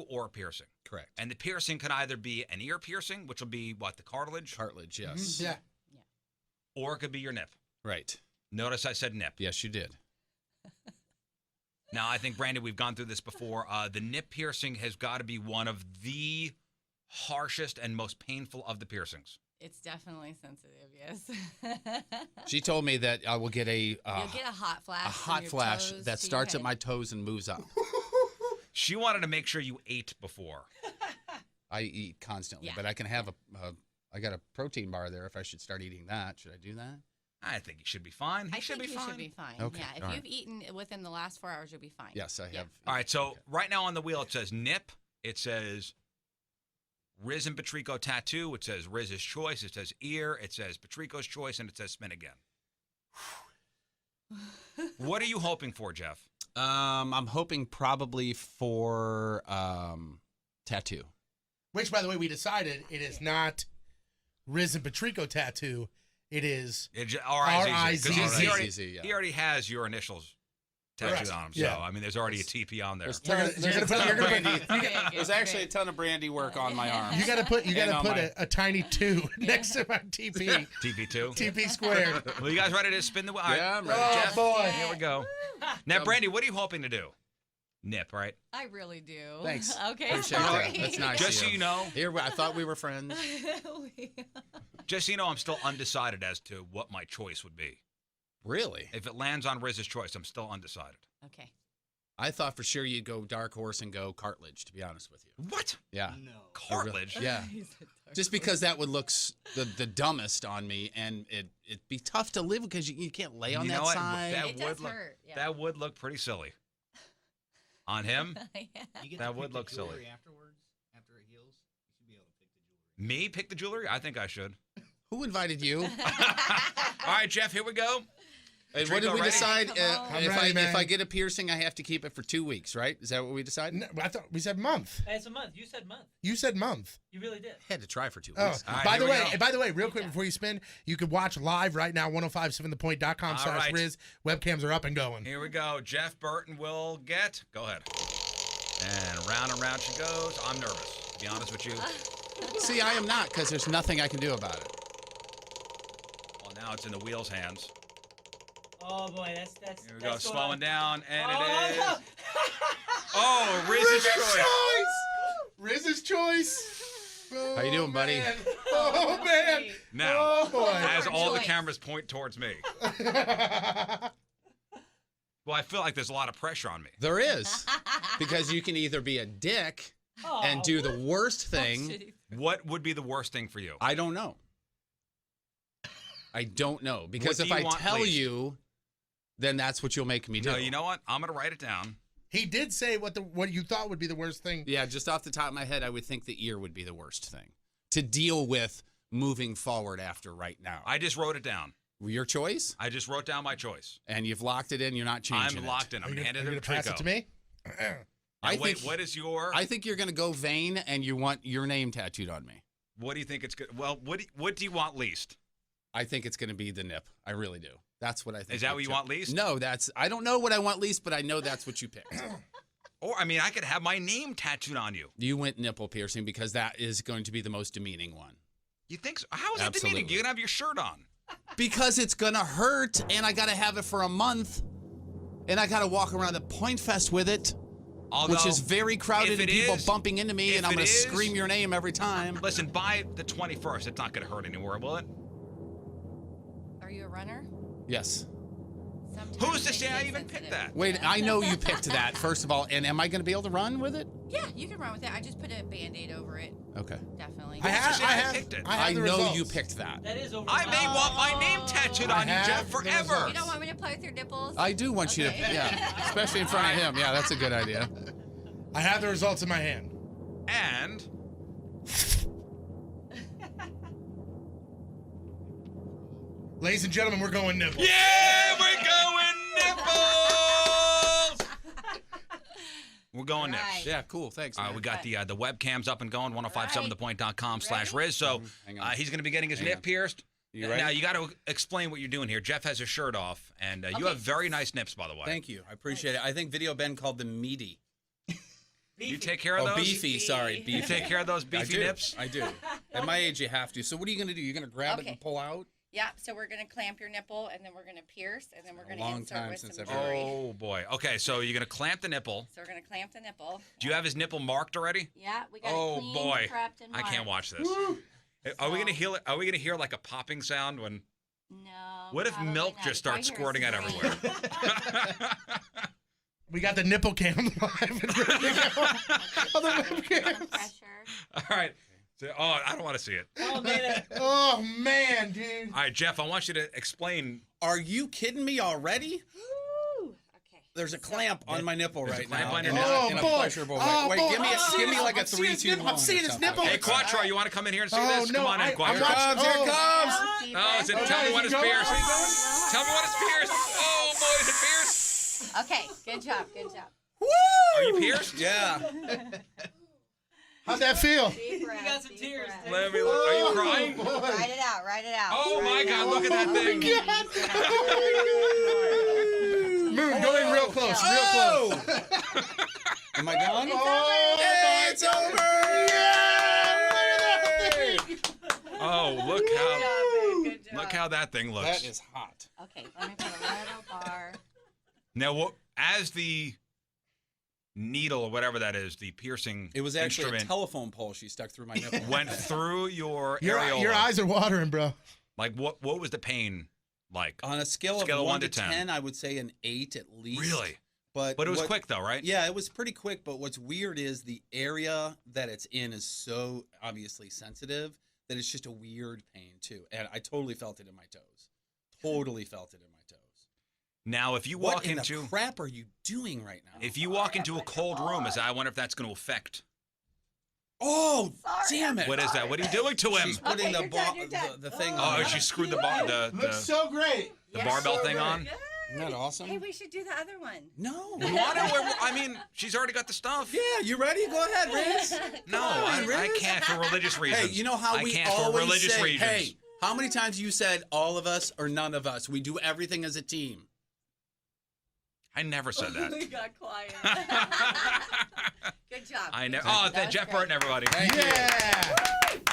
or a piercing. Correct. And the piercing can either be an ear piercing, which will be what, the cartilage? Cartilage, yes. Yeah. Or it could be your nip. Right. Notice I said nip. Yes, you did. Now, I think, Brandon, we've gone through this before. The nip piercing has got to be one of the harshest and most painful of the piercings. It's definitely sensitive, yes. She told me that I will get You'll get a hot flash. a hot flash that starts at my toes and moves up. She wanted to make sure you ate before. I eat constantly, Yeah. but I can have I got a protein bar there if I should start eating that. Should I do that? I think you should be fine. I think you should be fine. Okay, Yeah, if all right. you've eaten within the last 4 hours, you'll be fine. Yes, I have. All right, so Okay. right now on the wheel it says nip. It says Riz and Patrico tattoo. It says Riz's choice. It says ear. It says Patrico's choice, and it says spin again. What are you hoping for, Jeff? I'm hoping probably for tattoo. Which, by the way, we decided it is not Riz and Patrico tattoo. It is R-I-Z-Z. 'Cause R-I-Z-Z, yeah. he already has your initials tattooed Correct. on him. Yeah. So, I mean, there's already a TP on there. There's actually a ton of brandy work on my arm. You got to put my- a tiny 2 next to my TP. TP2. TP squared. Well, you guys ready to spin the wheel? All right. Yeah, I'm ready. Oh, Jeff, boy. here we go. Now, Brandy, what are you hoping to do? Nip, right? I really do. Thanks. Okay, Appreciate sorry. that. That's nice. Just of so you know, Here, I thought we were friends. just so you know, I'm still undecided as to what my choice would be. Really? If it lands on Riz's choice, I'm still undecided. Okay. I thought for sure you'd go dark horse and go cartilage, to be honest with you. What? Yeah. Cartilage? Yeah. Just because that would look the dumbest on me, and it'd be tough to live because you can't lay on You that know what? side. It does hurt, yeah. That would look pretty silly. On him? You get That to would pick look the silly. jewelry afterwards, after it heals. You should be able to pick the jewelry. Me pick the jewelry? I think I should. Who invited you? All right, Jeff, here we go. And what did we ready? decide? Come on. I'm ready, man. If I get a piercing, I have to keep it for 2 weeks, right? Is that what we decided? No, I thought we said month. It's a month. You said month. You said month. You really did. I had to try for 2 Oh, weeks. All right, by here we go. the way, real quick before you spin, you can watch live right now, 1057thepoint.com/Riz. Webcams are up and going. Here we go. Jeff Burton will get. Go ahead. And round she goes. I'm nervous, to be honest with you. See, I am not, because there's nothing I can do about it. Well, now it's in the wheel's hands. Oh boy, that's Here we go, that's going slowing on. down, and it Oh, is. no. Oh, Riz's choice. Riz's choice. Oh, How you doing, buddy? man. Oh, man. Now, Oh, boy. as all the Choice. cameras point towards me. Well, I feel like there's a lot of pressure on me. There is. Because you can either be a dick and do the worst thing. What would be the worst thing for you? I don't know. I don't know. Because What if do you I want tell least? you, then that's what you'll make me do. No, you know what? I'm going to write it down. He did say what you thought would be the worst thing. Yeah, just off the top of my head, I would think the ear would be the worst thing to deal with moving forward after right now. I just wrote it down. Your choice? I just wrote down my choice. And you've locked it in. You're not changing I'm it. locked in. Are I'm you handing going it to to pass Trico. it to me? Now, I wait, think- what is your? I think you're going to go vain, and you want your name tattooed on me. What do you think it's good? Well, what do you want least? I think it's going to be the nip. I really do. That's what I think. Is that what you want least? No, I don't know what I want least, but I know that's what you picked. Or I mean, I could have my name tattooed on you. You went nipple piercing because that is going to be the most demeaning one. You think so? How is that Absolutely. demeaning? You're gonna have your shirt on. Because it's going to hurt, and I got to have it for a month, and I got to walk around the Point Fest with it, Although, which is very crowded if and it people is- bumping into me, if and I'm it going to is- scream your name every time. Listen, by the 21st, it's not gonna hurt anymore, will it? Are you a runner? Yes. Sometimes Who's to they say get I even sensitive. picked that? Wait, I know you picked that, first of all, and am I going to be able to run with it? Yeah, you can run with it. I just put a Band-Aid over it. Okay. Definitely. I have, say I I have, picked it? I have I the know results. you picked that. That is over. I may want my name tattooed I on you, have Jeff, the forever. results. You don't want me to play with your nipples? I do want you to, Okay. yeah, especially in front of him. Yeah, that's a good idea. I have the results in my hand. And Ladies and gentlemen, we're going nipple. yeah, we're going nipples. We're going nips. Right. Yeah, cool. Thanks. Man. We got the webcams up and going, 1057thepoint.com/Riz. So Hang on. he's going to be getting his Hang nip on. pierced. You ready? Now, you got to explain what you're doing here. Jeff has his shirt off, and you Okay. have very nice nips, by the way. Thank you. I appreciate it. I think Video Ben called them meaty. You take care of those? beefy. Sorry, beefy. You take care of those beefy nips? I do. At my age, you have to. So what are you going to do? You're going to grab it Okay. and pull out? Yeah, so we're going to clamp your nipple, and then we're going to pierce, and then we're going to long insert time with since some I've jewelry. Oh, boy. Okay, so you're going to clamp the nipple. So we're going to clamp the nipple. Do you have his nipple marked already? Yeah, we got Oh, it clean, boy. prepped, and I can't marked. watch this. Are we going to hear? Are we going to hear like a popping sound when? No. What if probably milk not. just If I starts hear a squirting out scream. everywhere? We got the nipple cam live and ready to go on the webcam. Pressure. All right. So, I don't want to see it. Oh, man. Oh man, dude. All right, Jeff, I want you to explain. Are you kidding me already? Woo! Okay. There's a clamp on my nipple There's a right clamp now. on your in a- nipple? in a boy. pleasurable way. Oh, Wait, boy. give me like a I'm seeing his 3, 2, nipple. I'm 1 seeing or his something. nipple. Hey, Quattro, you want to come in here and see Oh, this? no, Come on in, I'm Quattro. watching- Here it comes. Deep Oh, is it? breath. Tell me what is is he going? pierced. Is he going? Tell me what is pierced. Oh, boy, is it pierced? Okay, good job, good job. Are you pierced? Yeah. How'd that feel? Deep breath, got some deep tears, breath. dude. Let me look. Are you crying? Write it out, write it out. Oh, my Write it God, out. look at that thing. Moon, go in real close, real close. Oh! Am I done? Oh, It's over! Oh, look Good how job, babe, good job. look how that thing looks. That is hot. Okay, let me put a little bar. Now, as the needle or whatever that is, the piercing It was actually a instrument telephone pole she stuck through my nipple. went through your Your areola. eyes are watering, bro. Like what was the pain like? On a scale of 1 to 10, I would say an 8 at least. Really? But But it was quick though, right? Yeah, it was pretty quick. But what's weird is the area that it's in is so obviously sensitive that it's just a weird pain too. And I totally felt it in my toes. Totally felt it in my toes. Now, if you What walk in into the crap are you doing right now? if you walk into a cold room, I wonder if that's going to affect. Oh, Sorry, damn it! What is that? What are you doing to him? She's putting Okay, the, you're done, you're done. the thing Oh, on. she screwed the Looks so great. the barbell thing on. Good. Isn't that awesome? Hey, we should do the other one. No. You want it? I mean, she's already got the stuff. Yeah, you ready? Go ahead, Riz. No, I can't for religious reasons. Hey, you know how I we can't for always religious say, reasons. hey, how many times you said all of us or none of us? We do everything as a team. I never said We that. got quiet. Good job. I good know. job. Oh, That was Jeff great. Burton, everybody. Thank you. Yeah.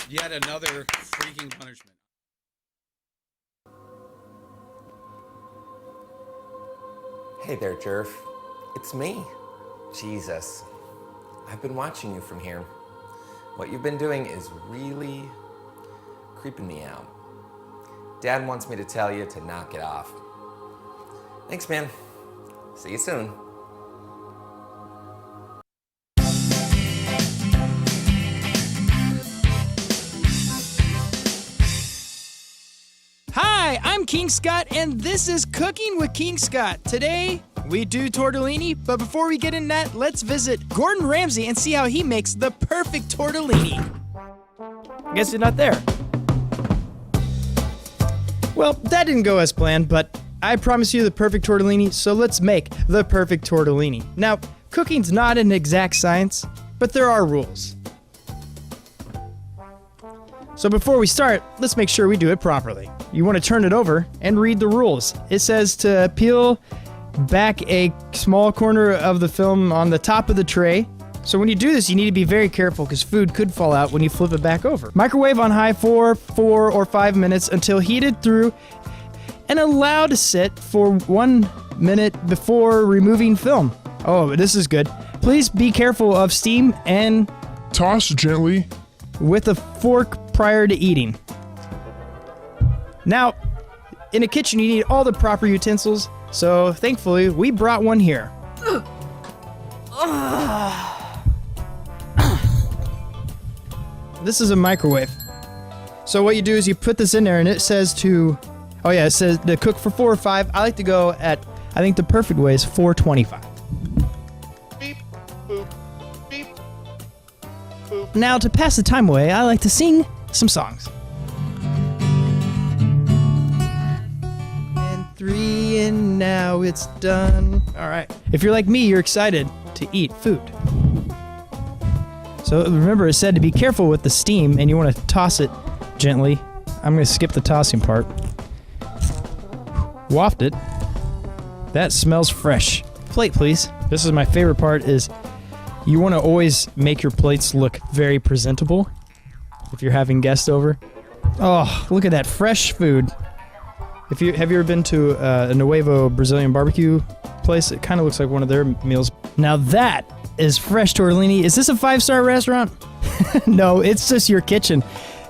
Yet another freaking punishment. Hey there, Jerf. It's me, Jesus. I've been watching you from here. What you've been doing is really creeping me out. Dad wants me to tell you to knock it off. Thanks, man. See you soon. Hi, I'm King Scott, and this is Cooking with King Scott. Today, we do tortellini, but before we get in that, let's visit Gordon Ramsay and see how he makes the perfect tortellini. Guess you're not there. Well, that didn't go as planned, but I promise you the perfect tortellini, so let's make the perfect tortellini. Now, cooking's not an exact science, but there are rules. So before we start, let's make sure we do it properly. You want to turn it over and read the rules. It says to peel back a small corner of the film on the top of the tray. So when you do this, you need to be very careful because food could fall out when you flip it back over. Microwave on high for 4 or 5 minutes until heated through and allow to sit for 1 minute before removing film. Oh, this is good. Please be careful of steam and Toss gently. with a fork prior to eating. Now, in a kitchen, you need all the proper utensils, so thankfully, we brought one here. This is a microwave. So what you do is you put this in there, and it says to, oh yeah, it says to cook for 4 or 5. I like to go at, I think the perfect way is 425. Beep, boop, beep. Now, to pass the time away, I like to sing some songs. And 3, and now it's done. All right. If you're like me, you're excited to eat food. So remember, it said to be careful with the steam, and you want to toss it gently. I'm going to skip the tossing part. Waft it. That smells fresh. Plate, please. This is my favorite part, is You want to always make your plates look very presentable if you're having guests over. Oh, look at that fresh food. Have you ever been to a Nuevo Brazilian barbecue place? It kind of looks like one of their meals. Now that is fresh tortellini. Is this a 5-star restaurant? No, it's just your kitchen.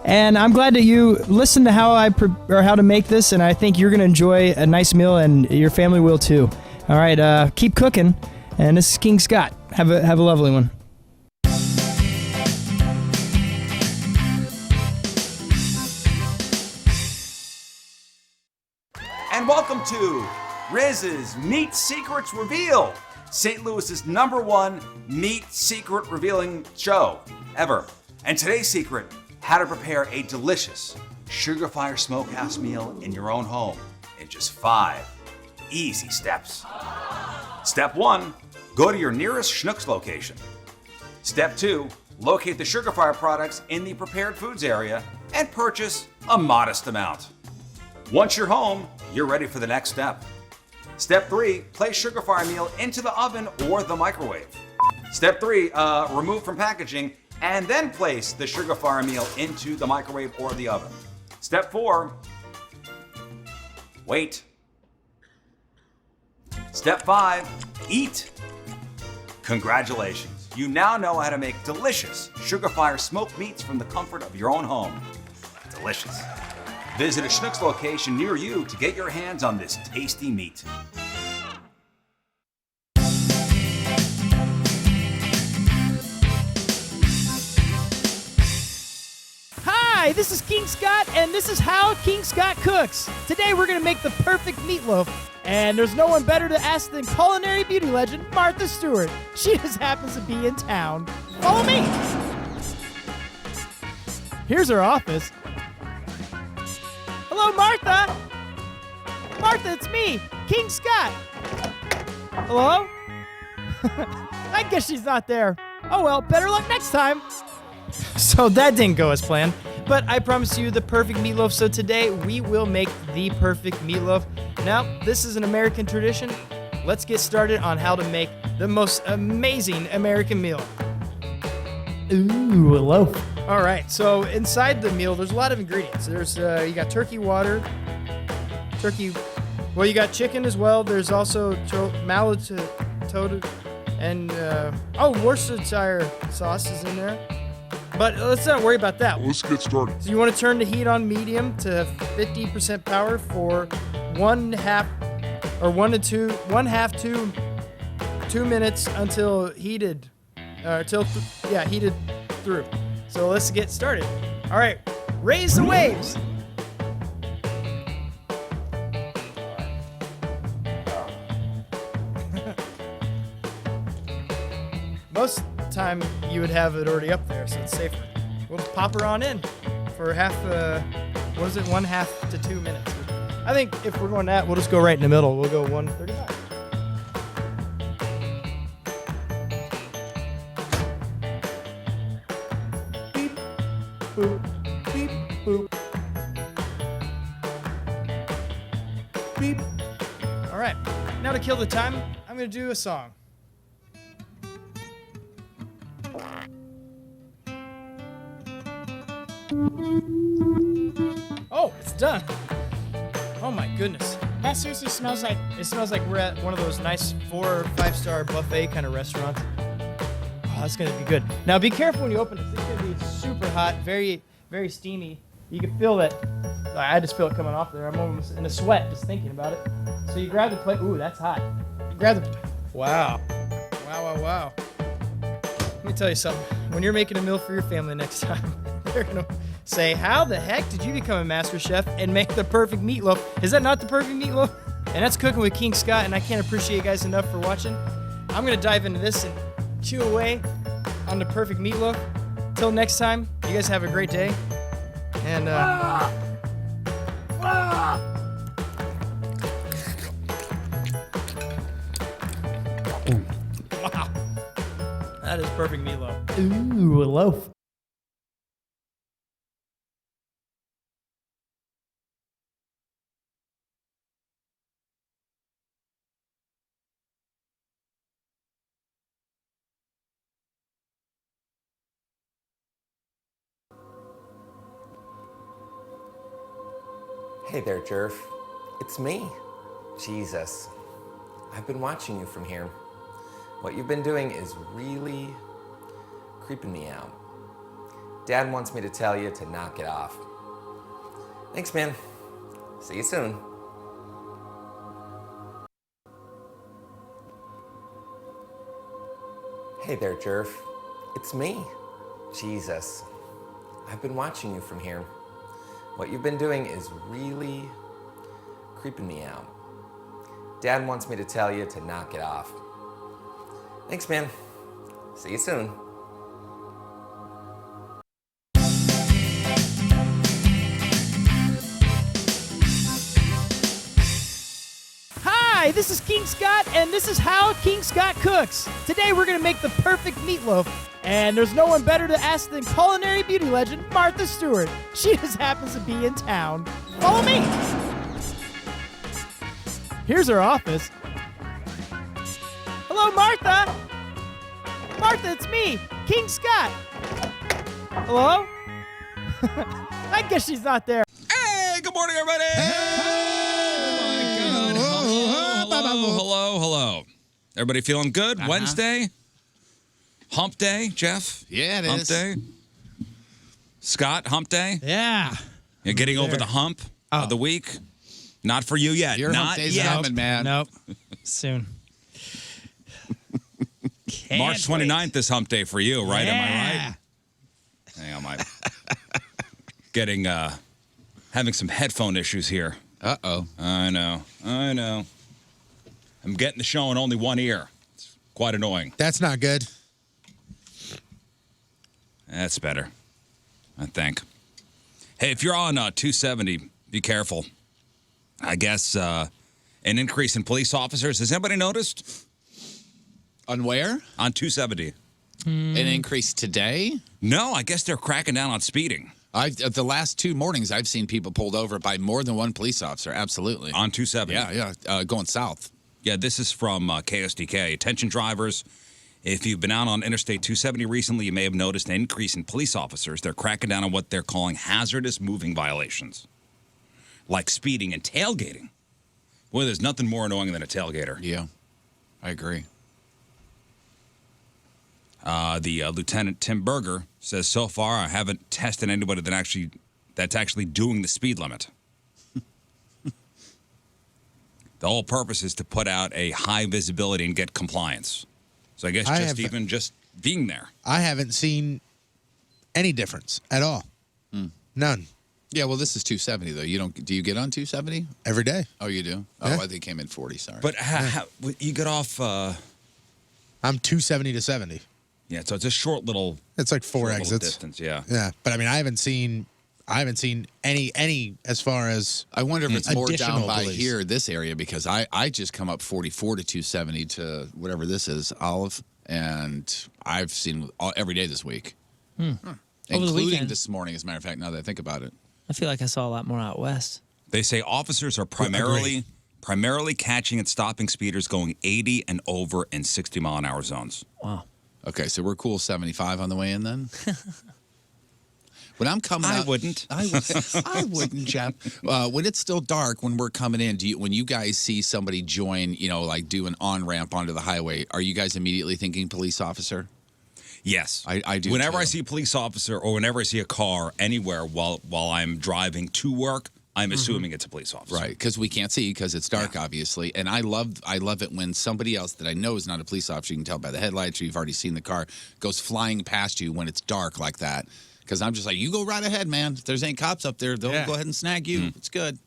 And I'm glad that you listened to how how to make this, and I think you're going to enjoy a nice meal, and your family will too. All right, keep cooking. And this is King Scott. Have a lovely one. And welcome to Riz's Meat Secrets Reveal, St. Louis's #1 meat secret revealing show ever. And today's secret, how to prepare a delicious Sugar Fire Smokehouse meal in your own home in just 5 easy steps. Step 1, go to your nearest Schnucks location. Step 2, locate the Sugar Fire products in the prepared foods area and purchase a modest amount. Once you're home, you're ready for the next step. Step 3, place Sugar Fire meal into the oven or the microwave. Step 3, remove from packaging and then place the Sugar Fire meal into the microwave or the oven. Step 4, wait. Step 5, eat. Congratulations, you now know how to make delicious Sugar Fire smoked meats from the comfort of your own home. Delicious. Visit a Schnucks location near you to get your hands on this tasty meat. Hi, this is King Scott, and this is how King Scott cooks. Today we're going to make the perfect meatloaf, and there's no one better to ask than culinary beauty legend Martha Stewart. She just happens to be in town. Follow me. Here's her office. Hello, Martha. Martha, it's me, King Scott. Hello? I guess she's not there. Oh well, better luck next time. So that didn't go as planned, but I promised you the perfect meatloaf, so today we will make the perfect meatloaf. Now, this is an American tradition. Let's get started on how to make the most amazing American meal. Ooh, a loaf. All right, so inside the meal, there's a lot of ingredients. There's, you got turkey water, well, you got chicken as well. There's also malatoda, and, Worcestershire sauce is in there. But let's not worry about that. Let's get started. So you want to turn the heat on medium to 50% power for 1/2 to 2 minutes until heated, heated through. So let's get started. All right, raise the waves. Most of the time you would have it already up there, so it's safer. We'll just pop her on in for 1/2 to 2 minutes. I think if we're going that, we'll just go right in the middle. We'll go 1:35. Beep, boop, beep, boop. Beep. All right, now to kill the time, I'm gonna do a song. Oh, it's done. Oh my goodness. That seriously smells like. It smells like we're at one of those nice 4 or 5-star buffet kind of restaurants. Oh, that's gonna be good. Now be careful when you open this. It's gonna be super hot, very, very steamy. You can feel that. I just feel it coming off there. I'm almost in a sweat just thinking about it. So you grab the plate. Ooh, that's hot. You grab the. Wow. Wow. Let me tell you something. When you're making a meal for your family next time, they're gonna say, how the heck did you become a master chef and make the perfect meatloaf? Is that not the perfect meatloaf? And that's Cooking with King Scott, and I can't appreciate you guys enough for watching. I'm gonna dive into this and chew away on the perfect meatloaf. Till next time, you guys have a great day. And wow. That is perfect meatloaf. Ooh, a loaf. Hey there, Jerf. It's me. Jesus. I've been watching you from here. What you've been doing is really creeping me out. Dad wants me to tell you to knock it off. Thanks, man. See you soon. Hey there, Jerf. It's me. Jesus. I've been watching you from here. What you've been doing is really creeping me out. Dad wants me to tell you to knock it off. Thanks, man. See you soon. Hi, this is King Scott, and this is how King Scott cooks. Today we're going to make the perfect meatloaf, and there's no one better to ask than culinary beauty legend Martha Stewart. She just happens to be in town. Follow me. Here's her office. Hello, Martha. Martha, it's me, King Scott. Hello? I guess she's not there. Hey, good morning, everybody. Hello. Everybody feeling good? Wednesday? Hump day, Jeff? Yeah, it Hump is. day? Scott, hump day? Yeah. You're getting over the hump of the week? Not for you yet. Your Not hump day's yet. coming, man. Nope. Soon. March 29th is hump day for you, right? Am I Yeah. right? Hang on, my getting having some headphone issues here. Uh-oh. I know. I'm getting the show in only one ear. It's quite annoying. That's not good. That's better, I think. Hey, if you're on 270, be careful. I guess an increase in police officers. Has anybody noticed? On where? On 270. An increase today? No, I guess they're cracking down on speeding. The last 2 mornings, I've seen people pulled over by more than one police officer. Absolutely. On 270. Yeah. Going south. Yeah, this is from KSDK. Attention drivers, if you've been out on Interstate 270 recently, you may have noticed an increase in police officers. They're cracking down on what they're calling hazardous moving violations, like speeding and tailgating. Boy, there's nothing more annoying than a tailgater. Yeah, I agree. The Lieutenant Tim Berger says, so far, I haven't tested anybody that's actually doing the speed limit. The whole purpose is to put out a high visibility and get compliance. So I guess just being there. I haven't seen any difference at all. None. Yeah, well, this is 270, though. Do you get on 270? Every day. Oh, you do? Yeah. Oh, I think came in 40, sorry. But how, you get off... I'm 270 to 70. Yeah, so it's a short little... It's like 4 short little exits. distance, yeah. Yeah, but I mean, I haven't seen any as far as I wonder if it's more down additional by police. here, this area, because I just come up 44 to 270 to whatever this is, Olive, and I've seen every day this week. Over the Including weekend. this morning, as a matter of fact, now that I think about it. I feel like I saw a lot more out west. They say officers are primarily catching and stopping speeders going 80 and over in 60-mile-an-hour zones. Wow. Okay, so we're cool 75 on the way in then? When I'm coming I up, wouldn't. I wouldn't, Jeff. When it's still dark, when we're coming in, when you guys see somebody join, like do an on-ramp onto the highway, are you guys immediately thinking police officer? Yes. I do, Whenever too. I see a police officer or whenever I see a car anywhere while I'm driving to work, I'm assuming it's a police officer. Right, because we can't see because it's dark, obviously. And I love it when somebody else that I know is not a police officer, you can tell by the headlights or you've already seen the car, goes flying past you when it's dark like that. Because I'm just like, you go right ahead, man. If there's any cops up there, they'll go ahead and snag you. It's good.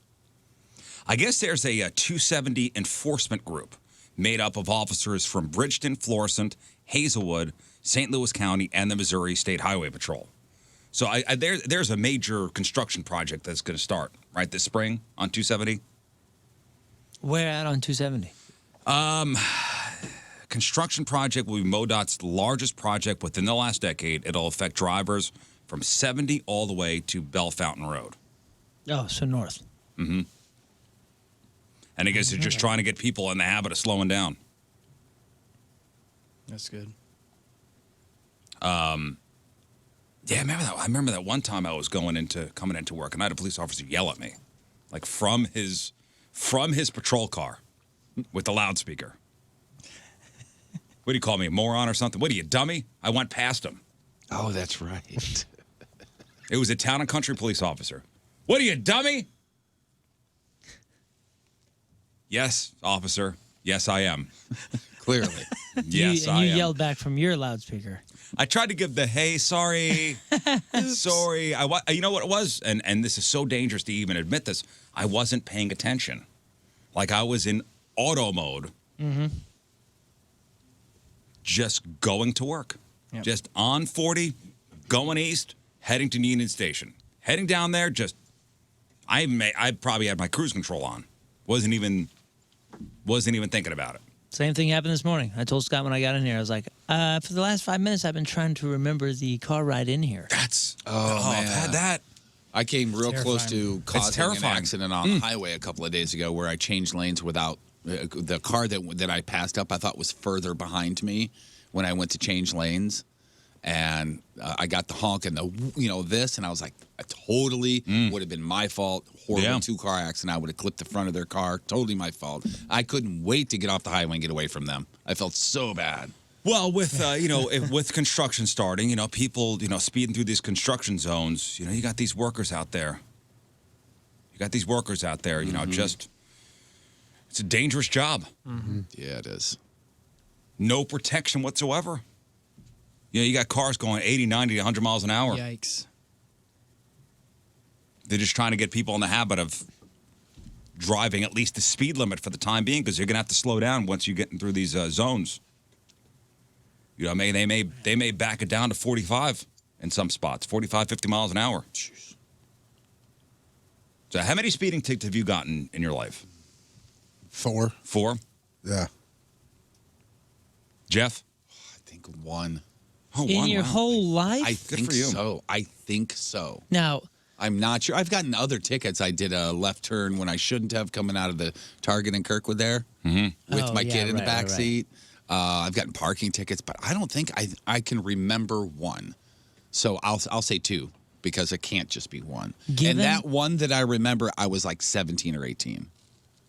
I guess there's a 270 enforcement group made up of officers from Bridgeton, Florissant, Hazelwood, St. Louis County, and the Missouri State Highway Patrol. So there's a major construction project that's going to start, right, this spring on 270. Where at on 270? Construction project will be MoDOT's largest project within the last decade. It'll affect drivers from 70 all the way to Bell Fountain Road. Oh, so north. Mm-hmm. And I guess they're just trying to get people in the habit of slowing down. That's good. Yeah, I remember that one time I was coming into work, and I had a police officer yell at me. like from his patrol car with the loudspeaker. What do you call me, a moron or something? What are you, dummy? I went past him. Oh, that's right. It was a town and country police officer. What are you, dummy? Yes, officer. Yes, I am. Clearly. Yes, and I you am. yelled back from your loudspeaker. I tried to give the hey, sorry, sorry. You know what it was, and this is so dangerous to even admit this. I wasn't paying attention, like I was in auto mode, just going to work, just on 40, going east, heading to Union Station, heading down there. Just I probably had my cruise control on, wasn't even thinking about it. Same thing happened this morning. I told Scott when I got in here, I was like, for the last 5 minutes, I've been trying to remember the car ride in here. That's man. I've had that. I came real close to causing an terrifying. accident on the highway a couple of days ago where I changed lanes without the car that I passed up. I thought was further behind me when I went to change lanes, and I got the honk and this, and I was like, I totally would have been my fault. Horrible 2-car accident. I would have clipped the front of their car. Totally my fault. I couldn't wait to get off the highway and get away from them. I felt so bad. Well, with with construction starting, people, speeding through these construction zones, you got these workers out there. Just it's a dangerous job. Yeah, it is. No protection whatsoever. You got cars going 80, 90, 100 miles an hour. Yikes. They're just trying to get people in the habit of driving at least the speed limit for the time being, because you're going to have to slow down once you get through these zones. They may back it down to 45 in some spots, 45, 50 miles an hour. Jeez. So how many speeding tickets have you gotten in your life? 4. 4? Yeah. Jeff? I think 1. Oh, In 1, your wow. whole life? I think for you. so. I think so. Now, I'm not sure. I've gotten other tickets. I did a left turn when I shouldn't have, coming out of the Target in Kirkwood there with my kid in the back seat. I've gotten parking tickets, but I don't think I can remember 1. So I'll say 2, because it can't just be 1. Given- And that one that I remember, I was like 17 or 18.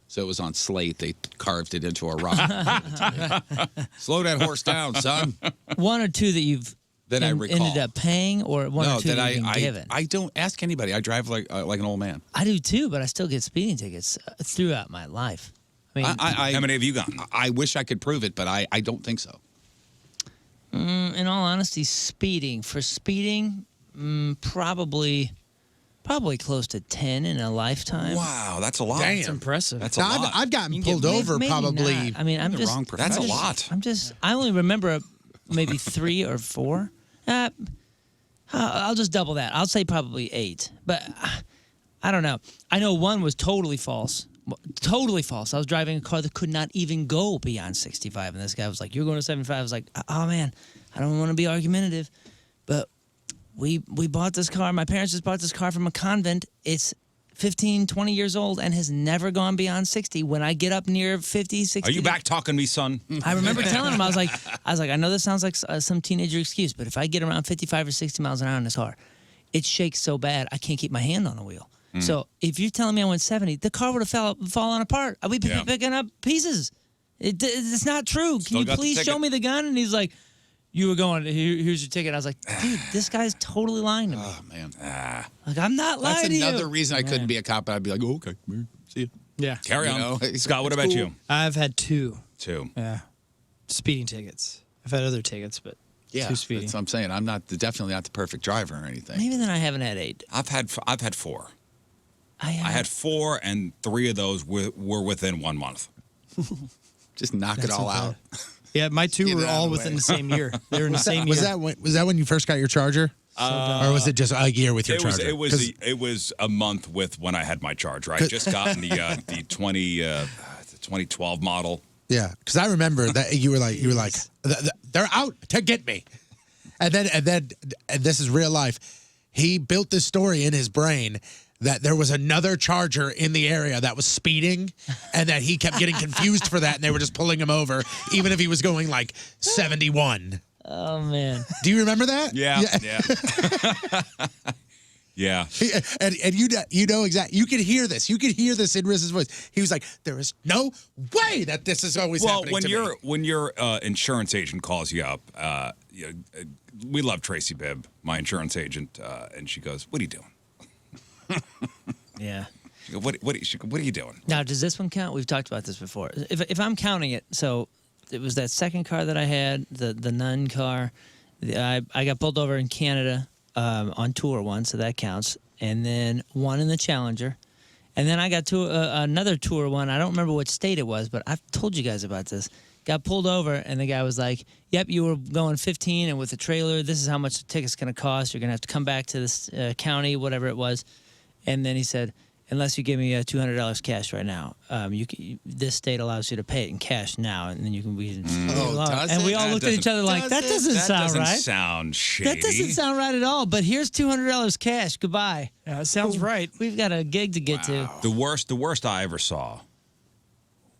So it was on slate. They carved it into a rock. Slow that horse down, son. 1 or 2 that you've That I recall. ended up paying, or 1 No, or 2 that you've been I given? I don't ask anybody. I drive like an old man. I do too, but I still get speeding tickets throughout my life. I mean, How many have you gotten? I wish I could prove it, but I don't think so. in all honesty, speeding, probably close to 10 in a lifetime. Wow, that's a lot. Damn. It's impressive. That's a Now, lot. I've gotten You pulled get- over maybe probably. not. I mean, I'm the just. wrong That's a profession. lot. I only remember maybe 3 or 4. I'll just double that. I'll say probably 8. But I don't know. I know 1 was totally false. Totally false. I was driving a car that could not even go beyond 65. And this guy was like, "You're going to 75." I was like, "Oh, man, I don't want to be argumentative." But we bought this car. My parents just bought this car from a convent. It's 15, 20 years old and has never gone beyond 60. When I get up near 50, 60. Are you back talking to me, son? I remember telling him, I was like, I know this sounds like some teenager excuse, but if I get around 55 or 60 miles an hour in this car, it shakes so bad I can't keep my hand on the wheel. So if you're telling me I went 70, the car would have fallen apart. I'd be picking up pieces. It's not true. Still Can you got the please show ticket. me the gun? And he's like, "You were going. Here's your ticket." I was like, "Dude, this guy's totally lying to me. Oh man, Like, I'm not lying that's to you." another reason I couldn't be a cop. I'd be like, "Oh, okay, see you." Yeah. Carry You on. know, Scott, what it's about cool. you? I've had 2. 2. Yeah. Speeding tickets. I've had other tickets, but Yeah, 2 speeding. that's what I'm saying. I'm definitely not the perfect driver or anything. Maybe then I haven't had 8. I've had 4. I I had 4, and 3 of those were within 1 month. Just knock it all out. Yeah, my 2 Get it were out all of the within way. the same year. They were in the same year. Was that when you first got your Charger? Or was it just a year with your Charger? It was a month with when I had my Charger. I just gotten the 2012 model. Yeah, because I remember that you were like, they're out to get me, and this is real life. He built this story in his brain that there was another Charger in the area that was speeding, and that he kept getting confused for that, and they were just pulling him over, even if he was going like 71. Oh man. Do you remember that? Yeah. Yeah. And you know exactly. You could hear this. You could hear this in Riz's voice. He was like, "There is no way that this is always happening when to me." when your insurance agent calls you up, we love Tracy Bibb, my insurance agent, and she goes, "What are you doing?" Yeah. She goes, what are you doing? Now, does this one count? We've talked about this before. If I'm counting it, so it was that second car that I had, the Nun car. I got pulled over in Canada on tour once, so that counts. And then one in the Challenger. And then I got to another tour one. I don't remember what state it was, but I've told you guys about this. Got pulled over, and the guy was like, "Yep, you were going 15, and with the trailer, this is how much the ticket's going to cost. You're going to have to come back to this county, whatever it was." And then he said, "Unless you give me $200 cash right now, this state allows you to pay it in cash now, and then you can." And we all looked at each other like, "That doesn't sound right. That doesn't sound shady. That doesn't sound right at all." But here's $200 cash. Goodbye. Yeah, it sounds right. We've got a gig to get to. The worst I ever saw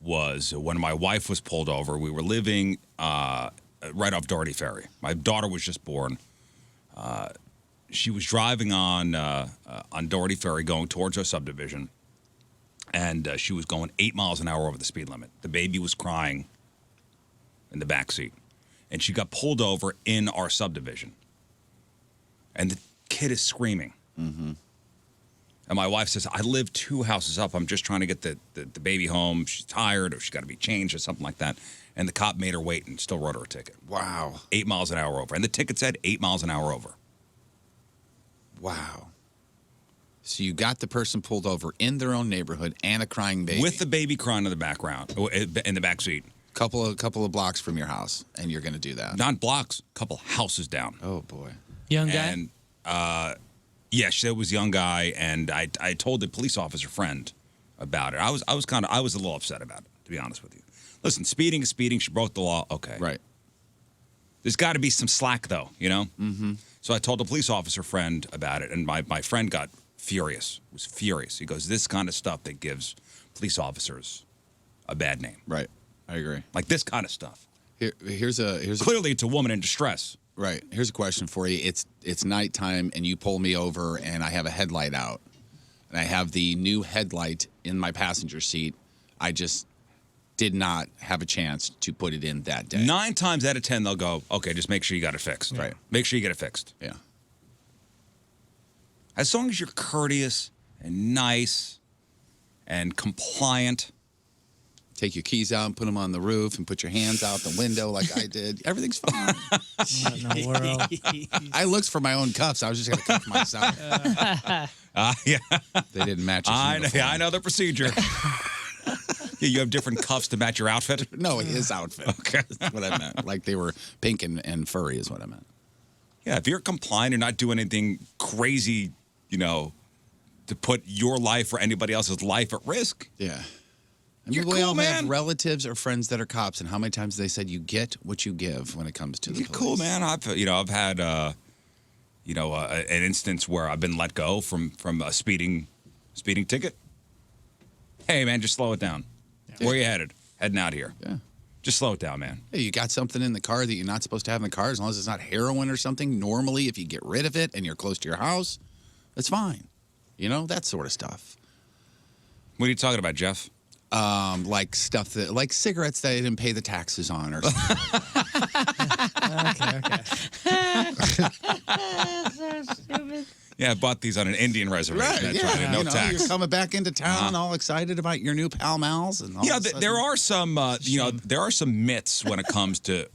was when my wife was pulled over. We were living right off Doherty Ferry. My daughter was just born. She was driving on Doherty Ferry going towards our subdivision, and she was going 8 miles an hour over the speed limit. The baby was crying in the back seat, and she got pulled over in our subdivision, and the kid is screaming. Mm-hmm. And my wife says, "I live 2 houses up. I'm just trying to get the baby home. She's tired, or she's got to be changed, or something like that." And the cop made her wait and still wrote her a ticket. Wow. 8 miles an hour over. And the ticket said 8 miles an hour over. Wow. So you got the person pulled over in their own neighborhood and a crying baby. With the baby crying in the background, in the back seat. Couple of blocks from your house, and you're going to do that. Not blocks, couple houses down. Oh, boy. Young guy? And, yes, it was a young guy, and I told the police officer friend about it. I was a little upset about it, to be honest with you. Listen, speeding is speeding. She broke the law. Okay. Right. There's got to be some slack, though, you know? Mm-hmm. So I told the police officer friend about it, and my friend got furious. Was furious. He goes, "This kind of stuff that gives police officers a bad name." Right. I agree. Like this kind of stuff. Here's a Clearly, it's a woman in distress. Right. Here's a question for you. It's nighttime, and you pull me over, and I have a headlight out, and I have the new headlight in my passenger seat. I just did not have a chance to put it in that day. 9 times out of 10, they'll go, "Okay, just make sure you got it fixed." Right. Make sure you get it fixed. Yeah. As long as you're courteous and nice and compliant. Take your keys out and put them on the roof and put your hands out the window like I did. Everything's fine. What in the world? I looked for my own cuffs. I was just going to cuff myself. Yeah. They didn't match his uniform. I know the procedure. Yeah, you have different cuffs to match your outfit? No, his outfit. Okay. That's what I meant. Like they were pink and furry is what I meant. Yeah, if you're compliant and not doing anything crazy, to put your life or anybody else's life at risk. Yeah. And You're we cool, all man. have relatives or friends that are cops, and how many times they said you get what you give when it comes to the You're police. cool, man. I've had an instance where I've been let go from a speeding ticket. Hey, man, just slow it down. Where you headed? Heading out here. Yeah. Just slow it down, man. Hey, you got something in the car that you're not supposed to have in the car, as long as it's not heroin or something. Normally, if you get rid of it and you're close to your house, that's fine. That sort of stuff. What are you talking about, Jeff? Like stuff like cigarettes that I didn't pay the taxes on or something. Okay. So stupid. Yeah, I bought these on an Indian reservation. Right, That's yeah. right. No tax. You're coming back into town all excited about your new Pall Malls and all Yeah, of a sudden- there are some there are some myths when it comes to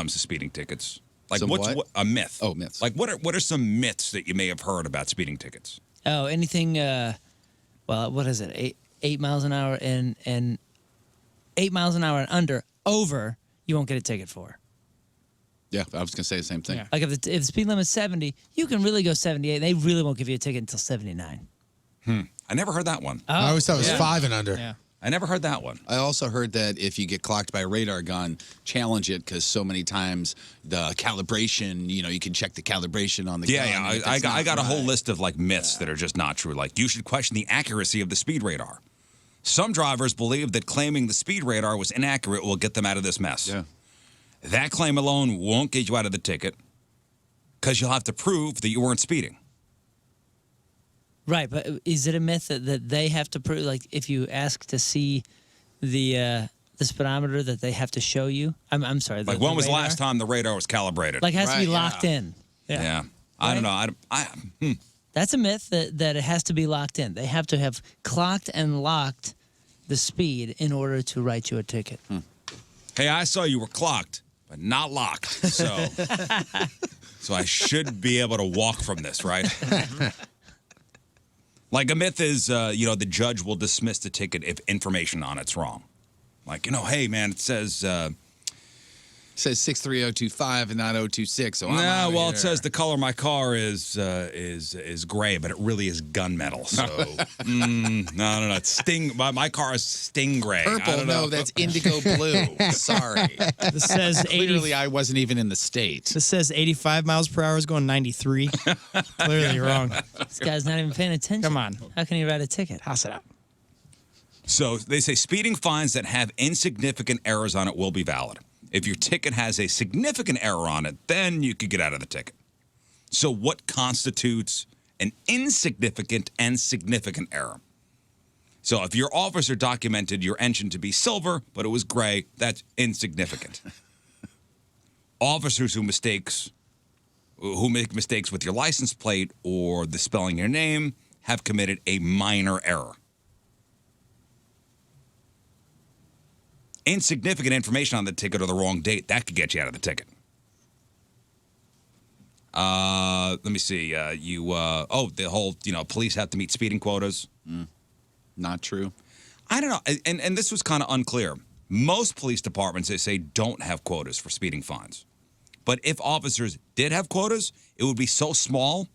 speeding tickets. Like Some what's what? a myth? Oh, myths. Like what are some myths that you may have heard about speeding tickets? Oh, anything, what is it? 8 miles an hour and 8 miles an hour and over, you won't get a ticket for. Yeah, I was going to say the same thing. Yeah. Like if the speed limit's 70, you can really go 78. They really won't give you a ticket until 79. I never heard that one. I always thought it was 5 and under. Yeah. I never heard that one. I also heard that if you get clocked by a radar gun, challenge it because so many times the calibration, you can check the calibration on the gun. Yeah. and if I it's got not a whole right- list of like myths that are just not true. Like you should question the accuracy of the speed radar. Some drivers believe that claiming the speed radar was inaccurate will get them out of this mess. Yeah. That claim alone won't get you out of the ticket because you'll have to prove that you weren't speeding. Right, but is it a myth that they have to prove? Like, if you ask to see the speedometer, that they have to show you? I'm sorry. Like, when was the last time the radar was calibrated? Like, it has to be Right, locked in. yeah. I don't know. That's a myth that it has to be locked in. They have to have clocked and locked the speed in order to write you a ticket. Hey, I saw you were clocked, but not locked. So, so I should be able to walk from this, right? Like, a myth is, the judge will dismiss the ticket if information on it's wrong. Like, hey, man, it says... It says 63025 and not 026. So I'm Nah, out well, here. it says the color of my car is gray, but it really is gunmetal. So no. It's my car is stingray. I Purple, don't know. no, that's indigo blue. Sorry. This says 80. Clearly, I wasn't even in the state. This says 85 miles per hour is going 93. Clearly wrong. This guy's not even paying attention. Come on. How can he write a ticket? Toss it out. So they say speeding fines that have insignificant errors on it will be valid. If your ticket has a significant error on it, then you could get out of the ticket. So what constitutes an insignificant and significant error? So if your officer documented your engine to be silver, but it was gray, that's insignificant. Officers who make mistakes with your license plate or the spelling of your name have committed a minor error. Insignificant information on the ticket or the wrong date, that could get you out of the ticket. Let me see. The whole, police have to meet speeding quotas. Not true. I don't know. And this was kind of unclear. Most police departments, they say, don't have quotas for speeding fines. But if officers did have quotas, it would be so small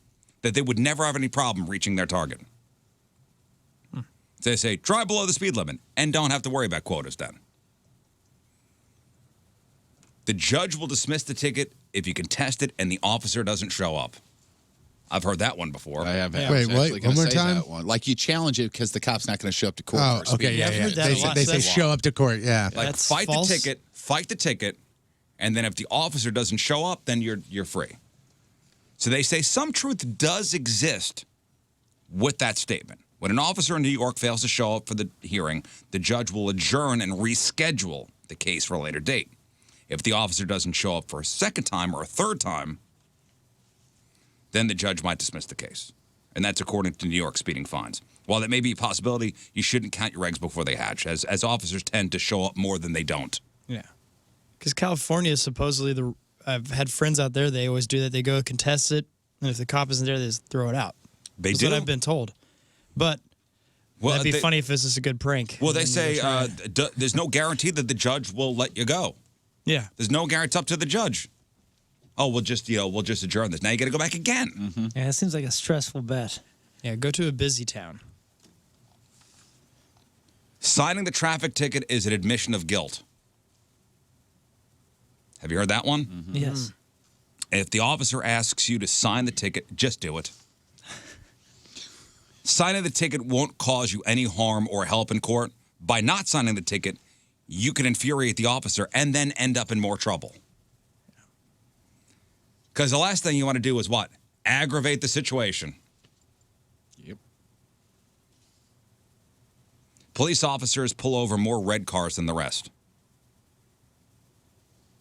that they would never have any problem reaching their target. They say, drive below the speed limit and don't have to worry about quotas then. The judge will dismiss the ticket if you contest it and the officer doesn't show up. I've heard that one before. I have. Wait, I was what? actually gonna One more say time? that one. Like, you challenge it because the cop's not going to show up to court. Oh, for okay, speeding. yeah. I've heard that They a say, lot. they So say that's- show up to court, yeah. Like, That's fight false. the ticket, and then if the officer doesn't show up, then you're free. So they say some truth does exist with that statement. When an officer in New York fails to show up for the hearing, the judge will adjourn and reschedule the case for a later date. If the officer doesn't show up for a second time or a third time, then the judge might dismiss the case. And that's according to New York speeding fines. While that may be a possibility, you shouldn't count your eggs before they hatch, as officers tend to show up more than they don't. Yeah. Because California is supposedly I've had friends out there, they always do that. They go contest it, and if the cop isn't there, they just throw it out. They That's do? what I've been told. But that'd be funny if this is a good prank. Well, And they then say you try- there's no guarantee that the judge will let you go. yeah. There's no guarantee. It's up to the judge. Oh, we'll just adjourn this. Now you got to go back again. Yeah, that seems like a stressful bet. Yeah, go to a busy town. Signing the traffic ticket is an admission of guilt. Have you heard that one? Yes. If the officer asks you to sign the ticket, just do it. Signing the ticket won't cause you any harm or help in court. By not signing the ticket, you can infuriate the officer and then end up in more trouble. Because the last thing you want to do is what? Aggravate the situation. Yep. Police officers pull over more red cars than the rest.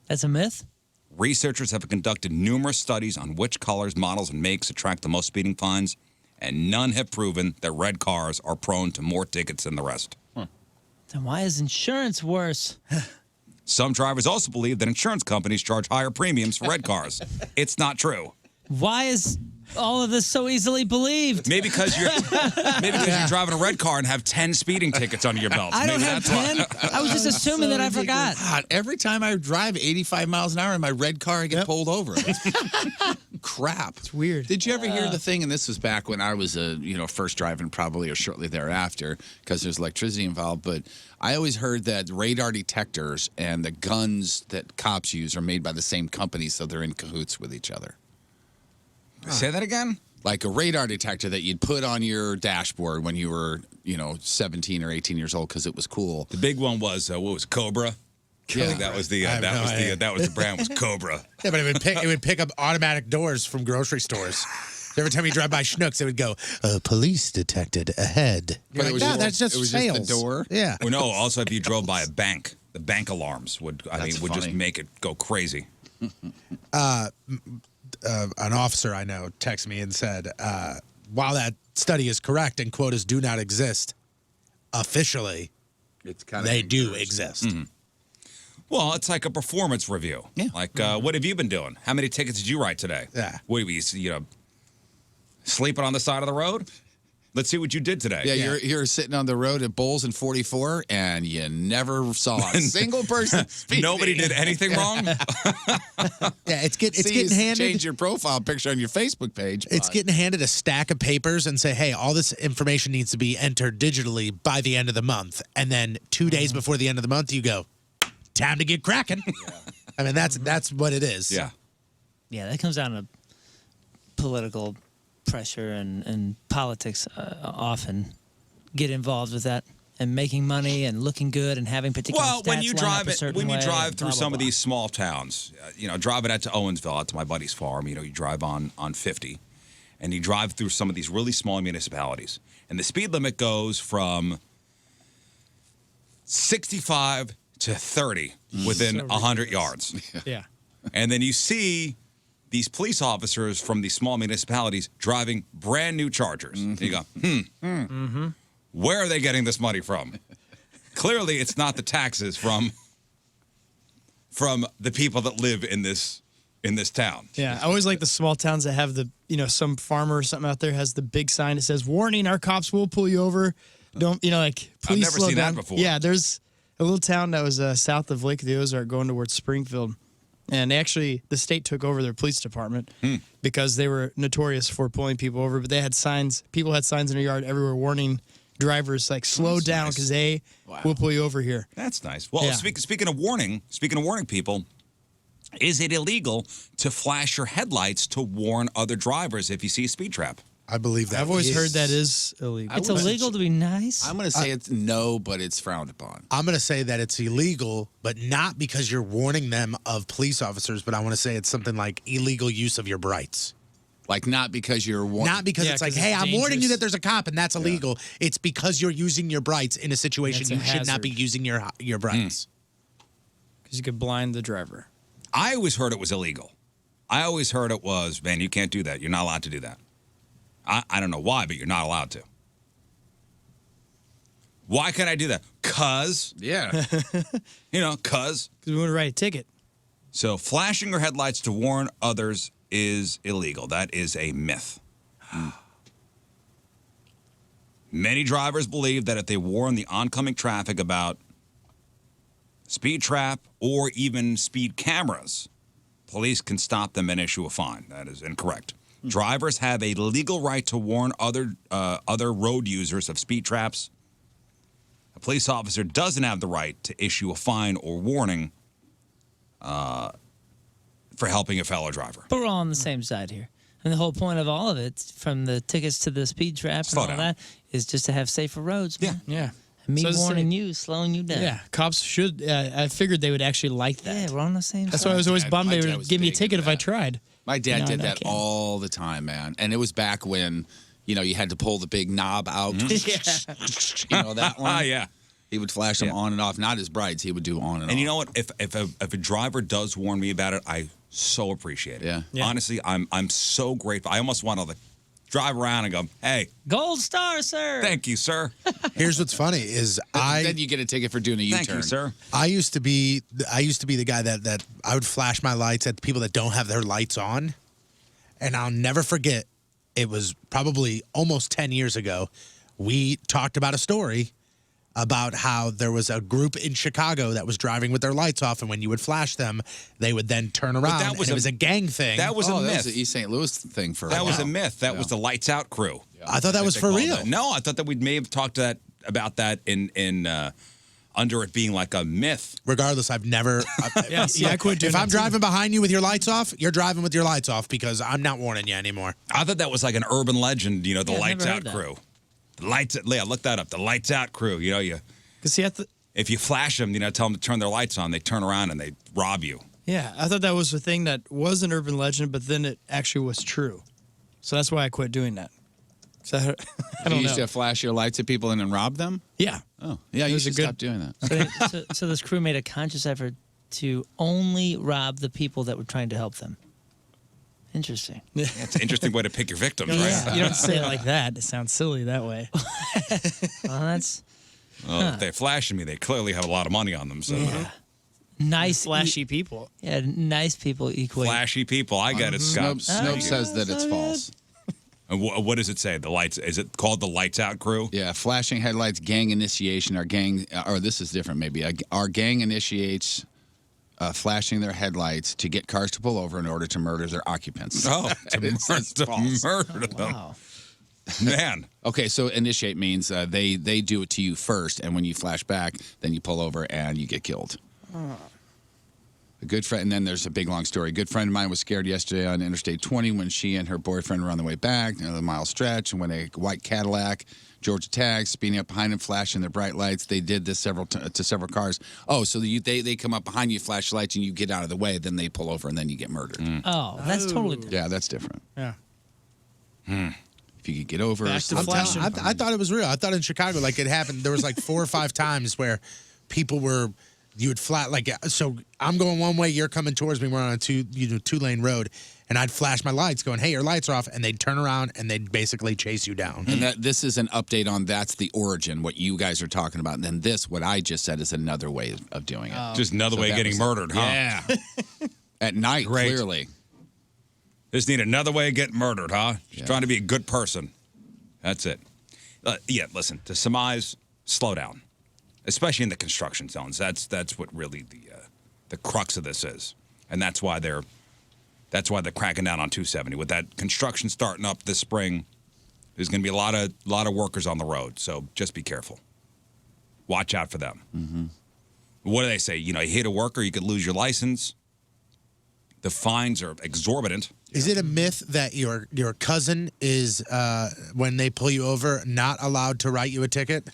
That's a myth? Researchers have conducted numerous studies on which colors, models, and makes attract the most speeding fines, and none have proven that red cars are prone to more tickets than the rest. Then why is insurance worse? Some drivers also believe that insurance companies charge higher premiums for red cars. It's not true. Why is all of this so easily believed? Maybe because you're driving a red car and have 10 speeding tickets under your belt. I don't Maybe have that's 10. I was just assuming that I forgot. God, every time I drive 85 miles an hour in my red car, I get pulled over. Crap. It's weird. Did you ever hear the thing? And this was back when I was first driving, probably, or shortly thereafter, because there's electricity involved. But I always heard that radar detectors and the guns that cops use are made by the same company, so they're in cahoots with each other. Say that again? Like a radar detector that you'd put on your dashboard when you were, 17 or 18 years old because it was cool. The big one was what was Cobra? I think that was the brand was Cobra. Yeah, but it would pick up automatic doors from grocery stores. Every time you drive by Schnucks, it would go, police detected ahead. But it was no, just- that's just it was just the fails. door? Yeah. Well, no. Also, if you drove by a bank, the bank alarms would That's would just funny. make it go crazy. An officer I know texted me and said, while that study is correct and quotas do not exist, officially, It's kind they do exist. Well, it's like a performance review. Yeah. Like, what have you been doing? How many tickets did you write today? Yeah. What were you sleeping on the side of the road? Let's see what you did today. Yeah, you're sitting on the road at Bowles in 44, and you never saw a single person. speeding. Nobody did anything wrong. Yeah, it's See, getting you handed. change your profile picture on your Facebook page. It's but- getting handed a stack of papers and say, hey, all this information needs to be entered digitally by the end of the month. And then 2 days before the end of the month, you go, time to get cracking. I mean, that's what it is. Yeah. Yeah, that comes down to political pressure and politics often get involved with that and making money and looking good and having particular Well, stats when you line drive up a it, certain when you way drive and through blah, some blah, of blah. these small towns, driving out to Owensville, out to my buddy's farm, you drive on 50, and you drive through some of these really small municipalities, and the speed limit goes from 65 to 30 within 100 yards. Yeah. And then you see these police officers from these small municipalities driving brand new Chargers. And you go, where are they getting this money from? Clearly, it's not the taxes from the people that live in this town. Yeah, I always like the small towns that have the, some farmer or something out there has the big sign that says, "Warning, our cops will pull you over." Don't, please never slow seen that down. before. Yeah, there's a little town that was south of Lake of the Ozark going towards Springfield. And actually, the state took over their police department because they were notorious for pulling people over. But they had signs, people had signs in their yard everywhere warning drivers, like, slow down nice. because they will pull you over here. That's nice. Well, Yeah. speaking of warning people, is it illegal to flash your headlights to warn other drivers if you see a speed trap? I believe that. I've always is- heard that is illegal. It's illegal to be nice. I'm going to say it's no, but it's frowned upon. I'm going to say that it's illegal, but not because you're warning them of police officers, but I want to say it's something like illegal use of your brights. Like, not because you're Not because Yeah, it's like, 'cause hey, it's I'm warning you dangerous. that there's a cop and that's illegal. It's because you're using your brights in a situation That's a you should not hazard. be using your brights. Because you could blind the driver. I always heard it was illegal. I always heard it was, man, you can't do that. You're not allowed to do that. I don't know why, but you're not allowed to. Why can't I do that? Cause, Yeah. cause. Because we want to write a ticket. So flashing your headlights to warn others is illegal. That is a myth. Many drivers believe that if they warn the oncoming traffic about speed trap or even speed cameras, police can stop them and issue a fine. That is incorrect. Drivers have a legal right to warn other road users of speed traps. A police officer doesn't have the right to issue a fine or warning for helping a fellow driver. But we're all on the same side here. And the whole point of all of it, from the tickets to the speed trap Slow and all down. that, is just to have safer roads. Man. Yeah. And me So it's warning safe. you, slowing you down. Yeah, cops should. I figured they would actually like that. Yeah, we're on the same That's side. why I was always dad- bummed my they dad would was give me a big ticket into if I that. tried. My dad No, did no, that can't. all the time, man. And it was back when, you had to pull the big knob out. That one? Yeah. He would flash them on and off. Not his brights. He would do on and off. And you know what? If a driver does warn me about it, I so appreciate it. Yeah. Yeah. Honestly, I'm so grateful. I almost want to drive around and go, "Hey, Gold star, sir. thank you, sir. Here's what's funny is Then you get a ticket for doing a U-turn. Thank you, sir." I used to be the guy that I would flash my lights at the people that don't have their lights on. And I'll never forget, it was probably almost 10 years ago, we talked about a story about how there was a group in Chicago that was driving with their lights off, and when you would flash them, they would then turn around. that was and it was a gang thing. That was a That was myth. the East St. Louis thing for That a was a while. myth. That was the Lights Out crew. I thought that was for real. No, I thought that we may have talked about that in under it being like a myth. Regardless, I've never. Yeah, see, I quit doing If that I'm too. driving behind you with your lights off, you're driving with your lights off because I'm not warning you anymore. I thought that was like an urban legend. The I've Lights never Out heard that. crew. The Lights. Yeah, look that up. The Lights Out crew. Because see, If you flash them, tell them to turn their lights on. They turn around and they rob you. I thought that was a thing that was an urban legend, but then it actually was true. So that's why I quit doing that. So I You don't used know. to flash your lights at people and then rob them? Yeah. Oh, yeah, you was a should good- stop doing that. So this crew made a conscious effort to only rob the people that were trying to help them. Interesting. It's an interesting way to pick your victims, right? Yeah. You don't say it like that. It sounds silly that way. Well, that's Well, if they're flashing me, they clearly have a lot of money on them. So nice. Flashy people. Yeah, nice people equate. flashy people. I get it, Scott. Snopes says that it's false. And what does it say? The lights? Is it called the Lights Out Crew? Yeah, flashing headlights, gang initiation. Our gang, or this is different maybe. Our gang initiates flashing their headlights to get cars to pull over in order to murder their occupants. Oh, It says false. murder them. Wow. Man. Okay, so initiate means they do it to you first, and when you flash back, then you pull over and you get killed. A good friend, and then there's a big long story. A good friend of mine was scared yesterday on Interstate 20 when she and her boyfriend were on the way back, another mile stretch, and when a white Cadillac, Georgia tag, speeding up behind them, flashing their bright lights. They did this to several cars. Oh, so they come up behind you, flash lights, and you get out of the way, then they pull over, and then you get murdered. Oh, that's totally different. Yeah, that's different. Yeah. If you could get over, Back to slow flashing. down. I thought it was real. I thought in Chicago, like it happened. There was like 4 or 5 times where people were, you would flat like so. I'm going one way, you're coming towards me. We're on a 2-lane road, and I'd flash my lights, going, "Hey, your lights are off," and they'd turn around and they'd basically chase you down. And this is an update on that's the origin, what you guys are talking about. And then this, what I just said, is another way of doing it. Just another way of that getting was- murdered, huh? Yeah. At night, Great. clearly. Just need another way of getting murdered, huh? Just trying to be a good person. That's it. Yeah, listen, to surmise, slow down. Especially in the construction zones. That's what really the crux of this is. And that's why they're cracking down on 270. With that construction starting up this spring, there's going to be a lot of workers on the road. So just be careful. Watch out for them. Mm-hmm. What do they say? You hit a worker, you could lose your license. The fines are exorbitant. Is it a myth that your cousin is, when they pull you over, not allowed to write you a ticket?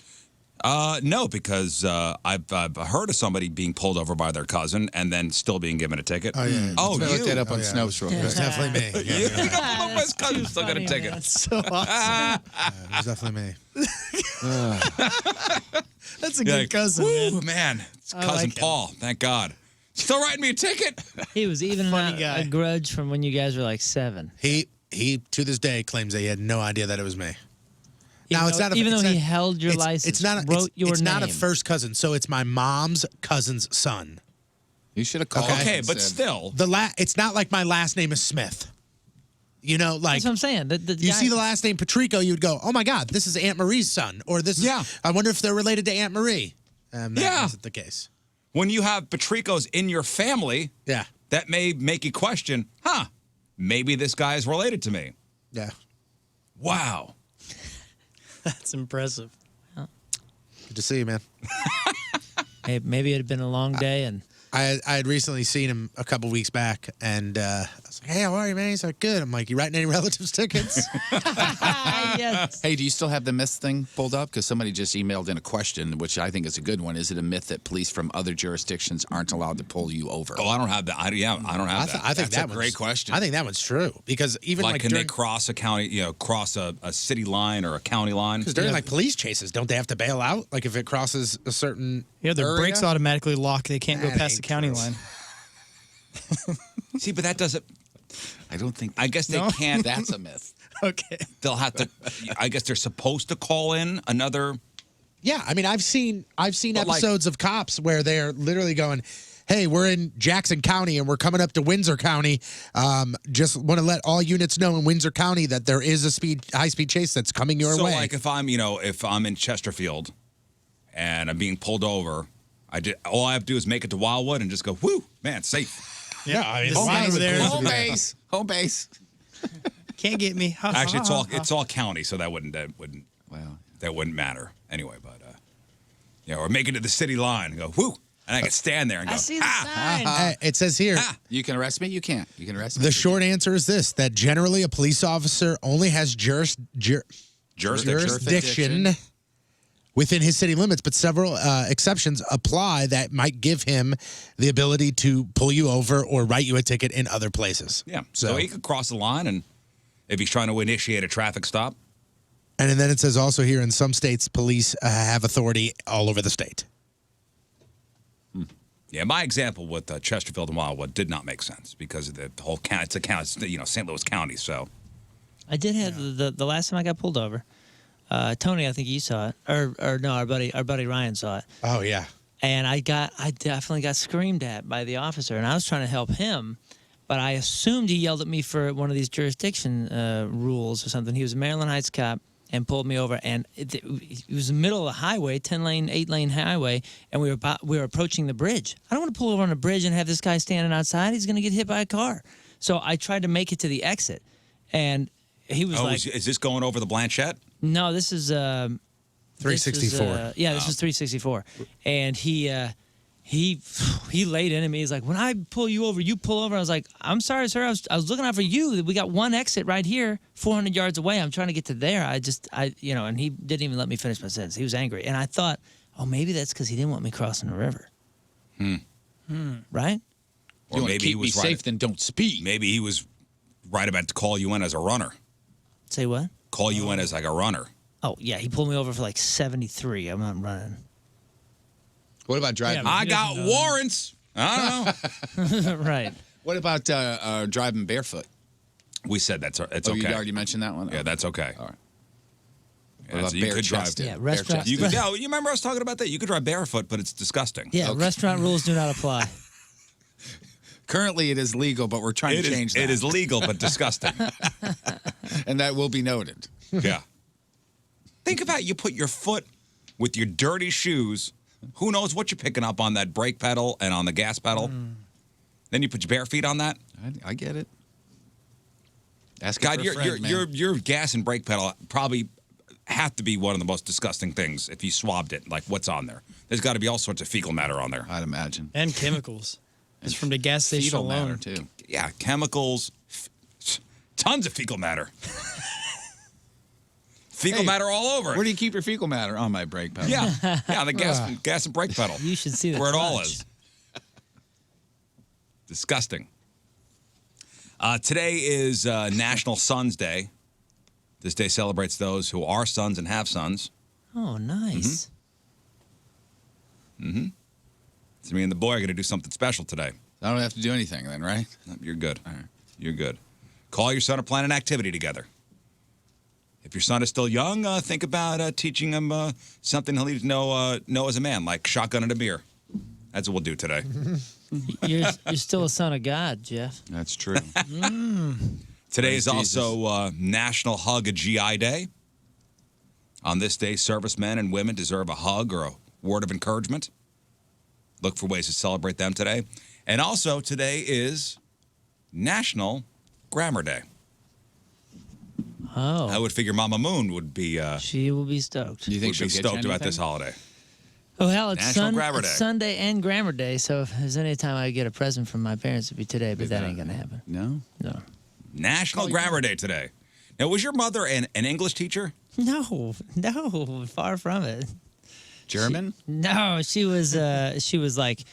No, because I've heard of somebody being pulled over by their cousin and then still being given a ticket. Oh, yeah. Oh, Let's you. look that up on yeah. Snopes real It was quick. definitely me. Yeah, My cousin still got a ticket. That's so awesome. it was definitely me. That's a good cousin, Woo, man. man. It's I cousin like him. Paul. Thank God. Still writing me a ticket? He was even Funny a guy. grudge from when you guys were like 7. He to this day claims that he had no idea that it was me. Even it's though, not a- even it's though he not- held your it's- license, It's not. wrote your it's name. not a first cousin, so it's my mom's cousin's son. You should have called. Okay, and but said- still. It's not like my last name is Smith. You know, like That's what I'm saying. The you guy- see the last name Patrico, you'd go, "Oh my God, this is Aunt Marie's son," or "This is." Yeah. I wonder if they're related to Aunt Marie. That Yeah. wasn't the case. When you have Patricos in your family, Yeah, that may make you question, maybe this guy is related to me. yeah. Wow. That's impressive. Good to see you, man. Hey, maybe it had been a long day, and I had recently seen him a couple weeks back, and I was like, "Hey, how are you, man?" He's like, "Good." I'm like, "You writing any relatives tickets?" yes. Hey, do you still have the myth thing pulled up? Because somebody just emailed in a question, which I think is a good one. Is it a myth that police from other jurisdictions aren't allowed to pull you over? Oh, I don't have that. I don't have that. I think That's a that great one's- question. I think that one's true because even Like, like can they during, cross a county, cross a city line or a county line? because during like police chases, don't they have to bail out? Like if it crosses a certain Yeah, their area? brakes automatically lock. They can't go That past the ain't county true. line. See, but that doesn't. I don't think I guess they No? can't. that's a myth. Okay. They'll have to. I guess they're supposed to call in another. Yeah, I mean, I've seen But, like- episodes of cops where they're literally going, "Hey, we're in Jackson County and we're coming up to Windsor County. Just want to let all units know in Windsor County that there is a high speed chase that's coming your So, way." like, if I'm in Chesterfield and I'm being pulled over, all I have to do is make it to Wildwood and just go, "Whoo, man, safe." Yeah, I mean, the the sign sign over would there. close. Home base. Home base. Can't get me. Ha, Actually, ha, it's all county, so that wouldn't Wow. matter anyway. But or make it to the city line and go, "Whoo," and I can stand there and go, I see the sign. It says here. You can arrest me? You can't. You can arrest me? The short answer is this: that generally a police officer only has jurisdiction within his city limits, but several exceptions apply that might give him the ability to pull you over or write you a ticket in other places. Yeah. So he could cross the line and if he's trying to initiate a traffic stop. And then it says also here in some states, police have authority all over the state. Yeah, my example with Chesterfield and Wildwood did not make sense because of the whole county. It's a county, it's, St. Louis County. So I did have the last time I got pulled over. Tony, I think you saw it, or no, our buddy Ryan saw it. Oh yeah. And I definitely got screamed at by the officer, and I was trying to help him, but I assumed he yelled at me for one of these jurisdiction rules or something. He was a Maryland Heights cop and pulled me over, and it was the middle of the highway, 10-lane, 8-lane highway, and we were approaching the bridge. I don't want to pull over on a bridge and have this guy standing outside. He's going to get hit by a car. So I tried to make it to the exit, and he was like, is this going over the Blanchette? No, this is 364. This is 364. And he laid into me. He's like, when I pull you over, you pull over. I was like, I'm sorry, sir. I was looking out for you. We got one exit right here, 400 yards away. I'm trying to get to there. And he didn't even let me finish my sentence. He was angry. And I thought, oh, maybe that's because he didn't want me crossing the river. Right? Or You maybe he keep was me right. safe, then don't speak. Maybe he was right about to call you in as a runner. Say what? Call you in as like a runner. Oh, yeah. He pulled me over for like 73. I'm not running. What about driving? Yeah, I got warrants. I don't know. Right. What about driving barefoot? We said it's Oh, okay. you already mentioned that one? Yeah, that's okay. All right. Yeah, What about you could drive. bare-chested? Yeah, restaurant- Bare-chested. You could, no, you remember I was talking about that? You could drive barefoot, but it's disgusting. Yeah, restaurant rules do not apply. Currently, it is legal, but we're trying to change that. It is legal, but disgusting. And that will be noted. Yeah. Think about you put your foot with your dirty shoes. Who knows what you're picking up on that brake pedal and on the gas pedal? Then you put your bare feet on that. I get it. Ask God, it for a friend, man. your gas and brake pedal probably have to be one of the most disgusting things if you swabbed it. Like what's on there? There's got to be all sorts of fecal matter on there. I'd imagine. And chemicals. Just from the gas station Fetal alone. matter, too. Yeah, chemicals, tons of fecal matter. Fecal Hey, matter all over it. Where do you keep your fecal matter? On my brake pedal. Yeah, the gas and brake pedal. You should see the where it all clutch. is. Disgusting. Today is National Sons Day. This day celebrates those who are sons and have sons. Oh, nice. So me and the boy are going to do something special today. I don't have to do anything then, right? No, you're good. All right. You're good. Call your son or plan an activity together. If your son is still young, think about teaching him something he'll need to know as a man, like shotgun and a beer. That's what we'll do today. You're still a son of God, Jeff. That's true. Today is Praise Jesus. also National Hug a GI Day. On this day, servicemen and women deserve a hug or a word of encouragement. Look for ways to celebrate them today. And also, today is National Grammar Day. Oh. I would figure Mama Moon would be She will be stoked. Do you think would be she'll get you stoked about this anything? holiday. Oh, hell, it's, National Grammar Day. it's Sunday and Grammar Day, so if there's any time I get a present from my parents, it'd be today, but that ain't going to happen. No? No. National Grammar Day today. Now, was your mother an English teacher? No, far from it. German? No, she was like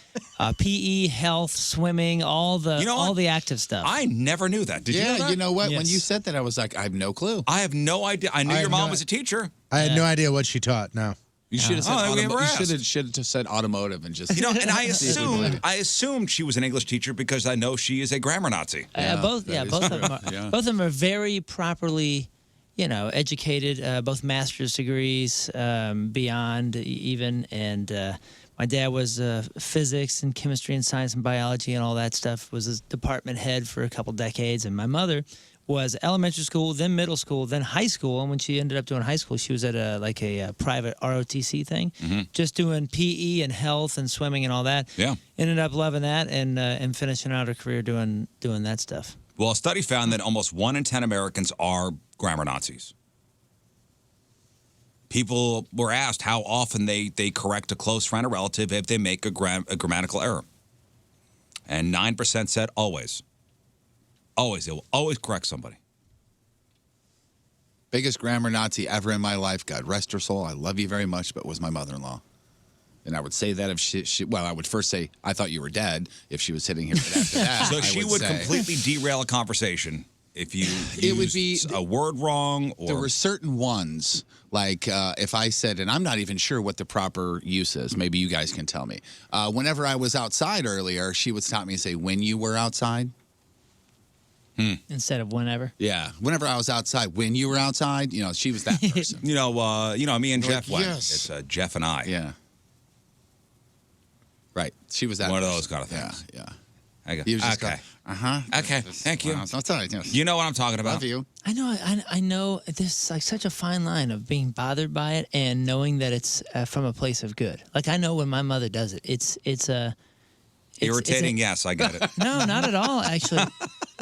PE, health, swimming, all the You know all what? the active stuff. I never knew that. Did you know Yeah, that? you know what? When Yes. you said that, I was like, I have no clue. I have no idea. I knew I your have mom no- was a teacher. I had no idea what she taught. No. You should have said Oh, we never you asked. should have just said automotive and just You know, and I See if we believe assumed it. I assumed she was an English teacher because I know she is a grammar Nazi. both that is both of true. them are, Yeah. both of them are very properly, educated, both master's degrees, beyond even, and my dad was physics and chemistry and science and biology and all that stuff, was a department head for a couple decades, and my mother was elementary school, then middle school, then high school, and when she ended up doing high school, she was at a private ROTC thing, just doing PE and health and swimming and all that. Yeah. Ended up loving that and finishing out her career doing that stuff. Well, a study found that almost 1 in 10 Americans are grammar Nazis. People were asked how often they correct a close friend or relative if they make a grammatical error. And 9% said always. Always. They will always correct somebody. biggest grammar Nazi ever in my life. God rest her soul. I love you very much, but was my mother-in-law. And I would say that if she well, I would first say, I thought you were dead if she was sitting here. But after that, So I she would say, completely derail a conversation if you It would used be- a word wrong or There were certain ones, like if I said, and I'm not even sure what the proper use is. Maybe you guys can tell me. Whenever I was outside earlier, she would stop me and say, "When you were outside." Instead of whenever. Yeah, whenever I was outside, when you were outside, she was that person. me and Like, Jeff went. yes. It's Jeff and I. Yeah. Right. She was that One of person. those kind of things. Yeah. I go, He was just okay. Uh-huh. Okay, thank you. That's all right. Yes. You know what I'm talking about. Love you. I know. I know. There's like such a fine line of being bothered by it and knowing that it's from a place of good. Like I know when my mother does it, it's Irritating, yes, I get it. No, not at all. Actually,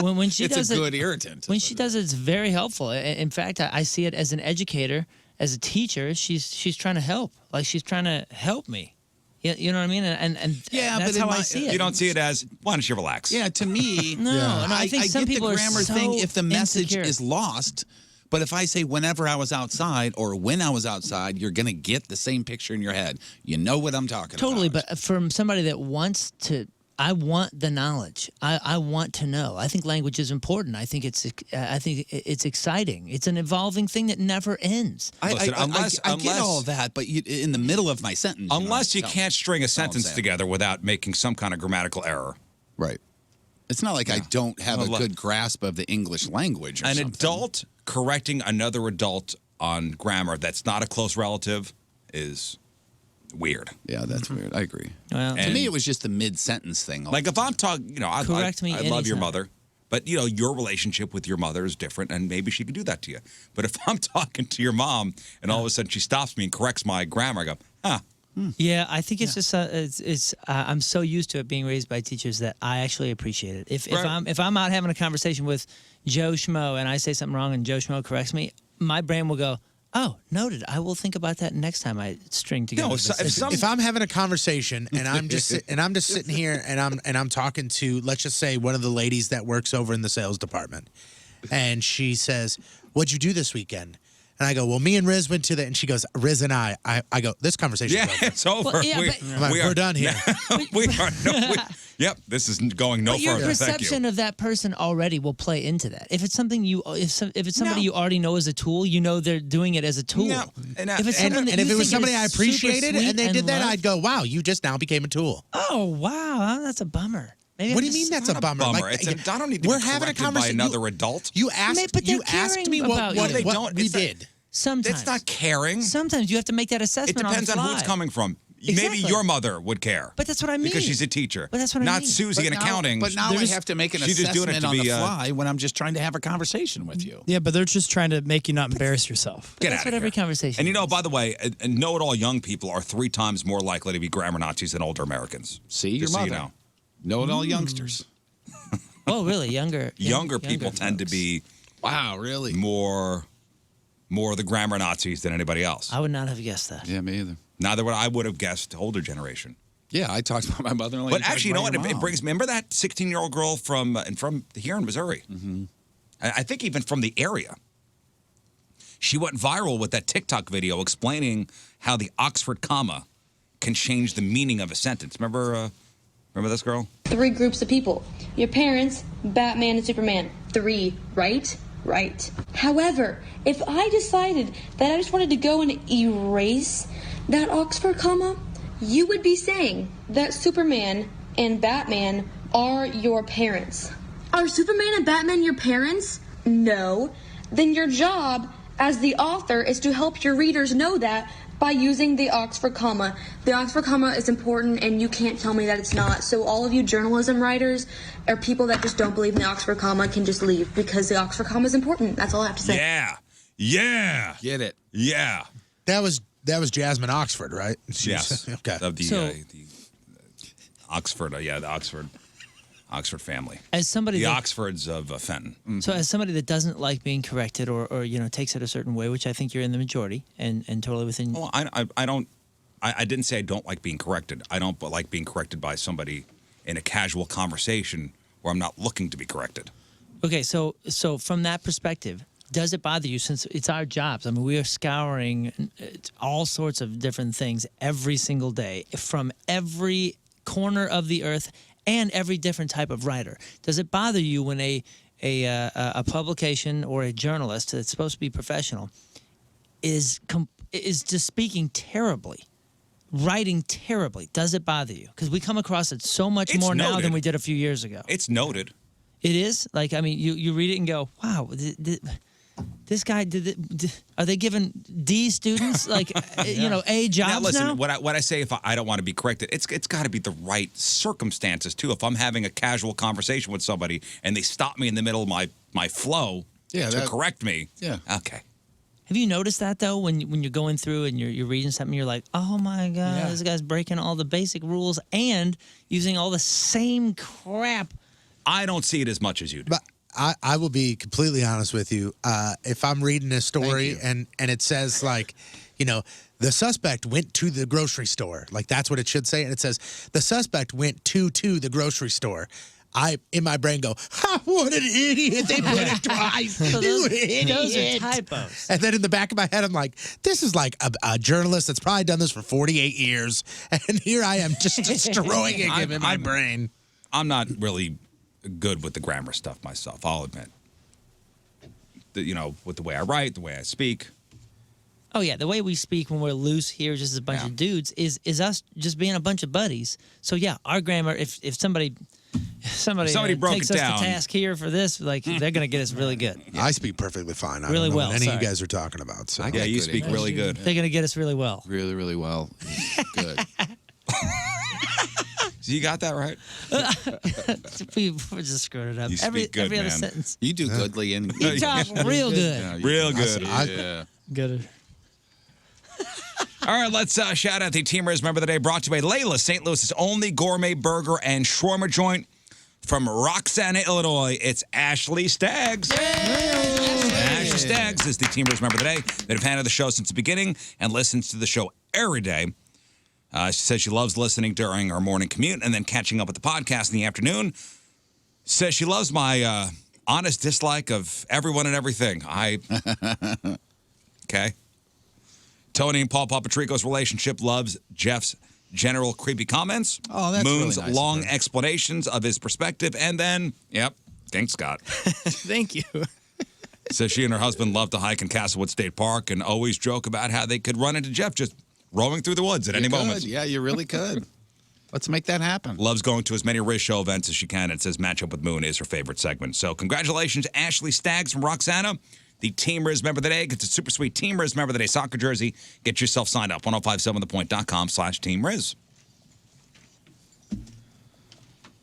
when she It's does a it, good irritant. when she does it, it's very helpful. In fact, I see it as an educator, as a teacher. She's trying to help. Like she's trying to help me. You know what I mean? And Yeah, that's but how in I my- see it. You don't see it as, why don't you relax? Yeah, to me, No, no, I think some get people the are grammar so thing if the message insecure. is lost. But if I say whenever I was outside or when I was outside, you're going to get the same picture in your head. You know what I'm talking Totally, about. but from somebody that wants to, I want the knowledge. I want to know. I think language is important. I think it's exciting. It's an evolving thing that never ends. Listen, I get all that, but in the middle of my sentence. Unless you know, can't string a all I'm sentence saying. together without making some kind of grammatical error. Right. It's not like I don't have Well, a good grasp of the English language or An something. adult correcting another adult on grammar that's not a close relative is weird. Yeah, that's weird. I agree. Well, To me, it was just the mid-sentence thing. Like if I'm talking, I Correct me love your anytime. mother, but your relationship with your mother is different, and maybe she could do that to you. But if I'm talking to your mom and all of a sudden she stops me and corrects my grammar, I go, Yeah, I think it's just I'm so used to it being raised by teachers that I actually appreciate it. If I'm out having a conversation with Joe Schmo and I say something wrong and Joe Schmo corrects me, my brain will go, "Oh, noted. I will think about that next time I string together." No, this if sentence." If I'm having a conversation and I'm just sitting here and I'm talking to, let's just say, one of the ladies that works over in the sales department, and she says, "What'd you do this weekend?" And I go, "Well, me and Riz went to the," and she goes, "Riz and I go, this conversation yeah, is over." it's over. Well, yeah, but- I'm like, we're done here. we are. Yep, this is going no But your further. Thank perception you. of that person already will play into that. If it's something if it's somebody you already know as a tool, you know they're doing it as a tool. Yeah, and if it's And, someone that and if you it was think somebody is I super appreciated sweet and they did that, love- I'd go, "Wow, you just now became a tool." "Oh wow, that's a bummer." Maybe What I'm do you mean just- that's a bummer? Bummer. Like, I don't need to we're be having a corrected by conversation. another adult. You asked. But they're You asked caring me about what you. They what don't. we It's not- did. Sometimes It's not caring. Sometimes you have to make that assessment. It depends on the on who it's fly. coming from. Exactly. Maybe your mother would care. But that's what I mean. Because she's a teacher. But that's what I Not mean. Susie in accounting. But now I have to make an she's just doing it assessment to on the be, fly when I'm just trying to have a conversation with you. Yeah, but they're just trying to make you not embarrass yourself. Get That's out what of every here. conversation And is. by the way, know-it-all young people are 3 times more likely to be grammar Nazis than older Americans. See, your Just so mother. you know. Know it all youngsters. Oh, really? Younger People tend to folks. be Wow, really? more the grammar Nazis than anybody else. I would not have guessed that. Yeah, me either. Neither would I would have guessed older generation. Yeah, I talked about my mother-in-law. But actually, you know what? It brings. Remember that 16-year-old girl from here in Missouri? Mm-hmm. I think even from the area. She went viral with that TikTok video explaining how the Oxford comma can change the meaning of a sentence. Remember this girl? 3 groups of people. Your parents, Batman and Superman. 3, right? Right. However, if I decided that I just wanted to go and erase that Oxford comma, you would be saying that Superman and Batman are your parents. Are Superman and Batman your parents? No. Then your job as the author is to help your readers know that by using the Oxford comma. The Oxford comma is important and you can't tell me that it's not. So all of you journalism writers or people that just don't believe in the Oxford comma can just leave because the Oxford comma is important. That's all I have to say. Yeah. Get it. Yeah. That was Jasmine Oxford, right? Yes. Okay. Of the, So- the Oxford, the Oxford family. As somebody The that, Oxfords of Fenton. so as somebody that doesn't like being corrected or takes it a certain way, which I think you're in the majority and totally within. Well, I didn't say I don't like being corrected. I don't like being corrected by somebody in a casual conversation where I'm not looking to be corrected. Okay, so from that perspective, does it bother you since it's our jobs? I mean, we are scouring all sorts of different things every single day from every corner of the earth and every different type of writer. Does it bother you when a a publication or a journalist that's supposed to be professional is just speaking terribly, writing terribly. Does it bother you? Because we come across it so much It's more now than noted. we did a few years ago. It's noted. It is? Like, I mean, you read it and go, wow, this guy, are they giving D students, like, A jobs Now, listen, now? what I say, if I don't want to be corrected, it's got to be the right circumstances, too. If I'm having a casual conversation with somebody and they stop me in the middle of my flow to correct me. Yeah. Okay. Have you noticed that, though, when you're going through and you're reading something, you're like, oh, my God, this guy's breaking all the basic rules and using all the same crap. I don't see it as much as you do. But I will be completely honest with you. If I'm reading a story and it says, like, the suspect went to the grocery store, like that's what it should say, and it says the suspect went to the grocery store, I, in my brain, go, ha, what an idiot. They put it twice. So You idiot. those are typos. And then in the back of my head, I'm like, this is like a journalist that's probably done this for 48 years. And here I am just destroying it in my brain. I'm not really good with the grammar stuff myself, I'll admit. With the way I write, the way I speak. Oh, yeah, the way we speak when we're loose here, just as a bunch of dudes, is us just being a bunch of buddies. So, yeah, our grammar, if somebody broke takes it us down. to task here for this, like, they're going to get us really good. I speak perfectly fine. I Really don't know well, what any of sorry. you guys are talking about. So. Yeah, you speak really good. They're going to get us really well. Really, really well. Good. So you got that right? we just screwed it up. You speak good, every other man. sentence. You do goodly and You talk real good. Yeah, Real good. Yeah. Good. All right, let's shout out the Team Riz Member of the Day, brought to you by Layla, St. Louis's only gourmet burger and shawarma joint. From Roxana, Illinois, it's Ashley Staggs. Ashley Staggs is the Team Riz Member of the Day that have handled the show since the beginning and listens to the show every day. She says she loves listening during her morning commute and then catching up with the podcast in the afternoon. Says she loves my honest dislike of everyone and everything. Okay. Tony and Paul Papatrico's relationship, loves Jeff's general creepy comments. Oh, that's Moon's really nice long of her. explanations of his perspective, and then, thanks, Scott. Thank you. Says she and her husband love to hike in Castlewood State Park and always joke about how they could run into Jeff just roaming through the woods at any moment. Yeah, you really could. Let's make that happen. Loves going to as many Riz Show events as she can, and says Matchup with Moon is her favorite segment. So congratulations, Ashley Staggs from Roxana. The Team Riz Member of the Day gets a super sweet Team Riz Member of the Day soccer jersey. Get yourself signed up, 1057thepoint.com/Team Riz.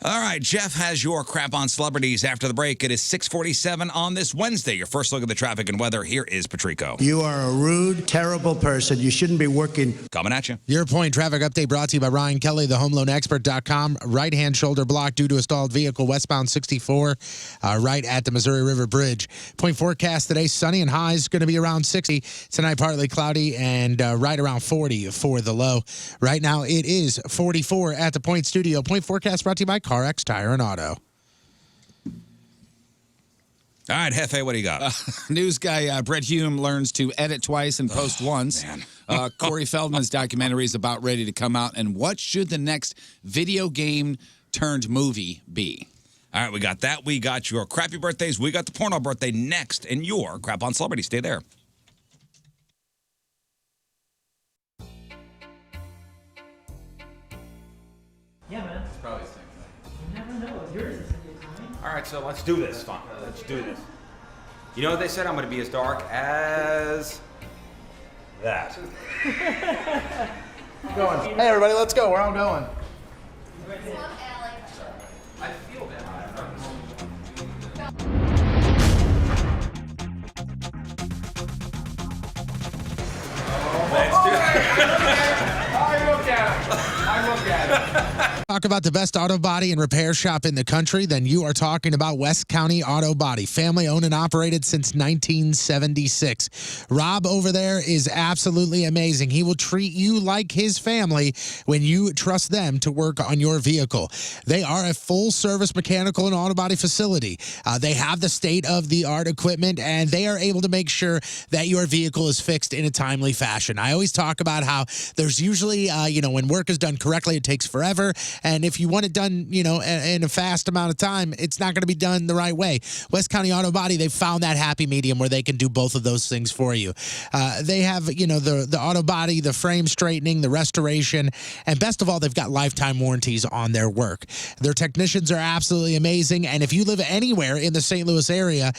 All right, Jeff has your crap on celebrities after the break. It is 6:47 on this Wednesday. Your first look at the traffic and weather. Here is Patrico. You are a rude, terrible person. You shouldn't be working. Coming at you. Your point traffic update brought to you by Ryan Kelly, thehomeloanexpert.com. Right-hand shoulder block due to a stalled vehicle, westbound 64, right at the Missouri River Bridge. Point forecast today, sunny and highs going to be around 60. Tonight, partly cloudy and right around 40 for the low. Right now, it is 44 at the Point Studio. Point forecast brought to you by CarX Tire and Auto. All right, Hefe, what do you got? News guy Brett Hume learns to edit twice and post once. Corey Feldman's documentary is about ready to come out. And what should the next video game turned movie be? All right, we got that. We got your crappy birthdays. We got the porno birthday next in your crap on celebrity. Stay there. Yeah, man. It's probably the same thing. You never know. Yours is a All right, so let's do this. Fine. Let's do this. You know what they said? I'm going to be as dark as that. Going. Hey, everybody, let's go. We're all going. I feel that. Let's do it. I look at it. Talk about the best auto body and repair shop in the country, then you are talking about West County Auto Body. Family owned and operated since 1976. Rob over there is absolutely amazing. He will treat you like his family when you trust them to work on your vehicle. They are a full-service mechanical and auto body facility. They have the state-of-the-art equipment, and they are able to make sure that your vehicle is fixed in a timely fashion. I always talk about how there's usually, when work is done correctly, it takes forever. And if you want it done, in a fast amount of time, it's not going to be done the right way. West County Auto Body, they've found that happy medium where they can do both of those things for you. They have, the auto body, the frame straightening, the restoration, and best of all, they've got lifetime warranties on their work. Their technicians are absolutely amazing, and if you live anywhere in the St. Louis area,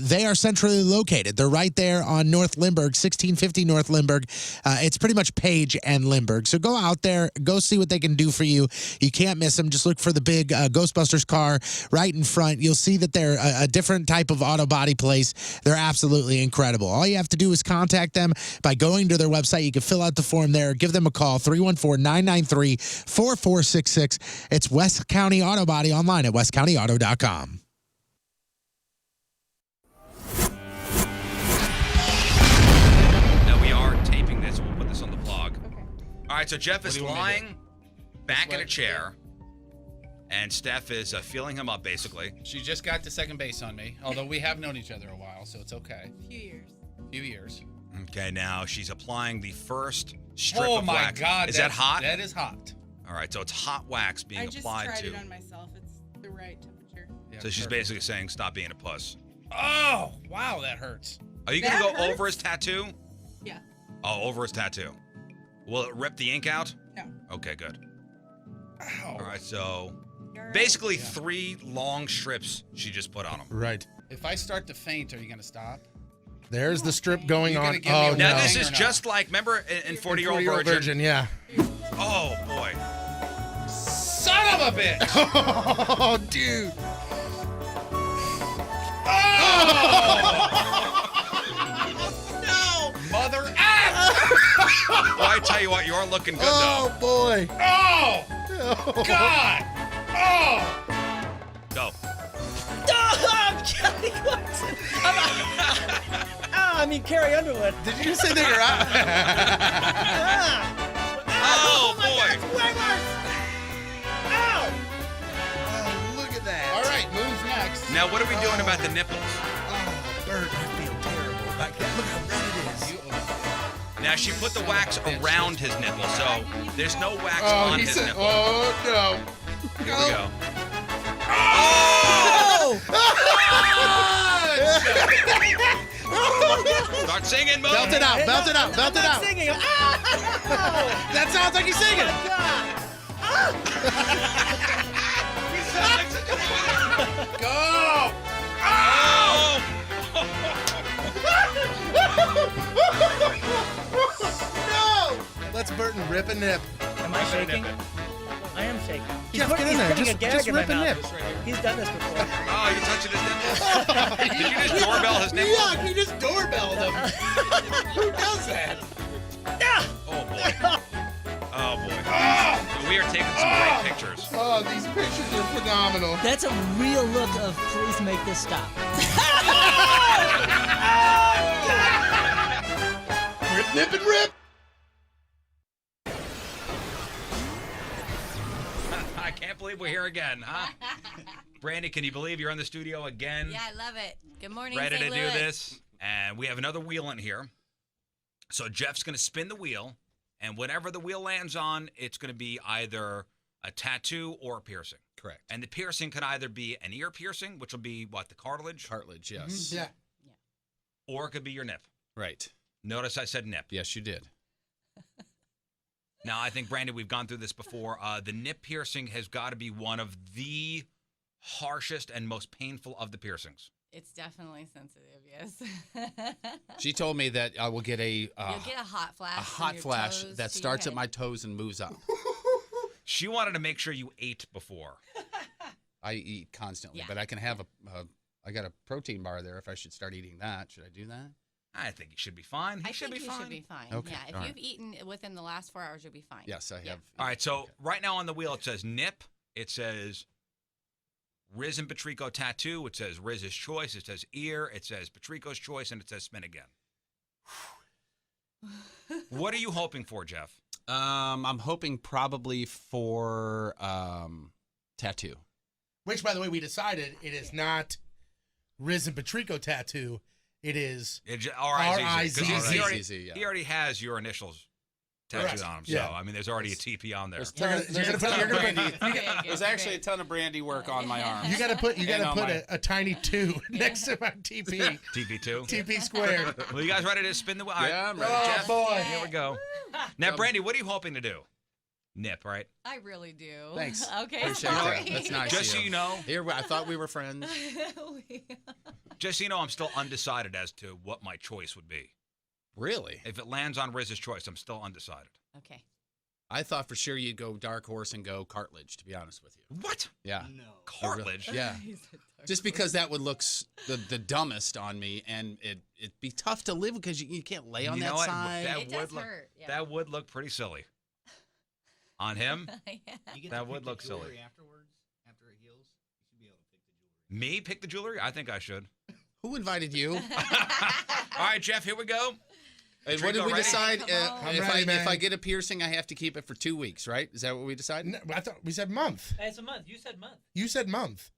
they are centrally located. They're right there on North Lindbergh, 1650 North Lindbergh. It's pretty much Page and Lindbergh. So go out there, go see what they can do for you. You can't miss them. Just look for the big Ghostbusters car right in front. You'll see that they're a different type of auto body place. They're absolutely incredible. All you have to do is contact them by going to their website. You can fill out the form there. Give them a call, 314-993-4466. It's West County Auto Body online at westcountyauto.com. Now we are taping this. We'll put this on the blog. Okay. All right, so Jeff is lying back in a chair, and Steph is feeling him up, basically. She just got to second base on me, although we have known each other a while, so it's okay. A few years. Few years. Okay, now she's applying the first strip Oh of my wax. God, Is that hot? That is hot. All right, so it's hot wax being I just applied tried to. it on myself. It's the right temperature. Yeah, So she's perfect. basically saying, "Stop being a puss." Oh, wow, that hurts. Are you That gonna go hurts? over his tattoo? Yeah. Oh, over his tattoo. Will it rip the ink out? No. Okay, good. Ow. All right, so You're right. basically 3 long strips she just put on him. Right. If I start to faint, are you going to stop? There's the strip going You're on. gonna give me Oh, a Now no. this Or is not? just like, remember in 40-Year-Old 40-Year-Old Virgin? yeah. Oh boy. Son of a bitch! Oh, dude. No! Mother F! Well, I tell you what, you're looking good Oh, boy. Oh! God! Oh! though. Go. Oh, Kelly Clarkson. I mean, Carrie Underwood. Did you just say that you're out? Oh boy. Look at that. All right, moves next. Now what are we doing about the nipples? Oh, Bert, I feel terrible. Like that. Look how red it is. Now she put the wax around his nipple, so there's no wax Oh, on he his said, nipple. oh, no. Here we go. Start singing, Mo. Belt it out, belt it out, belt it out. Singing. That sounds like he's singing. Go! Oh! No! Let's Burton rip a nip. Am I shaking? I am shaking. Jeff, get in there. putting Just- a gag just in my rip a mouth. nip. He's done this before. Oh, you touching his nipple? Did you just doorbell his nipple? Yeah, he just doorbelled him. Who does that? Oh boy. Oh boy. So we are taking some great pictures. Oh, these pictures are phenomenal. That's a real look of please make this stop. Rip, nip, and rip. I can't believe we're here again, huh? Brandy, can you believe you're in the studio again? Yeah, I love it. Good morning, Ready to St. do Louis. this? And we have another wheel in here. So Jeff's going to spin the wheel, and whatever the wheel lands on, it's going to be either a tattoo or a piercing. Correct. And the piercing could either be an ear piercing, which will be, what, the cartilage? Cartilage, yes. Yeah. Or it could be your nip. Right. Notice I said nip. Yes, you did. Now, I think, Brandon, we've gone through this before. The nip piercing has got to be one of the harshest and most painful of the piercings. It's definitely sensitive, yes. She told me that I will get a You'll get a hot flash. a from hot your flash toes that to your starts at head. my toes and moves up. She wanted to make sure you ate before. I eat constantly, Yeah. but I can have I got a protein bar there if I should start eating that. Should I do that? I think you should be fine. I He should think be you fine. should be fine. Okay, Yeah, if all you've right. eaten within the last 4 hours, you'll be fine. Yes, I have. All right, so Okay. right now on the wheel it says nip. It says Riz and Patrico tattoo. It says Riz's choice. It says ear. It says Patrico's choice, and it says spin again. What are you hoping for, Jeff? I'm hoping probably for tattoo. Which, by the way, we decided it is not Riz and Patrico tattoo. It is R-I-Z-Z. 'Cause R-I-Z-Z. he already- Z, yeah. He already has your initials tattooed Correct. on him. So, Yeah. I mean, there's already a TP on there. There's actually a ton of brandy work on my arm. You gotta put my- a tiny 2 next to my TP. TP2? TP squared. Well, you guys ready to spin the wheel? All right. Yeah, I'm ready. Oh, Jeff, boy. here we go. Now, Brandy, what are you hoping to do? Nip, right? I really do. Thanks. Okay, Appreciate sorry. that. That's nice. Just so you know, Here, I thought we were friends. just so you know, I'm still undecided as to what my choice would be. Really? If it lands on Riz's choice, I'm still undecided. Okay. I thought for sure you'd go dark horse and go cartilage. To be honest with you. What? Yeah. No. Cartilage? Yeah. Just because that would look the dumbest on me, and it'd be tough to live because you can't lay on You that know what? side. That It does would look, hurt, yeah. That would look pretty silly. On him? Yeah. You get That to would pick the look silly. jewelry afterwards, after it heals. You should be able to pick the jewelry. Me pick the jewelry? I think I should. Who invited you? All right, Jeff, here we go. And what did Trico we ready? decide? I'm If ready, man. I get a piercing, I have to keep it for 2 weeks, right? Is that what we decided? No, I thought we said month. It's a month. You said month. You said month.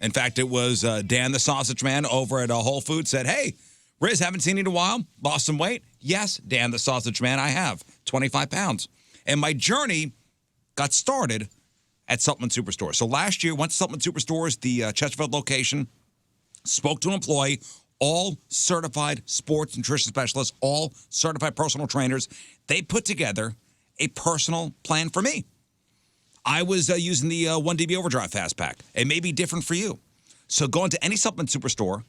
In fact, it was Dan the Sausage Man over at Whole Foods said, hey, Riz, haven't seen you in a while. Lost some weight? Yes, Dan the Sausage Man, I have. 25 pounds. And my journey got started at Supplement Superstore. So last year, went to Supplement Superstores, the Chesterfield location, spoke to an employee, all certified sports nutrition specialists, all certified personal trainers. They put together a personal plan for me. I was using the 1DB Overdrive Fast Pack. It may be different for you. So go into any Supplement Superstore,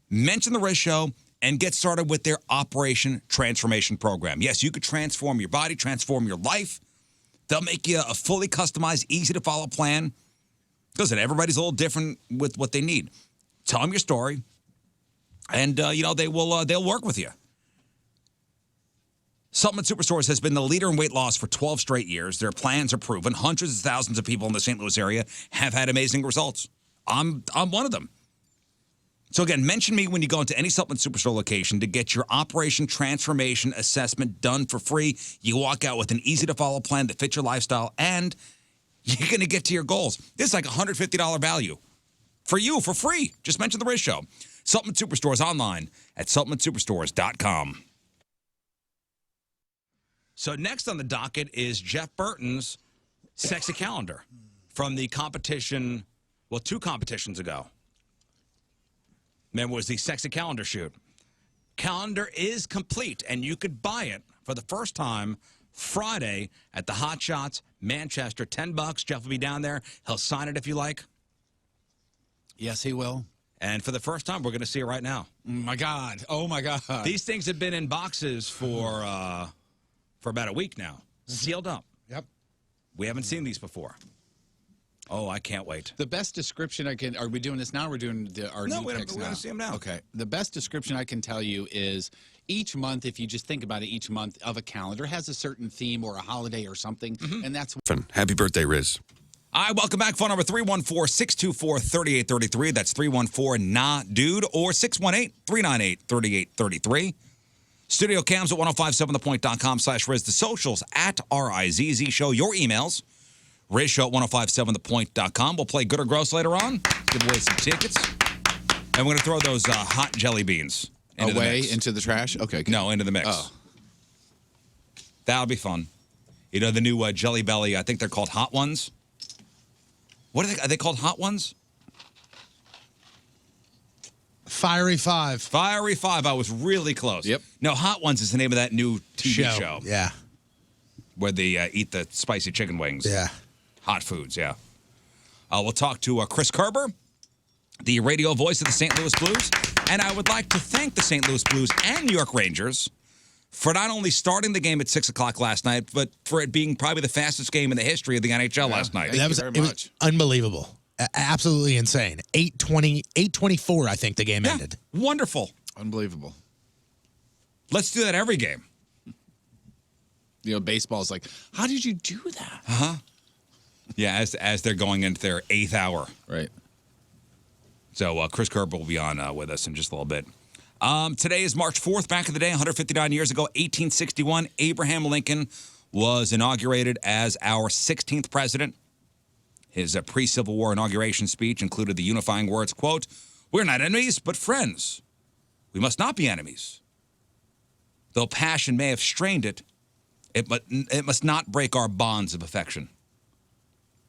mention the Riz Show, and get started with their Operation Transformation Program. Yes, you could transform your body, transform your life. They'll make you a fully customized, easy-to-follow plan. Listen, everybody's a little different with what they need. Tell them your story, and they'll work with you. Supplement Superstores has been the leader in weight loss for 12 straight years. Their plans are proven. Hundreds of thousands of people in the St. Louis area have had amazing results. I'm one of them. So again, mention me when you go into any Supplement Superstore location to get your Operation Transformation Assessment done for free. You walk out with an easy-to-follow plan that fits your lifestyle, and you're going to get to your goals. This is like a $150 value for you for free. Just mention the Riz Show. Supplement Superstores online at supplementsuperstores.com. So next on the docket is Jeff Burton's sexy calendar from the competition, well, 2 competitions ago. Remember, it was the sexy calendar shoot. Calendar is complete, and you could buy it for the first time Friday at the Hot Shots, Manchester. $10. Jeff will be down there. He'll sign it if you like. Yes, he will. And for the first time, we're going to see it right now. My God. Oh, my God. These things have been in boxes for about a week now, sealed up. Yep. We haven't seen these before. Oh, I can't wait. The best description I can. Are we doing this now? Or we're doing our No, new we're picks going now. to see them now. Okay. The best description I can tell you is each month, if you just think about it, each month of a calendar has a certain theme or a holiday or something, and that's Happy birthday, Riz. All right, welcome back. Phone number 314-624-3833. That's 314-NA-DUDE or 618-398-3833. Studio cams at 1057thepoint.com/Riz. The socials at RIZZ Show. Your emails, Riz Show at 1057thepoint.com. We'll play Good or Gross later on. Give away some tickets. And we're going to throw those hot jelly beans into the mix. into the trash. Okay. Good. No, into the mix. Oh. That'll be fun. You know, the new Jelly Belly, I think they're called Hot Ones. What are they called? Hot Ones? Fiery Five. Fiery Five. I was really close. Yep. No, Hot Ones is the name of that new TV show. Yeah. Where they eat the spicy chicken wings. Yeah. Hot foods, yeah. We'll talk to Chris Kerber, the radio voice of the St. Louis Blues. And I would like to thank the St. Louis Blues and New York Rangers for not only starting the game at 6 o'clock last night, but for it being probably the fastest game in the history of the NHL last night. It was unbelievable. Absolutely insane. 8:24, I think the game ended. Wonderful. Unbelievable. Let's do that every game. You know, baseball's like, how did you do that? Uh-huh. Yeah, as they're going into their 8th hour. Right. So Chris Kerber will be on with us in just a little bit. Today is March 4th. Back in the day, 159 years ago, 1861, Abraham Lincoln was inaugurated as our 16th president. His pre-Civil War inauguration speech included the unifying words, quote, "We're not enemies, but friends. We must not be enemies. Though passion may have strained it, It must not break our bonds of affection.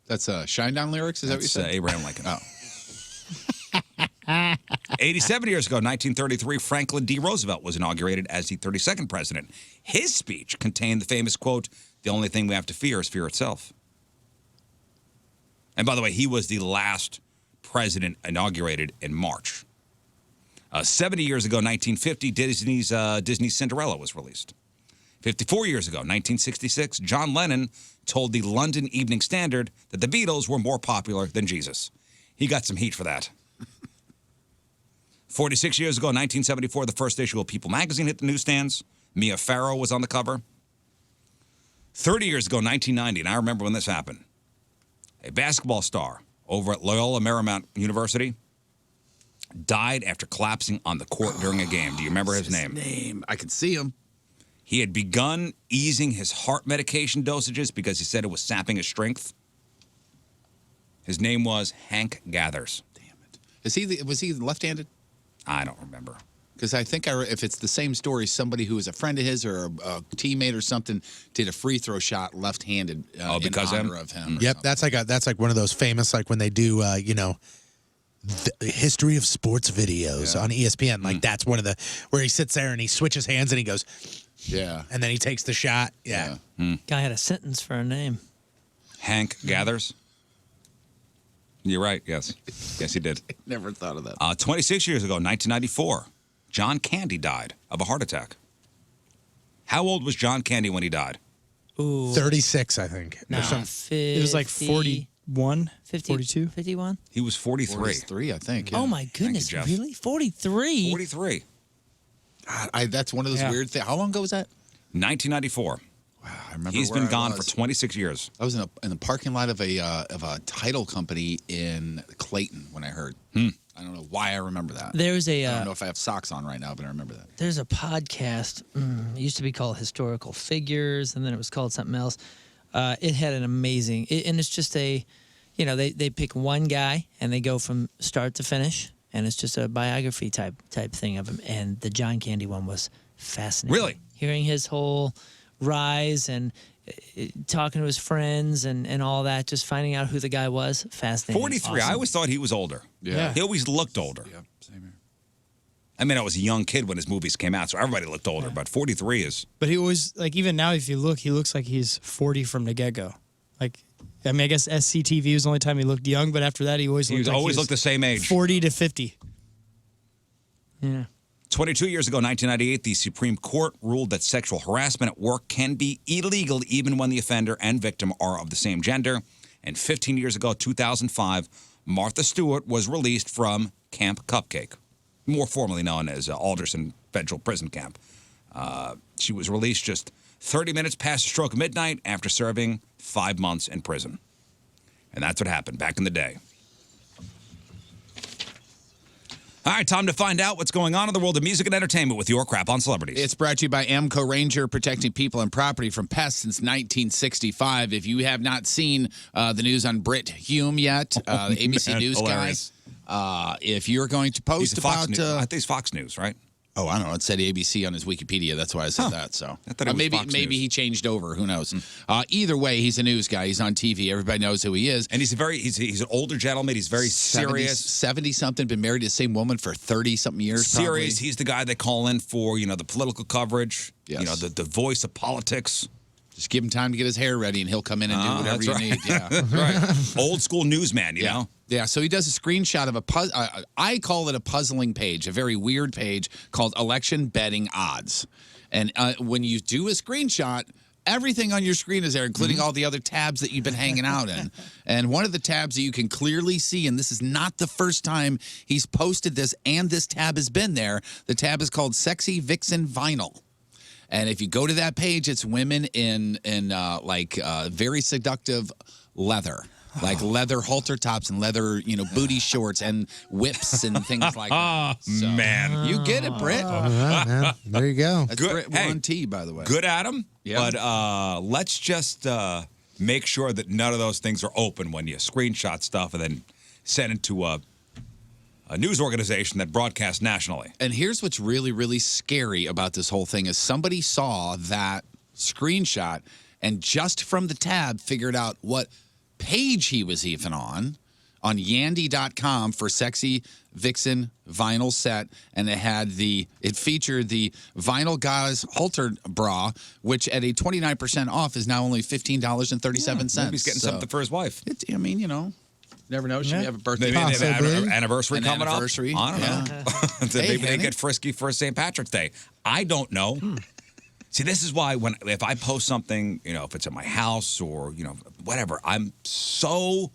That's Shinedown lyrics? Is that what you said? Abraham Lincoln. Oh. 87 years ago, 1933, Franklin D. Roosevelt was inaugurated as the 32nd president. His speech contained the famous quote, "The only thing we have to fear is fear itself." And by the way, he was the last president inaugurated in March. 70 years ago, 1950, Disney's Cinderella was released. 54 years ago, 1966, John Lennon told the London Evening Standard that the Beatles were more popular than Jesus. He got some heat for that. 46 years ago, 1974, the first issue of People magazine hit the newsstands. Mia Farrow was on the cover. 30 years ago, 1990, and I remember when this happened. A basketball star over at Loyola Marymount University died after collapsing on the court during a game. Do you remember his name? I could see him. He had begun easing his heart medication dosages because he said it was sapping his strength. His name was Hank Gathers. Was he left-handed? I don't remember. Because I think if it's the same story, somebody who was a friend of his or a teammate or something did a free throw shot left-handed because in honor of him. Yep, that's like one of those famous, like when they do the history of sports videos on ESPN. Like that's one of the where he sits there and he switches hands and he goes, and then he takes the shot. Yeah. Guy had a sentence for a name. Hank Gathers. You're right. Yes. Yes, he did. Never thought of that. 26 years ago, 1994, John Candy died of a heart attack. How old was John Candy when he died? Ooh. 36, I think. No, It was like 41, 42. 51? He was 43. 43, I think. Oh, my goodness. Jeff. Really? 43? 43. God, that's one of those weird things. How long ago was that? 1994. Wow, I remember. He's where been I gone was. for 26 years. I was in the parking lot of a title company in Clayton when I heard. I don't know why I remember that. There's a. I don't know if I have socks on right now, but I remember that. There's a podcast. It used to be called Historical Figures, and then it was called something else. It had an amazing, and it's just they pick one guy and they go from start to finish, and it's just a biography type thing of him. And the John Candy one was fascinating. Really? Hearing his whole rise and talking to his friends and all that, just finding out who the guy was, fascinating. 43. Awesome. I always thought he was older. Yeah. He always looked older. Yep, same here. I mean, I was a young kid when his movies came out, so everybody looked older, but 43 is... But he always, like, even now, if you look, he looks like he's 40 from the get-go. Like, I mean, I guess SCTV was the only time he looked young, but after that, he always looked the same age. 40 to 50. Yeah. 22 years ago, 1998, the Supreme Court ruled that sexual harassment at work can be illegal even when the offender and victim are of the same gender. And 15 years ago, 2005, Martha Stewart was released from Camp Cupcake, more formally known as Alderson Federal Prison Camp. She was released just 30 minutes past the stroke of midnight after serving 5 months in prison. And that's what happened back in the day. All right, time to find out what's going on in the world of music and entertainment with your crap on celebrities. It's brought to you by Amco Ranger, protecting people and property from pests since 1965. If you have not seen the news on Britt Hume yet, the ABC News hilarious. guy, if you're going to post Fox about... News. I think it's Fox News, right? Oh, I don't know. It said ABC on his Wikipedia. That's why I said that. So I thought it was Fox maybe News. he changed over. Who knows? Either way, he's a news guy. He's on TV. Everybody knows who he is. And he's an older gentleman. He's very serious. 70-something, been married to the same woman for 30-something years. Serious. Probably. He's the guy they call in for, the political coverage. Yes. The voice of politics. Just give him time to get his hair ready, and he'll come in and do whatever that's you right. need. Yeah, right. Old school newsman, you know? Yeah, so he does a screenshot of I call it a puzzling page, a very weird page called Election Betting Odds. And when you do a screenshot, everything on your screen is there, including all the other tabs that you've been hanging out in. And one of the tabs that you can clearly see, and this is not the first time he's posted this, and this tab has been there, the tab is called Sexy Vixen Vinyl. And if you go to that page, it's women in very seductive leather. Like leather halter tops and leather, booty shorts and whips and things like that. So, man. you get it, Britt. There you go. That's Good. Britt. We're on T, by the way. Good at him. Yeah. But let's just make sure that none of those things are open when you screenshot stuff and then send it to a news organization that broadcasts nationally. And here's what's really, really scary about this whole thing is somebody saw that screenshot, and just from the tab figured out what page he was even on yandy.com for Sexy Vixen vinyl set, and it featured the Vinyl Gauze halter bra, which at a 29% off is now only $15.37. Maybe he's getting something for his wife. I mean, never know. Should we have a birthday? Maybe they have an anniversary An coming anniversary. up. I don't know. Hey, Maybe they honey. get frisky for St. Patrick's Day. I don't know. See, this is why if I post something, if it's at my house or whatever, I'm so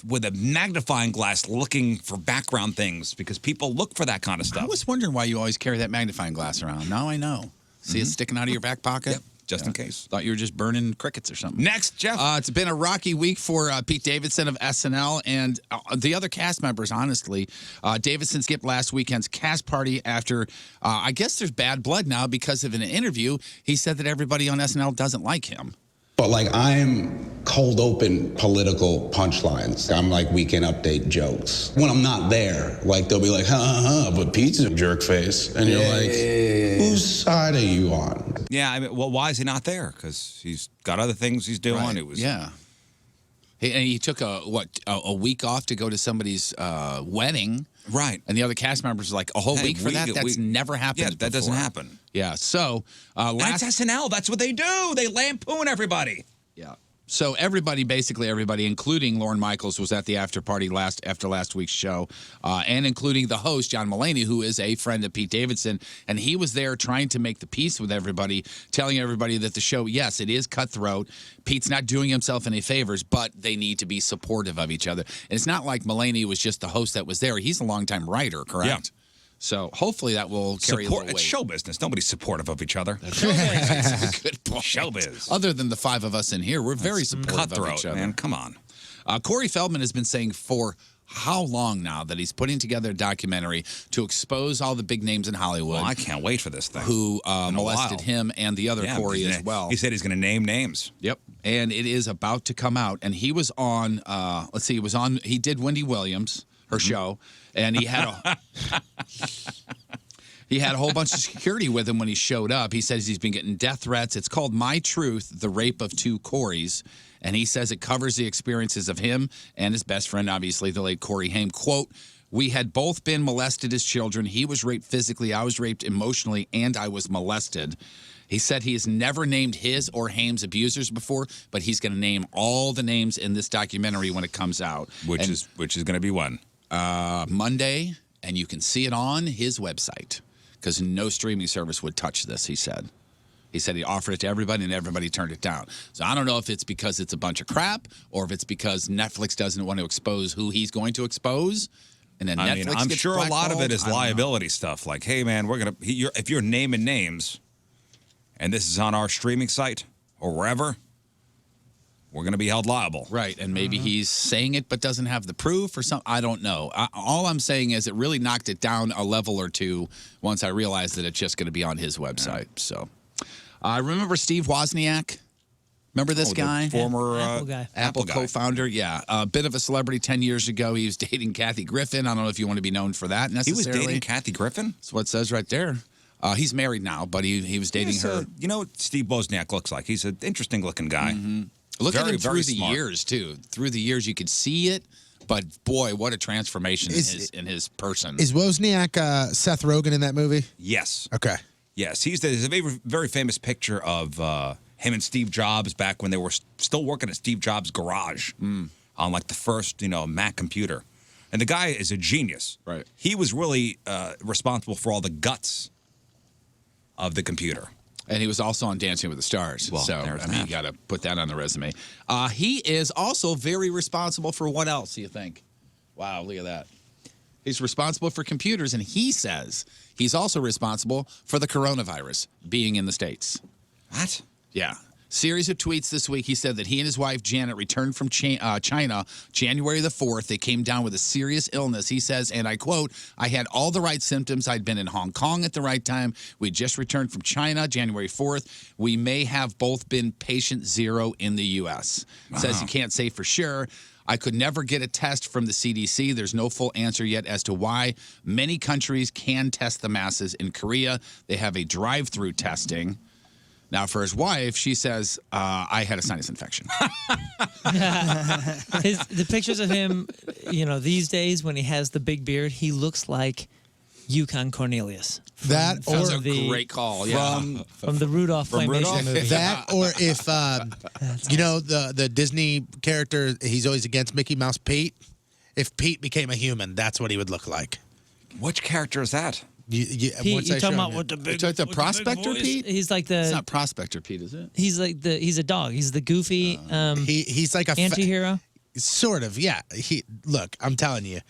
with a magnifying glass looking for background things because people look for that kind of stuff. I was wondering why you always carry that magnifying glass around. Now I know. See it sticking out of your back pocket? Yep, just in case. Thought you were just burning crickets or something. Next, Jeff. It's been a rocky week for Pete Davidson of SNL and the other cast members, honestly. Davidson skipped last weekend's cast party after, I guess there's bad blood now because of an interview. He said that everybody on SNL doesn't like him. But I'm cold open political punchlines. I'm like Weekend Update jokes. When I'm not there, they'll be like, but Pete's a jerk face. And you're like, whose side are you on? Yeah, I mean, well, why is he not there? Because he's got other things he's doing. Right. It was and he took a week off to go to somebody's wedding. Right. And the other cast members are like, a whole week for that? That's never happened Yeah, that doesn't before. happen. Yeah, so And it's SNL. That's what they do. They lampoon everybody. Yeah. So basically everybody, including Lorne Michaels, was at the after party after last week's show, and including the host, John Mulaney, who is a friend of Pete Davidson. And he was there trying to make the peace with everybody, telling everybody that the show, yes, it is cutthroat. Pete's not doing himself any favors, but they need to be supportive of each other. And it's not like Mulaney was just the host that was there. He's a longtime writer, correct? Yeah. So hopefully that will carry a little weight. It's show business. Nobody's supportive of each other. That's a good point. Showbiz. Other than the five of us in here, we're very supportive of Cutthroat, each other. man. Come on. Corey Feldman has been saying for how long now that he's putting together a documentary to expose all the big names in Hollywood. Well, I can't wait for this thing. Who molested him and the other Corey as well. He said he's going to name names. Yep. And it is about to come out. And he was on, he did Wendy Williams, her show, and he had He had a whole bunch of security with him when he showed up. He says he's been getting death threats. It's called My Truth, The Rape of Two Coreys. And he says it covers the experiences of him and his best friend, obviously, the late Corey Haim. Quote, "We had both been molested as children. He was raped physically. I was raped emotionally, and I was molested." He said he has never named his or Haim's abusers before, but he's going to name all the names in this documentary when it comes out. Which is going to be when? Monday, and you can see it on his website because no streaming service would touch this, he said. He said he offered it to everybody, and everybody turned it down. So I don't know if it's because it's a bunch of crap or if it's because Netflix doesn't want to expose who he's going to expose. And then Netflix I'm gets sure a lot of it blackballed. is I don't know. liability stuff. Like, hey, man, if you're naming names and this is on our streaming site or wherever, we're going to be held liable. Right, and maybe he's saying it but doesn't have the proof or something. I don't know. All I'm saying is it really knocked it down a level or two once I realized that it's just going to be on his website. So, I remember Steve Wozniak. Remember this guy? Former Apple guy. Apple guy. co-founder, yeah. A bit of a celebrity 10 years ago. He was dating Kathy Griffin. I don't know if you want to be known for that He necessarily. was dating Kathy Griffin? That's what it says right there. He's married now, but he was dating her. You know what Steve Wozniak looks like? He's an interesting-looking guy. Look at Very, him through very the smart. years, too. Through the years, you could see it, but boy, what a transformation in his person. Is Wozniak Seth Rogen in that movie? Yes. Okay. Yes, there's a very, very famous picture of him and Steve Jobs back when they were still working at Steve Jobs' garage on like the first, Mac computer. And the guy is a genius. Right. He was really responsible for all the guts of the computer. And he was also on Dancing with the Stars. Well, so, there's I mean, that. you got to put that on the resume. He is also very responsible for what else, do you think? Wow, look at that. He's responsible for computers, and he says he's also responsible for the coronavirus being in the States. What? Yeah. Series of tweets this week. He said that he and his wife, Janet, returned from China January the 4th. They came down with a serious illness. He says, and I quote, "I had all the right symptoms. I'd been in Hong Kong at the right time. We just returned from China January 4th. We may have both been patient zero in the U.S." Says he can't say for sure. "I could never get a test from the CDC. There's no full answer yet as to why many countries can test the masses. In Korea, they have a drive-through testing. Now, for his wife, she says, I had a sinus infection. The pictures of him, these days when he has the big beard, he looks like Yukon Cornelius. That That's or a great call. Yeah. From the Rudolph Claymation movie. that, or if the Disney character, he's always against Mickey Mouse, Pete. If Pete became a human, that's what he would look like. Which character is that? You talking about what the big, the Prospector Pete? He's like It's the. not Prospector Pete, is it? He's like the. He's a dog. He's the goofy. He's like a anti-hero. Sort of, yeah. Look, I'm telling you,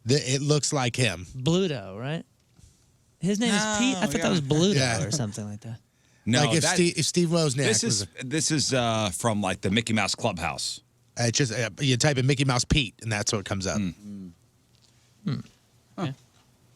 it looks like him. Bluto, right? His name is Pete. I thought that was Bluto or something like that. No, like if Steve Wozniak this is from like the Mickey Mouse Clubhouse. Just you type in Mickey Mouse Pete, and that's what comes up.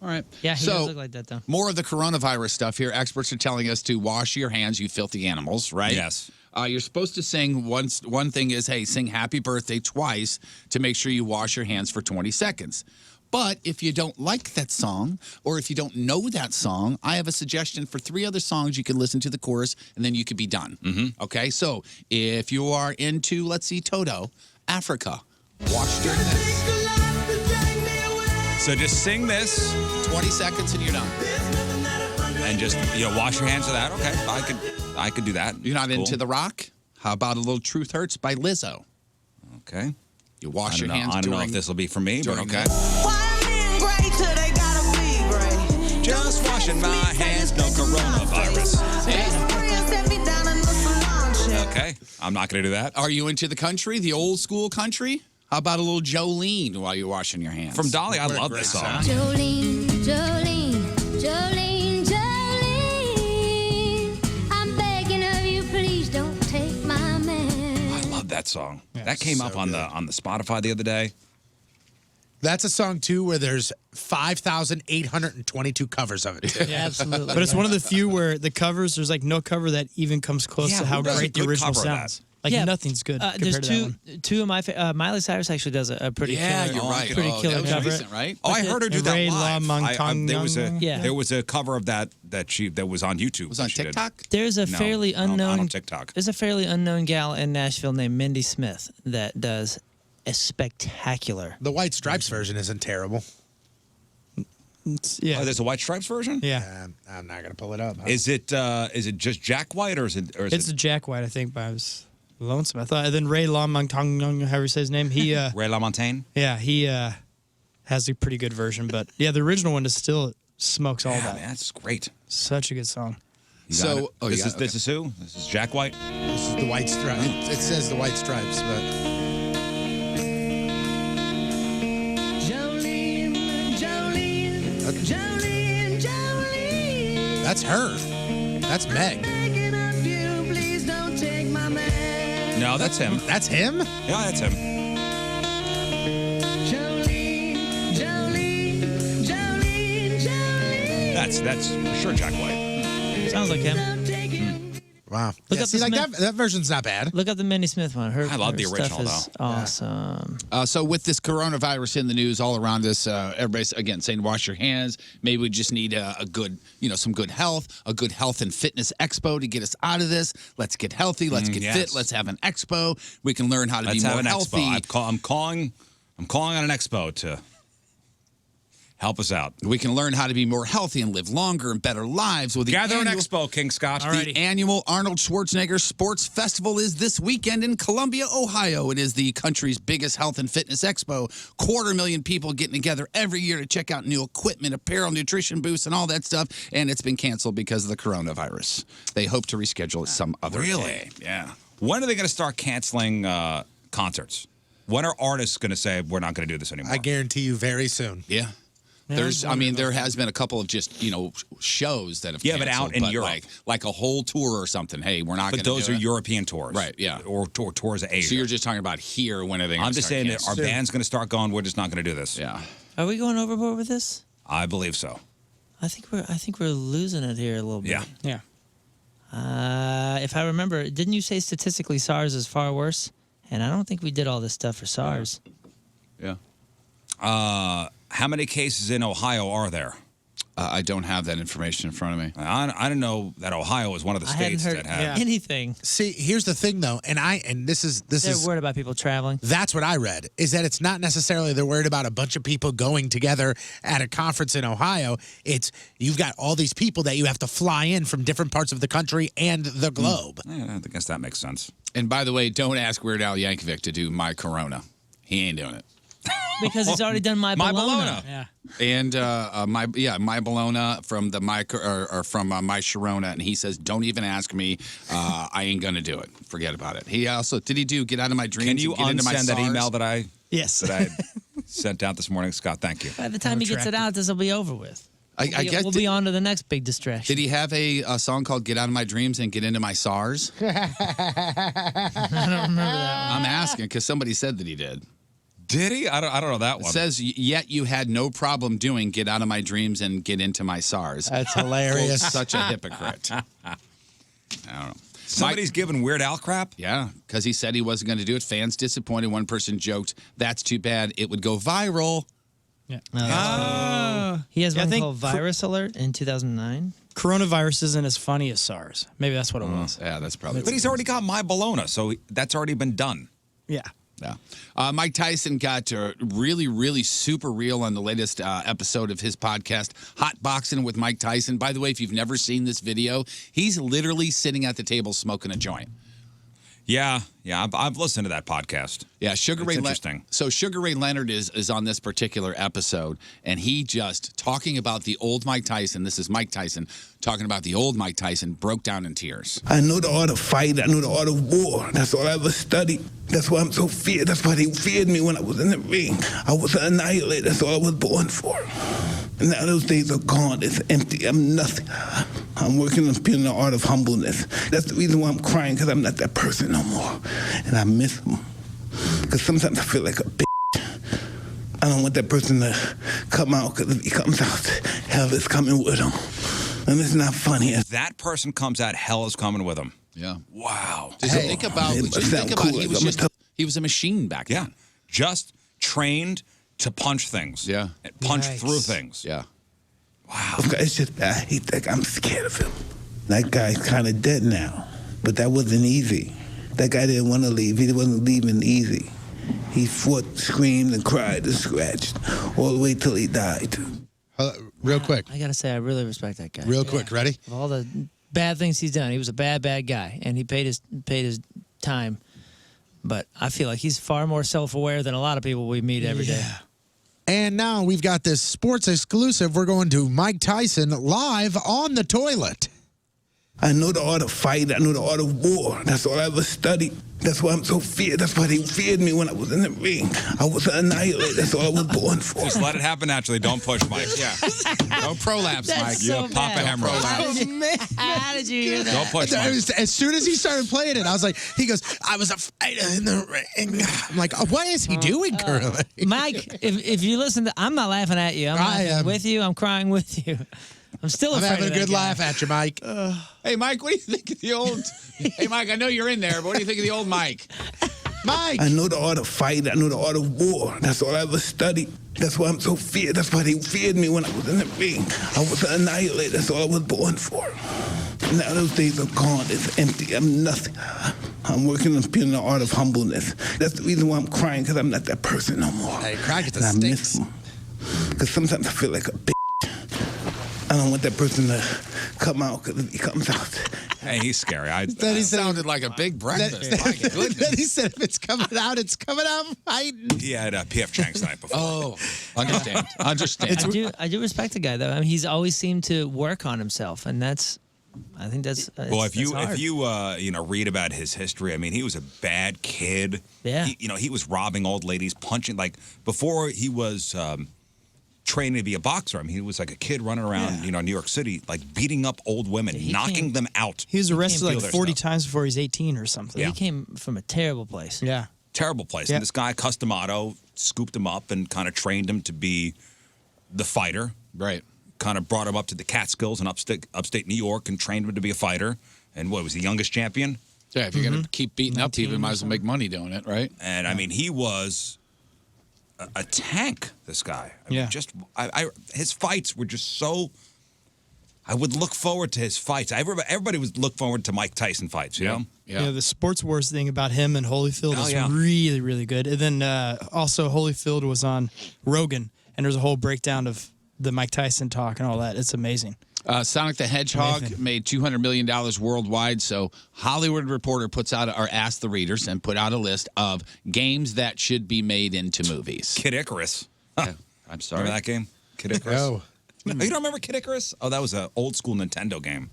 All right. Yeah, he does look like that, though. More of the coronavirus stuff here. Experts are telling us to wash your hands, you filthy animals, right? Yes. You're supposed to sing one thing is, hey, sing happy birthday twice to make sure you wash your hands for 20 seconds. But if you don't like that song, or if you don't know that song, I have a suggestion for 3 other songs you can listen to the chorus, and then you could be done. Mm-hmm. Okay? So if you are into, let's see, Toto, Africa, wash during this. So just sing this. 20 seconds and you're done. And just, wash your hands with that. Okay, I could do that. You're not Cool. into the rock? How about a little Truth Hurts by Lizzo? Okay. You wash your I hands don't know during if this will be for me, but during okay. that. Just washing my hands, no coronavirus. Okay, I'm not going to do that. Are you into the country, the old school country? How about a little Jolene while you're washing your hands? From Dolly, I love this song. Jolene, Jolene, Jolene, Jolene. I'm begging of you, please don't take my man. I love that song. That came up on the Spotify the other day. That's a song too where there's 5,822 covers of it. Too. Yeah, absolutely. But it's one of the few where the covers, there's like no cover that even comes close to how who does a great the good original cover of that? sounds. Like nothing's good There's compared to that one. two of my Miley Cyrus actually does a pretty killer. you're right. Pretty killer that was cover. recent, right? Oh, I heard her do that Ray La live. Montagnon. There was a cover of that was on YouTube. It was on she did. TikTok? There's a No, fairly I don't unknown TikTok. There's a fairly unknown gal in Nashville named Mindy Smith that does a spectacular. The White Stripes version isn't terrible. Yeah. Oh, there's a White Stripes version? Yeah. I'm not gonna pull it up. Is it just Jack White or is it? It's a Jack White, I think, but I was lonesome. I thought. And then Ray La Montagnon, however you say his name, he Ray LaMontagne? yeah, he has a pretty good version. But yeah, the original one is still smokes all that. Man, that's great. Such a good song. You got it? This is who? This is Jack White. This is the White Stripes. It says the White Stripes, but that's her. That's Meg. No, that's him. That's him? Yeah, that's him. That's for sure Jack White. Sounds like him. Wow. Look Yeah, up see, this like man- that version's not bad. Look up the Mindy Smith one. I love the her original, stuff is though. awesome. So with this coronavirus in the news all around us, everybody's again saying wash your hands. Maybe we just need a good, some good health, a good health and fitness expo to get us out of this. Let's get healthy. Let's get yes. fit. Let's have an expo. We can learn how to Let's be have more an healthy. expo. I'm calling on an expo to help us out. We can learn how to be more healthy and live longer and better lives with the Gather an annual- expo, King Scott. The annual Arnold Schwarzenegger Sports Festival is this weekend in Columbia, Ohio. It is the country's biggest health and fitness expo. 250,000 people getting together every year to check out new equipment, apparel, nutrition booths, and all that stuff. And it's been canceled because of the coronavirus. They hope to reschedule it some other day. Yeah. When are they going to start canceling concerts? When are artists going to say we're not going to do this anymore? I guarantee you very soon. Yeah. There has been a couple of just, shows that have Yeah, but canceled, out in Europe. Like a whole tour or something. Hey, we're not going to do it. But those are European tours. Right, yeah. Or tours of Asia. So you're just talking about here when everything I'm just saying that our band's going to start going, we're just not going to do this. Yeah. Are we going overboard with this? I believe so. I think we're losing it here a little bit. Yeah. Yeah. If I remember, didn't you say statistically SARS is far worse? And I don't think we did all this stuff for SARS. Yeah. How many cases in Ohio are there? I don't have that information in front of me. I didn't know that Ohio was one of the I hadn't states heard that had. anything. See, here's the thing though, and this is They're worried about people traveling. That's what I read, is that it's not necessarily they're worried about a bunch of people going together at a conference in Ohio. It's you've got all these people that you have to fly in from different parts of the country and the globe. Yeah, I guess that makes sense. And by the way, don't ask Weird Al Yankovic to do My Corona. He ain't doing it. Because he's already done My Bologna. Yeah. And My Bologna from the My Sharona, and he says, "Don't even ask me. I ain't gonna do it. Forget about it." He also did he do Get Out of My Dreams? Can you and Get Into My unsend that SARS? email that I Yes that I sent out this morning, Scott? Thank you. By the time he gets it out, this will be over with. I guess We'll be on to the next big distraction. Did he have a song called "Get Out of My Dreams" and "Get Into My SARS"? I don't remember that one. I'm asking because somebody said that he did. Did he? I don't know that It one. says, "Yet you had no problem doing Get Out of My Dreams and Get Into My SARS." That's hilarious. Quote, such a hypocrite. I don't know. Somebody's giving Weird Al crap? Yeah, because he said he wasn't going to do it. Fans disappointed. One person joked, "That's too bad. It would go viral." Yeah. He has Yeah, I one think called Virus Alert in 2009. Coronavirus isn't as funny as SARS. Maybe that's what it was. Yeah, that's probably. But he's already got My Bologna, so that's already been done. Yeah. Yeah. Mike Tyson got really, really super real on the latest episode of his podcast, Hot Boxing with Mike Tyson. By the way, if you've never seen this video, he's literally sitting at the table smoking a joint. Yeah, I've listened to that podcast. Yeah, Sugar It's Ray interesting. So Sugar Ray Leonard is on this particular episode, and he just talking about the old Mike Tyson. This is Mike Tyson talking about the old Mike Tyson, broke down in tears. I know the art of fight. I know the art of war. That's all I ever studied. That's why I'm so feared. That's why they feared me when I was in the ring. I was an annihilator. That's all I was born for. And now those days are gone. It's empty. I'm nothing. I'm working on being the art of humbleness. That's the reason why I'm crying, because I'm not that person no more. And I miss him. Because sometimes I feel like a bitch. I don't want that person to come out, because if he comes out, hell is coming with him. And it's not funny. If that person comes out, hell is coming with him. Yeah. Wow. Just think about, it must sound cool, like he was a machine back then. Yeah. Just trained to punch things. Yeah. And punch Yikes. through things. Yeah. Wow. It's just, I hate that guy. I'm scared of him. That guy's kind of dead now. But that wasn't easy. That guy didn't want to leave. He wasn't leaving easy. He fought, screamed, and cried and scratched all the way till he died. Real quick. I gotta say, I really respect that guy. Real quick. Ready? Of all the bad things he's done, he was a bad guy, and he paid his time. But I feel like he's far more self-aware than a lot of people we meet every day. And now we've got this sports exclusive. We're going to Mike Tyson live on the toilet. I know the art of fight. I know the art of war. That's all I ever studied. That's why I'm so feared. That's why they feared me when I was in the ring. I was an annihilator. That's all I was born for. Just let it happen naturally. Don't push, Mike. Yeah. No prolapse, That's Mike. so You pop a bad. hemorrhoid. Oh, man. How did you hear that? Don't push, Mike. As soon as he started playing it, I was like, he goes, I was a fighter in the ring. I'm like, oh, what is he doing currently? Mike, if you listen to, I'm not laughing at you. I'm I laughing am. with you. I'm crying with you. I'm still I'm afraid having of a that good guy. laugh at you, Mike. Hey, Mike, what do you think of the old... Hey, Mike, I know you're in there, but what do you think of the old Mike? Mike! I know the art of fight. I know the art of war. That's all I ever studied. That's why I'm so feared. That's why they feared me when I was in the ring. I was an annihilator. That's all I was born for. Now those days are gone. It's empty. I'm nothing. I'm working on being the art of humbleness. That's the reason why I'm crying, because I'm not that person no more. Hey, crack it to And I stinks. miss him. Because sometimes I feel like a bitch. I don't want that person to come out, because if he comes out, Hey, he's scary. Then he said, Sounded like a big breakfast. My goodness. then he said, if it's coming out, it's coming out fighting. he had P.F. Chang's night before. Oh, understand. Understand. I do respect the guy though. I mean, he's always seemed to work on himself, and I think that's Well, if you hard. read about his history, I mean, he was a bad kid. Yeah. He was robbing old ladies, punching before he was training to be a boxer. I mean, he was like a kid running around, New York City, beating up old women, knocking them out. He was arrested Steal like their 40 stuff. times before he's 18 or something. He came from a terrible place. Yeah. Terrible place. Yeah. And this guy, Customato, scooped him up and kind of trained him to be the fighter. Right. Kind of brought him up to the Catskills in upstate New York and trained him to be a fighter. And was the youngest champion? Yeah, if you're going to keep beating up people, you might as well make money doing it, right? And I mean, he was a tank. This guy. I mean, his fights were just so I would look forward to his fights. Everybody would look forward to Mike Tyson fights, you know? You know, the Sports Wars thing about him and Holyfield Oh, is yeah. really, really good. And then also Holyfield was on Rogan, and there's a whole breakdown of the Mike Tyson talk and all that. It's amazing. Sonic the Hedgehog Amazing. made $200 million worldwide. So Hollywood Reporter puts out or asked the readers and put out a list of games that should be made into movies. Kid Icarus. I'm sorry. Remember that game? Kid Icarus? No. You don't remember Kid Icarus? Oh, that was an old school Nintendo game.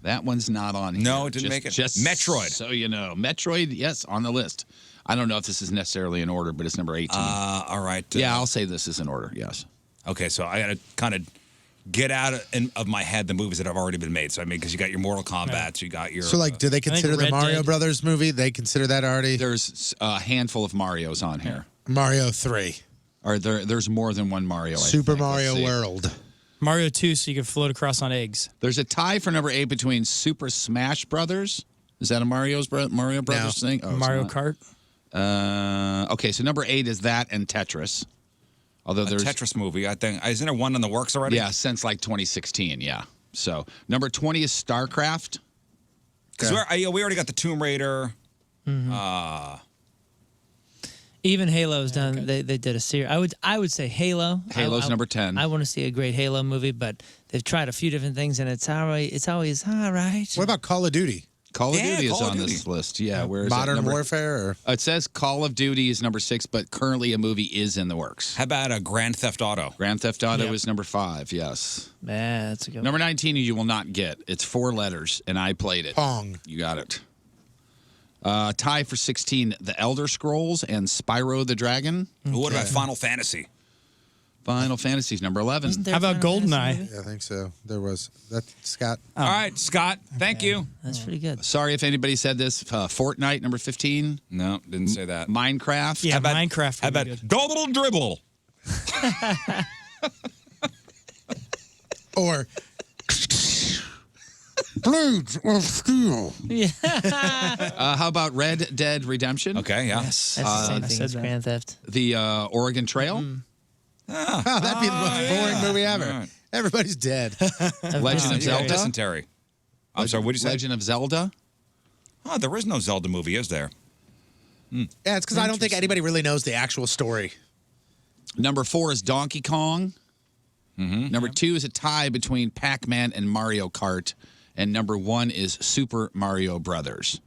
That one's not on here. No, it didn't make it. Just Metroid. So you know. Metroid, yes, on the list. I don't know if this is necessarily in order, but it's number 18. All right. Yeah, I'll say this is in order, yes. Okay, so I got to kind of get out of my head the movies that have already been made. So, I mean, because you got your Mortal Kombat, you got your... So, like, do they consider the Red Mario Dead- Brothers movie? They consider that already? There's a handful of Marios on here. Mario 3. Or there's more than one Mario. I Super think. Let's Mario see. World. Mario 2, so you can float across on eggs. There's a tie for number 8 between Super Smash Brothers. Is that a Mario Brothers thing? Oh, it's Mario not. Kart. Okay, so number 8 is that and Tetris. Although A there's Tetris movie, I think. Isn't there one in the works already? yeah, since like 2016, yeah. So number 20 is StarCraft. Because we already got the Tomb Raider. Even Halo's done. They did a series. I would say Halo. Halo's number 10. I want to see a great Halo movie, but they've tried a few different things, and it's always all right. What about Call of Duty? Call of Yeah, Duty is Call of on Duty. this list. Yeah, where is Modern it? Warfare? Or? It says Call of Duty is number 6, but currently a movie is in the works. How about a Grand Theft Auto? Grand Theft Auto Yep. is number 5, yes. Yeah, that's a good one. Number 19 you will not get. It's 4 letters, and I played it. Pong. You got it. Tie for 16, The Elder Scrolls and Spyro the Dragon. What about Final Fantasy? Final Fantasy's number 11. Wasn't there How about a Final Fantasy GoldenEye? movie? Yeah, I think so. There was. That Scott. All right, Scott. Thank you. That's pretty good. Sorry if anybody said this. Fortnite, number 15. No, didn't say that. Minecraft. Yeah, How about- Minecraft How would be about good. Double Dribble? Or Blades of Steel. How about Red Dead Redemption? Okay, yeah. That's the same I thing said as that. Grand Theft. The Oregon Trail. Oh, that'd be the most boring movie ever. All right. Everybody's dead. Legend of You got Zelda. dysentery. I'm sorry, what did you say? Legend of Zelda. Oh, there is no Zelda movie, is there? Yeah, it's because I don't think anybody really knows the actual story. Number 4 is Donkey Kong. Number 2 is a tie between Pac-Man and Mario Kart. And number 1 is Super Mario Brothers.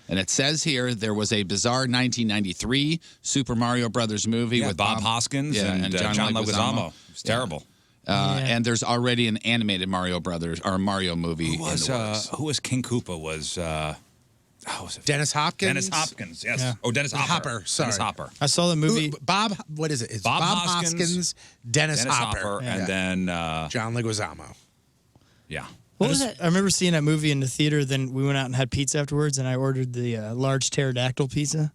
And it says here there was a bizarre 1993 Super Mario Brothers movie Yeah, with Bob Hoskins and John Leguizamo. It's terrible. And there's already an animated Mario Brothers or Mario movie Who was, in the works. who was King Koopa? Was Dennis Hopkins. Dennis Hopkins? Yes. Yeah. Oh, Dennis Hopper. Hopper, sorry. Dennis Hopper. I saw the movie. Bob. What is it? It's Bob Bob Hoskins, Hoskins, Dennis Hopper, and then John Leguizamo. yeah. What was that? I remember seeing that movie in the theater. Then we went out and had pizza afterwards, and I ordered the large pterodactyl pizza,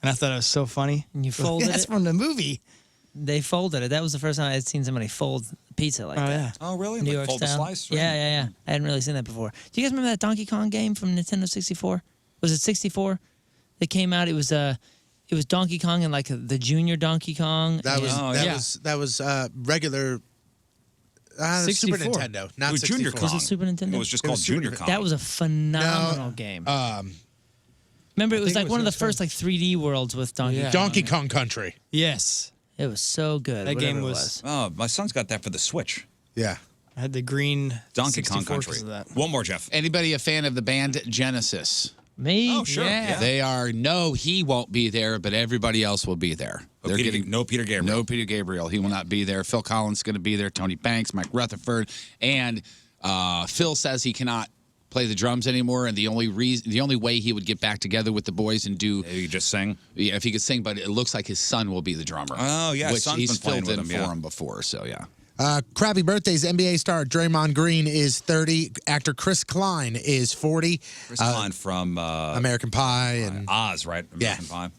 and I thought it was so funny. And you folded That's it? from the movie. They folded it. That was the first time I had seen somebody fold pizza like Oh, that. yeah. Oh, really? New Like York fold a style. slice? Yeah. I hadn't really seen that before. Do you guys remember that Donkey Kong game from Nintendo 64? Was it 64? That came out. It was Donkey Kong and like the junior Donkey Kong. That was and- that was regular. The Super 64. Nintendo, not It was 64. Junior Was Kong. it Super Nintendo? It was just It called was Super Junior Nintendo. Kong. That was a phenomenal game. Remember, it was think like it was one of the just first like 3D worlds with Donkey Kong. Donkey Kong Country. Yes, It was so good. That game whatever it was- Oh, my son's got that for the Switch. Yeah. I had the green Donkey Kong 64 Country. because of that. One more, Jeff. Anybody a fan of the band Genesis? Me? Oh, sure. Yeah. Yeah. They are, he won't be there, but everybody else will be there. No Peter Gabriel. No Peter Gabriel. He will not be there. Phil Collins is going to be there. Tony Banks, Mike Rutherford. And Phil says he cannot play the drums anymore. And the only way he would get back together with the boys and do. He just sing? Yeah, if he could sing, but it looks like his son will be the drummer. Oh, yeah, his Which son's he's been playing filled in with him, yeah. for him before. So, yeah. Crappy birthdays. NBA star Draymond Green is 30. Actor Chris Klein is 40. Chris Klein from American Pie and Oz, right? American Yeah. Pie.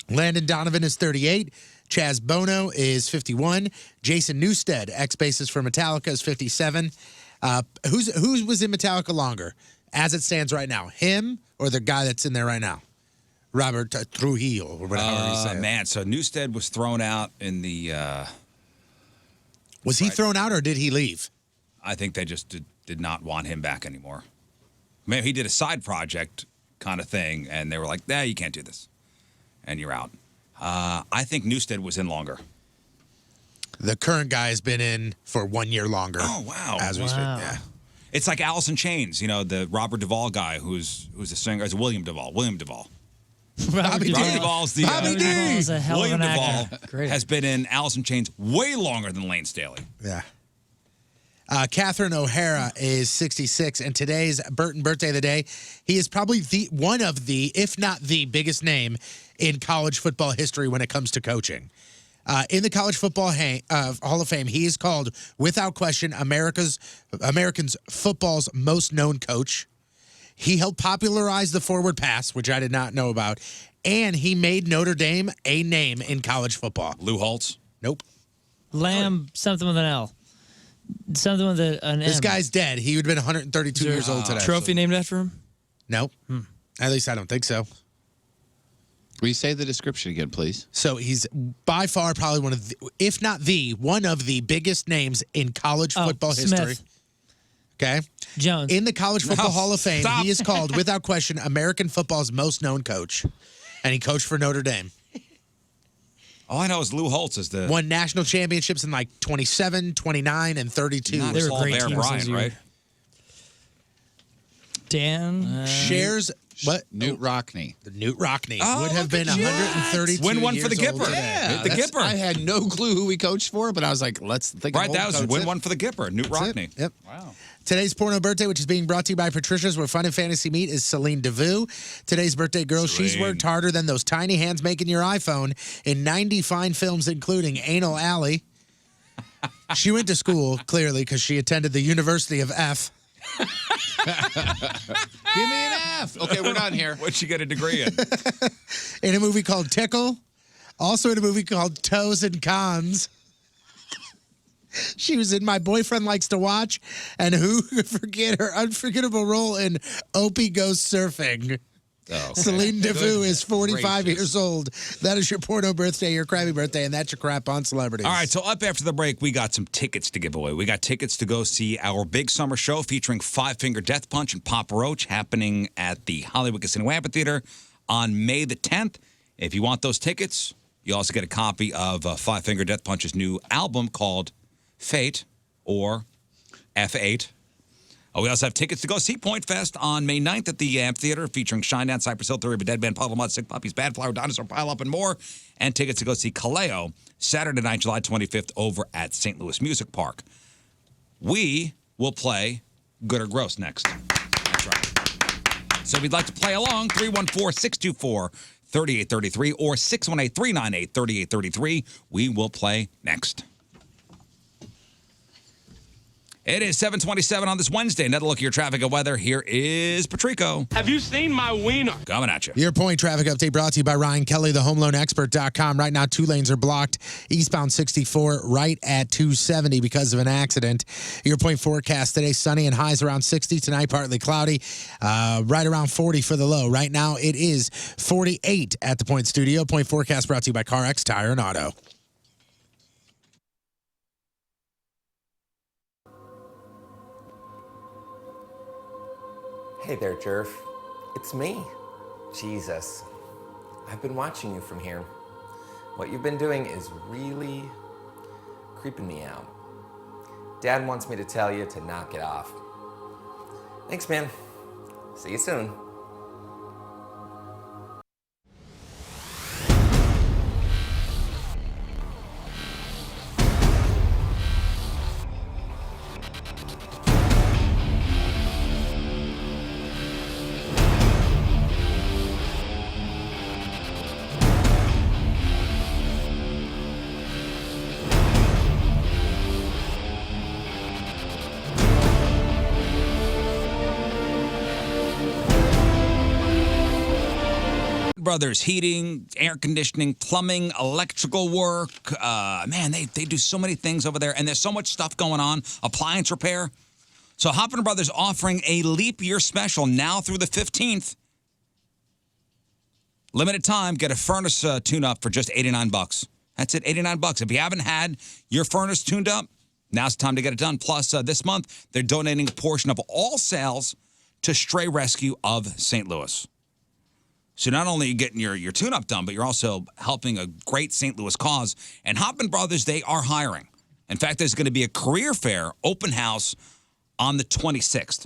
Landon Donovan is 38. Chaz Bono is 51. Jason Newsted, ex-bassist for Metallica, is 57. Who was in Metallica longer, as it stands right now? Him or the guy that's in there right now? Robert Trujillo, or whatever you say. Man, so Newstead was thrown out in the. Was he thrown out or did he leave? I think they just did not want him back anymore. Maybe he did a side project kind of thing, and they were like, "Nah, you can't do this, and you're out." I think Newstead was in longer. The current guy has been in for 1 year longer. Oh wow! As we speak, yeah. It's like Alice in Chains, the Robert Duvall guy who's a singer. It's William Duvall. William Duvall. Robert Duvall's the Bobby D. Duvall's a hell of William an Duvall actor. has been in Alice in Chains way longer than Lane Staley. Yeah. Catherine O'Hara is 66, and today's Burton birthday of the day. He is probably one of the, if not the biggest name in college football history when it comes to coaching. In the College Football Hall of Fame, he is called, without question, Americans football's most known coach. He helped popularize the forward pass, which I did not know about, and he made Notre Dame a name in college football. Lou Holtz? Nope. Lamb, something with an L. Something with an M. This guy's dead. He would have been 132 years old today. Trophy named after him? No. At least I don't think so. Will you say the description again, please? So he's by far probably one of the, if not the, one of the biggest names in college football Smith. history. Okay? Jones. In the College Football No, Hall of Fame, stop. he is called, without question, American football's most known coach. And he coached for Notre Dame. All I know is Lou Holtz is the Won national championships in like 27, 29, and 32. not They were Saul great Bear teams Bryant, those years. right? Dan. Shares what? Newt Rockney. Newt Rockney Oh, would have look been at you. 132 Win one for the years old Gipper. today. Yeah. The that's- Gipper. I had no clue who he coached for, but I was like, let's think Right, of that old was coach. win one for the Gipper, Newt That's it. Rockney. Yep. Wow. Today's porno birthday, which is being brought to you by Patricia's, where fun and fantasy meet, is Celine DeVue. Today's birthday girl, she's Celine. worked harder than those tiny hands making your iPhone in 90 fine films, including Anal Alley. She went to school, clearly, because she attended the University of F. Give me an F. Okay, we're done here. What'd she get a degree in? In a movie called Tickle. Also in a movie called Toes and Cons. She was in My Boyfriend Likes to Watch, and who could forget her unforgettable role in Opie Goes Surfing. Oh, okay. Celine DeVue is 45 gracious. years old. That is your porno birthday, your crabby birthday, and that's your crap on celebrities. All right, so up after the break, we got some tickets to give away. We got tickets to go see our big summer show featuring Five Finger Death Punch and Papa Roach happening at the Hollywood Casino Amphitheater on May the 10th. If you want those tickets, you also get a copy of Five Finger Death Punch's new album called Fate, or F8. We also have tickets to go see Point Fest on May 9th at the amphitheater, featuring Shinedown, Cypress Hill, Theory of a Dead Man, Puddle of Mud, Sick Puppies, Bad Flower, Dinosaur, Pile Up, and more. And tickets to go see Kaleo Saturday night, July 25th, over at St. Louis Music Park. We will play Good or Gross next. That's right. So if you'd like to play along, 314-624-3833 or 618-398-3833. We will play next. It is 7:27 on this Wednesday. Another look at your traffic and weather. Here is Patrico. Have you seen my wiener? Coming at you. Your point traffic update brought to you by Ryan Kelly, thehomeloanexpert.com. Right now, 2 lanes are blocked. Eastbound 64 right at 270 because of an accident. Your point forecast today, sunny and highs around 60. Tonight, partly cloudy, right around 40 for the low. Right now, it is 48 at the Point Studio. Point forecast brought to you by CarX Tire and Auto. Hey there, Jerf. It's me. Jesus. I've been watching you from here. What you've been doing is really creeping me out. Dad wants me to tell you to knock it off. Thanks, man. See you soon. Brothers, heating, air conditioning, plumbing, electrical work. Man, they do so many things over there, and there's so much stuff going on. Appliance repair. So Hoppin Brothers offering a leap year special now through the 15th. Limited time, get a furnace tune-up for just $89. That's it, $89. If you haven't had your furnace tuned up, Now's the time to get it done. Plus, this month, they're donating a portion of all sales to Stray Rescue of St. Louis. So not only are you getting your tune-up done, but you're also helping a great St. Louis cause. And Hoppin Brothers, they are hiring. In fact, there's going to be a career fair open house on the 26th.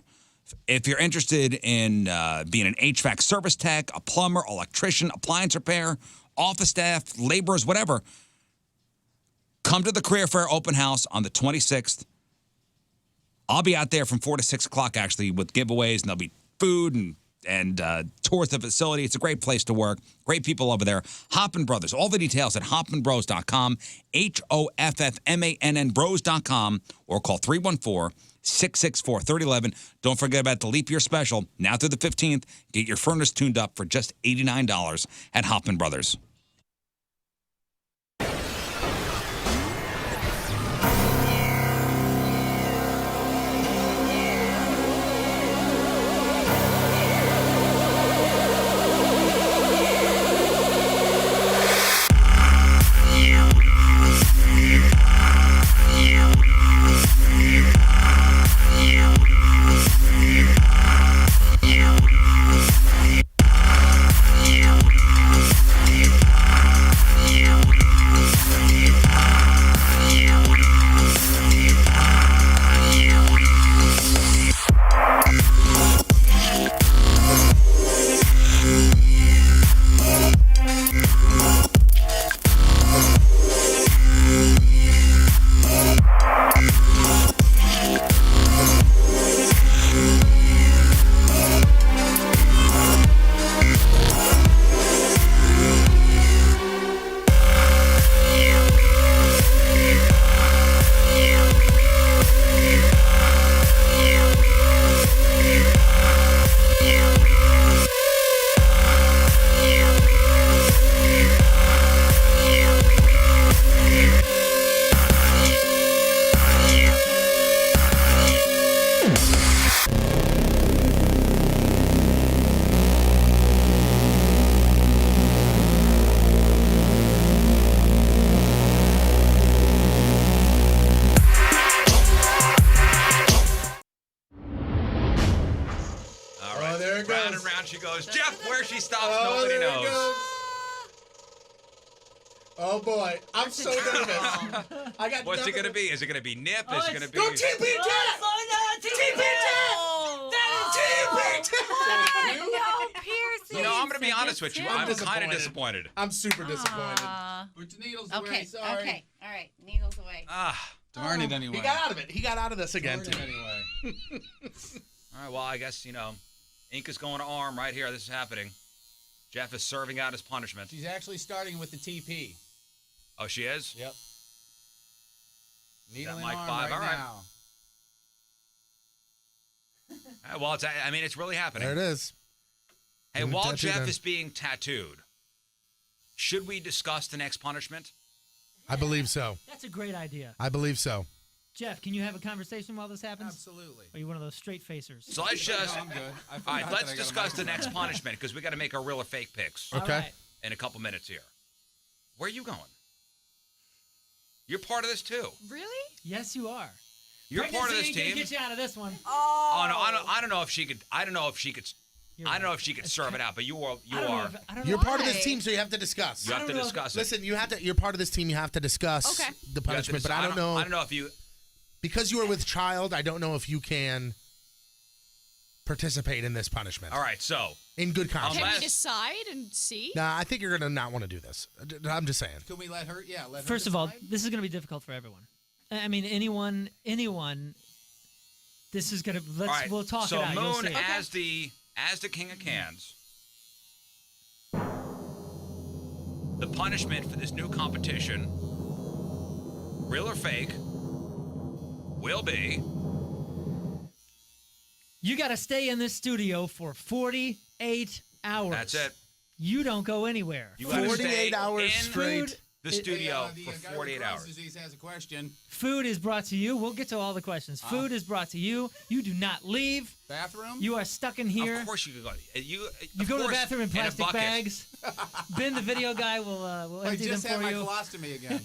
If you're interested in being an HVAC service tech, a plumber, electrician, appliance repair, office staff, laborers, whatever, come to the career fair open house on the 26th. I'll be out there from 4 to 6 o'clock, actually, with giveaways, and there'll be food and tours of the facility. It's a great place to work. Great people over there. Hoppin Brothers. All the details at hoppinbros.com, HOFFMANN bros.com, or call 314-664-3011. Don't forget about the leap year special. Now through the 15th, get your furnace tuned up for just $89 at Hoppin Brothers. Round and round she goes. Jeff, where she stops, nobody knows. Oh boy, I'm so nervous. I got. What's it gonna be? Is it gonna be Nip? Is it gonna be? Go TP Jeff! TP Jeff! No piercing. You know, I'm gonna be honest with you. I'm kind of disappointed. I'm super disappointed. Put your needles Okay, away. Sorry. okay, all right. Needles away. Darn it anyway. He got out of it. He got out of this again. Darn it anyway. All right, well, I guess, ink is going to arm right here. This is happening. Jeff is serving out his punishment. She's actually starting with the TP. Oh, she is? Yep. Is Needle that in Mike arm 5? right All right. now. Well, it's really happening. There it is. Hey, Getting while tattooed Jeff then. is being tattooed, should we discuss the next punishment? I believe so. That's a great idea. I believe so. Jeff, can you have a conversation while this happens? Absolutely. Or are you one of those straight facers? So let's just. No, I'm good. I All forgot right, that let's I got a discuss the microphone. next punishment because we got to make our real or fake picks Okay. All right. in a couple minutes here. Where are you going? You're part of this too. Really? Yes, you are. You're part of this Pregnancy ain't team. gonna get you out of this one. Oh no, I don't know if she could. I don't know if she could. You're I don't know right. if she could serve it out, but you are. I don't know if- I don't know You're part of this why. team, so you have to discuss. You have to don't know if- discuss it. Listen, you have to. You're part of this team. You have to discuss Okay. the You have to punishment. But decide- I don't know I don't know if you. because you are with child. I don't know if you can participate in this punishment. All right, so In good Unless- conscience. Can we decide and see? Nah, I think you're gonna not want to do this. I'm just saying. Can we let her? Yeah, let her. First of all, decide? this is going to be difficult for everyone. I mean, anyone. This is going to. all right. We'll talk so it out. You'll Moon, see. as the king of cans, the punishment for this new competition, real or fake, will be. You got to stay in this studio for 48 hours. That's it. You don't go anywhere. You got to 48 stay hours in straight. the It- studio the for guy with 48 Crohn's hours. disease has a question. Food is brought to you. We'll get to all the questions. Food is brought to you. You do not leave. Bathroom? You are stuck in here. Of course you could go. You go to the bathroom in a plastic bucket. bags. Ben, the video guy, will I empty them just had for my you. colostomy again.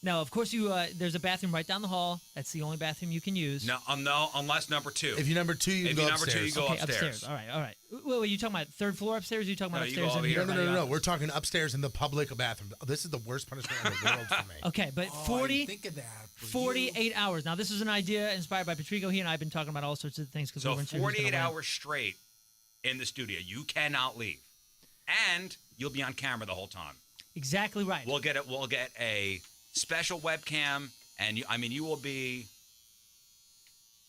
Now, of course, there's a bathroom right down the hall. That's the only bathroom you can use. No, unless number 2. If you're number 2, you if go you're upstairs. number 2, you go Okay, upstairs. All right. Wait, you talking about third floor upstairs? Or you talking about No, you go upstairs? over in here. the No. office? We're talking upstairs in the public bathroom. This is the worst punishment in the world for me. Okay, but Oh, I 40, didn't think of that. For 48 hours. Now, this is an idea inspired by Patrico. He and I have been talking about all sorts of things because So we weren't sure who's gonna 48 win. hours straight in the studio. You cannot leave. And you'll be on camera the whole time. Exactly right. We'll get a special webcam, and you will be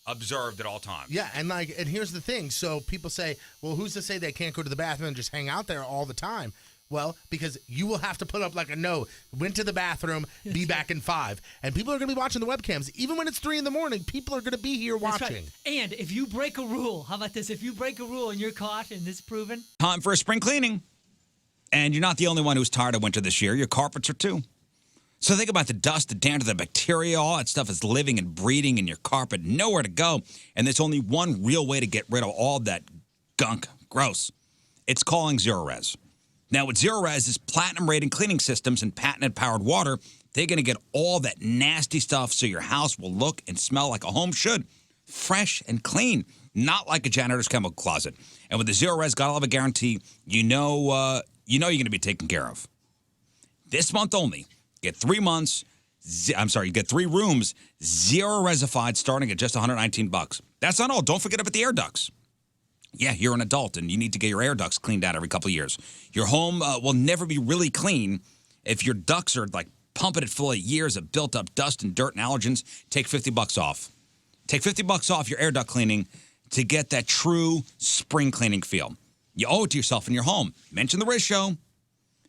observed at all times. Yeah, and here's the thing. So people say, well, who's to say they can't go to the bathroom and just hang out there all the time? Well, because you will have to put up like a note. Went to the bathroom, be back in 5. And people are going to be watching the webcams. Even when it's 3 in the morning, people are going to be here That's watching. right. And if you break a rule, how about this? If you break a rule and you're caught and this is proven. Time for a spring cleaning. And you're not the only one who's tired of winter this year. Your carpets are too. So think about the dust, the dander, the bacteria, all that stuff is living and breeding in your carpet. Nowhere to go. And there's only one real way to get rid of all that gunk. Gross. It's calling Zero Res. Now, with Zero Res's platinum rated cleaning systems and patented powered water, they're going to get all that nasty stuff so your house will look and smell like a home should. Fresh and clean, not like a janitor's chemical closet. And with the Zero Res Gotta Love It guarantee, you know you're going to be taken care of. This month only, get 3 months. You get 3 rooms, zero resified, starting at just $119. That's not all. Don't forget about the air ducts. Yeah, you're an adult and you need to get your air ducts cleaned out every couple of years. Your home will never be really clean if your ducts are like pumping it full of years of built up dust and dirt and allergens. Take $50 off. Take $50 off your air duct cleaning to get that true spring cleaning feel. You owe it to yourself in your home. Mention the Riz Show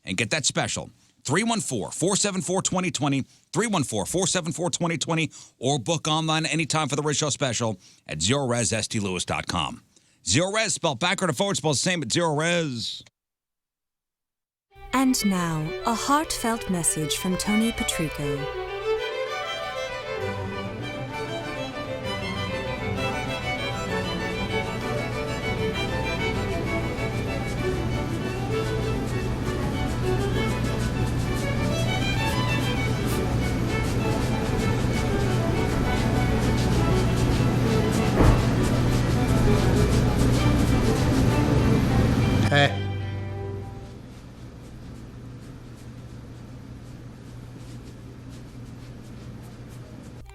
and get that special. 314-474-2020, 314-474-2020, or book online anytime for the Riz Show special at ZeroResSTLewis.com. Zero Res, spelled backward or forward, spelled the same, but Zero Res. And now, a heartfelt message from Tony Patrico. Hey.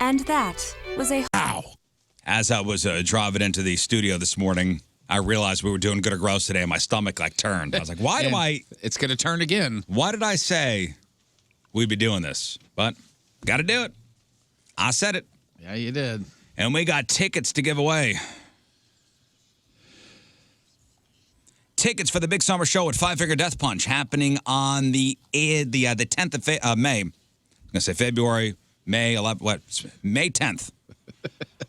And that was a... Ow. As I was driving into the studio this morning, I realized we were doing Good or Gross today, and my stomach turned. I was like, why do I... It's going to turn again. Why did I say we'd be doing this? But got to do it. I said it. Yeah, you did. And we got tickets to give away. Tickets for the big summer show at Five Finger Death Punch happening on the 10th of May. I'm going to say February, May 11th, May 10th.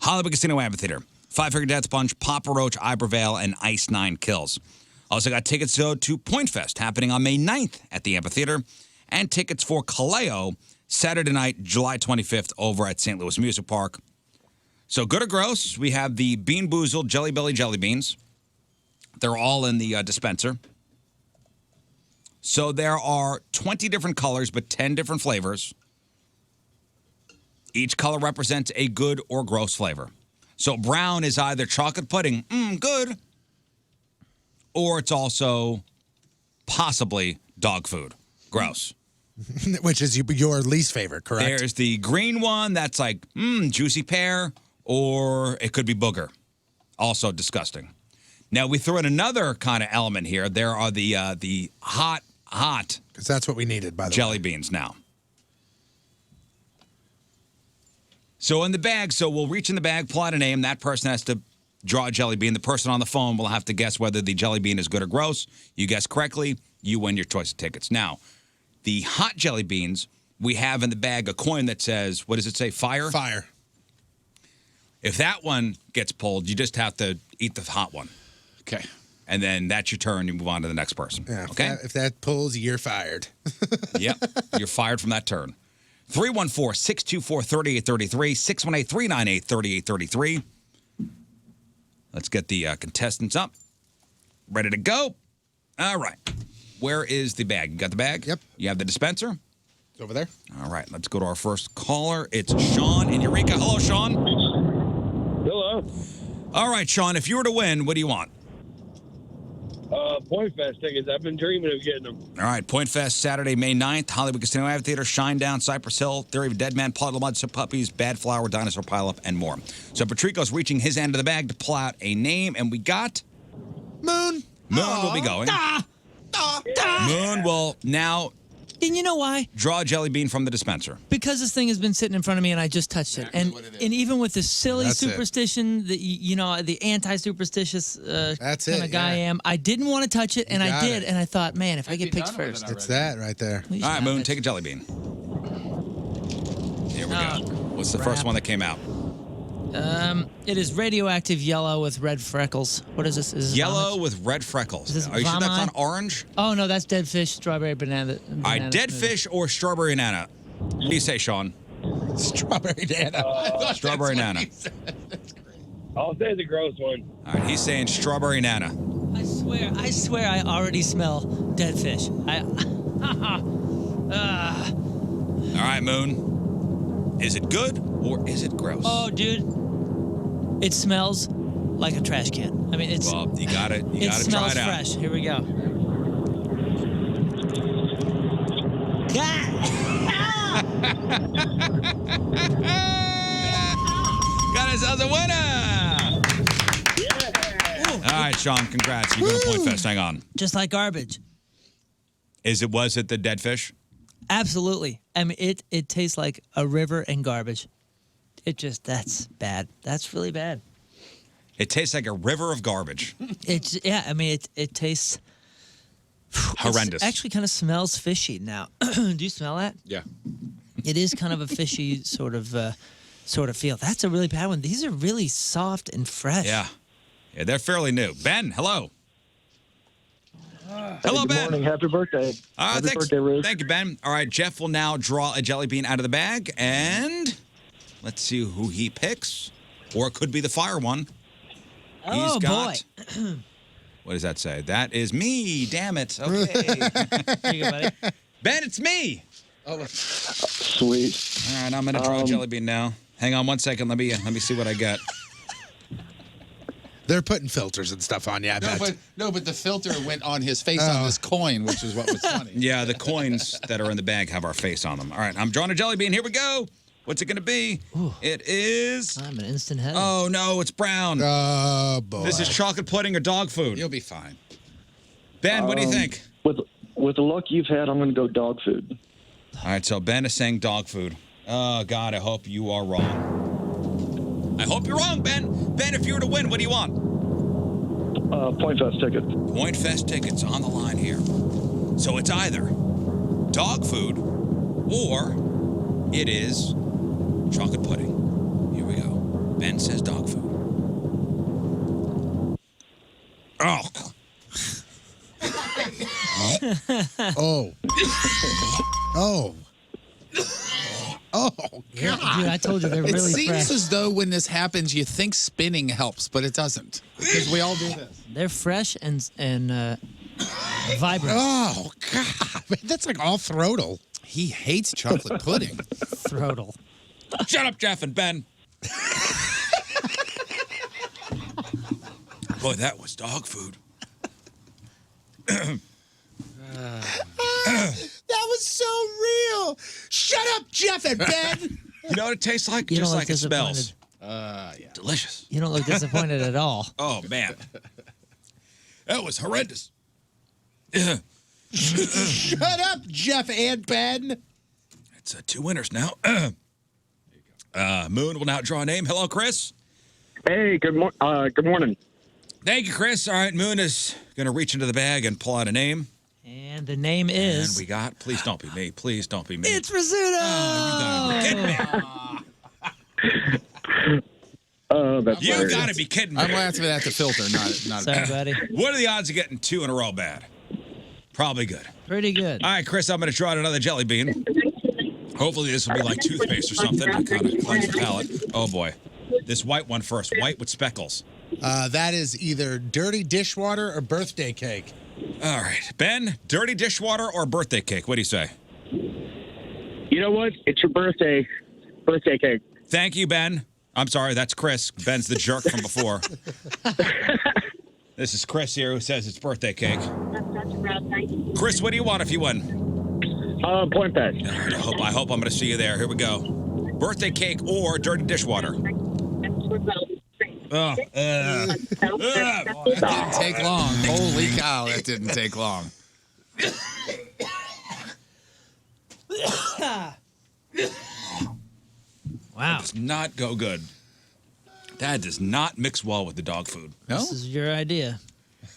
Hollywood Casino Amphitheater. Five Finger Death Punch, Papa Roach, Ibervale, and Ice 9 Kills. Also got tickets to Point Fest happening on May 9th at the amphitheater. And tickets for Kaleo Saturday night, July 25th over at St. Louis Music Park. So good or gross, we have the Bean Boozled Jelly Belly Jelly Beans. They're all in the dispenser. So there are 20 different colors, but 10 different flavors. Each color represents a good or gross flavor. So brown is either chocolate pudding, good, or it's also possibly dog food, gross. Which is your least favorite, correct? There's the green one that's like, juicy pear, or it could be booger. Also disgusting. Now, we threw in another kind of element here. There are the hot, because that's what we needed, by the jelly beans now. So in the bag, we'll reach in the bag, pull out a name. That person has to draw a jelly bean. The person on the phone will have to guess whether the jelly bean is good or gross. You guess correctly, you win your choice of tickets. Now, the hot jelly beans, we have in the bag a coin that says, what does it say, fire? Fire. If that one gets pulled, you just have to eat the hot one. Okay. And then that's your turn. You move on to the next person. Yeah, okay? If that pulls, you're fired. Yep. You're fired from that turn. 314-624-3833, 618-398-3833. Let's get the contestants up. Ready to go? All right. Where is the bag? You got the bag? Yep. You have the dispenser? It's over there. All right, let's go to our first caller. It's Sean in Eureka. Hello, Sean. Hello. All right, Sean, if you were to win, what do you want? Point Fest tickets. I've been dreaming of getting them. All right, Point Fest, Saturday, May 9th, Hollywood Casino Amphitheater, Shinedown, Cypress Hill, Theory of a Dead Man, Puddle of Mud, Some Puppies, Bad Flower, Dinosaur Pileup, and more. So Patrico's reaching his end of the bag to pull out a name, and we got... Moon. Moon will be going. Moon will now... And you know why? Draw a jelly bean from the dispenser. Because this thing has been sitting in front of me and I just touched it. And even with the silly That's it. superstition, the anti-superstitious That's kind it, of guy I am, I didn't want to touch it, and I got did. it. And I thought, man, if I get picked first. It's that right there. All right, Moon, take a jelly bean. Here we go. What's the first crap. one that came out? It is radioactive yellow with red freckles. What is this? Is this Yellow vomit? with red freckles. Is this Are you sure that's vomit? not orange? Oh, no, that's dead fish, strawberry, banana. All right, dead fish or strawberry nana? What do you say, Sean? Strawberry nana. Strawberry nana. I'll say the gross one. All right, he's saying strawberry nana. I swear I already smell dead fish. All right, Moon. Is it good or is it gross? Oh, dude. It smells like a trash can. I mean, it's... Well, you gotta it try smells it out. fresh. Here we go. Got ourselves a winner! All right, Sean, congrats. You go to Point Fest. Hang on. Just like garbage. Was it the dead fish? Absolutely. I mean, it tastes like a river and garbage. That's bad. That's really bad. It tastes like a river of garbage. I mean, it tastes Horrendous. It actually kind of smells fishy now. Do you smell that? Yeah. It is kind of a fishy sort of feel. That's a really bad one. These are really soft and fresh. Yeah, they're fairly new. Ben, hello. Hello, Good Ben. morning. Happy birthday. Happy Thanks. birthday, Riz. Thank you, Ben. All right, Jeff will now draw a jelly bean out of the bag, and let's see who he picks. Or it could be the fire one. Oh, He's got, boy. What does that say? That is me. Damn it. Okay. Here you go, buddy. Ben, it's me. Oh, sweet. All right, I'm going to draw a jelly bean now. Hang on 1 second. Let me see what I got. They're putting filters and stuff on you, I bet. But the filter went on his face on this coin, which is what was funny. Yeah, the coins that are in the bag have our face on them. All right, I'm drawing a jelly bean. Here we go. What's it going to be? Ooh. It is... I'm an instant head. Oh, no, it's brown. Oh, boy. This is chocolate pudding or dog food. You'll be fine. Ben, what do you think? With the luck you've had, I'm going to go dog food. All right, so Ben is saying dog food. Oh, God, I hope you are wrong. I hope you're wrong, Ben. Ben, if you were to win, what do you want? Point Fest tickets. Point Fest tickets on the line here. So it's either dog food or it is chocolate pudding. Here we go. Ben says dog food. Oh. Oh. Oh. Oh, God. Dude, I told you they're It really seems fresh. as though when this happens, you think spinning helps, but it doesn't. Because we all do this. They're fresh and vibrant. Oh, God. Man, that's like all throttle. He hates chocolate pudding. Throttle. Shut up, Jeff and Ben. Boy, that was dog food. That was so real. Shut up, Jeff and Ben. You know what it tastes like? You Just don't look like it smells. disappointed. Yeah. Delicious. You don't look disappointed at all. Oh, man. That was horrendous. Shut up, Jeff and Ben. It's 2 winners now. Moon will now draw a name. Hello, Chris. Hey, good morning. Thank you, Chris. All right, Moon is going to reach into the bag and pull out a name. And the name is... And we got... Please don't be me. Please don't be me. It's Rizzuto! Oh, you gotta be kidding me. That's You hilarious. gotta be kidding me. I'm laughing at the filter, not Sorry, buddy. What are the odds of getting 2 in a row bad? Probably good. Pretty good. All right, Chris, I'm going to draw out another jelly bean. Hopefully this will be like toothpaste or something to kind of cleanse the palate. Oh, boy. This white one first. White with speckles. That is either dirty dishwater or birthday cake. All right. Ben, dirty dishwater or birthday cake? What do you say? You know what? It's your birthday. Birthday cake. Thank you, Ben. I'm sorry, that's Chris. Ben's the jerk from before. This is Chris here who says it's birthday cake. Chris, what do you want if you win? Point Fest. I hope I'm going to see you there. Here we go. Birthday cake or dirty dishwater. That didn't take long. Holy cow, that didn't take long. Wow. That does not go good. That does not mix well with the dog food. No? This is your idea.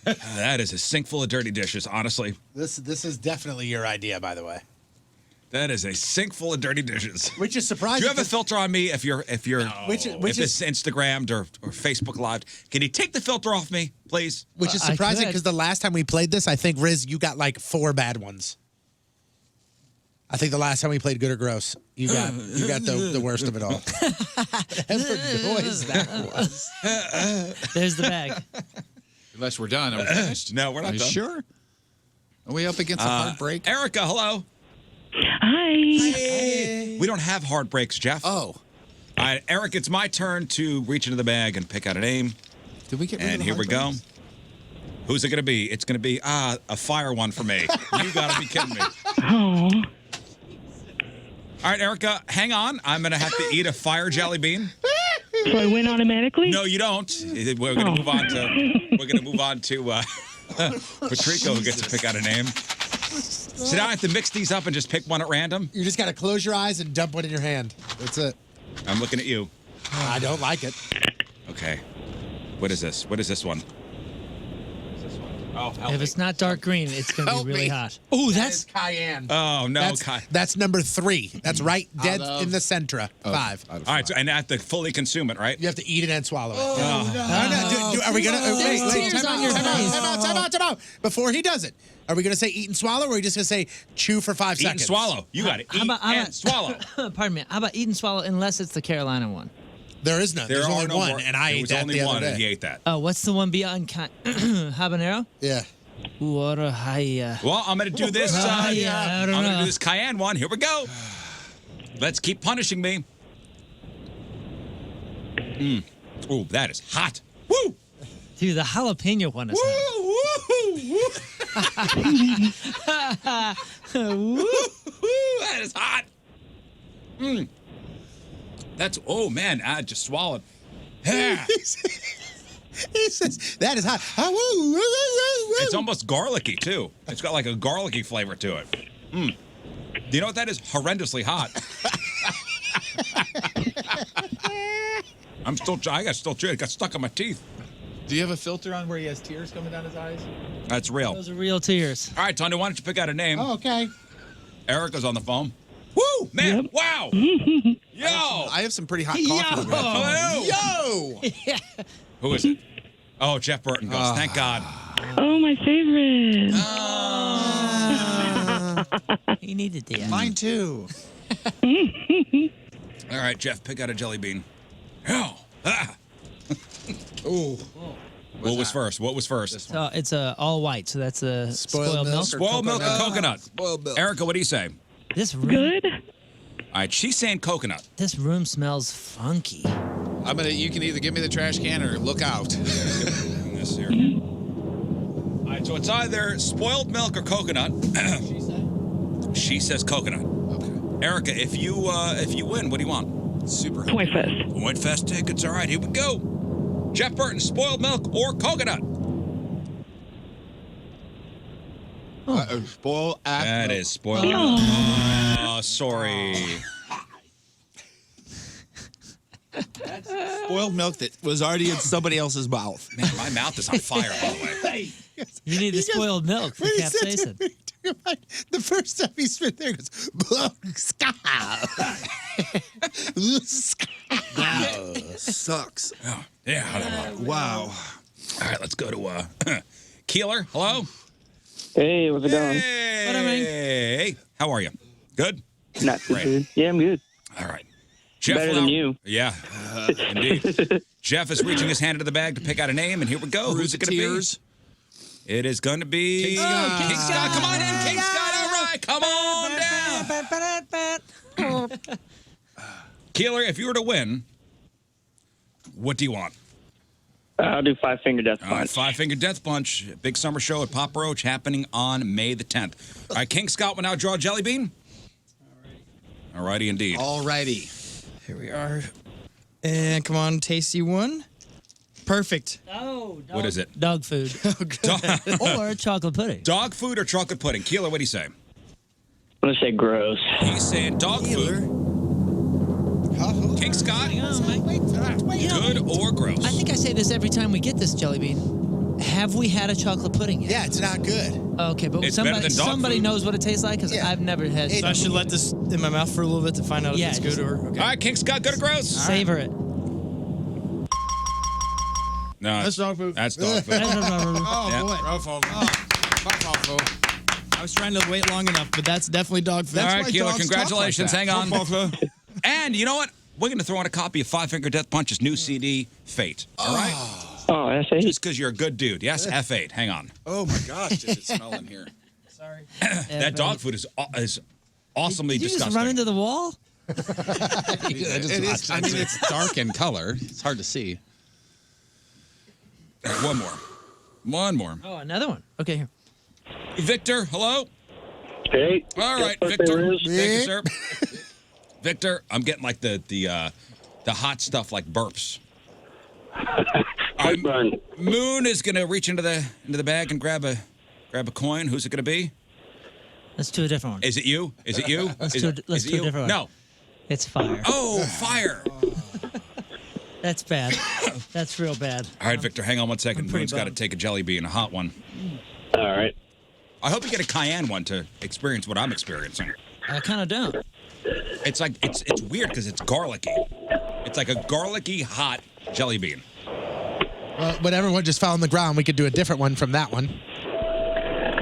That is a sink full of dirty dishes, honestly. This is definitely your idea, by the way. That is a sink full of dirty dishes. Which is surprising. Do you have a filter on me if it's Instagrammed or Facebook Live? Can you take the filter off me, please? Which is surprising because the last time we played this, I think, Riz, you got like 4 bad ones. I think the last time we played Good or Gross, you got the worst of it all. Whatever noise that was. There's the bag. Unless we're done. Are we finished? No, we're not Are you done. sure? Are we up against a hard break? Erica, hello. Hi. We don't have hard breaks, Jeff. Oh. All right, Eric, it's my turn to reach into the bag and pick out a name. Did we get rid of And the here hard we go. breaks? Who's it going to be? It's going to be a fire one for me. You got to be kidding me. Oh. All right, Erica, hang on. I'm going to have to eat a fire jelly bean. So I win automatically? No, you don't. We're going to move on to Patrico, who gets to pick out a name. So now I have to mix these up and just pick one at random? You just got to close your eyes and dump one in your hand. That's it. I'm looking at you. I don't like it. Okay. What is this? What is this one? Oh, help If me. it's not dark green, it's going to Help be really me. hot. Oh, that's cayenne. Oh, no. That's number 3. That's right dead Out of- in the center. 5. All right, so, and I have to fully consume it, right? You have to eat it and swallow it. Oh, No, are we gonna? Wait, tears on your face. time out. Before he does it, are we gonna say eat and swallow, or are we just gonna say chew for 5 Eat seconds? and swallow. You got it. Eat and swallow. Pardon me. How about eat and swallow unless it's the Carolina one? There is none. There's only one, and I ate that the other day. And he ate that. Oh, what's the one beyond habanero? Yeah. What a high. Well, I'm going to do this. I I'm don't going to know. do this cayenne one. Here we go. Let's keep punishing me. Ooh, that is hot. Woo! Dude, the jalapeno one is hot. Woo! That is hot. That's, oh man, I just swallowed. Yeah. He says that is hot. It's almost garlicky too. It's got like a garlicky flavor to it. Do you know what that is? Horrendously hot. I got still chewing. It got stuck on my teeth. Do you have a filter on where he has tears coming down his eyes? That's real. Those are real tears. All right, Tony, why don't you pick out a name? Oh, okay. Erica's on the phone. Woo, man! Yep. Wow! Yo! I have some pretty hot coffee. Yo! Who is it? Oh, Jeff Burton goes. Thank God. Oh, my favorite. He needed that. Mine too. All right, Jeff, pick out a jelly bean. Oh. Ah. Ooh. What was first? What was first? So it's all white, so that's a spoiled milk. Spoiled milk or coconut? Spoiled milk. Erica, what do you say? This room, Good. All right, she's saying coconut. This room smells funky. You can either give me the trash can or look out. This here. All right, so it's either spoiled milk or coconut. She says coconut. Okay. Erica, if you win, what do you want? Super. Point Fest. Point Fest tickets. All right, here we go. Jeff Burton, spoiled milk or coconut? Spoiled. That is spoiled milk. Oh, sorry. Spoiled milk that was already in somebody else's mouth. Man, my mouth is on fire, by the way. You need the spoiled milk for capsaicin. The first time he spit there, he goes, Sucks. Oh, yeah. I don't know. Wow. All right, let's go to Keeler. Hello. Hey, what's it going? Hey. How are you? Good? Not too Great. good. Yeah, I'm good. All right. Jeff Better than you. Yeah, indeed. Jeff is reaching his hand into the bag to pick out a name, and here we go. Who's it going to be? It is going to be King Scott. King Scott. Come on in, King Scott. All right, come on down. Keeler, if you were to win, what do you want? I'll do 5-finger death All right, punch. 5-finger death punch. Big summer show at Papa Roach happening on May the 10th. All right, King Scott will now draw a jelly bean. All righty, indeed. Alrighty. Here we are. And come on, tasty one. Perfect. Oh, dog, What is it? Dog food. Or chocolate pudding. Dog food or chocolate pudding? Keeler, what do you say? I'm going to say gross. He's saying dog food. King Scott, good or gross? I think I say this every time we get this jelly bean. Have we had a chocolate pudding yet? Yeah, it's not good. Okay, but It's better than dog somebody food. knows what it tastes like because I've never had. So I should let this in my mouth for a little bit to find out if it's good or. Okay. All right, King Scott, good or gross? Savor it. No, That's dog food. That's dog food. Oh, Yeah. boy. I was trying to wait long enough, but that's definitely dog food. All right, Keeler, congratulations. Hang on. And you know what? We're going to throw in a copy of 5-Finger Death Punch's new CD, Fate. All right? Oh, F8? Just because you're a good dude. Yes, F8. Hang on. Oh my gosh, does it smell in here? Sorry. That dog food is awesomely Did you disgusting. just run into the wall? It is. I mean, it's dark in color. It's hard to see. All right, one more. One more. Oh, another one. Okay, here. Victor, hello? Hey. All right, Happy Victor. birthday, Riz. Thank you, sir. Victor, I'm getting like the hot stuff like burps. Heartburn. Moon is gonna reach into the bag and grab a coin. Who's it gonna be? Let's do a different one. Is it you? Is it you? Let's Is do, it- let's is it do a you? different one. No. It's fire. Oh, fire. That's bad. That's real bad. All right, Victor, hang on one second. pretty Moon's got to bummed. take a jelly bean, a hot one. All right. I hope you get a cayenne one to experience what I'm experiencing. I kind of don't. It's like it's weird because it's garlicky. It's like a garlicky hot jelly bean. Well, when everyone just fell on the ground, we could do a different one from that one.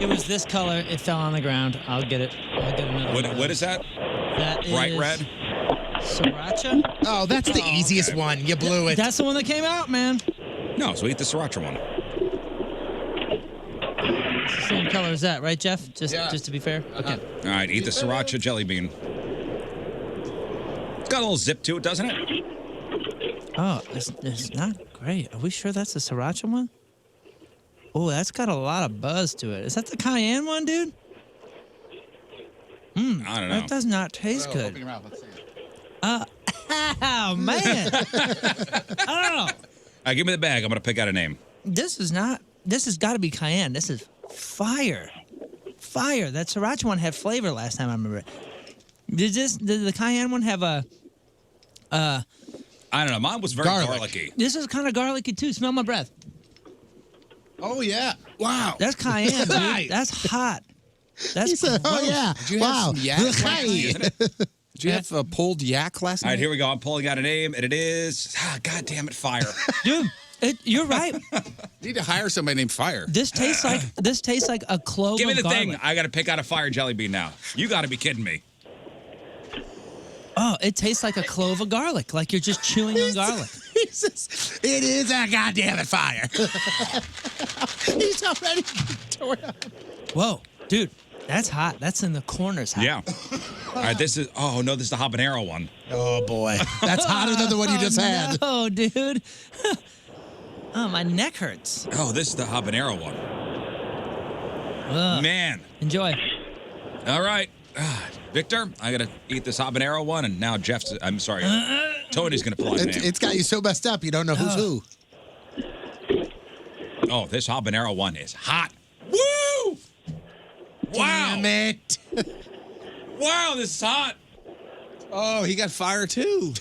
It was this color. It fell on the ground. I'll get it. I'll get another one. What is that? That Bright is red? Sriracha. Oh, that's the easiest one. You blew it. That's the one that came out, man. No, so eat the sriracha one. It's the same color as that, right, Jeff? Just to be fair. Okay. All right, eat the sriracha jelly bean. It's got a little zip to it, doesn't it? Oh, it's not great. Are we sure that's the sriracha one? Oh, that's got a lot of buzz to it. Is that the cayenne one, dude? I don't know. That does not taste good. Open your mouth. Let's see it. Oh, man. Oh, All right, give me the bag. I'm going to pick out a name. this has got to be cayenne. This is fire. Fire. That sriracha one had flavor last time I remember it. Did the cayenne one have a, I don't know. Mine was very garlicky. this is kind of garlicky too. Smell my breath. Oh, yeah. Wow. That's cayenne, dude. Right. That's hot. That's He said, oh, gross. yeah. Did you have Wow. some yak last night? Isn't it? Did you have a pulled yak last All night? right, here we go. I'm pulling out a name, and it is, God damn it, fire. Dude, you're right. You need to hire somebody named Fire. This tastes like a clove Give me of the garlic. thing. I got to pick out a fire jelly bean now. You got to be kidding me. Oh, it tastes like a clove of garlic, like you're just chewing on garlic. It is a goddamn fire. He's already torn up. Whoa, dude, that's hot. That's in the corners hot. Yeah. All right, this is, oh, no, this is the habanero one. Oh, boy. That's hotter than the one you just had. Oh, dude. Oh, my neck hurts. Oh, this is the habanero one. Ugh. Man. Enjoy. All right. Victor, I got to eat this habanero one, and now I'm sorry. Tony's going to pull out a name. It's got you so messed up, you don't know who's who. Oh, this habanero one is hot. Woo! Wow. Damn it. Wow, this is hot. Oh, he got fire too.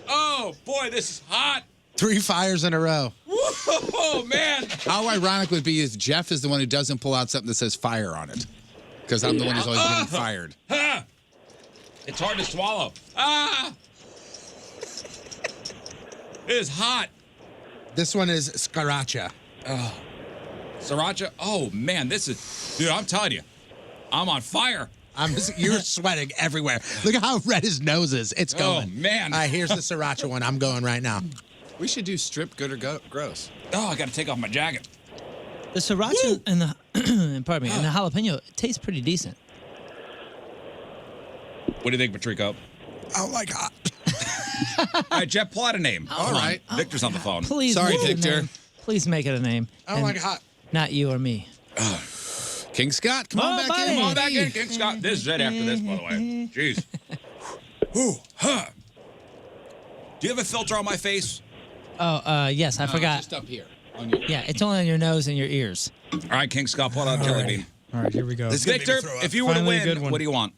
Oh, boy, this is hot. 3 fires in a row. Whoa, man. How ironic would it be if Jeff is the one who doesn't pull out something that says fire on it? Because I'm the one who's always getting fired. Ah. It's hard to swallow. Ah! It is hot. This one is Sriracha. Oh. Sriracha? Oh, man, this is... Dude, I'm telling you, I'm on fire. You're sweating everywhere. Look at how red his nose is. It's going. Oh, man. All right, here's the Sriracha one. I'm going right now. We should do strip good or gross. Oh, I got to take off my jacket. The sriracha and the pardon me, and the jalapeno tastes pretty decent. What do you think, Patrico? I don't like hot. All right, Jeff, plot a name. All right. Victor's on the phone. Please. Sorry, make it a Victor. name. Please make it a name. I don't And like hot. Not you or me. King Scott, come on back buddy. in. Come on back in, King Scott. This is it after this, by the way. Jeez. Ooh, huh. Do you have a filter on my face? Oh, yes, I forgot. Just up here. On your Yeah, it's only on your nose and your ears. All right, King Scott, pull out Jelly Bean. All right, here we go. This is gonna make me Victor, throw up. if you were to Finally a good win, one. what do you want?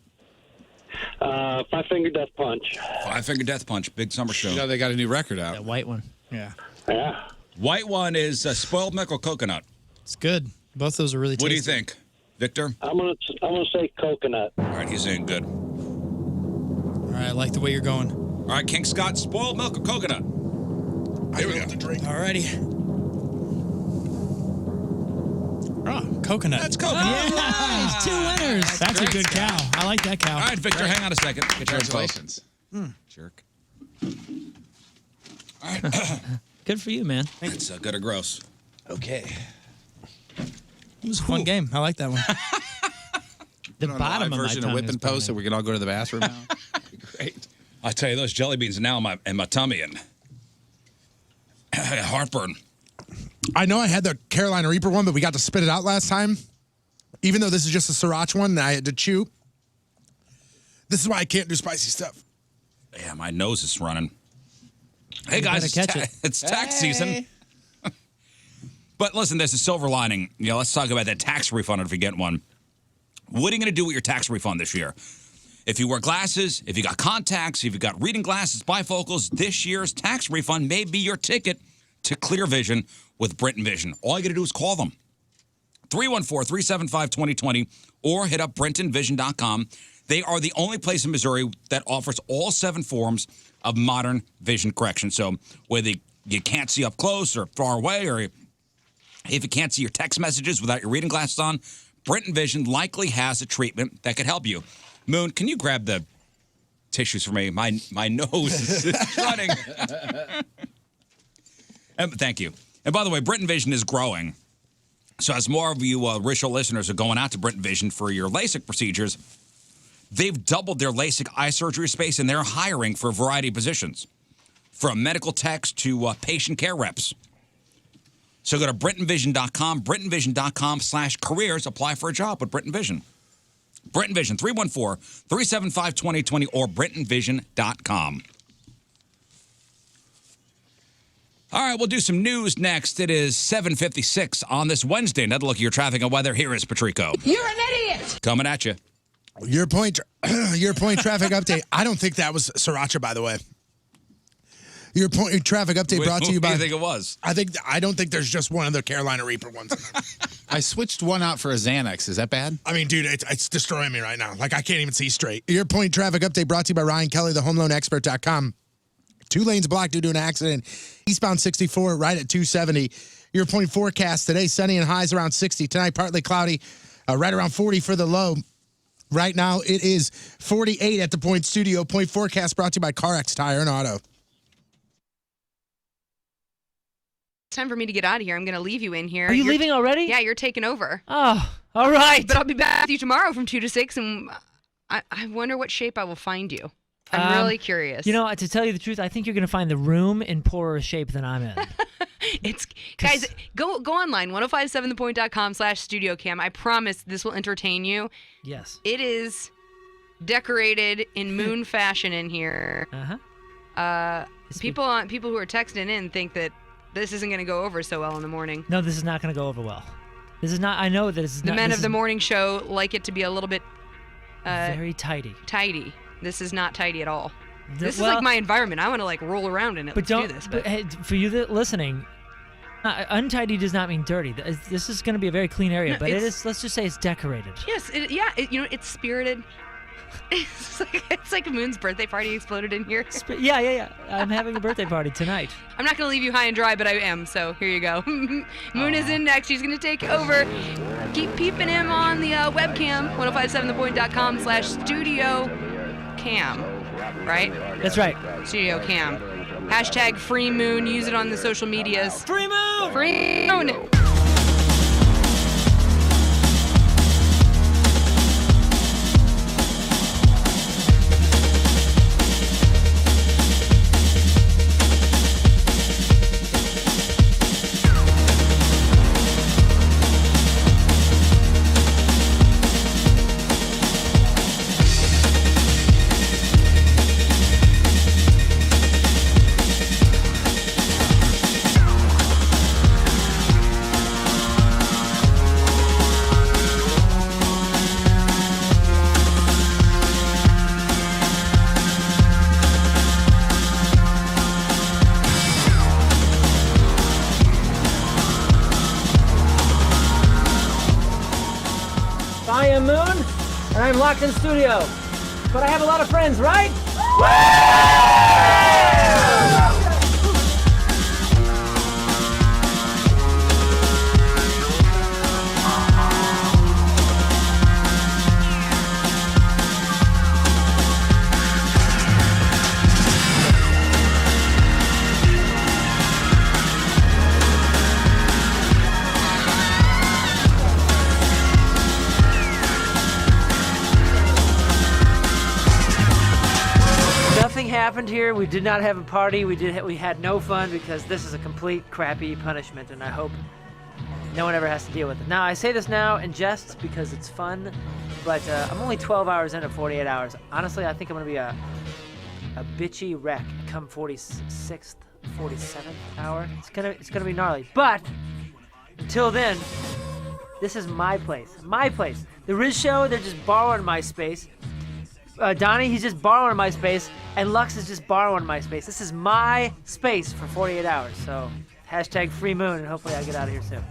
Five-finger death punch. Five-finger death punch, big summer show. You know they got a new record out. That white one. Yeah. Yeah. White one is spoiled milk or coconut. It's good. Both those are really tasty. What do you think, Victor? I'm gonna say coconut. All right, he's in good. All right, I like the way you're going. All right, King Scott, spoiled milk or coconut? Here we go. To drink. All righty. Oh, coconut. That's coconut. Nice. 2 winners. That's a great, good Scott. cow. I like that cow. All right, Victor, hang on a second. Get your info. Congratulations. Jerk. All right. Good for you, man. It's good or gross. Okay. It was a fun game. I like that one. The Put on a bottom live of my version tongue of Whip is and Post so burning. we can all go to the bathroom now. Great. I tell you, those jelly beans are now in my tummy and heartburn. I know I had the Carolina Reaper one, but we got to spit it out last time. Even though this is just a sriracha one that I had to chew. This is why I can't do spicy stuff. Yeah, my nose is running. Hey, You guys, better catch it. it's tax season. But listen, there's a silver lining. You know, let's talk about that tax refund if you get one. What are you going to do with your tax refund this year? If you wear glasses, if you got contacts, if you got reading glasses, bifocals, this year's tax refund may be your ticket to clear vision with Britton Vision. All you got to do is call them. 314-375-2020 or hit up BrentonVision.com. They are the only place in Missouri that offers all 7 forms of modern vision correction. So whether you can't see up close or far away, or if you can't see your text messages without your reading glasses on, Brenton Vision likely has a treatment that could help you. Moon, can you grab the tissues for me? My nose is running. Thank you. And by the way, Britton Vision is growing. So as more of you Ritual listeners are going out to Britton Vision for your LASIK procedures, they've doubled their LASIK eye surgery space, and they're hiring for a variety of positions, from medical techs to patient care reps. So go to BrittonVision.com, BrittonVision.com/careers. Apply for a job with Britton Vision. Britton Vision, 314-375-2020 or BrittonVision.com. All right, we'll do some news next. It is 7:56 on this Wednesday. Another look at your traffic and weather. Here is Patrico. You're an idiot! Coming at you. Your point traffic update. I don't think that was sriracha, by the way. Your point traffic update brought to you by. What do you think it was? I don't think there's just one of the Carolina Reaper ones. I switched one out for a Xanax. Is that bad? I mean, dude, it's destroying me right now. Like, I can't even see straight. Your point traffic update brought to you by Ryan Kelly, the homeloanexpert.com. 2 lanes blocked due to an accident. Eastbound 64 right at 270. Your point forecast today, sunny and highs around 60. Tonight, partly cloudy, right around 40 for the low. Right now, it is 48 at the Point Studio. Point forecast brought to you by CarX Tire and Auto. It's time for me to get out of here. I'm going to leave you in here. Are you leaving already? Yeah, you're taking over. Oh, all right. But I'll be back with you tomorrow from 2 to 6, and I wonder what shape I will find you. I'm really curious. You know, to tell you the truth, I think you're going to find the room in poorer shape than I'm in. Guys, go online, 1057thepoint.com/studiocam. I promise this will entertain you. Yes. It is decorated in moon fashion in here. People who are texting in think that this isn't going to go over so well in the morning. No, this is not going to go over well. This is not. I know that this is The not. men this of the is morning show like it to be a little bit very tidy. Tidy. This is not tidy at all. This is well- like my environment. I want to like roll around in it. But Let's don't. do this. But hey, for you that listening, untidy does not mean dirty. This is going to be a very clean area, No, but it it's- is. Let's just say it's decorated. Yes, it's spirited. It's like Moon's birthday party exploded in here. Yeah. I'm having a birthday party tonight. I'm not going to leave you high and dry, but I am, so here you go. Moon is in next. She's going to take over. Keep peeping him on the webcam, 1057thepoint.com/studiocam, right? That's right. Studio Cam. Hashtag Free Moon. Use it on the social medias. Free Moon! Free Moon! am Moon, and I'm locked in studio. But I have a lot of friends, right? Nothing happened here. We did not have a party. We had no fun because this is a complete crappy punishment, and I hope no one ever has to deal with it. Now, I say this now in jest because it's fun, but I'm only 12 hours into 48 hours. Honestly, I think I'm gonna be a bitchy wreck come 46th, 47th hour. It's gonna be gnarly. But until then, this is my place. My place. The Riz Show, they're just borrowing my space. Donnie, he's just borrowing my space, and Lux is just borrowing my space. This is my space for 48 hours, so hashtag free Moon, and hopefully I get out of here soon.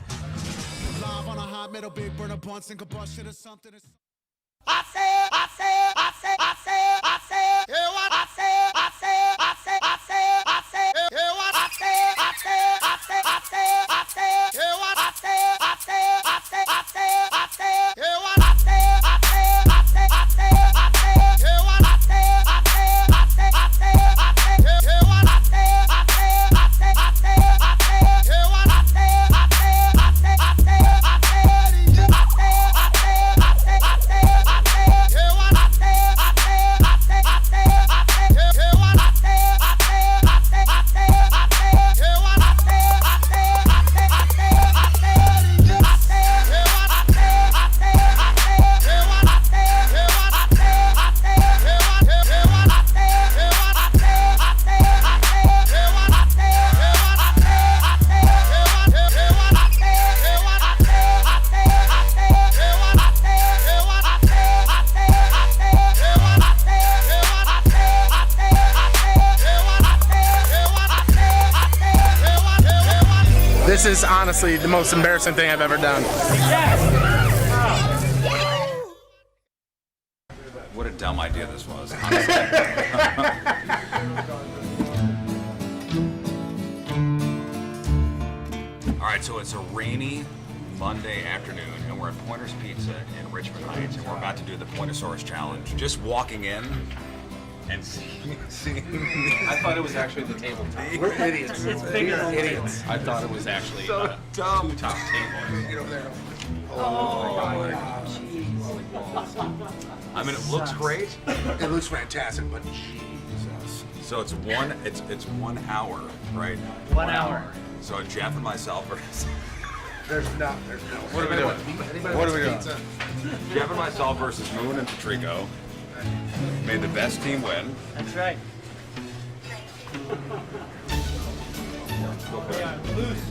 This is honestly the most embarrassing thing I've ever done. What a dumb idea this was. All right, so it's a rainy Monday afternoon, and we're at Pointer's Pizza in Richmond Heights, and we're about to do the Pointosaurus Challenge. Just walking in and seeing I thought it was actually the tabletop. We're idiots. It's bigger than Idiots. I thought it was actually so dumb. two top tables. Get over there. I mean, it looks great. It looks fantastic, but Jesus. So it's 1 hour, right? 1 hour. So Jeff and myself are. There's no. What are we doing? What are we doing? Jeff and myself versus Moon and Patrico. May the best team win. That's right. Loose.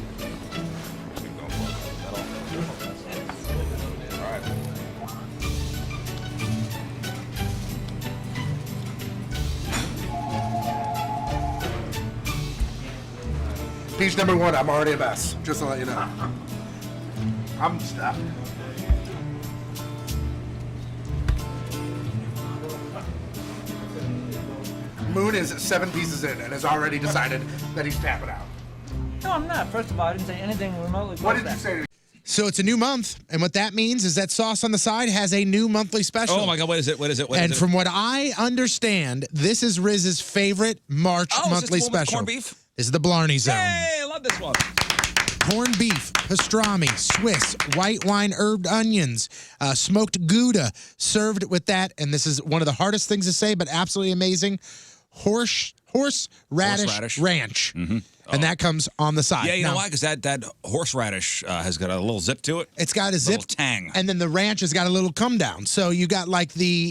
All right. Piece number 1, I'm already a mess. Just to let you know. I'm stuck. Moon is 7 pieces in and has already decided that he's tapping out. No, I'm not. First of all, I didn't say anything remotely close What to did you that. say? So it's a new month, and what that means is that Sauce on the Side has a new monthly special. Oh my God! What is it? What is it? What and is it? from what I understand, this is Riz's favorite March monthly is this the one with special. corned beef? This is the Blarney Zone. Hey, I love this one. Corned beef, pastrami, Swiss, white wine herbed onions, smoked Gouda, served with that, and this is one of the hardest things to say, but absolutely amazing, horseradish ranch. Mm-hmm. And that comes on the side. Yeah, you know Now, why? Because that horseradish has got a little zip to it. It's got a little zip tang. and then the ranch has got a little come down. So you got like the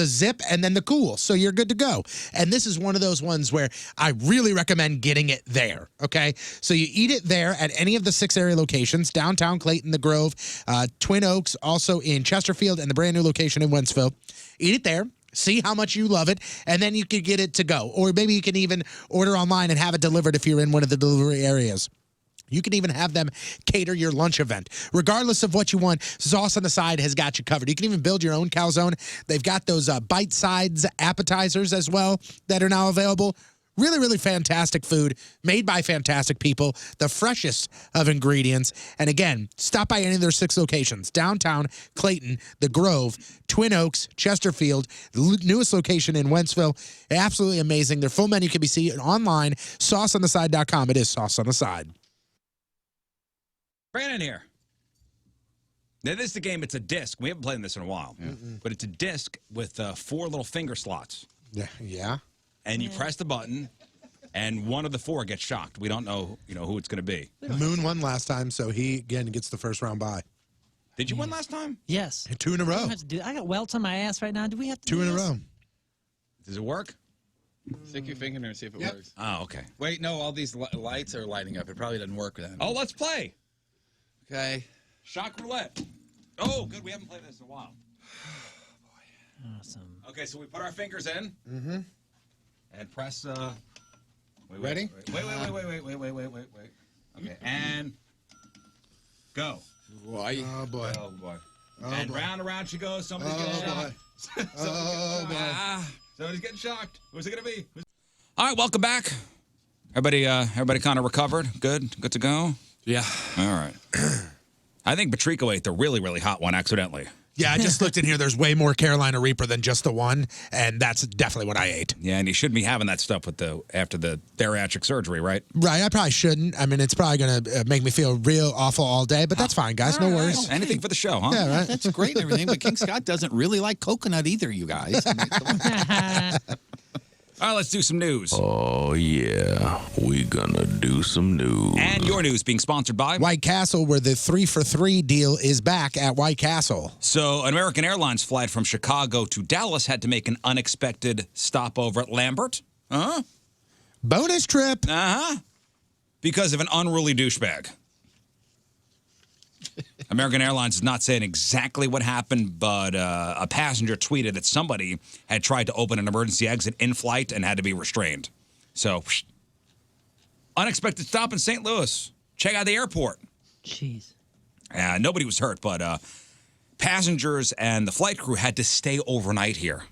zip and then the cool. So you're good to go. And this is one of those ones where I really recommend getting it there. Okay, so you eat it there at any of the 6 area locations: downtown Clayton, the Grove, Twin Oaks, also in Chesterfield, and the brand new location in Wentzville. Eat it there. See how much you love it, and then you could get it to go. Or maybe you can even order online and have it delivered if you're in one of the delivery areas. You can even have them cater your lunch event. Regardless of what you want, Sauce on the Side has got you covered. You can even build your own calzone. They've got those bite-sized appetizers as well that are now available. Really, really fantastic food made by fantastic people, the freshest of ingredients. And again, stop by any of their 6 locations: downtown, Clayton, The Grove, Twin Oaks, Chesterfield, the newest location in Wentzville. Absolutely amazing. Their full menu can be seen online, sauceontheside.com. It is Sauce on the Side. Brandon here. Now, this is the game. It's a disc. We haven't played this in a while. But it's a disc with 4 little finger slots. Yeah. And you press the button, and one of the 4 gets shocked. We don't know, who it's going to be. Moon won last time, so he, again, gets the first round bye. Did you win last time? Yes. 2 in a row. I got welts on my ass right now. Do we have to 2 do in a this? row. Does it work? Stick your finger in there and see if it works. Oh, okay. Wait, no, all these lights are lighting up. It probably doesn't work then. Oh, let's play. Okay. Shock roulette. Oh, good. We haven't played this in a while. Awesome. Okay, so we put our fingers in. Mm-hmm. And press. Ready? Wait. Okay, and go. Boy. Oh, boy. Oh boy. Oh, and boy. round and round she goes. Somebody's Oh, getting boy. shocked. Oh, boy. Somebody's getting shocked. Who's it gonna be? All right, welcome back. Everybody kind of recovered. Good to go. Yeah. All right. I think Patrico ate the really, really hot one accidentally. Yeah, I just looked in here. There's way more Carolina Reaper than just the one, and that's definitely what I ate. Yeah, and you shouldn't be having that stuff after the bariatric surgery, right? Right, I probably shouldn't. I mean, it's probably going to make me feel real awful all day, but that's fine, guys. No worries. Anything for the show, huh? Yeah, right. That's great and everything, but King Scott doesn't really like coconut either, you guys. All right, let's do some news. Oh, yeah. We gonna do some news. And your news being sponsored by White Castle, where the 3-for-3 deal is back at White Castle. So, an American Airlines flight from Chicago to Dallas had to make an unexpected stopover at Lambert. Bonus trip. Because of an unruly douchebag. American Airlines is not saying exactly what happened, but a passenger tweeted that somebody had tried to open an emergency exit in flight and had to be restrained. So, unexpected stop in St. Louis. Check out the airport. Jeez. Nobody was hurt, but passengers and the flight crew had to stay overnight here.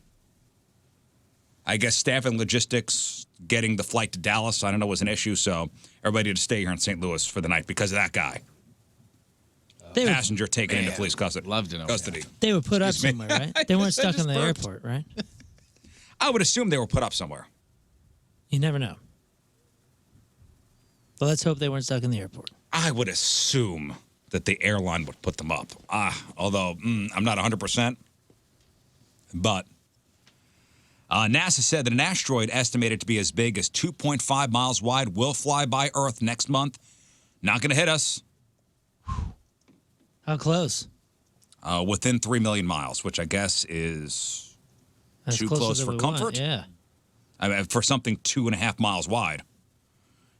I guess staff and logistics getting the flight to Dallas, I don't know, was an issue, so everybody had to stay here in St. Louis for the night because of that guy. Passenger taken into police custody. Love to know. Custody. They were put up Excuse me. somewhere, right? They weren't stuck in just the burped. airport, right? I would assume they were put up somewhere. You never know. But let's hope they weren't stuck in the airport. I would assume that the airline would put them up. Although I'm not 100%. But NASA said that an asteroid estimated to be as big as 2.5 miles wide will fly by Earth next month. Not going to hit us. How close? Within 3 million miles, which I guess is That's too closer close than for we comfort. want, yeah. I mean, for something 2.5 miles wide.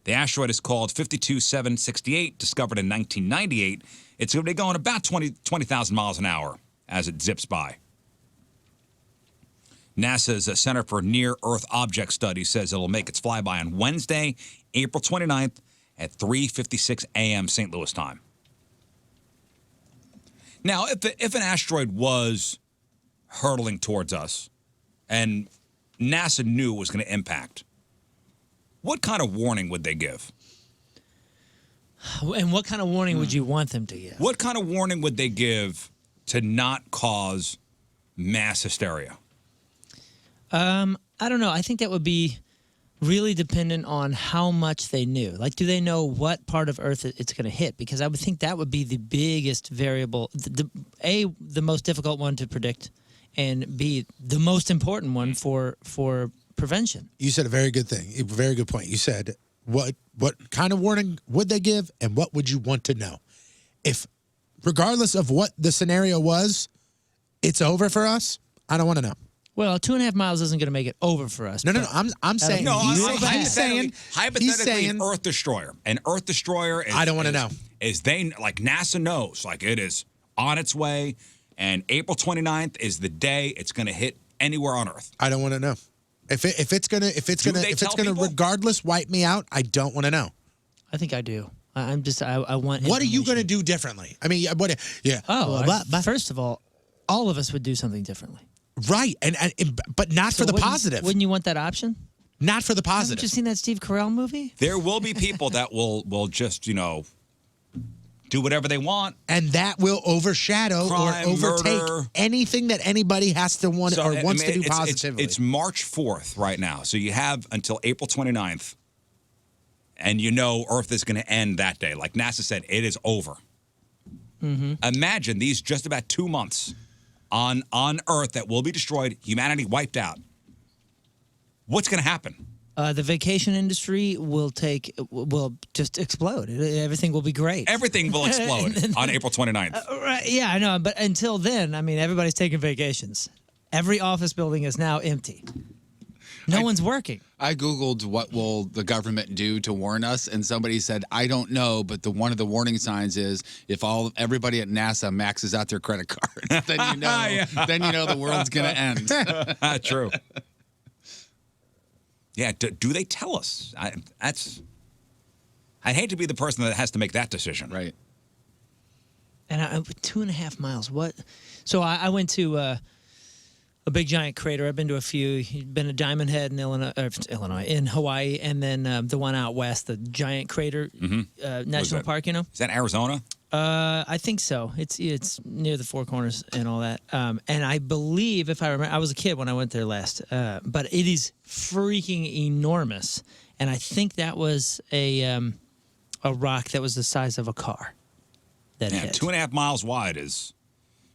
The asteroid is called 52768, discovered in 1998. It's going to be going about 20,000 miles an hour as it zips by. NASA's Center for Near-Earth Object Studies says it'll make its flyby on Wednesday, April 29th at 3:56 a.m. St. Louis time. Now, if an asteroid was hurtling towards us and NASA knew it was going to impact, what kind of warning would they give? And what kind of warning would you want them to give? What kind of warning would they give to not cause mass hysteria? I don't know. I think that would be really dependent on how much they knew. Like, do they know what part of Earth it's going to hit? Because I would think that would be the biggest variable. The most difficult one to predict, and B, the most important one for prevention. You said a very good thing, a very good point. You said, what kind of warning would they give, and what would you want to know? If, regardless of what the scenario was, it's over for us, I don't want to know. Well, 2.5 miles isn't going to make it over for us. No. I'm saying. No, He's saying. Hypothetically, an Earth destroyer. An Earth destroyer is. I don't want to know. Like NASA knows, like it is on its way, and April 29th is the day it's going to hit anywhere on Earth. I don't want to know. If it's gonna regardless wipe me out, I don't want to know. I think I do. I'm just I want. What are you going to do differently? I mean, what? Yeah. First of all of us would do something differently. Right, and but not for the positive. Wouldn't you want that option? Not for the positive. Haven't you seen that Steve Carell movie? There will be people that will just, do whatever they want. And that will overshadow Crime, or overtake murder. anything that anybody has to want or wants to do positively. It's March 4th right now. So you have until April 29th. And Earth is going to end that day. Like NASA said, it is over. Mm-hmm. Imagine these just about 2 months on Earth that will be destroyed, humanity wiped out. What's going to happen? The vacation industry will just explode. Everything will be great. Everything will explode on April 29th. Right, yeah, I know. But until then, I mean, everybody's taking vacations. Every office building is now empty. No one's working. I Googled what will the government do to warn us, and somebody said, I don't know, but one of the warning signs is if everybody at NASA maxes out their credit card, then you know the world's going to end. True. Yeah, do they tell us? I hate to be the person that has to make that decision. Right. And 2.5 miles. What? So I went to a big giant crater. I've been to a few. Been to Diamond Head in in Hawaii, and then the one out west, the giant crater national park. Is that Arizona? I think so. It's near the Four Corners and all that. And I believe, if I remember, I was a kid when I went there last. But it is freaking enormous, and I think that was a rock that was the size of a car. That hit. 2.5 miles wide is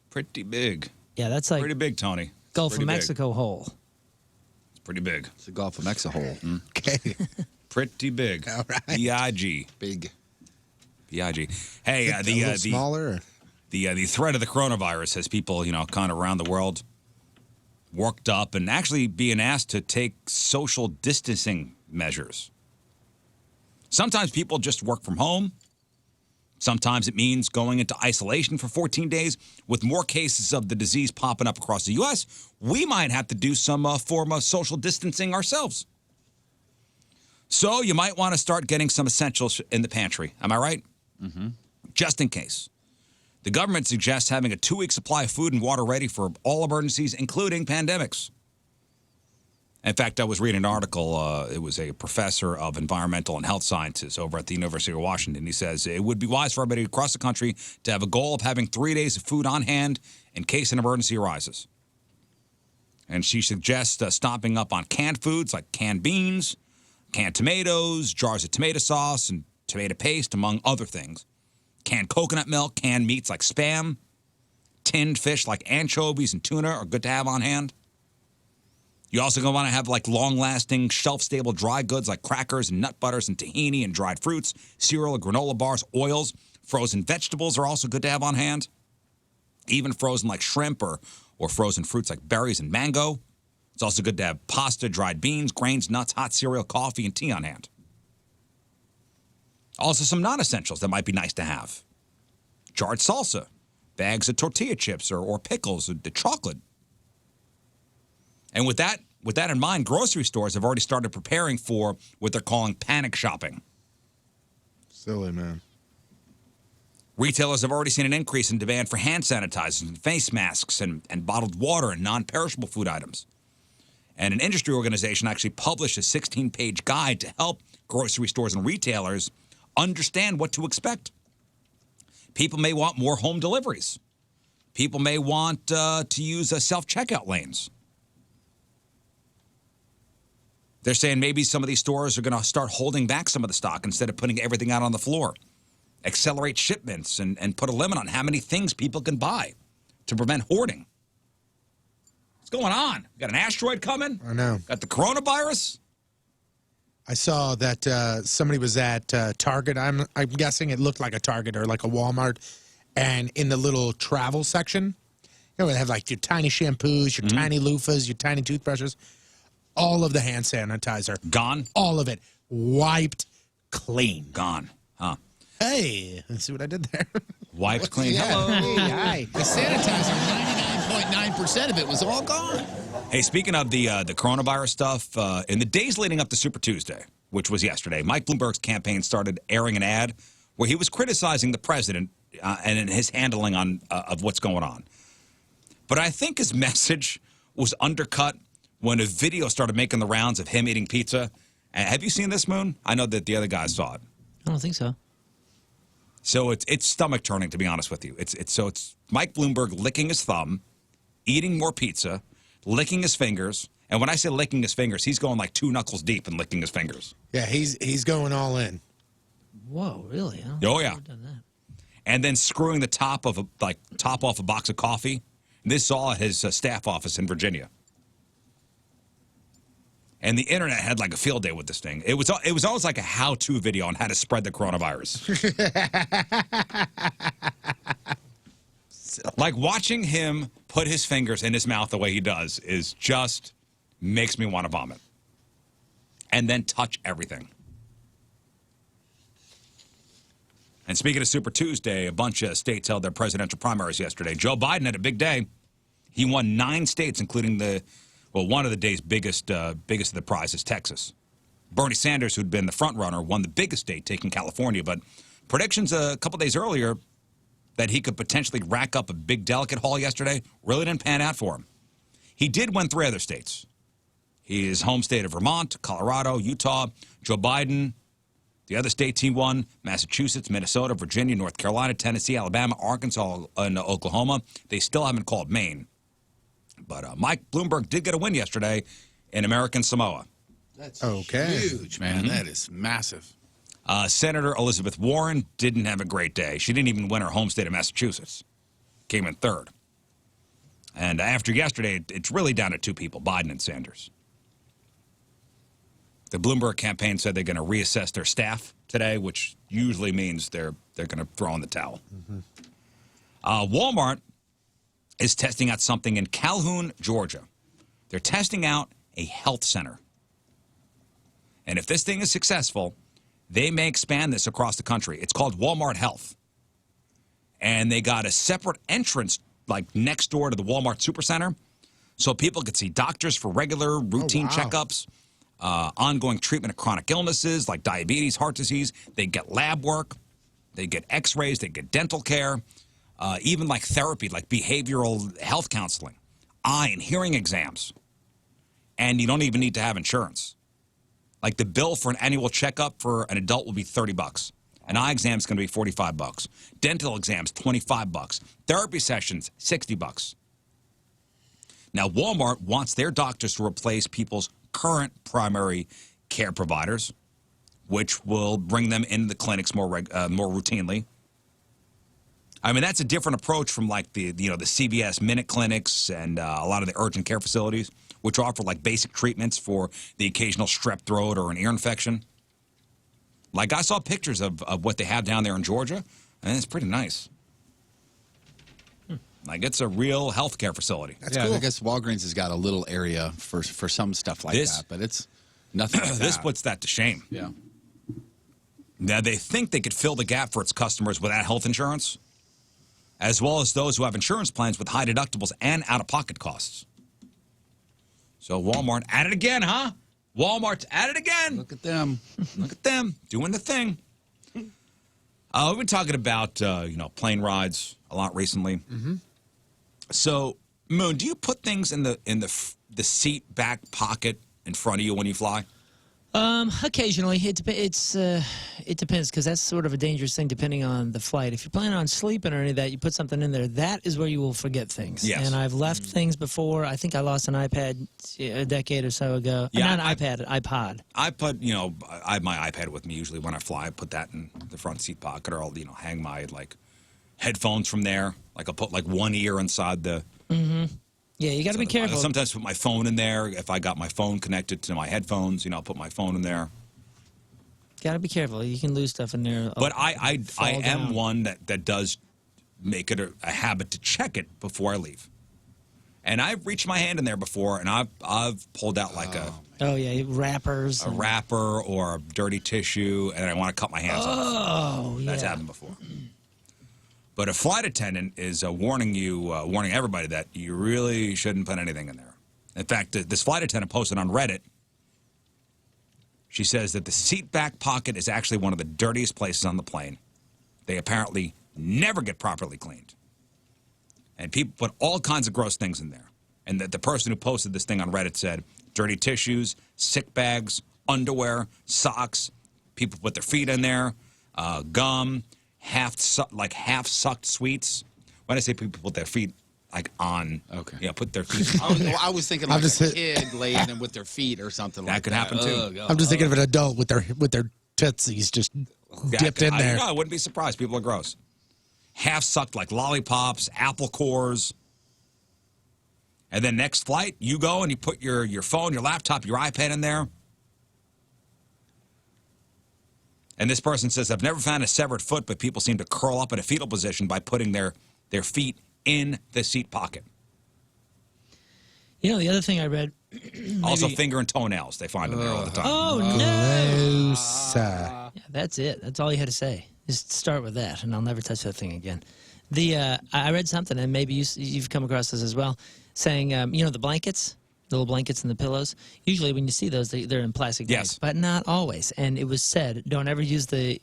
pretty big. Yeah, that's like pretty big, Tony. Gulf of Mexico hole. It's pretty big. It's the Gulf of Mexico hole. Okay. Pretty big. All right. B-I-G. Big. B-I-G. Hey, smaller. The threat of the coronavirus has people, kind of around the world worked up and actually being asked to take social distancing measures. Sometimes people just work from home. Sometimes it means going into isolation for 14 days. With more cases of the disease popping up across the U.S., we might have to do some form of social distancing ourselves. So you might want to start getting some essentials in the pantry. Am I right? Mm-hmm. Just in case. The government suggests having a 2-week supply of food and water ready for all emergencies, including pandemics. In fact, I was reading an article. It was a professor of environmental and health sciences over at the University of Washington. He says it would be wise for everybody across the country to have a goal of having 3 days of food on hand in case an emergency arises. And she suggests stomping up on canned foods like canned beans, canned tomatoes, jars of tomato sauce, and tomato paste, among other things. Canned coconut milk, canned meats like Spam, tinned fish like anchovies and tuna are good to have on hand. You also going to want to have long-lasting, shelf-stable dry goods like crackers and nut butters and tahini and dried fruits, cereal and granola bars, oils. Frozen vegetables are also good to have on hand. Even frozen like shrimp or frozen fruits like berries and mango. It's also good to have pasta, dried beans, grains, nuts, hot cereal, coffee, and tea on hand. Also some non-essentials that might be nice to have. Jarred salsa, bags of tortilla chips or pickles, or the chocolate. And with that in mind, grocery stores have already started preparing for what they're calling panic shopping. Silly, man. Retailers have already seen an increase in demand for hand sanitizers and face masks and bottled water and non-perishable food items. And an industry organization actually published a 16-page guide to help grocery stores and retailers understand what to expect. People may want more home deliveries. People may want to use self-checkout lanes. They're saying maybe some of these stores are going to start holding back some of the stock instead of putting everything out on the floor. Accelerate shipments and put a limit on how many things people can buy to prevent hoarding. What's going on? Got an asteroid coming? I know. Got the coronavirus? I saw that somebody was at Target. I'm guessing it looked like a Target or like a Walmart. And in the little travel section, they have like your tiny shampoos, your tiny loofahs, your tiny toothbrushes. All of the hand sanitizer. Gone? All of it. Wiped clean. Gone. Huh. Hey, let's see what I did there. Wiped clean. Yeah. Hello. Hey, hi. The sanitizer, 99.9% of it was all gone. Hey, speaking of the coronavirus stuff, in the days leading up to Super Tuesday, which was yesterday, Mike Bloomberg's campaign started airing an ad where he was criticizing the president and his handling of what's going on. But I think his message was undercut when a video started making the rounds of him eating pizza. Have you seen this, Moon? I know that the other guys saw it. I don't think so. So it's stomach turning, to be honest with you. It's Mike Bloomberg licking his thumb, eating more pizza, licking his fingers. And when I say licking his fingers, he's going like 2 knuckles deep and licking his fingers. Yeah, he's going all in. Whoa, really? Oh yeah. And then screwing the top off a box of coffee. This is all at his staff office in Virginia. And the internet had like a field day with this thing. It was almost like a how-to video on how to spread the coronavirus. Like watching him put his fingers in his mouth the way he does is just makes me want to vomit. And then touch everything. And speaking of Super Tuesday, a bunch of states held their presidential primaries yesterday. Joe Biden had a big day. He won 9 states, including one of the day's biggest of the prizes, Texas. Bernie Sanders, who'd been the front runner, won the biggest state, taking California. But predictions a couple days earlier that he could potentially rack up a big delegate haul yesterday really didn't pan out for him. He did win 3 other states. His home state of Vermont, Colorado, Utah. Joe Biden, the other states he won, Massachusetts, Minnesota, Virginia, North Carolina, Tennessee, Alabama, Arkansas, and Oklahoma. They still haven't called Maine. But Mike Bloomberg did get a win yesterday in American Samoa. That's okay. Huge, man. Mhm. That is massive. Senator Elizabeth Warren didn't have a great day. She didn't even win her home state of Massachusetts. Came in 3rd. And after yesterday, it's really down to 2 people, Biden and Sanders. The Bloomberg campaign said they're going to reassess their staff today, which usually means they're going to throw in the towel. Walmart is testing out something in Calhoun, Georgia. They're testing out a health center. And if this thing is successful, they may expand this across the country. It's called Walmart Health. And they got a separate entrance like next door to the Walmart Supercenter so people could see doctors for regular routine checkups, ongoing treatment of chronic illnesses like diabetes, heart disease. They get lab work. They get x-rays. They get dental care. Even like therapy, like behavioral health counseling, eye and hearing exams. And you don't even need to have insurance. Like the bill for an annual checkup for an adult will be $30. An eye exam is going to be $45. Dental exams, $25. Therapy sessions, $60. Now, Walmart wants their doctors to replace people's current primary care providers, which will bring them into the clinics more routinely. I mean, that's a different approach from like the CVS Minute clinics and a lot of the urgent care facilities, which offer like basic treatments for the occasional strep throat or an ear infection. Like I saw pictures of what they have down there in Georgia, and it's pretty nice. Like it's a real healthcare facility. That's cool. I guess Walgreens has got a little area for some stuff like that, but it's nothing like This that. puts that to shame. Yeah. Now, they think they could fill the gap for its customers without health insurance, as well as those who have insurance plans with high deductibles and out-of-pocket costs. So Walmart at it again, huh? Walmart's at it again. Look at them. Look at them doing the thing. We've been talking about, plane rides a lot recently. Mm-hmm. So, Moon, do you put things in the seat back pocket in front of you when you fly? Occasionally. It depends because that's sort of a dangerous thing depending on the flight. If you're planning on sleeping or any of that, you put something in there. That is where you will forget things. Yes. And I've left things before. I think I lost an iPad a decade or so ago. Yeah, Not an iPad, an iPod. I put, I have my iPad with me usually when I fly. I put that in the front seat pocket, or I'll, hang my headphones from there. Like I'll put one ear inside the. Mm-hmm. Yeah, you got to be careful. I sometimes put my phone in there. If I got my phone connected to my headphones, I'll put my phone in there. Got to be careful. You can lose stuff in there. But I am down. one that does make it a habit to check it before I leave. And I've reached my hand in there before, and I've pulled out wrappers. A wrapper or a dirty tissue, and I want to cut my hands off. Oh, That's yeah. happened before. But a flight attendant is warning everybody that you really shouldn't put anything in there. In fact, this flight attendant posted on Reddit. She says that the seat back pocket is actually one of the dirtiest places on the plane. They apparently never get properly cleaned. And people put all kinds of gross things in there. And the person who posted this thing on Reddit said dirty tissues, sick bags, underwear, socks. People put their feet in there, gum, half-sucked sweets. When I say people put their feet like on, put their feet. I was thinking like a kid laying in with their feet or something like that. That could happen too. I'm just thinking of an adult with their tootsies just dipped in there. I wouldn't be surprised. People are gross. Half-sucked like lollipops, apple cores. And then next flight, you go and you put your phone, your laptop, your iPad in there. And this person says, I've never found a severed foot, but people seem to curl up in a fetal position by putting their feet in the seat pocket. You know, the other thing I read. Also, finger and toenails they find in there all the time. Oh, no. Yeah, that's it. That's all you had to say. Just start with that, and I'll never touch that thing again. I read something, and maybe you've come across this as well, saying, the blankets, the little blankets and the pillows. Usually, when you see those, they're in plastic bags, but not always. And it was said, don't ever use the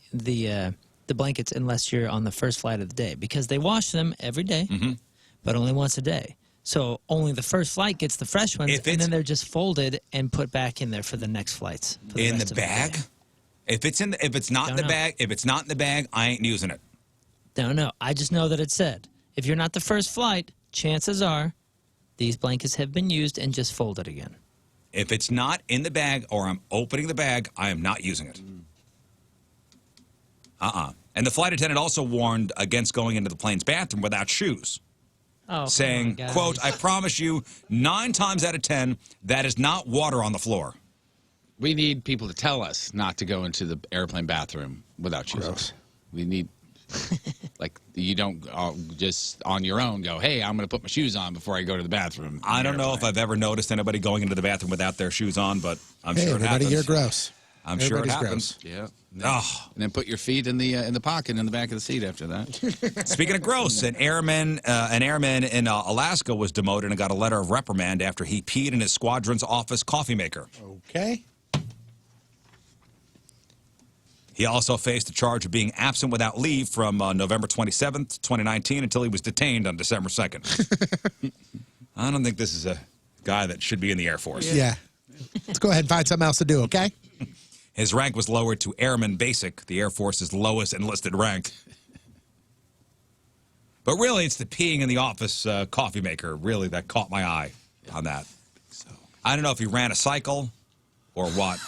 blankets unless you're on the first flight of the day, because they wash them every day, but only once a day. So only the first flight gets the fresh ones, and then they're just folded and put back in there for the next flights. In the bag? If it's not in the bag, I ain't using it. Don't know. I just know that it said, if you're not the first flight, chances are these blankets have been used and just folded again. If it's not in the bag or I'm opening the bag, I am not using it. And the flight attendant also warned against going into the plane's bathroom without shoes. Saying, quote, I promise you, 9 times out of 10, that is not water on the floor. We need people to tell us not to go into the airplane bathroom without shoes. Gross. We need, like, you don't just on your own go, hey, I'm going to put my shoes on before I go to the bathroom. I don't know if I've ever noticed anybody going into the bathroom without their shoes on, but I'm sure it happens. You're gross. I'm sure it happens. Yeah. And then put your feet in the pocket in the back of the seat after that. Speaking of gross, an airman in Alaska was demoted and got a letter of reprimand after he peed in his squadron's office coffee maker. Okay. He also faced a charge of being absent without leave from November 27th, 2019, until he was detained on December 2nd. I don't think this is a guy that should be in the Air Force. Yeah. Let's go ahead and find something else to do, okay? His rank was lowered to Airman Basic, the Air Force's lowest enlisted rank. But really, it's the peeing in the office coffee maker, really, that caught my eye on that. I don't know if he ran a cycle or what.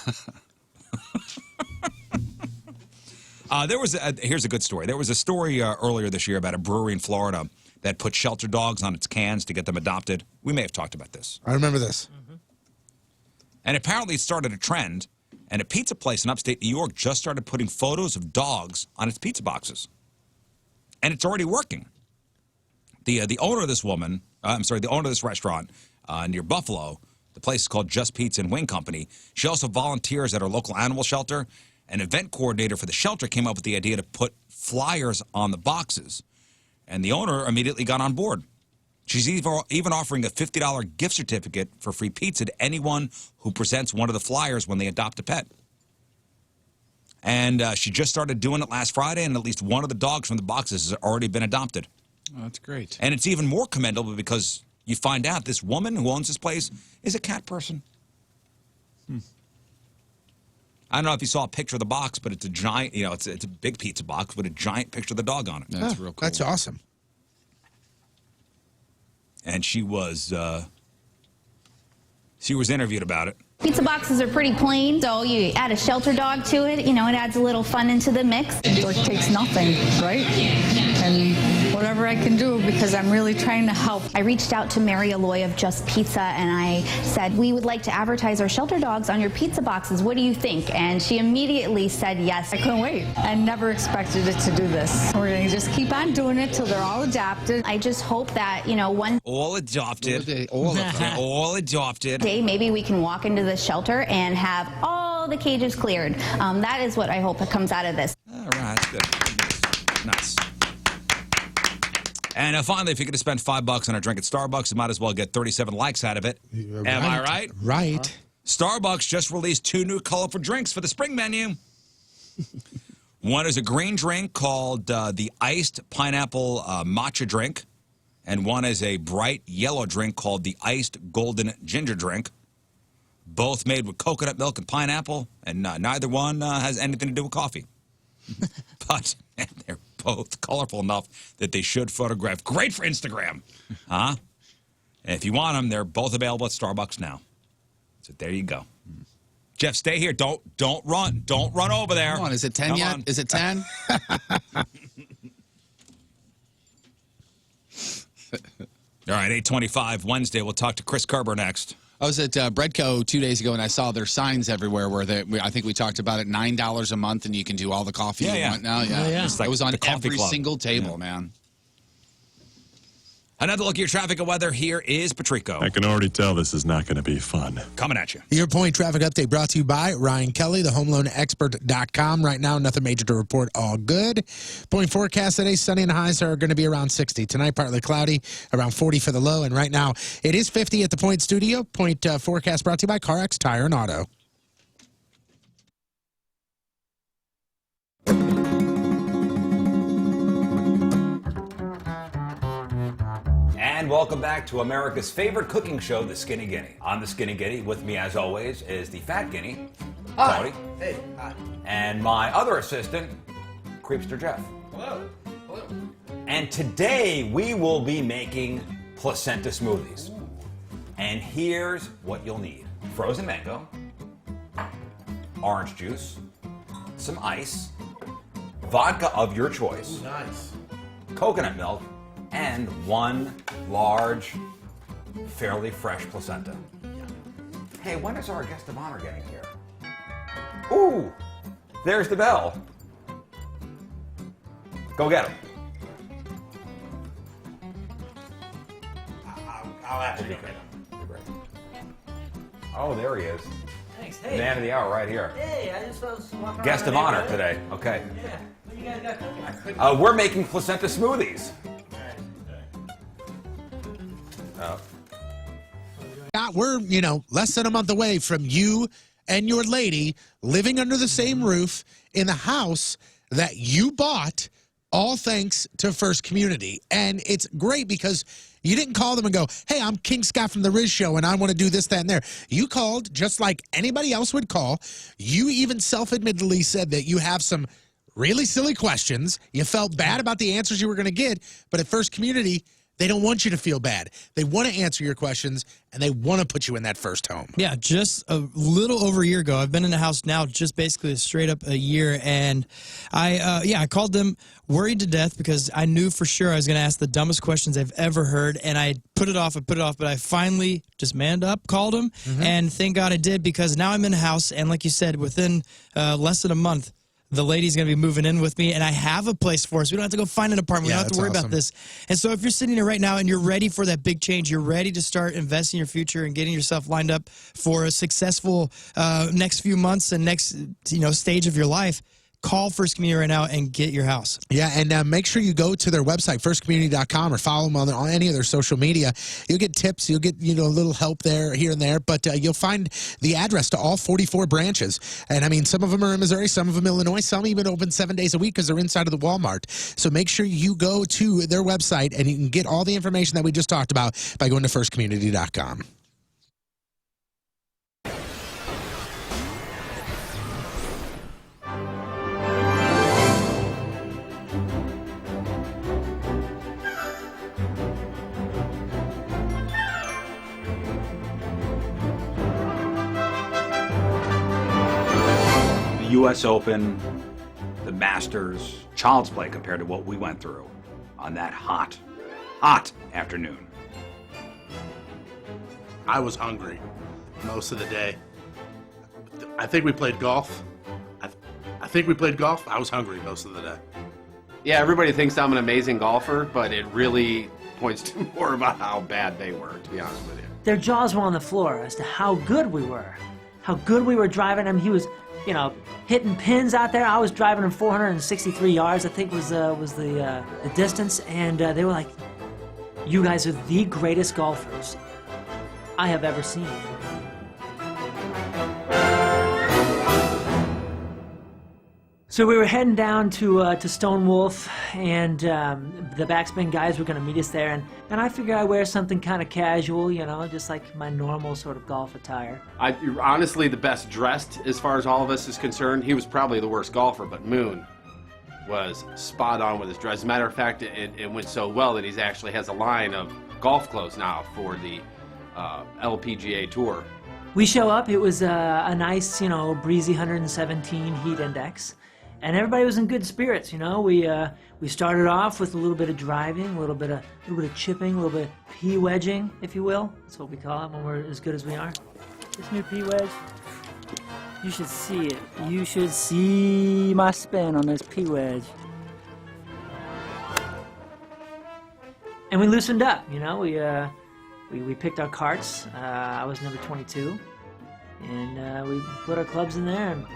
Here's a good story. There was a story earlier this year about a brewery in Florida that put shelter dogs on its cans to get them adopted. We may have talked about this. I remember this. And apparently it started a trend, and a pizza place in upstate New York just started putting photos of dogs on its pizza boxes. And it's already working. The owner of this the owner of this restaurant near Buffalo, the place is called Just Pizza and Wing Company. She also volunteers at her local animal shelter. An event coordinator for the shelter came up with the idea to put flyers on the boxes. And the owner immediately got on board. She's even offering a $50 gift certificate for free pizza to anyone who presents one of the flyers when they adopt a pet. And she just started doing it last Friday, and at least one of the dogs from the boxes has already been adopted. Oh, that's great. And it's even more commendable because you find out this woman who owns this place is a cat person. I don't know if you saw a picture of the box, but it's a giant, it's a big pizza box with a giant picture of the dog on it. That's real cool. That's awesome. And she was interviewed about it. Pizza boxes are pretty plain, so you add a shelter dog to it, it adds a little fun into the mix. It takes nothing, right? And whatever I can do, because I'm really trying to help. I reached out to Mary Alloy of Just Pizza, and I said, we would like to advertise our shelter dogs on your pizza boxes. What do you think? And she immediately said yes. I couldn't wait. I never expected it to do this. We're going to just keep on doing it till they're all adopted. I just hope that, one all adopted. All adopted. day, maybe we can walk into the shelter and have all the cages cleared. That is what I hope comes out of this. All right, that's good. Nice. And finally, if you're going to spend $5 on a drink at Starbucks, you might as well get 37 likes out of it. Am I right? Right. Starbucks just released 2 new colorful drinks for the spring menu. One is a green drink called the iced pineapple matcha drink, and one is a bright yellow drink called the iced golden ginger drink. Both made with coconut milk and pineapple, and neither one has anything to do with coffee. But they're both colorful enough that they should photograph. Great for Instagram. And if you want them, they're both available at Starbucks now. So there you go. Jeff, stay here. Don't run. Don't run over there. Come on, is it 10 yet? Is it 10? All right, 8:25 Wednesday. We'll talk to Chris Kerber next. I was at Breadco 2 days ago, and I saw their signs everywhere where I think we talked about it, $9 a month, and you can do all the coffee you want now. Yeah, It's like it was on the coffee every club. single table, man. Another look at your traffic and weather. Here is Patrico. I can already tell this is not going to be fun. Coming at you. Your Point traffic update brought to you by Ryan Kelly, the homeloanexpert.com. Right now, nothing major to report. All good. Point forecast today, sunny and highs are going to be around 60. Tonight, partly cloudy, around 40 for the low. And right now, it is 50 at the Point studio. Point forecast brought to you by CarX Tire and Auto. And welcome back to America's favorite cooking show, The Skinny Guinea. On The Skinny Guinea, with me as always, is the Fat Guinea, Tony. Hey, hi. And my other assistant, Creepster Jeff. Hello. Hello. And today we will be making placenta smoothies. And here's what you'll need. Frozen mango, orange juice, some ice, vodka of your choice, Nice. coconut milk, and one large, fairly fresh placenta. Hey, when is our guest of honor getting here? Ooh, there's the bell. Go get him. I'll have to go. Oh, there he is. Thanks. Hey. Man of the hour right here. Hey, I just was walking Guest around of the honor neighborhood. today. Okay. Yeah. What you guys got cooking? We're making placenta smoothies. We're, less than a month away from you and your lady living under the same roof in the house that you bought, all thanks to First Community. And it's great because you didn't call them and go, hey, I'm King Scott from the Riz Show and I want to do this, that, and there. You called just like anybody else would call. You even self-admittedly said that you have some really silly questions. You felt bad about the answers you were going to get, but at First Community, they don't want you to feel bad. They want to answer your questions, and they want to put you in that first home. Yeah, just a little over a year ago. I've been in the house now just basically straight up a year, and I called them worried to death because I knew for sure I was going to ask the dumbest questions I've ever heard, and I put it off, but I finally just manned up, called them, and thank God I did because now I'm in the house, and like you said, within less than a month, the lady's going to be moving in with me, and I have a place for us. We don't have to go find an apartment. We don't have to worry about this. And so if you're sitting here right now and you're ready for that big change, you're ready to start investing in your future and getting yourself lined up for a successful next few months and next stage of your life, call First Community right now and get your house. Yeah, and make sure you go to their website, firstcommunity.com, or follow them on any of their social media. You'll get tips. You'll get a little help there, here and there, but you'll find the address to all 44 branches. And, I mean, some of them are in Missouri, some of them Illinois, some even open 7 days a week because they're inside of the Walmart. So make sure you go to their website, and you can get all the information that we just talked about by going to firstcommunity.com. The U.S. Open, the Masters, child's play compared to what we went through on that hot afternoon. I was hungry most of the day. I think we played golf. I think we played golf. I was hungry most of the day. Yeah, everybody thinks I'm an amazing golfer, but it really points to more about how bad they were, to be honest with you. Their jaws were on the floor as to how good we were. How good we were driving him. He was, hitting pins out there. I was driving him 463 yards, I think was the distance. And they were like, you guys are the greatest golfers I have ever seen. So we were heading down to Stone Wolf, and the Backspin guys were going to meet us there. And I figure I wear something kind of casual, you know, just like my normal sort of golf attire. You're honestly the best dressed as far as all of us is concerned. He was probably the worst golfer, but Moon was spot on with his dress. As a matter of fact, it went so well that he actually has a line of golf clothes now for the LPGA Tour. We show up. It was a nice, you know, breezy 117 heat index. And everybody was in good spirits, you know. We started off with a little bit of driving, a little bit of chipping, a little bit of P-wedging, if you will. That's what we call it when we're as good as we are. This new P-wedge, you should see it. You should see my spin on this P-wedge. And we loosened up, you know. We picked our carts. I was number 22, and we put our clubs in there. And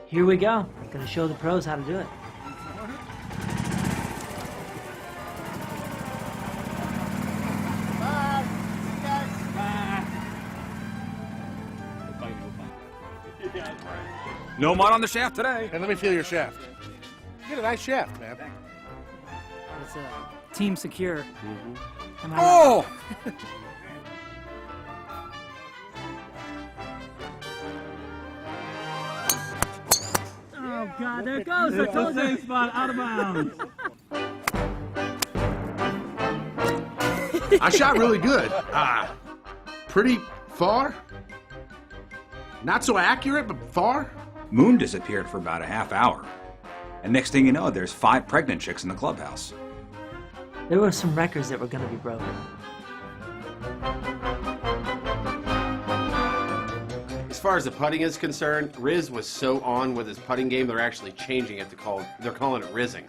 here we go. Gonna show the pros how to do it. No mud on the shaft today. And let me feel your shaft. You got a nice shaft, man. It's team secure. Am I Oh! right? Oh God, there it goes. I told you. Safe spot, out of bounds. I shot really good. Pretty far. Not so accurate, but far. Moon disappeared for about a half hour. And next thing you know, there's 5 pregnant chicks in the clubhouse. There were some records that were gonna be broken. As far as the putting is concerned, Riz was so on with his putting game, they're actually changing it they're calling it rizzing.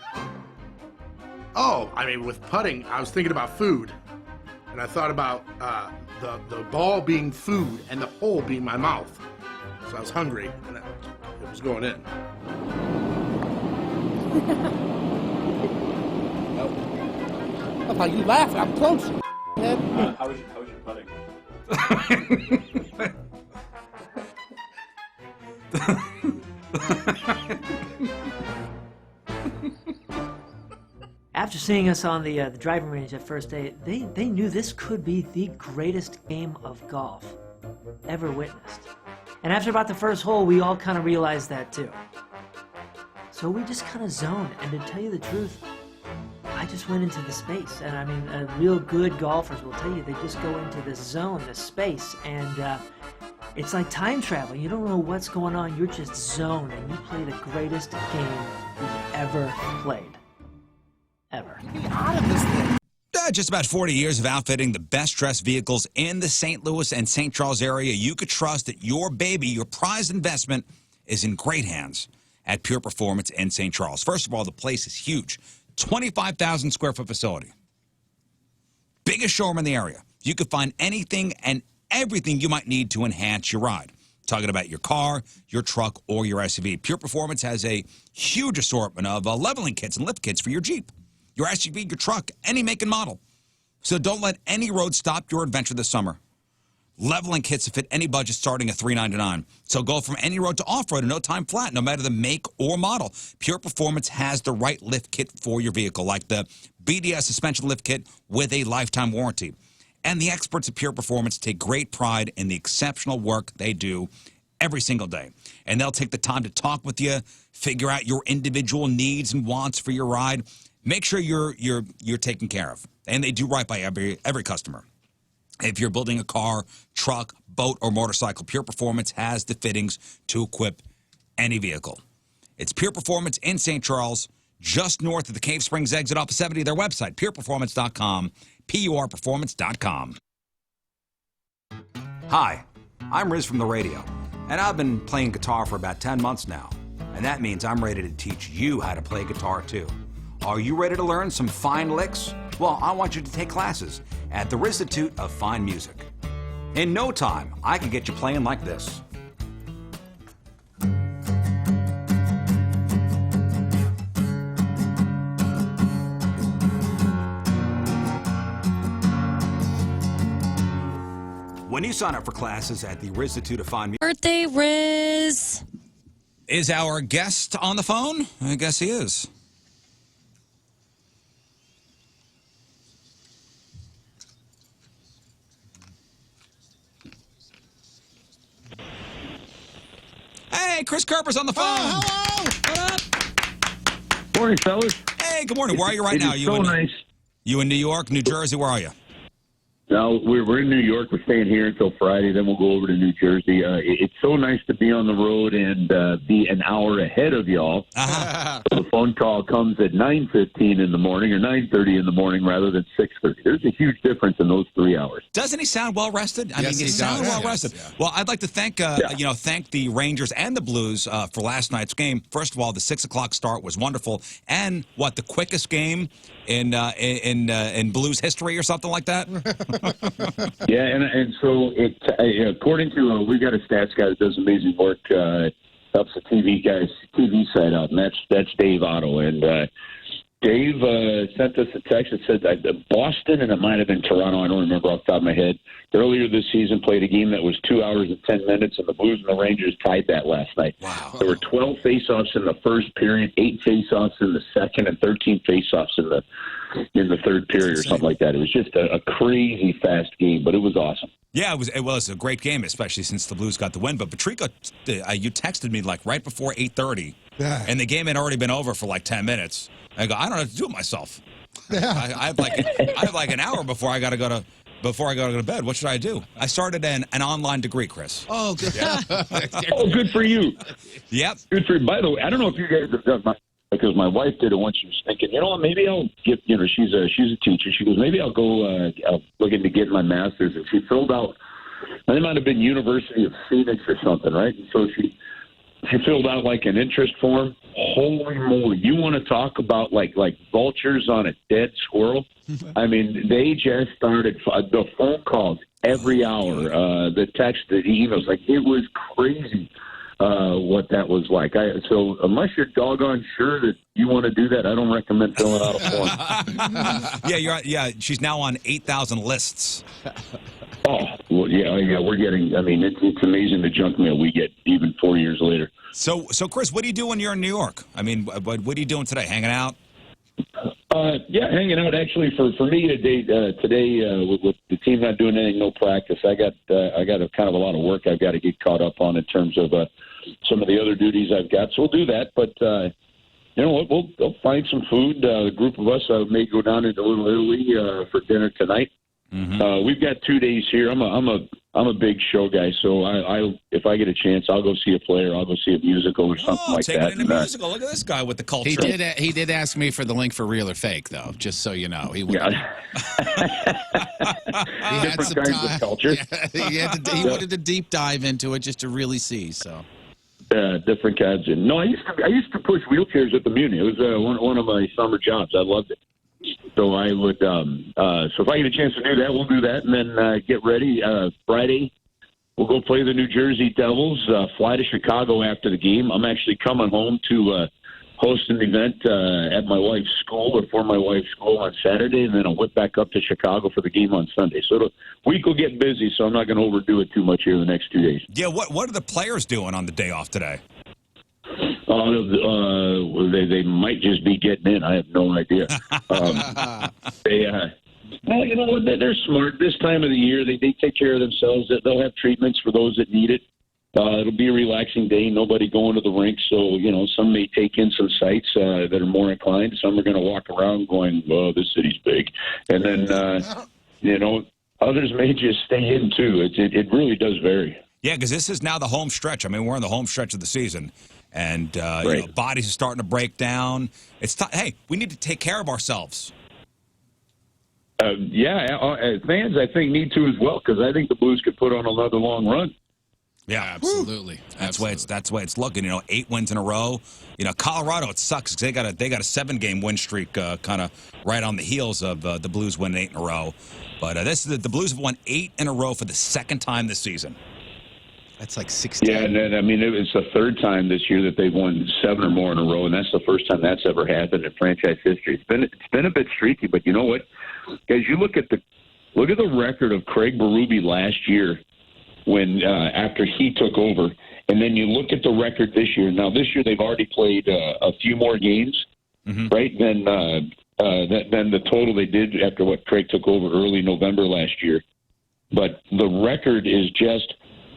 Oh, I mean, with putting, I was thinking about food. And I thought about the ball being food and the hole being my mouth. So I was hungry, and it was going in. That's how you laugh. I'm close. How was your putting? After seeing us on the driving range that first day, they knew this could be the greatest game of golf ever witnessed. And after about the first hole, we all kind of realized that too. So we just kind of zoned, and to tell you the truth, I just went into the space. And I mean, real good golfers will tell you they just go into this zone, this space, and it's like time travel. You don't know what's going on, you're just zoned, and you play the greatest game you've ever played. Ever. Just about 40 years of outfitting the best-dressed vehicles in the St. Louis and St. Charles area. You could trust that your baby, your prized investment, is in great hands at Pure Performance in St. Charles. First of all, the place is huge. 25,000 square foot facility. Biggest showroom in the area. You could find anything and everything you might need to enhance your ride. Talking about your car, your truck, or your SUV. Pure Performance has a huge assortment of leveling kits and lift kits for your Jeep, your SUV, your truck, any make and model. So don't let any road stop your adventure this summer. Leveling kits to fit any budget starting at $399. So go from any road to off-road in no time flat, no matter the make or model. Pure Performance has the right lift kit for your vehicle, like the BDS suspension lift kit with a lifetime warranty. And the experts at Pure Performance take great pride in the exceptional work they do every single day. And they'll take the time to talk with you, figure out your individual needs and wants for your ride. Make sure you're taken care of. And they do right by every customer. If you're building a car, truck, boat, or motorcycle, Pure Performance has the fittings to equip any vehicle. It's Pure Performance in St. Charles, just north of the Cave Springs exit off of 70. Their website, pureperformance.com, purperformance.com. Hi, I'm Riz from the radio, and I've been playing guitar for about 10 months now. And that means I'm ready to teach you how to play guitar, too. Are you ready to learn some fine licks? Well, I want you to take classes at the Rizzuto of Fine Music. In no time, I can get you playing like this. When you sign up for classes at the Rizzuto of Fine Music... Birthday, Riz! Is our guest on the phone? I guess he is. Hey, Chris Kerper's on the phone. Hello. What up? Morning, fellas. Hey, good morning. Where are you right now? So nice. You in New York, New Jersey? Where are you? No, we're in New York. We're staying here until Friday. Then we'll go over to New Jersey. It's so nice to be on the road and be an hour ahead of y'all. Uh-huh. The phone call comes at 9:15 in the morning, or 9:30 in the morning, rather than 6:30. There's a huge difference in those 3 hours. Doesn't he sound well rested? I Yes, mean, he he sounds does. well Yes, rested. yeah. Well, I'd like to thank thank the Rangers and the Blues for last night's game. First of all, the 6:00 start was wonderful, and the quickest game in Blues history or something like that. Yeah, and so according to we've got a stats guy that does amazing work, helps the TV side out, and that's Dave Otto. And Dave sent us a text that said Boston, and it might have been Toronto, I don't remember off the top of my head, earlier this season played a game that was 2 hours and 10 minutes, and the Blues and the Rangers tied that last night. Wow. There were 12 faceoffs in the first period, 8 faceoffs in the second, and 13 faceoffs in the third period or something like that. It was just a crazy fast game, but it was awesome. Yeah, it was a great game, especially since the Blues got the win. But Patrico, you texted me like right before 8:30, and the game had already been over for like 10 minutes. I go, I don't know how to do it myself. I have like an hour before I got to go to bed. What should I do? I started an online degree, Chris. Oh, good. Yeah. Oh, good for you. Yep. Good for you. By the way, I don't know if you guys have done because my wife did it once. She was thinking, maybe I'll get, she's a teacher. She goes, maybe I'll go look into getting my master's. And she filled out, it might have been University of Phoenix or something, right? And so she filled out like an interest form. Holy moly. You want to talk about like vultures on a dead squirrel? I mean, they just started the phone calls every hour, the text, the emails. Like, it was crazy. What that was like. So unless you're doggone sure that you want to do that, I don't recommend filling out a form. Yeah, she's now on 8,000 lists. Oh, well, yeah, we're getting, it's amazing the junk mail we get even 4 years later. So Chris, what do you do when you're in New York? I mean, what are you doing today? Hanging out? Yeah, hanging out. Actually, for me today, with the team not doing anything, no practice. I got a kind of a lot of work I've got to get caught up on in terms of some of the other duties I've got. So we'll do that. But you know what? We'll find some food. A group of us may go down into Little Italy for dinner tonight. Mm-hmm. We've got 2 days here. I'm a big show guy, so if I get a chance, I'll go see a play or I'll go see a musical or something like that. Taking in a musical. Look at this guy with the culture. He did ask me for the link for Real or Fake, though, just so you know. He had Different some kinds time. of culture. Yeah, he wanted to deep dive into it just to really see. So. Different kinds. No, I used to push wheelchairs at the Muni. It was one of my summer jobs. I loved it. So I would. So if I get a chance to do that, we'll do that, and then get ready. Friday, we'll go play the New Jersey Devils. Fly to Chicago after the game. I'm actually coming home to host an event at my wife's school or for my wife's school on Saturday, and then I'll whip back up to Chicago for the game on Sunday. So the week will get busy. So I'm not going to overdo it too much here in the next 2 days. Yeah. What are the players doing on the day off today? They might just be getting in. I have no idea. Well, you know what? They're smart. This time of the year, they take care of themselves. They'll have treatments for those that need it. It'll be a relaxing day. Nobody going to the rink, so some may take in some sights that are more inclined. Some are going to walk around going, "Oh, this city's big," and then others may just stay in too. It really does vary. Yeah, because this is now the home stretch. I mean, we're in the home stretch of the season, and Right. bodies are starting to break down. It's hey, we need to take care of ourselves. Fans, I think, need to as well, because I think the Blues could put on another long run. Yeah, absolutely. That's the way it's looking. 8 wins in a row. Colorado, it sucks because they got a 7-game win streak, kind of right on the heels of the Blues winning 8 in a row. But the Blues have won 8 in a row for the second time this season. That's like 16. Yeah, and it's the third time this year that they've won 7 or more in a row, and that's the first time that's ever happened in franchise history. It's been a bit streaky, but you know what, guys? You look at the record of Craig Berube last year when after he took over, and then you look at the record this year. Now, this year they've already played a few more games, right, than the total they did after what Craig took over early November last year. But the record is just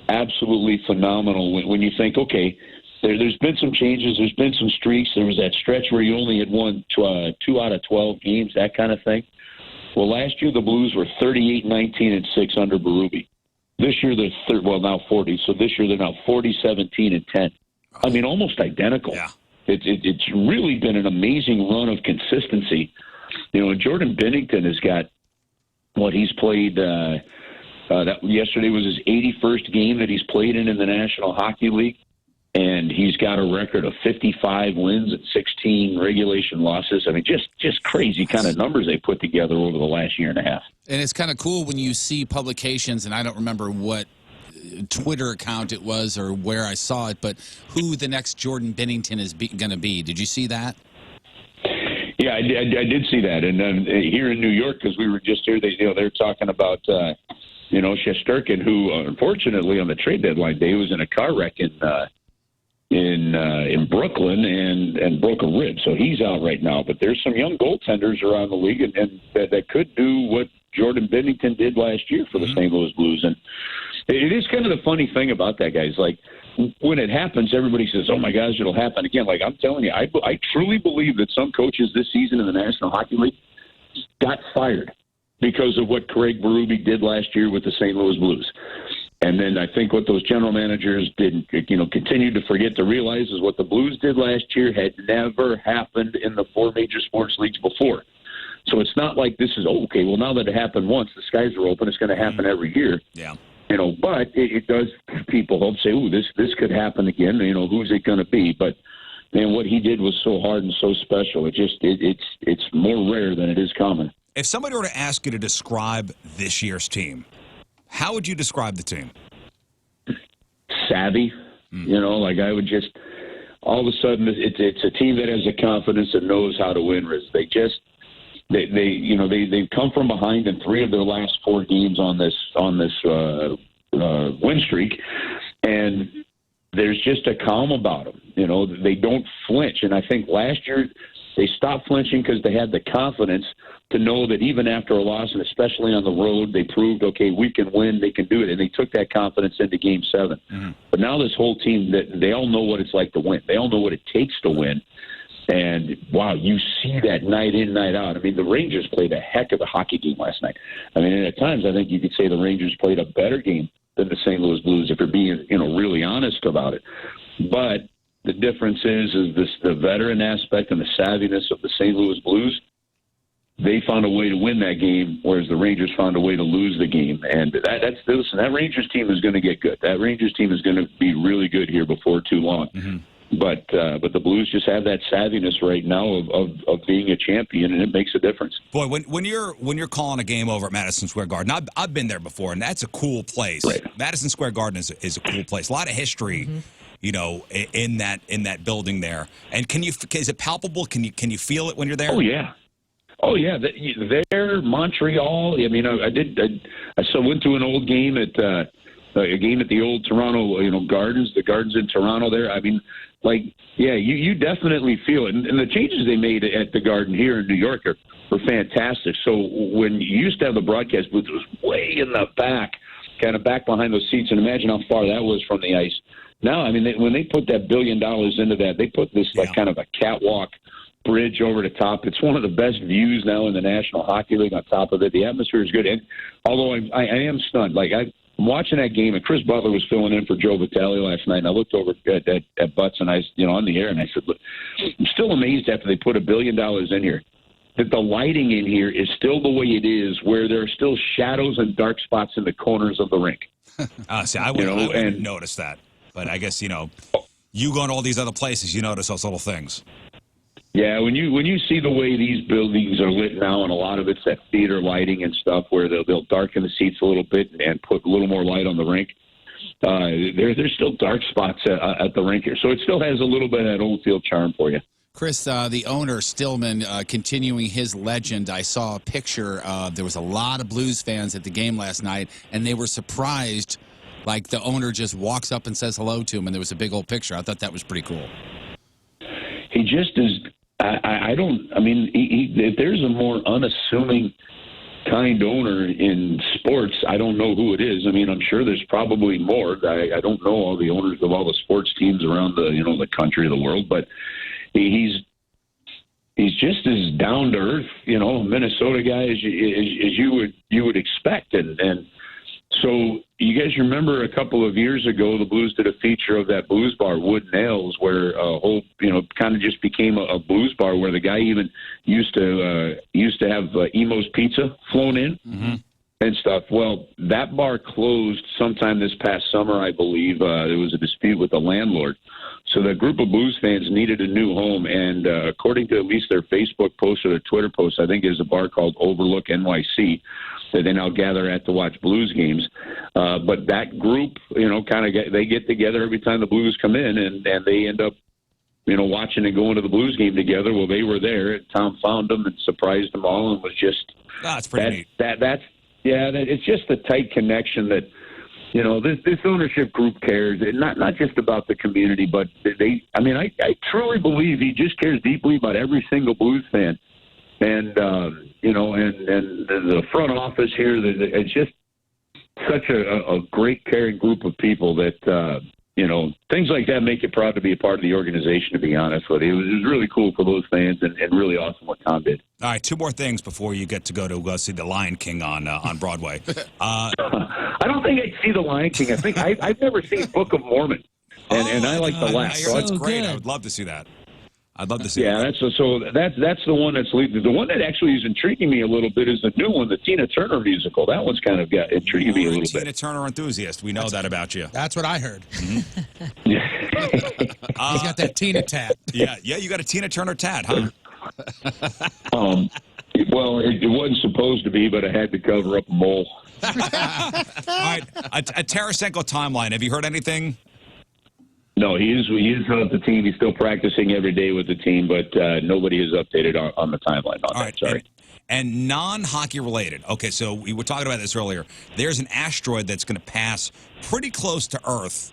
absolutely phenomenal when you think, okay, there's been some changes, there's been some streaks. There was that stretch where you only had won 2 out of 12 games, that kind of thing. Well, last year the Blues were 38-19-6 under Berube. This year they're now 40. So this year they're now 40-17-10. I mean, almost identical. Yeah. It's really been an amazing run of consistency. You know, Jordan Binnington has got what he's played. That yesterday was his 81st game that he's played in the National Hockey League, and he's got a record of 55 wins and 16 regulation losses. I mean, just crazy kind of numbers they put together over the last year and a half. And it's kind of cool when you see publications, and I don't remember what Twitter account it was or where I saw it, but who the next Jordan Binnington is going to be. Did you see that? Yeah, I did see that. And then here in New York, because we were just here, they're talking about Shesterkin, who unfortunately on the trade deadline day was in a car wreck in Brooklyn and broke a rib, so he's out right now. But there's some young goaltenders around the league, and that could do what Jordan Binnington did last year for the St. Louis Blues. And it is kind of the funny thing about that, guys. Like, when it happens, everybody says, "Oh my gosh, it'll happen again." Like, I'm telling you, I truly believe that some coaches this season in the National Hockey League got fired because of what Craig Berube did last year with the St. Louis Blues. And then I think what those general managers did, continued to forget to realize is what the Blues did last year had never happened in the 4 major sports leagues before. So it's not like this is, okay, well, now that it happened once, the skies are open, it's going to happen every year. Yeah. But it does people hope, say, ooh, this could happen again. Who's it going to be? But, man, what he did was so hard and so special. It's more rare than it is common. If somebody were to ask you to describe this year's team, how would you describe the team? Savvy. I would just, all of a sudden, it's a team that has the confidence and knows how to win. They've come from behind in 3 of their last 4 games on this win streak, and there's just a calm about them. They don't flinch, and I think last year they stopped flinching because they had the confidence to know that even after a loss, and especially on the road, they proved, okay, we can win, they can do it, and they took that confidence into Game 7. But now this whole team, they all know what it's like to win. They all know what it takes to win. And, wow, you see that night in, night out. I mean, the Rangers played a heck of a hockey game last night. I mean, at times I think you could say the Rangers played a better game than the St. Louis Blues, if you're being, really honest about it. But the difference is the veteran aspect and the savviness of the St. Louis Blues. They found a way to win that game, whereas the Rangers found a way to lose the game. And that Rangers team is going to get good. That Rangers team is going to be really good here before too long. But the Blues just have that savviness right now of being a champion, and it makes a difference. Boy, when you're calling a game over at Madison Square Garden, I've been there before, and that's a cool place. Right. Madison Square Garden is a cool place. A lot of history, in that building there. And is it palpable? Can you feel it when you're there? Oh yeah. There, Montreal. I mean, I went to an old game at a game at the old Toronto, Gardens. The Gardens in Toronto there. I mean. You definitely feel it. And the changes they made at the Garden here in New York were fantastic. So when you used to have the broadcast booth, it was way in the back, kind of back behind those seats, and imagine how far that was from the ice. Now, I mean, when they put that $1 billion into that, they put this kind of a catwalk bridge over the top. It's one of the best views now in the National Hockey League on top of it. The atmosphere is good. And although I am stunned, I'm watching that game, and Chris Butler was filling in for Joe Vitale last night, and I looked over at Butts, and I, on the air, and I said, look, I'm still amazed after they put $1 billion in here that the lighting in here is still the way it is, where there are still shadows and dark spots in the corners of the rink. See, I wouldn't notice that, but I guess, you go to all these other places, you notice those little things. Yeah, when you see the way these buildings are lit now, and a lot of it's that theater lighting and stuff, where they'll darken the seats a little bit and put a little more light on the rink. There's still dark spots at the rink here, so it still has a little bit of that old field charm for you. Chris, the owner, Stillman, continuing his legend. I saw a picture. There was a lot of Blues fans at the game last night, and they were surprised Like the owner just walks up and says hello to him, and there was a big old picture. I thought that was pretty cool. He just is. I don't. I mean, if there's a more unassuming kind owner in sports, I don't know who it is. I mean, I'm sure there's probably more. I don't know all the owners of all the sports teams around the country or the world, but he's just as down to earth, Minnesota guy as you would expect, and so you guys remember a couple of years ago the Blues did a feature of that blues bar, Wood Nails, where a whole kind of just became a blues bar where the guy even used to have Emo's Pizza flown in and stuff. Well, that bar closed sometime this past summer, I believe. There was a dispute with the landlord. So the group of Blues fans needed a new home, and according to at least their Facebook post or their Twitter post, I think there's a bar called Overlook NYC that they now gather at to watch Blues games. But that group, they get together every time the Blues come in, and they end up, watching and going to the Blues game together. Well, they were there, and Tom found them and surprised them all, and was just that's pretty neat. It's just a tight connection that. This ownership group cares, and not just about the community, but I truly believe he just cares deeply about every single Blues fan. And, and the front office here, it's just such a great, caring group of people that, things like that make you proud to be a part of the organization, to be honest with you. It was really cool for those fans and really awesome what Tom did. All right, two more things before you get to go see The Lion King on Broadway. I don't think I'd see The Lion King. I think I've never seen Book of Mormon, and I like the last. So that's great. Good. I would love to see that. I'd love to see. Yeah, that. That's the one that's leading. The one that actually is intriguing me a little bit is the new one, the Tina Turner musical. That one's kind of intriguing me a little bit. Tina Turner enthusiast. We know that about you. That's what I heard. Mm-hmm. He's got that Tina tat. Yeah, you got a Tina Turner tat, huh? Well, it wasn't supposed to be, but I had to cover up a mole. All right, a Tarasenko timeline. Have you heard anything? No, he is with the team. He's still practicing every day with the team, but nobody has updated on the timeline on that. Sorry. And non-hockey related. Okay, so we were talking about this earlier. There's an asteroid that's going to pass pretty close to Earth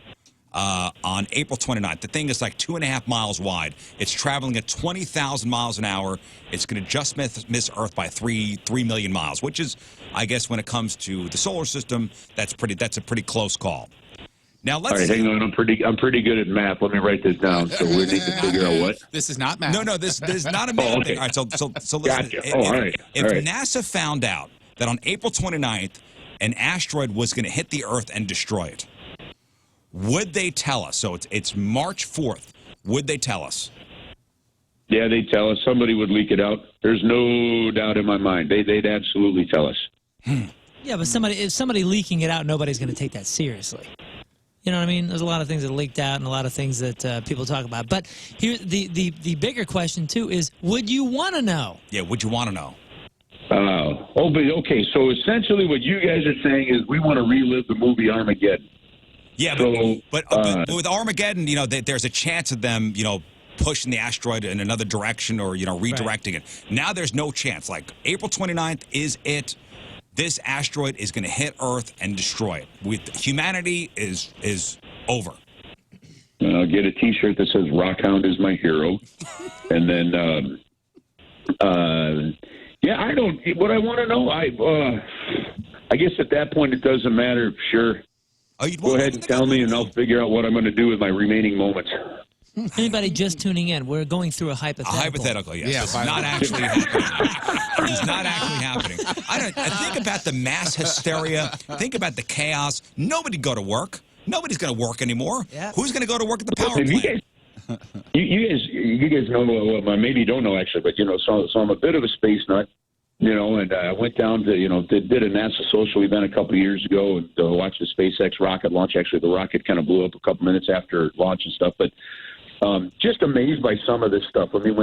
on April 29th. The thing is like 2.5 miles wide. It's traveling at 20,000 miles an hour. It's going to just miss Earth by 3 million miles, which is, I guess, when it comes to the solar system, that's a pretty close call. Now let's. All right, hang on. I'm pretty good at math. Let me write this down. So we need to figure out what. This is not math. No, this is not a math thing. All right, so listen. Gotcha. If NASA found out that on April 29th an asteroid was going to hit the Earth and destroy it, would they tell us? So it's March 4th. Would they tell us? Yeah, they'd tell us. Somebody would leak it out. There's no doubt in my mind. They'd absolutely tell us. Yeah, but if somebody leaking it out, nobody's going to take that seriously. You know what I mean? There's a lot of things that leaked out and a lot of things that people talk about. But here, the bigger question, too, is would you want to know? Yeah, would you want to know? Okay. So essentially what you guys are saying is we want to relive the movie Armageddon. Yeah, but with Armageddon, there's a chance of them, pushing the asteroid in another direction or, redirecting it. Now there's no chance. Like April 29th is it. This asteroid is going to hit Earth and destroy it. Humanity is over. I'll get a T-shirt that says "Rockhound is my hero," and then, I don't. What I want to know, I guess at that point it doesn't matter. Sure, go ahead and tell me, and I'll figure out what I'm going to do with my remaining moments. Anybody just tuning in, we're going through a hypothetical. A hypothetical, yes. Yeah, it's not actually happening. It's not actually happening. I think about the mass hysteria. Think about the chaos. Nobody'd go to work. Nobody's going to work anymore. Yeah. Who's going to go to work at the power plant? You guys know, well, maybe you don't know actually, but so I'm a bit of a space nut. And I went down to, did a NASA social event a couple of years ago and watched the SpaceX rocket launch. Actually, the rocket kind of blew up a couple minutes after launch and stuff, but just amazed by some of this stuff. I mean,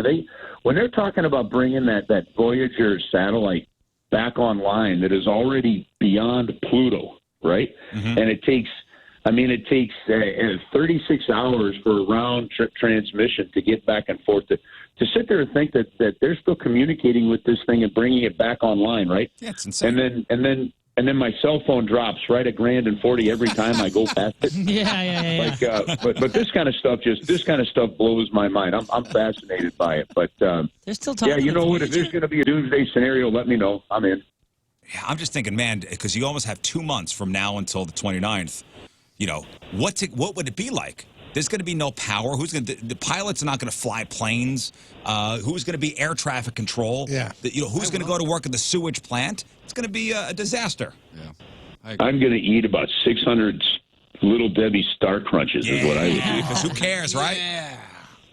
when they're talking about bringing that Voyager satellite back online that is already beyond Pluto, right? Mm-hmm. And it takes 36 hours for a round trip transmission to get back and forth. To sit there and think that they're still communicating with this thing and bringing it back online, right? Yeah, it's insane. And then and then my cell phone drops right at $1,040 every time I go past it. Yeah. Like, but this kind of stuff blows my mind. I'm fascinated by it. But They're still talking. yeah, you know what? If there's going to be a doomsday scenario, let me know. I'm in. Yeah, I'm just thinking, man, because you almost have 2 months from now until the 29th. You know, what would it be like? There's going to be no power. The pilots are not going to fly planes. Who's going to be air traffic control? Yeah. Who's going to go to work at the sewage plant? It's going to be a disaster. Yeah. I'm going to eat about 600 Little Debbie Star Crunches is what I would do. Because who cares, right? Yeah.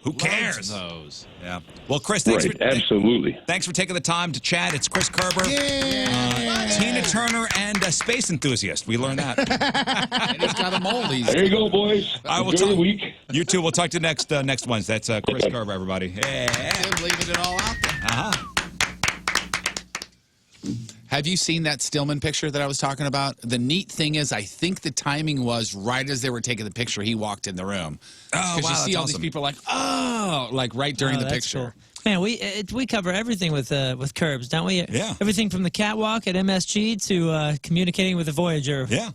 Who cares? Those. Yeah. Well, Chris, thanks Absolutely. Thanks for taking the time to chat. It's Chris Kerber, Tina Turner, and a space enthusiast. We learned that. And he's got a moldies. There you go, boys. Enjoy the week. You too. We'll talk to you next Wednesday. That's Chris Kerber, everybody. Hey. Tim leaving it all out there. Uh-huh. Have you seen that Stillman picture that I was talking about? The neat thing is, I think the timing was right as they were taking the picture, he walked in the room. Oh, Because wow, you see that's all awesome. these people like, oh, like right during the that's picture. cool. Man, we cover everything with Curbs, don't we? Yeah. Everything from the catwalk at MSG to communicating with the Voyager. Yeah.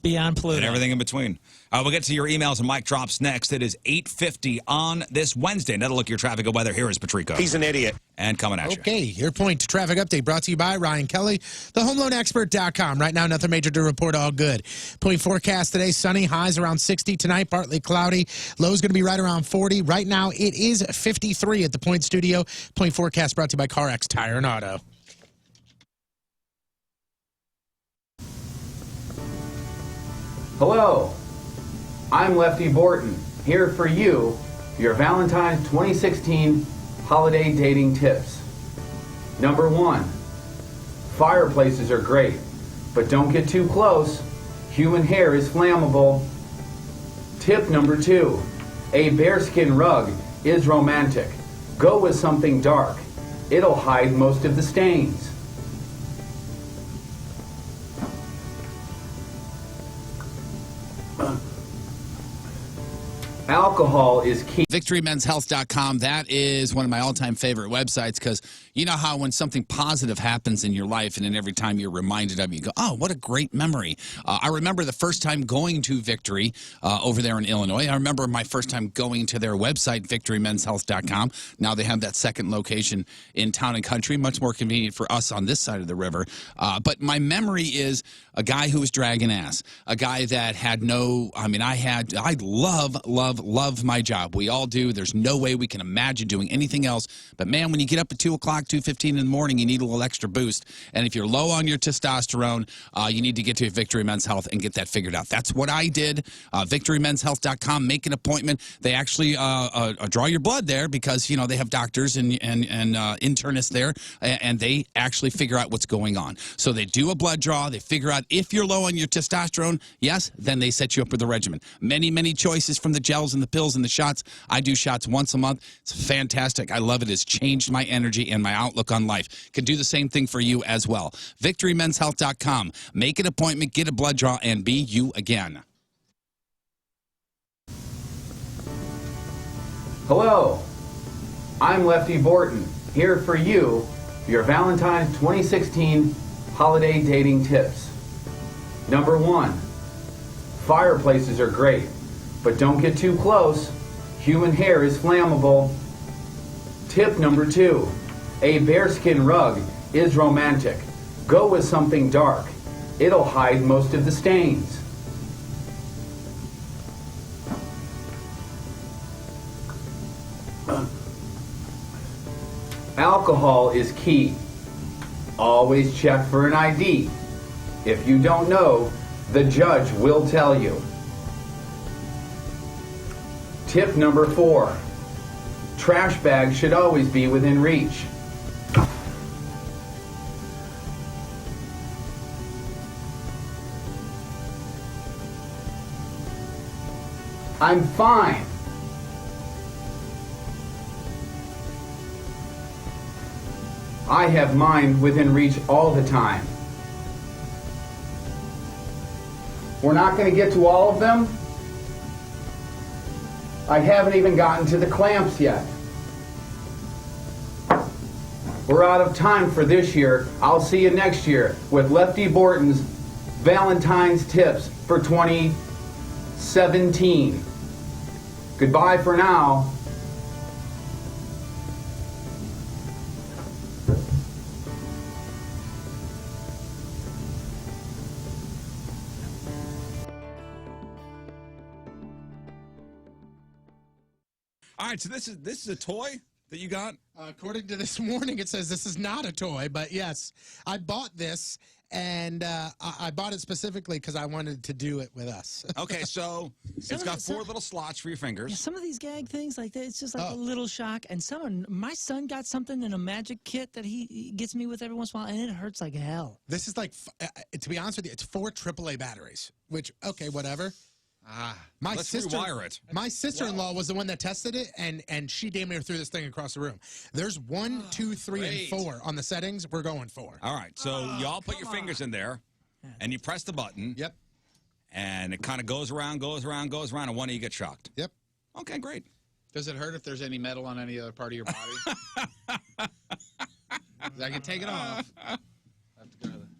Beyond Pluto. And everything in between. We'll get to your emails and mic drops next. It is 8:50 on this Wednesday. Another look at your traffic and weather. Here is Patrico. He's an idiot. And coming at you. Okay, your point to traffic update brought to you by Ryan Kelly, thehomeloanexpert.com. Right now, nothing major to report, all good. Point forecast today, sunny, highs around 60 tonight, partly cloudy. Low's going to be right around 40. Right now, it is 53 at the Point Studio. Point forecast brought to you by CarX Tire and Auto. Hello, I'm Lefty Borton, here for you, your Valentine's 2016 holiday dating tips. Number 1, fireplaces are great, but don't get too close. Human hair is flammable. Tip number 2, a bearskin rug is romantic. Go with something dark. It'll hide most of the stains. Alcohol is key. VictoryMen'sHealth.com. That is one of my all-time favorite websites because you know how when something positive happens in your life and then every time you're reminded of it, you go, oh, what a great memory. I remember the first time going to Victory over there in Illinois. I remember my first time going to their website, VictoryMen'sHealth.com. Now they have that second location in Town and Country, much more convenient for us on this side of the river. But my memory is a guy who was dragging ass, a guy that had no, I love my job. We all do. There's no way we can imagine doing anything else. But man, when you get up at 2 o'clock, 2:15 in the morning, you need a little extra boost. And if you're low on your testosterone, you need to get to Victory Men's Health and get that figured out. That's what I did. VictoryMen'sHealth.com. Make an appointment. They actually draw your blood there because, you know, they have doctors and internists there, and they actually figure out what's going on. So they do a blood draw. They figure out if you're low on your testosterone, yes, then they set you up with a regimen. Many choices from the gels and the pills and the shots. I do shots once a month. It's fantastic. I love it. It's changed my energy and my outlook on life. Can do the same thing for you as well. VictoryMen'sHealth.com. Make an appointment, get a blood draw, and be you again. Hello, I'm Lefty Borton, here for you, your Valentine's 2016 holiday dating tips. Number 1, fireplaces are great, but don't get too close. Human hair is flammable. Tip number 2, a bearskin rug is romantic. Go with something dark. It'll hide most of the stains. Alcohol is key. Always check for an ID. If you don't know, the judge will tell you. Tip number 4, trash bags should always be within reach. I'm fine. I have mine within reach all the time. We're not going to get to all of them. I haven't even gotten to the clamps yet. we're out of time for this year. I'll see you next year with Lefty Borton's Valentine's Tips for 2017. Goodbye for now. All right, so this is a toy that you got? According to this morning, it says this is not a toy, but yes, I bought this, and I bought it specifically because I wanted to do it with us. Okay, so it's got 4 little slots for your fingers. Yeah, some of these gag things like that, it's just like a little shock. And my son got something in a magic kit that he gets me with every once in a while, and it hurts like hell. This is like, to be honest with you, it's 4 AAA batteries, which, okay, whatever. Let's rewire it. My sister-in-law was the one that tested it, and she damn near threw this thing across the room. There's 1, 2, 3, and 4 on the settings. We're going 4. All right, so y'all put your fingers in there, and you press the button. Yep. And it kind of goes around, and one of you gets shocked. Yep. Okay, great. Does it hurt if there's any metal on any other part of your body? I can take it off.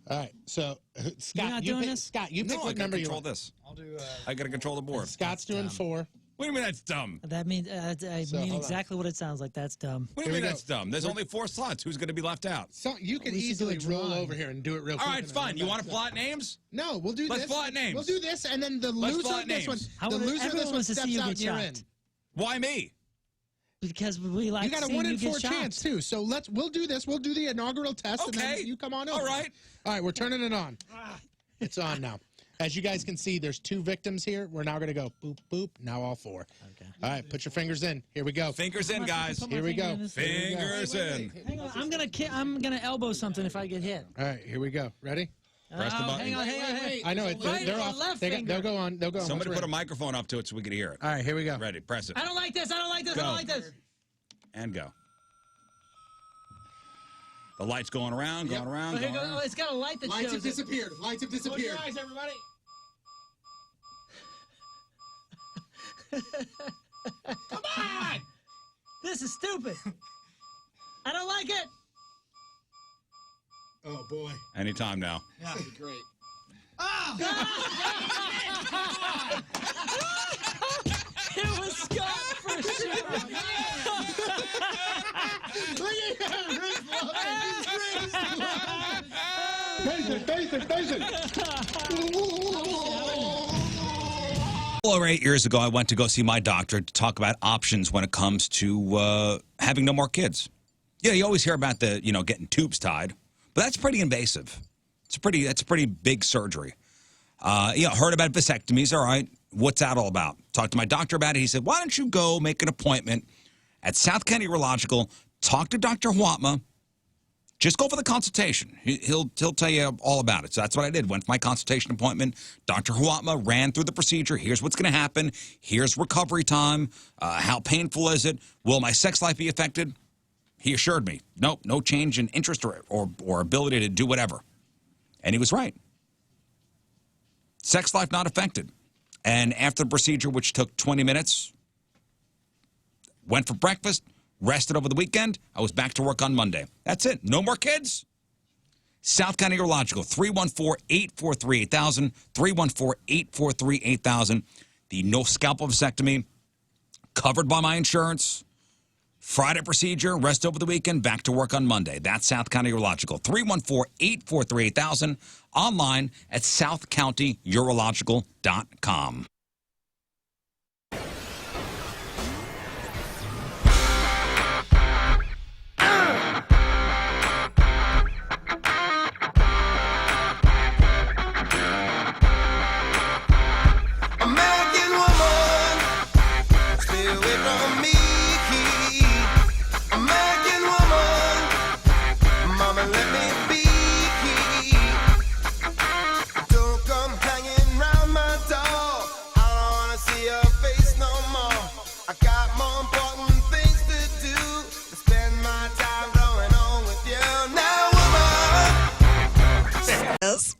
All right, so Scott, not doing this? Scott, you pick No, I what gotta number you control want. this. I'll do. I got to control the board. Scott's doing 4. What do you mean that's dumb? That means I mean hold on. exactly what it sounds like. That's dumb. What do you mean that's dumb? There's only 4 slots. Who's going to be left out? So you can We should do easily it roll drawing. over here and do it real quick. All right, and fine. then You back want to up. plot names? No, we'll do Let's this. plot names. We'll do this, and then the Let's loser plot of this one, names. the loser of this Everyone one wants to steps see you out get and you're in. shocked. Why me? Because we like You got a seeing 1 in you get 4 shocked. chance too. So we'll do this. We'll do the inaugural test, and Okay. then you come on over. All right. All right, we're turning it on. It's on now. As you guys can see, there's 2 victims here. We're now going to go boop, boop. Now all 4. Okay. All right, put your fingers in. Here we go. Fingers in, guys. Here we go. Fingers in. Hang on, I'm gonna elbow something if I get hit. All right, here we go. Ready? Press the button. Hang on. I know it. Right They're or off. left They'll finger? go on. They'll go on. Somebody Once put a we're microphone up to it so we can hear it. in. All right, here we go. Ready? Press it. I don't like this. I don't like this. Go. I don't like this. And go. The light's going around, going around, Oh, here going goes. around. Oh, it's got a light that Lights have shows it. disappeared. Lights have Close your disappeared. eyes, everybody. Come on! This is stupid. I don't like it. Oh boy. Anytime now. Yeah, that'd be great. It was Scott for sure. Look at him. Face it. Well, 8 years ago, I went to go see my doctor to talk about options when it comes to having no more kids. Yeah, you always hear about getting tubes tied, but that's pretty invasive. That's a pretty big surgery. Heard about vasectomies. All right, what's that all about? Talked to my doctor about it. He said, why don't you go make an appointment at South County Urological, talk to Dr. Huatma, just go for the consultation. He'll tell you all about it. So that's what I did. Went for my consultation appointment. Dr. Huatma ran through the procedure. Here's what's going to happen. Here's recovery time. How painful is it? Will my sex life be affected? He assured me, nope, no change in interest or ability to do whatever. And he was right. Sex life not affected. And after the procedure, which took 20 minutes, went for breakfast, rested over the weekend. I was back to work on Monday. That's it. No more kids. South County Urological, 314-843-8000, 314-843-8000. The no scalpel vasectomy, covered by my insurance. Friday procedure, rest over the weekend, back to work on Monday. That's South County Urological, 314-843-8000, online at southcountyurological.com. American woman, stay away from me. American woman, mama, let me be. Don't come hanging round my door. I don't wanna see your face no more. I got more important things to do than spend my time going on with you. Now, woman. Yes.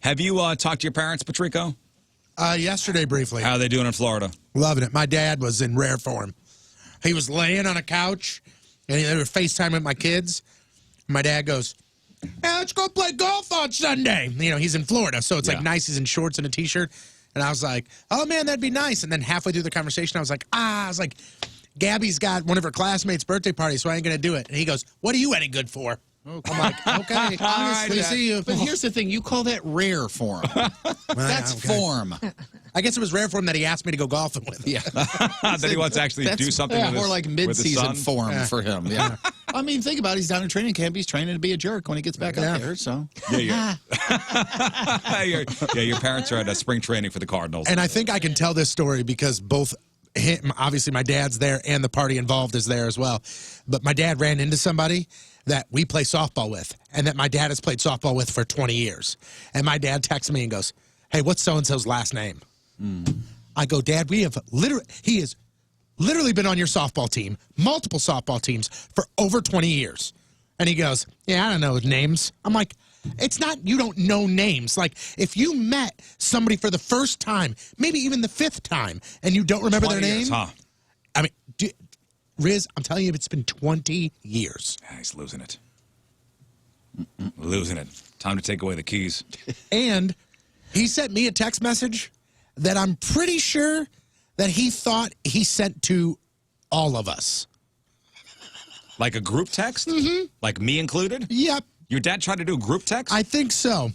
Have you talked to your parents, Patrico? Yesterday, briefly. How are they doing in Florida? Loving it. My dad was in rare form. He was laying on a couch, and they were FaceTiming with my kids. My dad goes, "Hey, let's go play golf on Sunday." You know, he's in Florida, so it's like nice. He's in shorts and a T-shirt. And I was like, "Oh, man, that'd be nice." And then halfway through the conversation, I was like, Gabby's got one of her classmates' birthday parties, so I ain't going to do it. And he goes, "What are you any good for?" Okay. I'm like, "Okay, honestly, see you." But here's the thing. You call that rare for him. That's form. I guess it was rare for him that he asked me to go golfing with him. Yeah. That he wants to actually do something with his more like with his mid-season son. form for him. Yeah. I mean, think about it. He's down in training camp. He's training to be a jerk when he gets back up there. So Yeah, your parents are at spring training for the Cardinals. And I think I can tell this story because both him, obviously my dad's there and the party involved is there as well. But my dad ran into somebody that we play softball with and that my dad has played softball with for 20 years. And my dad texts me and goes, "Hey, what's so-and-so's last name?" I go, "Dad, he has literally been on your softball team, multiple softball teams for over 20 years. And he goes, "Yeah, I don't know names." I'm like, it's not you don't know names. Like, if you met somebody for the first time, maybe even the fifth time, and you don't remember their 20 name. years, huh? I mean, Riz, I'm telling you, it's been 20 years. Yeah, he's losing it. Losing it. Time to take away the keys. And he sent me a text message that I'm pretty sure that he thought he sent to all of us. Like a group text? Mm-hmm. Like me included? Yep. Your dad tried to do a group text? I think so.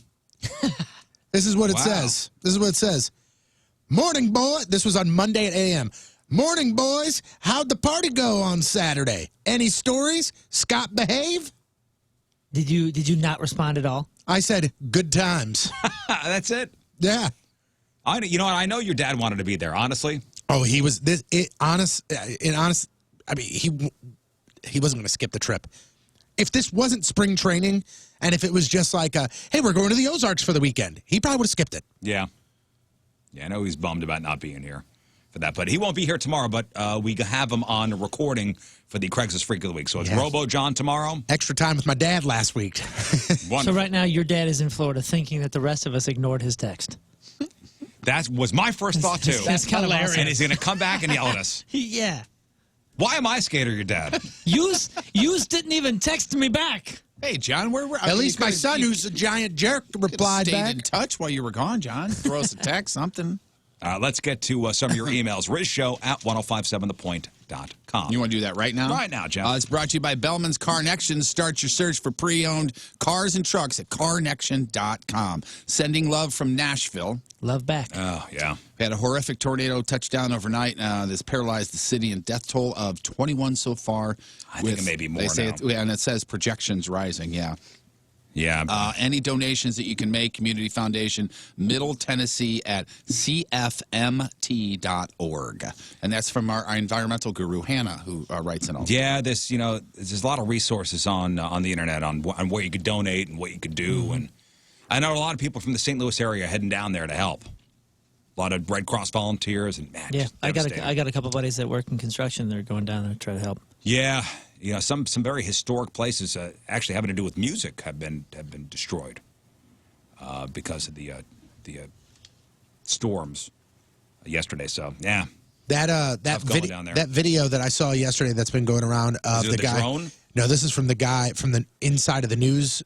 This is what it says. This is what it says. "Morning, boy." This was on Monday at a.m. "Morning, boys. How'd the party go on Saturday? Any stories? Scott behave?" Did you not respond at all? I said, "Good times." That's it? Yeah. You know what? I know your dad wanted to be there, honestly. Oh, he was honest. I mean, he wasn't going to skip the trip. If this wasn't spring training, and if it was just like, "Hey, we're going to the Ozarks for the weekend," he probably would have skipped it. Yeah. Yeah, I know he's bummed about not being here for that, but he won't be here tomorrow, but we have him on recording for the Craigslist Freak of the Week. So it's Robo John tomorrow. Extra time with my dad last week. So right now, your dad is in Florida thinking that the rest of us ignored his text. That was my first thought, too. That's kind of hilarious. And he's going to come back and yell at us. Yeah. Why am I scared of your dad? Yous didn't even text me back. Hey, John, at least my son, who's a giant jerk, replied stayed back. in touch while you were gone, John. Throw us a text, something. Let's get to some of your emails. RizShow@1057thepoint.com. You want to do that right now? Right now, Jeff. It's brought to you by Bellman's Car Nexion. Start your search for pre-owned cars and trucks at carnexion.com. Sending love from Nashville. Love back. Oh, yeah. We had a horrific tornado touch down overnight that's paralyzed the city, and death toll of 21 so far. I think it may be more they say now. and it says projections rising, yeah. Yeah. Any donations that you can make, Community Foundation, Middle Tennessee at cfmt.org. And that's from our environmental guru, Hannah, who writes it all. Yeah, there's a lot of resources on the internet on where you could donate and what you could do. And I know a lot of people from the St. Louis area heading down there to help. A lot of Red Cross volunteers. And man, Yeah, just I devastating. got a couple buddies that work in construction. They're going down there to try to help. Yeah. Some very historic places actually having to do with music have been destroyed because of the storms yesterday. So yeah, that video that I saw yesterday that's been going around of Is it the the guy. drone? No, this is from the guy from the inside of the news.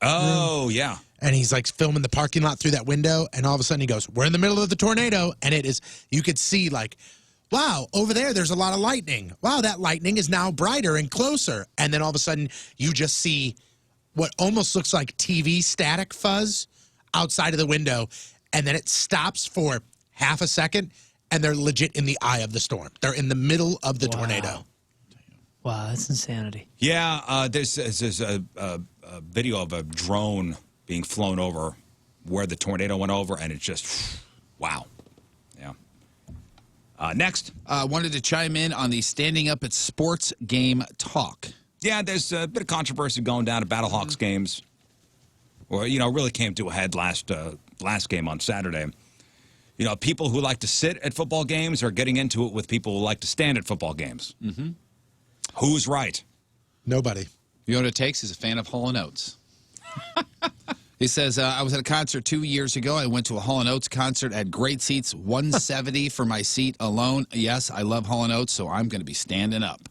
Oh yeah. And he's like filming the parking lot through that window, and all of a sudden he goes, "We're in the middle of the tornado," and it is. You could see like. Wow, over there's a lot of lightning. Wow, that lightning is now brighter and closer. And then all of a sudden, you just see what almost looks like TV static fuzz outside of the window. And then it stops for half a second, and they're legit in the eye of the storm. They're in the middle of the tornado. Wow, that's insanity. Yeah, there's a video of a drone being flown over where the tornado went over, and it's just, wow. Next. Wanted to chime in on the Standing Up at Sports game talk. Yeah, there's a bit of controversy going down at Battlehawks games. Or, really came to a head last game on Saturday. People who like to sit at football games are getting into it with people who like to stand at football games. Mm-hmm. Who's right? Nobody. You know what it takes is a fan of Hall & Oates. He says, I was at a concert 2 years ago. I went to a Hall & Oates concert at great seats, $170 for my seat alone. Yes, I love Hall & Oates, so I'm going to be standing up.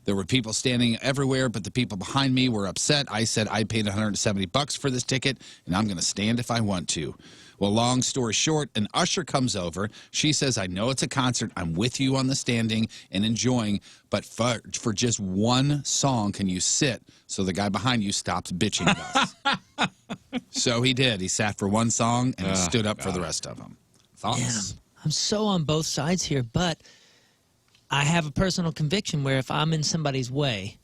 There were people standing everywhere, but the people behind me were upset. I said I paid $170 for this ticket, and I'm going to stand if I want to. Well, long story short, an usher comes over. She says, I know it's a concert. I'm with you on the standing and enjoying, but for just one song, can you sit so the guy behind you stops bitching at us? So he did. He sat for one song and stood up for the rest of them. Thoughts? Yeah, I'm so on both sides here, but I have a personal conviction where if I'm in somebody's way,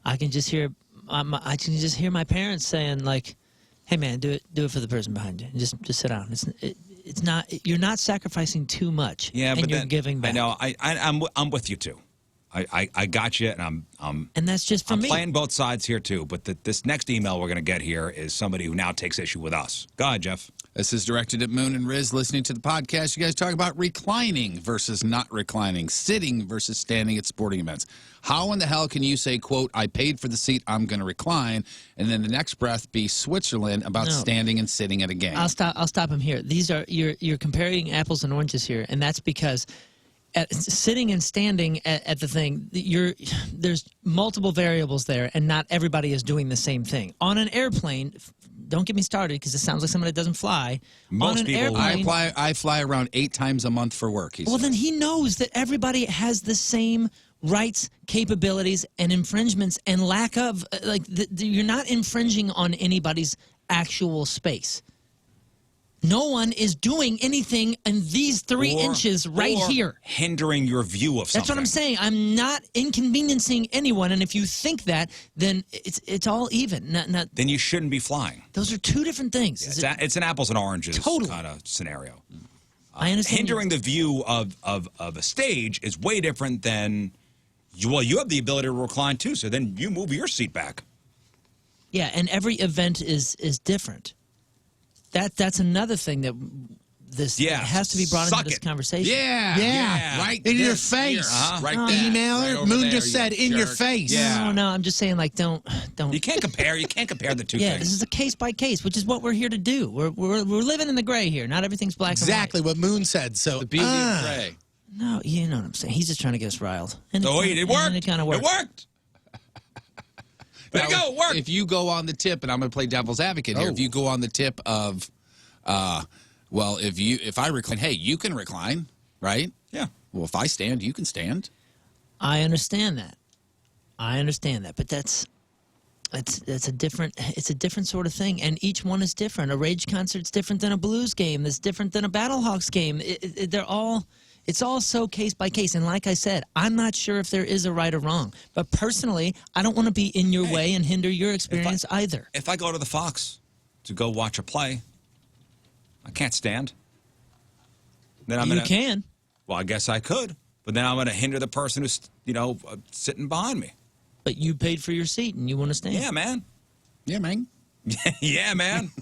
I can just hear my parents saying like, "Hey man, do it for the person behind you. Just sit down." It's not, you're not sacrificing too much. Yeah, and but you're then, giving back. I know I'm with you too. I got you, and and that's just for I'm me. playing both sides here too. But this next email we're going to get here is somebody who now takes issue with us. Go ahead, Jeff. This is directed at Moon and Riz listening to the podcast. You guys talk about reclining versus not reclining, sitting versus standing at sporting events. How in the hell can you say, quote, I paid for the seat, I'm going to recline, and then the next breath be Switzerland about standing and sitting at a game? I'll stop him here. These are you're comparing apples and oranges here, and that's because sitting and standing at the thing, there's multiple variables there, and not everybody is doing the same thing. On an airplane, don't get me started because it sounds like somebody that doesn't fly. Most on an people, airplane, I fly around 8 times a month for work. Well, then he knows that everybody has the same rights, capabilities, and infringements, and lack of you're not infringing on anybody's actual space. No one is doing anything in these 3 inches right or here. hindering your view of something. That's what I'm saying. I'm not inconveniencing anyone, and if you think that, then it's all even. Then you shouldn't be flying. Those are 2 different things. It's an apples and oranges Totally. kind of scenario. I understand. Hindering the view of a stage is way different than, you have the ability to recline too, so then you move your seat back. Yeah, and every event is different. That's another thing that has to be brought into this conversation. Yeah. Right in your face. Right Oh, there. Emailer, Right over Moon there, just you said in your jerk. face. No, I'm just saying, like, don't. You can't compare. You can't compare the two Yeah, things. this is a case by case, which is what we're here to do. We're living in the gray here. Not everything's black Exactly what Moon said. So The beauty of gray. and white. No, you know what I'm saying. He's just trying to get us riled. And Oh, wait, it worked. It kind of worked. It worked. There you go. It worked. If you go on the tip, and I'm going to play devil's advocate here, if you go on the tip of, if I recline, hey, you can recline, right? Yeah. Well, if I stand, you can stand. I understand that. But it's a different sort of thing, and each one is different. A Rage concert's different than a blues game. That's different than a Battlehawks game. It's all so case by case. And like I said, I'm not sure if there is a right or wrong. But personally, I don't want to be in your way and hinder your experience either. If I go to the Fox to go watch a play, I can't stand. Then You can. Well, I guess I could, but then I'm going to hinder the person who's sitting behind me. But you paid for your seat and you want to stand. Yeah, man. Yeah, man. Yeah, man.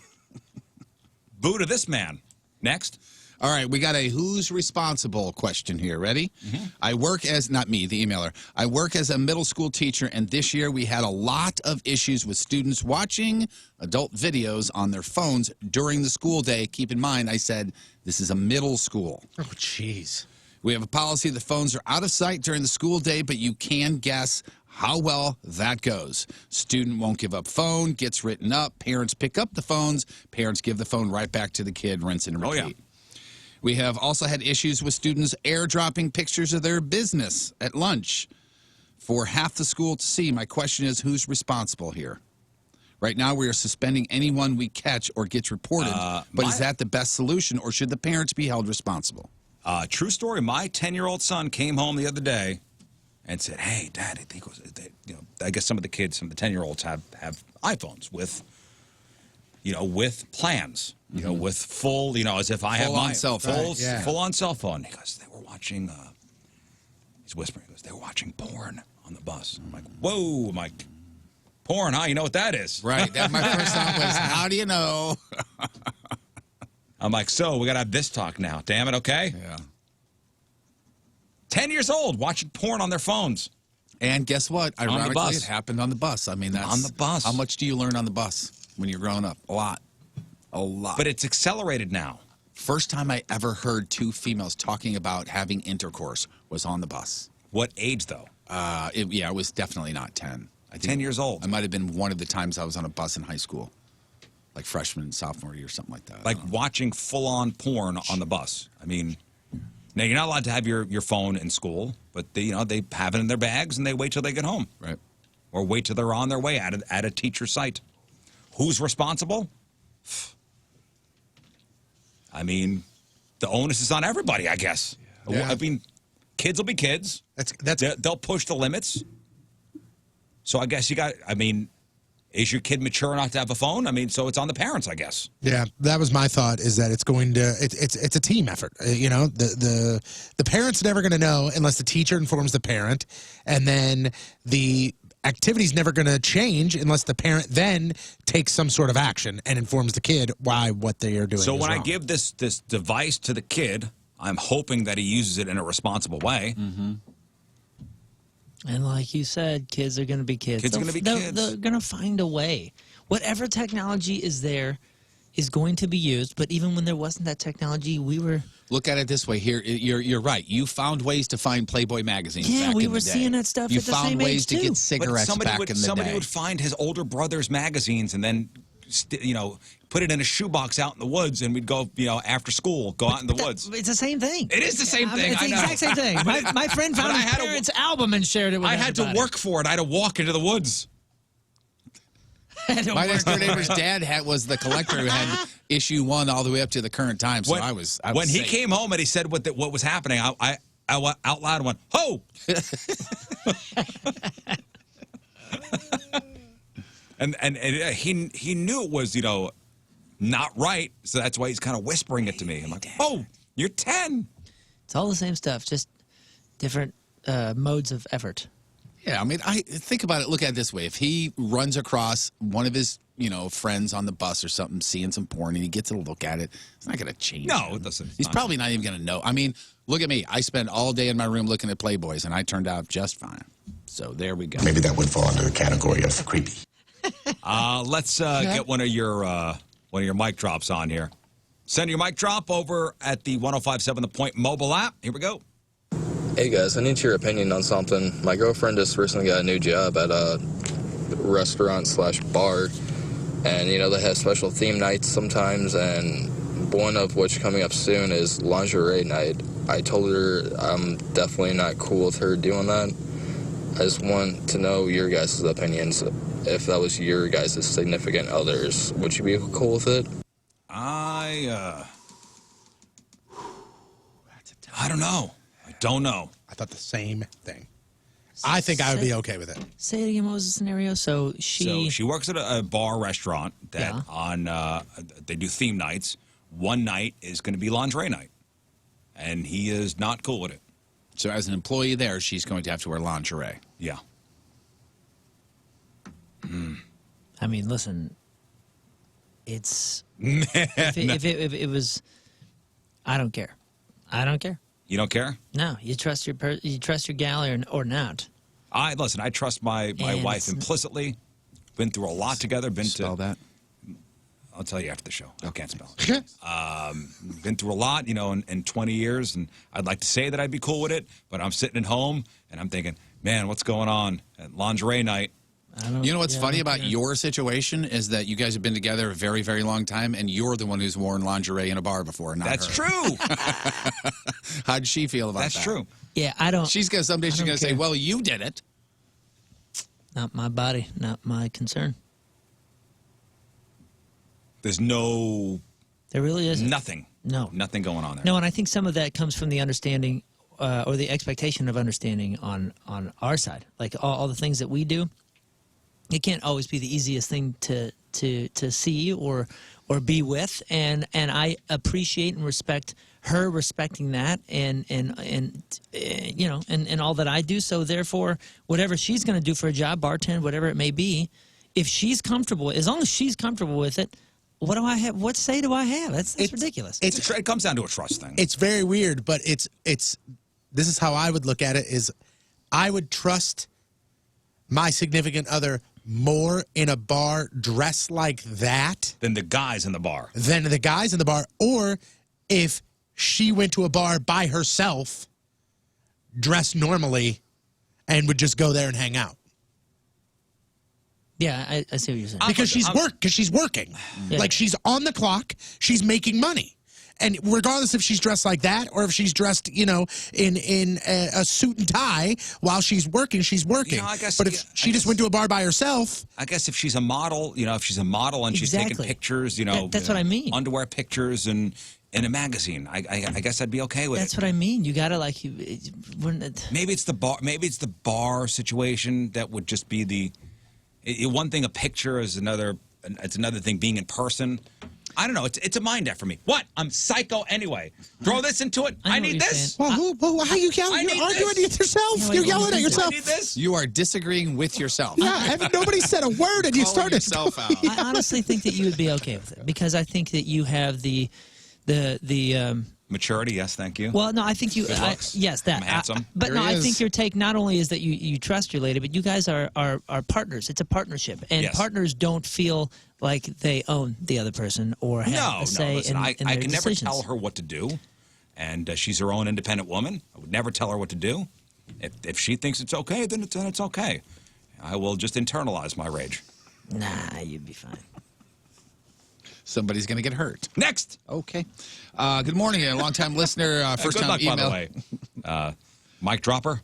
Boo to this man. Next. All right, we got a who's responsible question here. Ready? Mm-hmm. I work as, not me, the emailer. I work as a middle school teacher, and this year we had a lot of issues with students watching adult videos on their phones during the school day. Keep in mind, I said this is a middle school. Oh, jeez. We have a policy the phones are out of sight during the school day, but you can guess how well that goes. Student won't give up phone, gets written up. Parents pick up the phones. Parents give the phone right back to the kid, rinse and repeat. Oh, yeah. We have also had issues with students airdropping pictures of their business at lunch for half the school to see. My question is, who's responsible here? Right now, we are suspending anyone we catch or gets reported. But is that the best solution, or should the parents be held responsible? True story. My 10-year-old son came home the other day and said, "Hey, Dad, I guess some of the kids, some of the 10-year-olds have iPhones with plans, with full, as if I have Full my on cell phone. full on cell phone." He goes, "They were watching." He's whispering. He goes, "They were watching porn on the bus." I'm like, "Whoa!" I'm like, "Porn? Huh? You know what that is?" Right. That my first thought was, how do you know? I'm like, "So we gotta have this talk now. Damn it, okay?" Yeah. 10 years old watching porn on their phones. And guess what? On the Ironically, bus. it happened on the bus. I mean, that's On the bus. How much do you learn on the bus? when you're growing up. A lot. But it's accelerated now. First time I ever heard two females talking about having intercourse was on the bus. What age, though? It was definitely not 10. I think 10 years old. I might have been one of the times I was on a bus in high school, like freshman, sophomore year, something like that. Like watching full-on porn on the bus. I mean, now you're not allowed to have your phone in school, but they have it in their bags and they wait till they get home. Right. Or wait till they're on their way at a teacher's site. Who's responsible? I mean, the onus is on everybody, I guess. Yeah. I mean, kids will be kids. They'll push the limits. So I guess is your kid mature enough to have a phone? I mean, so it's on the parents, I guess. Yeah, that was my thought. Is that it's a team effort. The parent's never going to know unless the teacher informs the parent, and then the activity's never going to change unless the parent then takes some sort of action and informs the kid why what they are doing. So is when wrong. I give this device to the kid, I'm hoping that he uses it in a responsible way. Mm-hmm. And like you said, kids are going to be kids. Kids are gonna be kids. They're going to find a way. Whatever technology is there is going to be used. But even when there wasn't that technology, we were... Look at it this way. Here, you're right. You found ways to find Playboy magazines. Yeah, back we in were the day. seeing that stuff You at the found same ways age, to too. get cigarettes back in the somebody day. would find his older brother's magazines and then, put it in a shoebox out in the woods, and we'd go, after school, go out in the woods. It's the same thing. It is the same thing. It's the exact same thing. My friend found his parents' album and shared it with I had to everybody. work for it. I had to walk into the woods. My next door neighbor's dad was the collector who had issue 1 all the way up to the current time. So I was when he safe. came home and he said what was happening, I out loud went, "Ho!" and he knew it was not right, so that's why he's kind of whispering it to me. I'm like, "Oh, you're 10." It's all the same stuff, just different modes of effort. Yeah, I mean, I think about it. Look at it this way: if he runs across one of his, friends on the bus or something, seeing some porn, and he gets a look at it, it's not going to change. No, him. it doesn't. He's probably not even going to know. I mean, look at me. I spend all day in my room looking at Playboys, and I turned out just fine. So there we go. Maybe that would fall under the category of creepy. Let's get one of your mic drops on here. Send your mic drop over at the 105.7 The Point mobile app. Here we go. Hey guys, I need your opinion on something. My girlfriend just recently got a new job at a restaurant/bar, and they have special theme nights sometimes, and one of which coming up soon is lingerie night. I told her I'm definitely not cool with her doing that. I just want to know your guys' opinions. If that was your guys' significant others, would you be cool with it? I don't know. Don't know. I thought the same thing. I think I would be okay with it. Say it again. What was the scenario? So she works at a bar restaurant that they do theme nights. One night is going to be lingerie night, and he is not cool with it. So as an employee there, she's going to have to wear lingerie. Yeah. I mean, listen. It's if it was, I don't care. I don't care. You don't care? No, you trust your gal or not. I trust my wife implicitly. Been through a lot together. Spell that. I'll tell you after the show. I can't spell it. Been through a lot, in 20 years, and I'd like to say that I'd be cool with it, but I'm sitting at home and I'm thinking, man, what's going on at lingerie night? You know what's funny about your situation is that you guys have been together a very, very long time, and you're the one who's worn lingerie in a bar before, not That's her. true. How'd she feel about that? That's true. Yeah, I don't. Someday she's going to say, well, you did it. Not my body, not my concern. There's no... There really isn't. Nothing. No. Nothing going on there. No, and I think some of that comes from the understanding or the expectation of understanding on our side. Like all the things that we do, it can't always be the easiest thing to see or be with, and I appreciate and respect her respecting that and all that I do. So therefore, whatever she's going to do for a job, bartend, whatever it may be, if she's comfortable, as long as she's comfortable with it, what do I have? What say do I have? That's ridiculous. It comes down to a trust thing. It's very weird, but it's this is how I would look at it: is I would trust my significant other more in a bar dressed like that than the guys in the bar. Or if she went to a bar by herself, dressed normally, and would just go there and hang out. Yeah, I see what you're saying. Because she's working. Yeah. Like, she's on the clock, she's making money. And regardless if she's dressed like that or if she's dressed, in a suit and tie while she's working, she's working. I guess, but if she just went to a bar by herself. I guess if she's a model, and she's taking pictures, that's what I mean. Underwear pictures and in a magazine, I guess I'd be okay with That's it. what I mean. You gotta Maybe it's the bar. Maybe it's the bar situation that would just be the. One thing, a picture is another. It's another thing being in person. I don't know. It's a mind F for me. What? I'm psycho anyway. Throw this into it. I need this. Well, how you yelling? You're arguing with yourself. You're yelling at yourself. I need this. You are disagreeing with yourself. Yeah, nobody said a word, and you started yourself out. I honestly think that you would be okay with it because I think that you have the maturity. Yes, thank you. Well, no, I think you. Good looks. Yes, that. I'm handsome. But There no, he I is. think your take not only is that you trust your lady, but you guys are partners. It's a partnership, and Yes. partners don't feel like they own the other person or have a say listen, in I their can never decisions. tell her what to do, and she's her own independent woman. I would never tell her what to do. If she thinks it's okay, then it's okay. I will just internalize my rage. Nah, you'd be fine. Somebody's going to get hurt. Next. Okay. Good morning, a long-time listener, first Good time luck, email. by the way. Mike Dropper.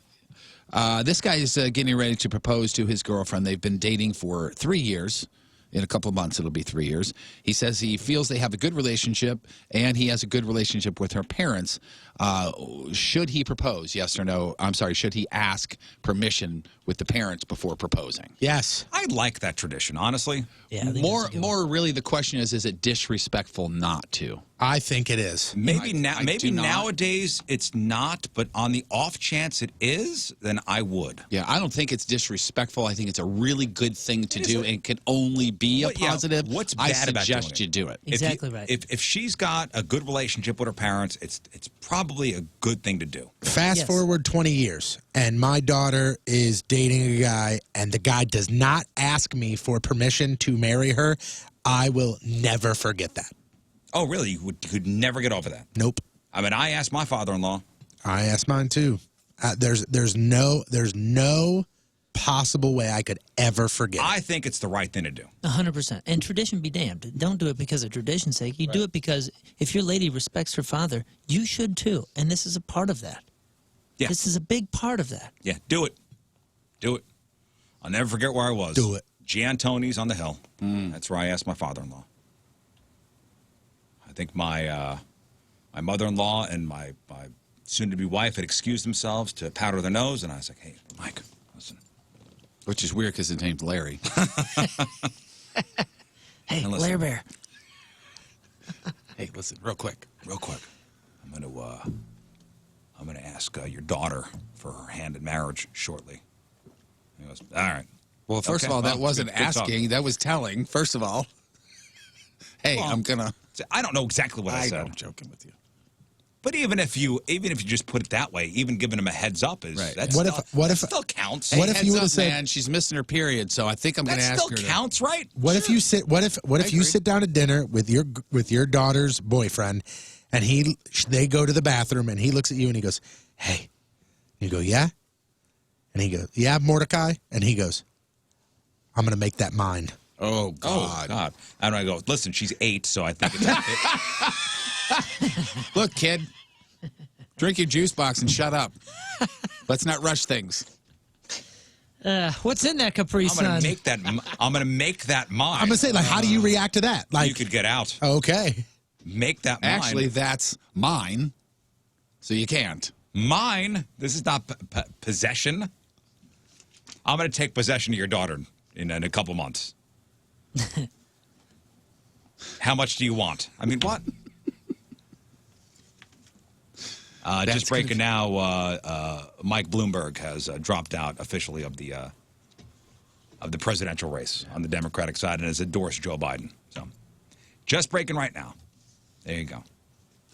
This guy is getting ready to propose to his girlfriend. They've been dating for 3 years. In a couple of months, it'll be 3 years. He says he feels they have a good relationship, and he has a good relationship with her parents. Should he propose, yes or no? I'm sorry, should he ask permission with the parents before proposing? Yes. I like that tradition, honestly. Yeah. More really, the question is it disrespectful not to? I think it is. Maybe I do not. nowadays it's not, but on the off chance it is, then I would. Yeah, I don't think it's disrespectful. I think it's a really good thing to do, and can only be a positive. What's I bad about suggest doing you do it. Exactly right. If she's got a good relationship with her parents, it's probably a good thing to do. Fast forward 20 years, and my daughter is dating a guy, and the guy does not ask me for permission to marry her. I will never forget that. Oh, really? You could never get over that? Nope. I mean, I asked my father-in-law. I asked mine too. There's no possible way I could ever forget. I think it's the right thing to do. 100%. And tradition be damned. Don't do it because of tradition's sake. You do it because if your lady respects her father, you should too. And this is a part of that. Yeah. This is a big part of that. Yeah, do it. Do it. I'll never forget where I was. Do it. Giantoni's on the hill. That's where I asked my father-in-law. I think my mother-in-law and my soon-to-be wife had excused themselves to powder their nose, and I was like, hey, Mike, listen. Which is weird because his name's Larry. Hey, Now listen. Larry Bear. Hey, listen, real quick. I'm gonna ask your daughter for her hand in marriage shortly. He goes, all right. Well, first Okay, of all, that well, wasn't good talk. asking. That was telling, first of all. Hey, Well, I'm going to... I don't know exactly what I said. I'm joking with you. But even if you just put it that way, even giving him a heads up is Right. that still counts. Hey, heads up, man, she's missing her period, so I think I'm going to That ask still her. counts, right? What if you sit? What if you sit down at dinner with your daughter's boyfriend, and they go to the bathroom, and he looks at you and he goes, "Hey," you go, "Yeah," and he goes, "Yeah, Mordecai," and he goes, "I'm going to make that mine." Oh God! Oh God! And I go, listen, she's 8, so I think it's. Look, kid, drink your juice box and shut up. Let's not rush things. What's in that Capri I'm Sun? gonna make that. I'm gonna make that mine. I'm gonna say, like, how do you react to that? Like, you could get out. Okay. Make that mine. Actually, that's mine, so you can't. Mine. This is not possession. I'm gonna take possession of your daughter in a couple months. How much do you want? I mean, what? Just breaking now, Mike Bloomberg has dropped out officially of the presidential race on the Democratic side and has endorsed Joe Biden. So, just breaking right now. There you go.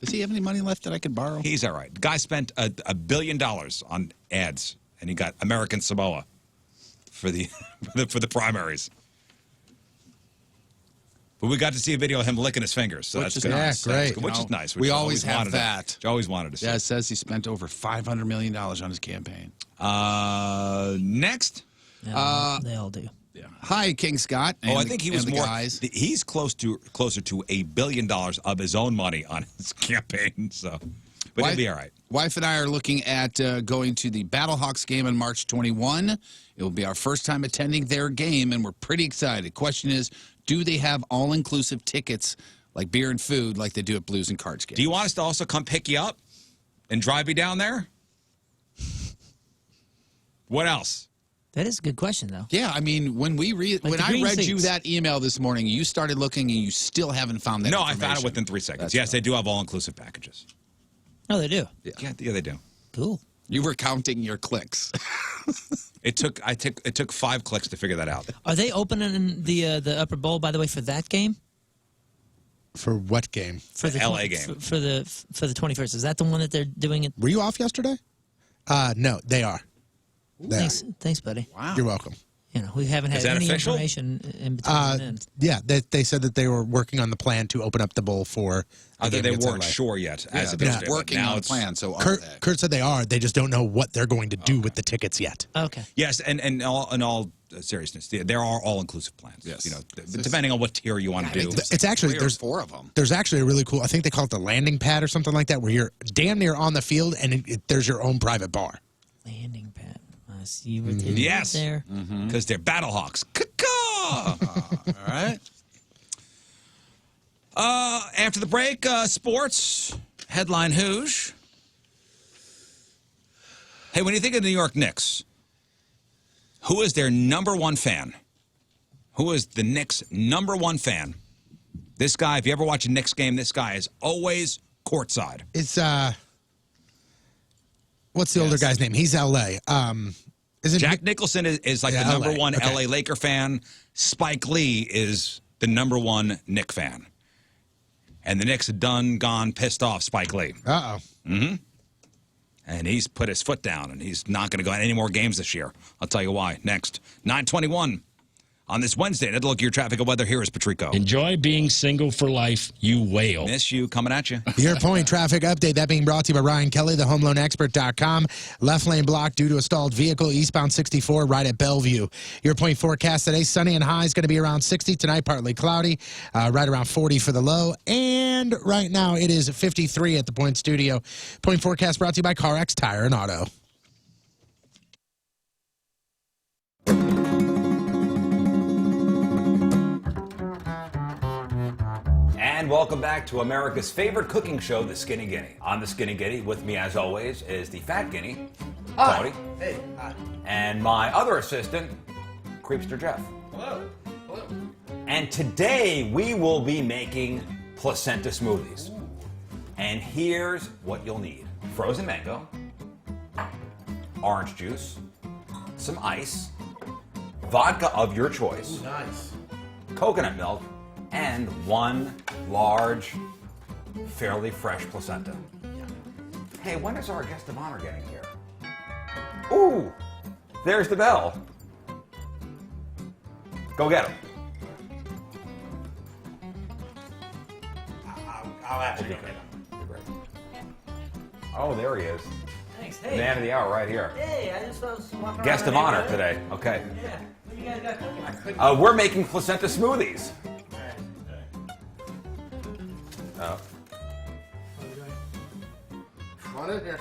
Does he have any money left that I could borrow? He's all right. The guy spent $1 billion on ads, and he got American Samoa for the for the primaries. But we got to see a video of him licking his fingers, so Which that's is good. nice. That's great. good, which is nice. We always have wanted that. To, always wanted to see. Yeah, it says he spent over $500 million on his campaign. Next. Yeah, they all do. Yeah. Hi, King Scott. I think he was more. Guys. He's closer to $1 billion of his own money on his campaign. So, but he'll be all right. Wife and I are looking at going to the Battlehawks game on March 21. It will be our first time attending their game, and we're pretty excited. Question is, do they have all-inclusive tickets like beer and food like they do at Blues and Cards games? Do you want us to also come pick you up and drive you down there? What else? That is a good question, though. Yeah, I mean, when I read you that email this morning, you started looking and you still haven't found that. No, I found it within 3 seconds. Yes, they do have all-inclusive packages. Oh, they do. Yeah, they do. Cool. You were counting your clicks. It took 5 clicks to figure that out. Are they opening the Upper Bowl, by the way, for that game? For what game? For the LA game. For the 21st. Is that the one that they're doing it? Were you off yesterday? No, they are. Thanks, buddy. Wow. You're welcome. You know, we haven't had any information in between then. Yeah, they said that they were working on the plan to open up the bowl for. They weren't sure yet. As of yesterday, but working now on a it's plan. So Kurt said they are. They just don't know what they're going to do with the tickets yet. Okay. Yes, and in all seriousness, there are all-inclusive plans. Yes. You know, depending on what tier you want to do. It's actually there's 4 of them. There's actually a really cool. I think they call it the landing pad or something like that, where you're damn near on the field and there's your own private bar. Landing pad. I see what they did Yes, there. because they're Battlehawks. All right. After the break, sports headline Hooge. Hey, when you think of the New York Knicks, who is their number one fan? Who is the Knicks' number one fan? This guy, if you ever watch a Knicks game, this guy is always courtside. It's what's the older guy's name? He's LA. Isn't Jack Nicholson is like the number one LA Laker fan. Spike Lee is the number one Knick fan. And the Knicks have gone pissed off Spike Lee. Uh-oh. Mm-hmm. And he's put his foot down, and he's not going to go on any more games this year. I'll tell you why. Next, 9:21 on this Wednesday. Let's look at your traffic and weather. Here is Patrico. Enjoy being single for life, you whale. Miss you coming at you. Your point traffic update, that being brought to you by Ryan Kelly, thehomeloanexpert.com. Left lane blocked due to a stalled vehicle, eastbound 64 right at Bellevue. Your point forecast today, sunny and high is going to be around 60. Tonight, partly cloudy, right around 40 for the low. And right now, it is 53 at the Point Studio. Point forecast brought to you by CarX Tire and Auto. And welcome back to America's favorite cooking show, The Skinny Guinea. On The Skinny Guinea, with me as always, is the Fat Guinea, Tony. Hey. Hi. And my other assistant, Creepster Jeff. Hello. Hello. And today we will be making placenta smoothies. And here's what you'll need. Frozen mango, orange juice, some ice, vodka of your choice, Nice. coconut milk, and one large, fairly fresh placenta. Hey, when is our guest of honor getting here? Ooh, there's the bell. Go get him. I'll actually go get him. Oh, there he is. Thanks. Hey. Man of the hour right here. Hey, I just was walking Guest around of my honor neighborhood. today. Okay. Yeah. What do you guys got cooking? We're making placenta smoothies. Come on in here.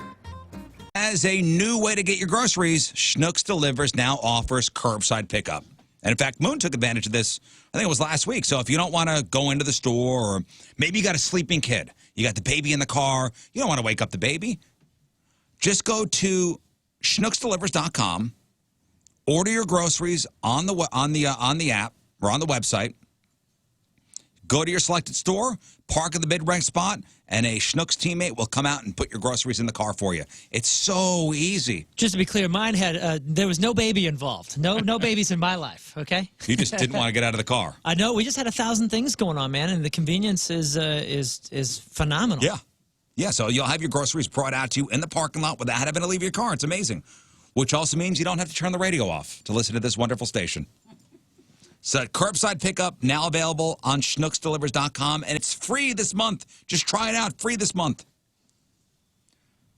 As a new way to get your groceries, Schnucks Delivers now offers curbside pickup. And in fact, Moon took advantage of this, I think it was last week. So if you don't want to go into the store, or maybe you got a sleeping kid, you got the baby in the car, you don't want to wake up the baby, just go to schnucksdelivers.com, order your groceries on the app or on the website, go to your selected store, park in the mid-ranked spot, and a Schnucks teammate will come out and put your groceries in the car for you. It's so easy. Just to be clear, mine had there was no baby involved. No babies in my life. Okay. You just didn't want to get out of the car. I know. We just had 1,000 things going on, man, and the convenience is phenomenal. Yeah. Yeah, so you'll have your groceries brought out to you in the parking lot without having to leave your car. It's amazing. which also means you don't have to turn the radio off to listen to this wonderful station. So curbside pickup now available on schnooksdelivers.com, and it's free this month. Just try it out, free this month.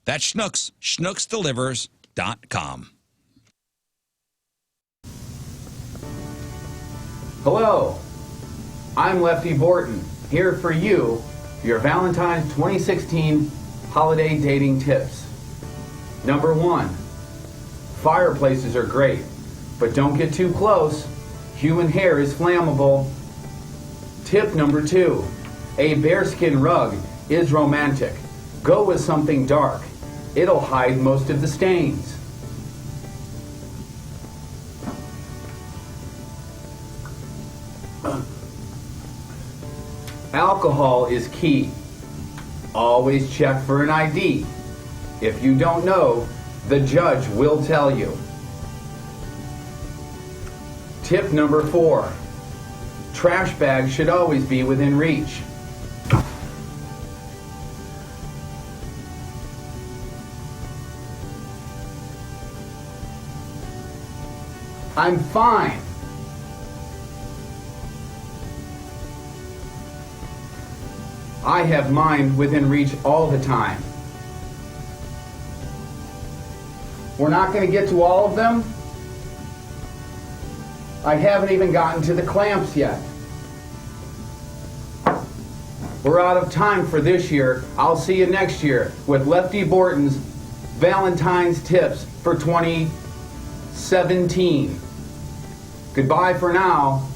That's Schnooks, schnooksdelivers.com. Hello, I'm Lefty Borton, here for you, your Valentine's 2016 holiday dating tips. Number 1, fireplaces are great, but don't get too close. Human hair is flammable. Tip number 2, a bearskin rug is romantic. Go with something dark. It'll hide most of the stains. Alcohol is key. Always check for an ID. If you don't know, the judge will tell you. Tip number 4, trash bags should always be within reach. I'm fine. I have mine within reach all the time. We're not going to get to all of them. I haven't even gotten to the clamps yet. We're out of time for this year. I'll see you next year with Lefty Borton's Valentine's Tips for 2017. Goodbye for now.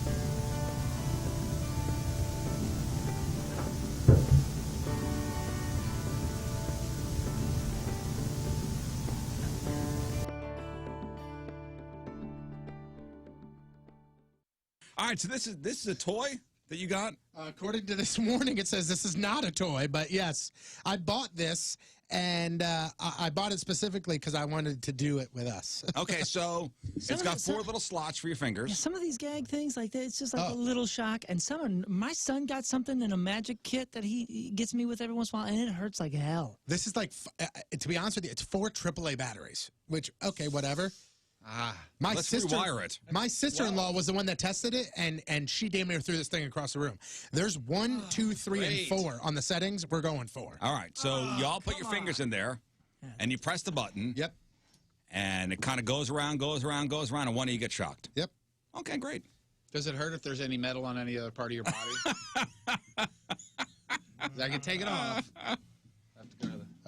All right, so this is a toy that you got? According to this morning, it says this is not a toy, but yes, I bought this, and I bought it specifically because I wanted to do it with us. Okay, so it's got 4 little slots for your fingers. Yeah, some of these gag things like that, it's just like a little shock. And my son got something in a magic kit that he gets me with every once in a while, and it hurts like hell. This is like, to be honest with you, it's 4 AAA batteries, which, okay, whatever. Let's rewire it. My sister-in-law was the one that tested it, and she damn near threw this thing across the room. There's 1, 2, 3, and 4 on the settings. We're going 4. All right, so y'all put your fingers in there, and you press the button. Yep. And it kind of goes around, and one of you gets shocked. Yep. Okay, great. Does it hurt if there's any metal on any other part of your body? I can take it off.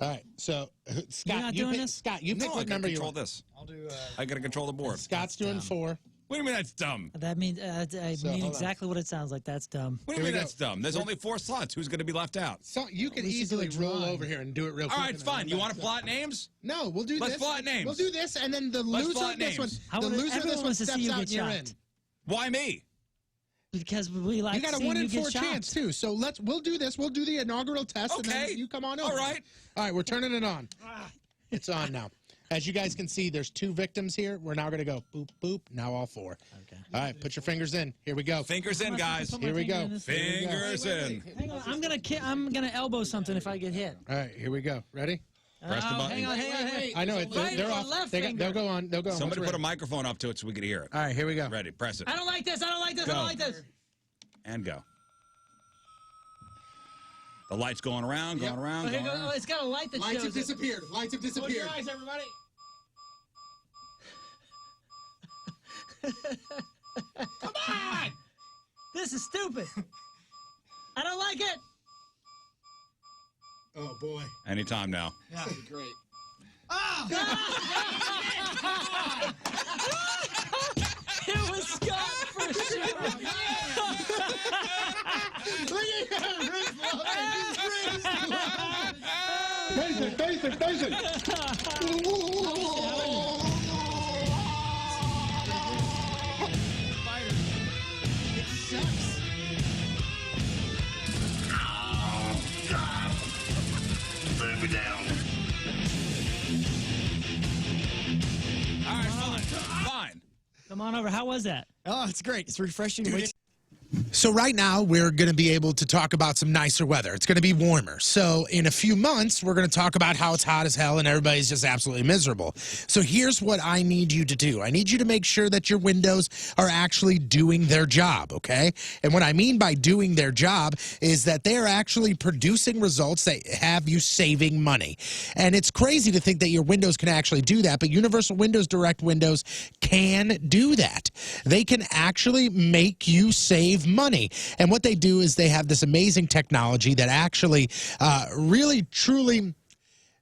All right, so Scott, doing this? Scott, you pick what number you control want. this. I'll do. I gotta control the board. Scott's doing 4. What do you mean that's dumb? That means I mean exactly what it sounds like. That's dumb. What do you mean that's dumb? There's only 4 slots. Who's going to be left out? So you can easily roll over here and do it real quick. All right, it's fine. You want to plot names? No, we'll do Let's this. plot names. We'll do this, and then the Let's loser plot of this names. one, Everyone wants to see steps you out get and you're in. shocked. Why me? Because we like You got a seeing 1 in you 4 get chance shocked. too. So we'll do this. We'll do the inaugural test, and then you come on over. All right. All right, we're turning it on. It's on now. As you guys can see, there's 2 victims here. We're now going to go boop, boop. Now all 4. Okay. All right, put your fingers in. Here we go. Fingers in, guys. Here we go. Fingers in. Hang on, I'm gonna elbow something if I get hit. All right, here we go. Ready? Press the button. Hang on. I know it. They're off. They'll go on. They'll go on. Somebody put a microphone up to it so we could hear it. All right, here we go. Ready? Press it. I don't like this. I don't like this. Go. I don't like this. And go. The light's going around, going around, going around. Oh, it's got a light that Lights shows have disappeared. Lights have Close disappeared. your eyes, everybody. Come on! This is stupid. I don't like it. Oh boy. Anytime now. Yeah, that'd be great. It was Scott for sure. Face it. Burn me down. All right, fine. Come on over. How was that? Oh, it's great. It's refreshing. So right now, we're going to be able to talk about some nicer weather. It's going to be warmer. So in a few months, we're going to talk about how it's hot as hell and everybody's just absolutely miserable. So here's what I need you to do. I need you to make sure that your windows are actually doing their job, okay? And what I mean by doing their job is that they're actually producing results that have you saving money. And it's crazy to think that your windows can actually do that, but Universal Windows Direct Windows can do that. They can actually make you save money. And what they do is they have this amazing technology that actually really, truly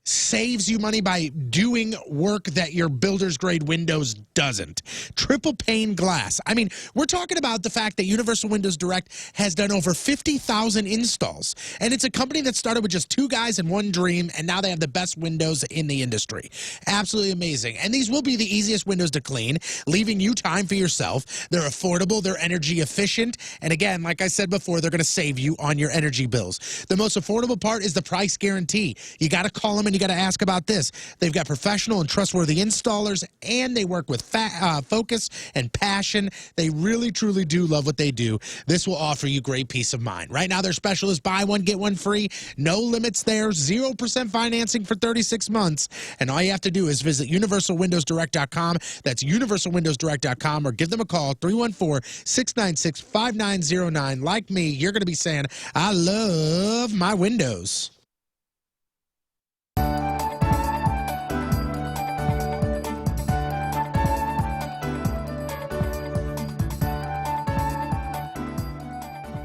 saves you money by doing work that your builder's grade Windows doesn't. Triple pane glass. I mean, we're talking about the fact that Universal Windows Direct has done over 50,000 installs. And it's a company that started with just 2 guys and 1 dream, and now they have the best windows in the industry. Absolutely amazing. And these will be the easiest windows to clean, leaving you time for yourself. They're affordable, they're energy efficient, and again, like I said before, they're going to save you on your energy bills. The most affordable part is the price guarantee. You got to call them and you got to ask about this. They've got professional and trustworthy installers, and they work with focus and passion. They really, truly do love what they do. This will offer you great peace of mind. Right now, their special is buy one, get one free. No limits there. 0% financing for 36 months. And all you have to do is visit universalwindowsdirect.com. That's universalwindowsdirect.com, or give them a call, 314-696-5909. Like me, you're going to be saying, I love my windows.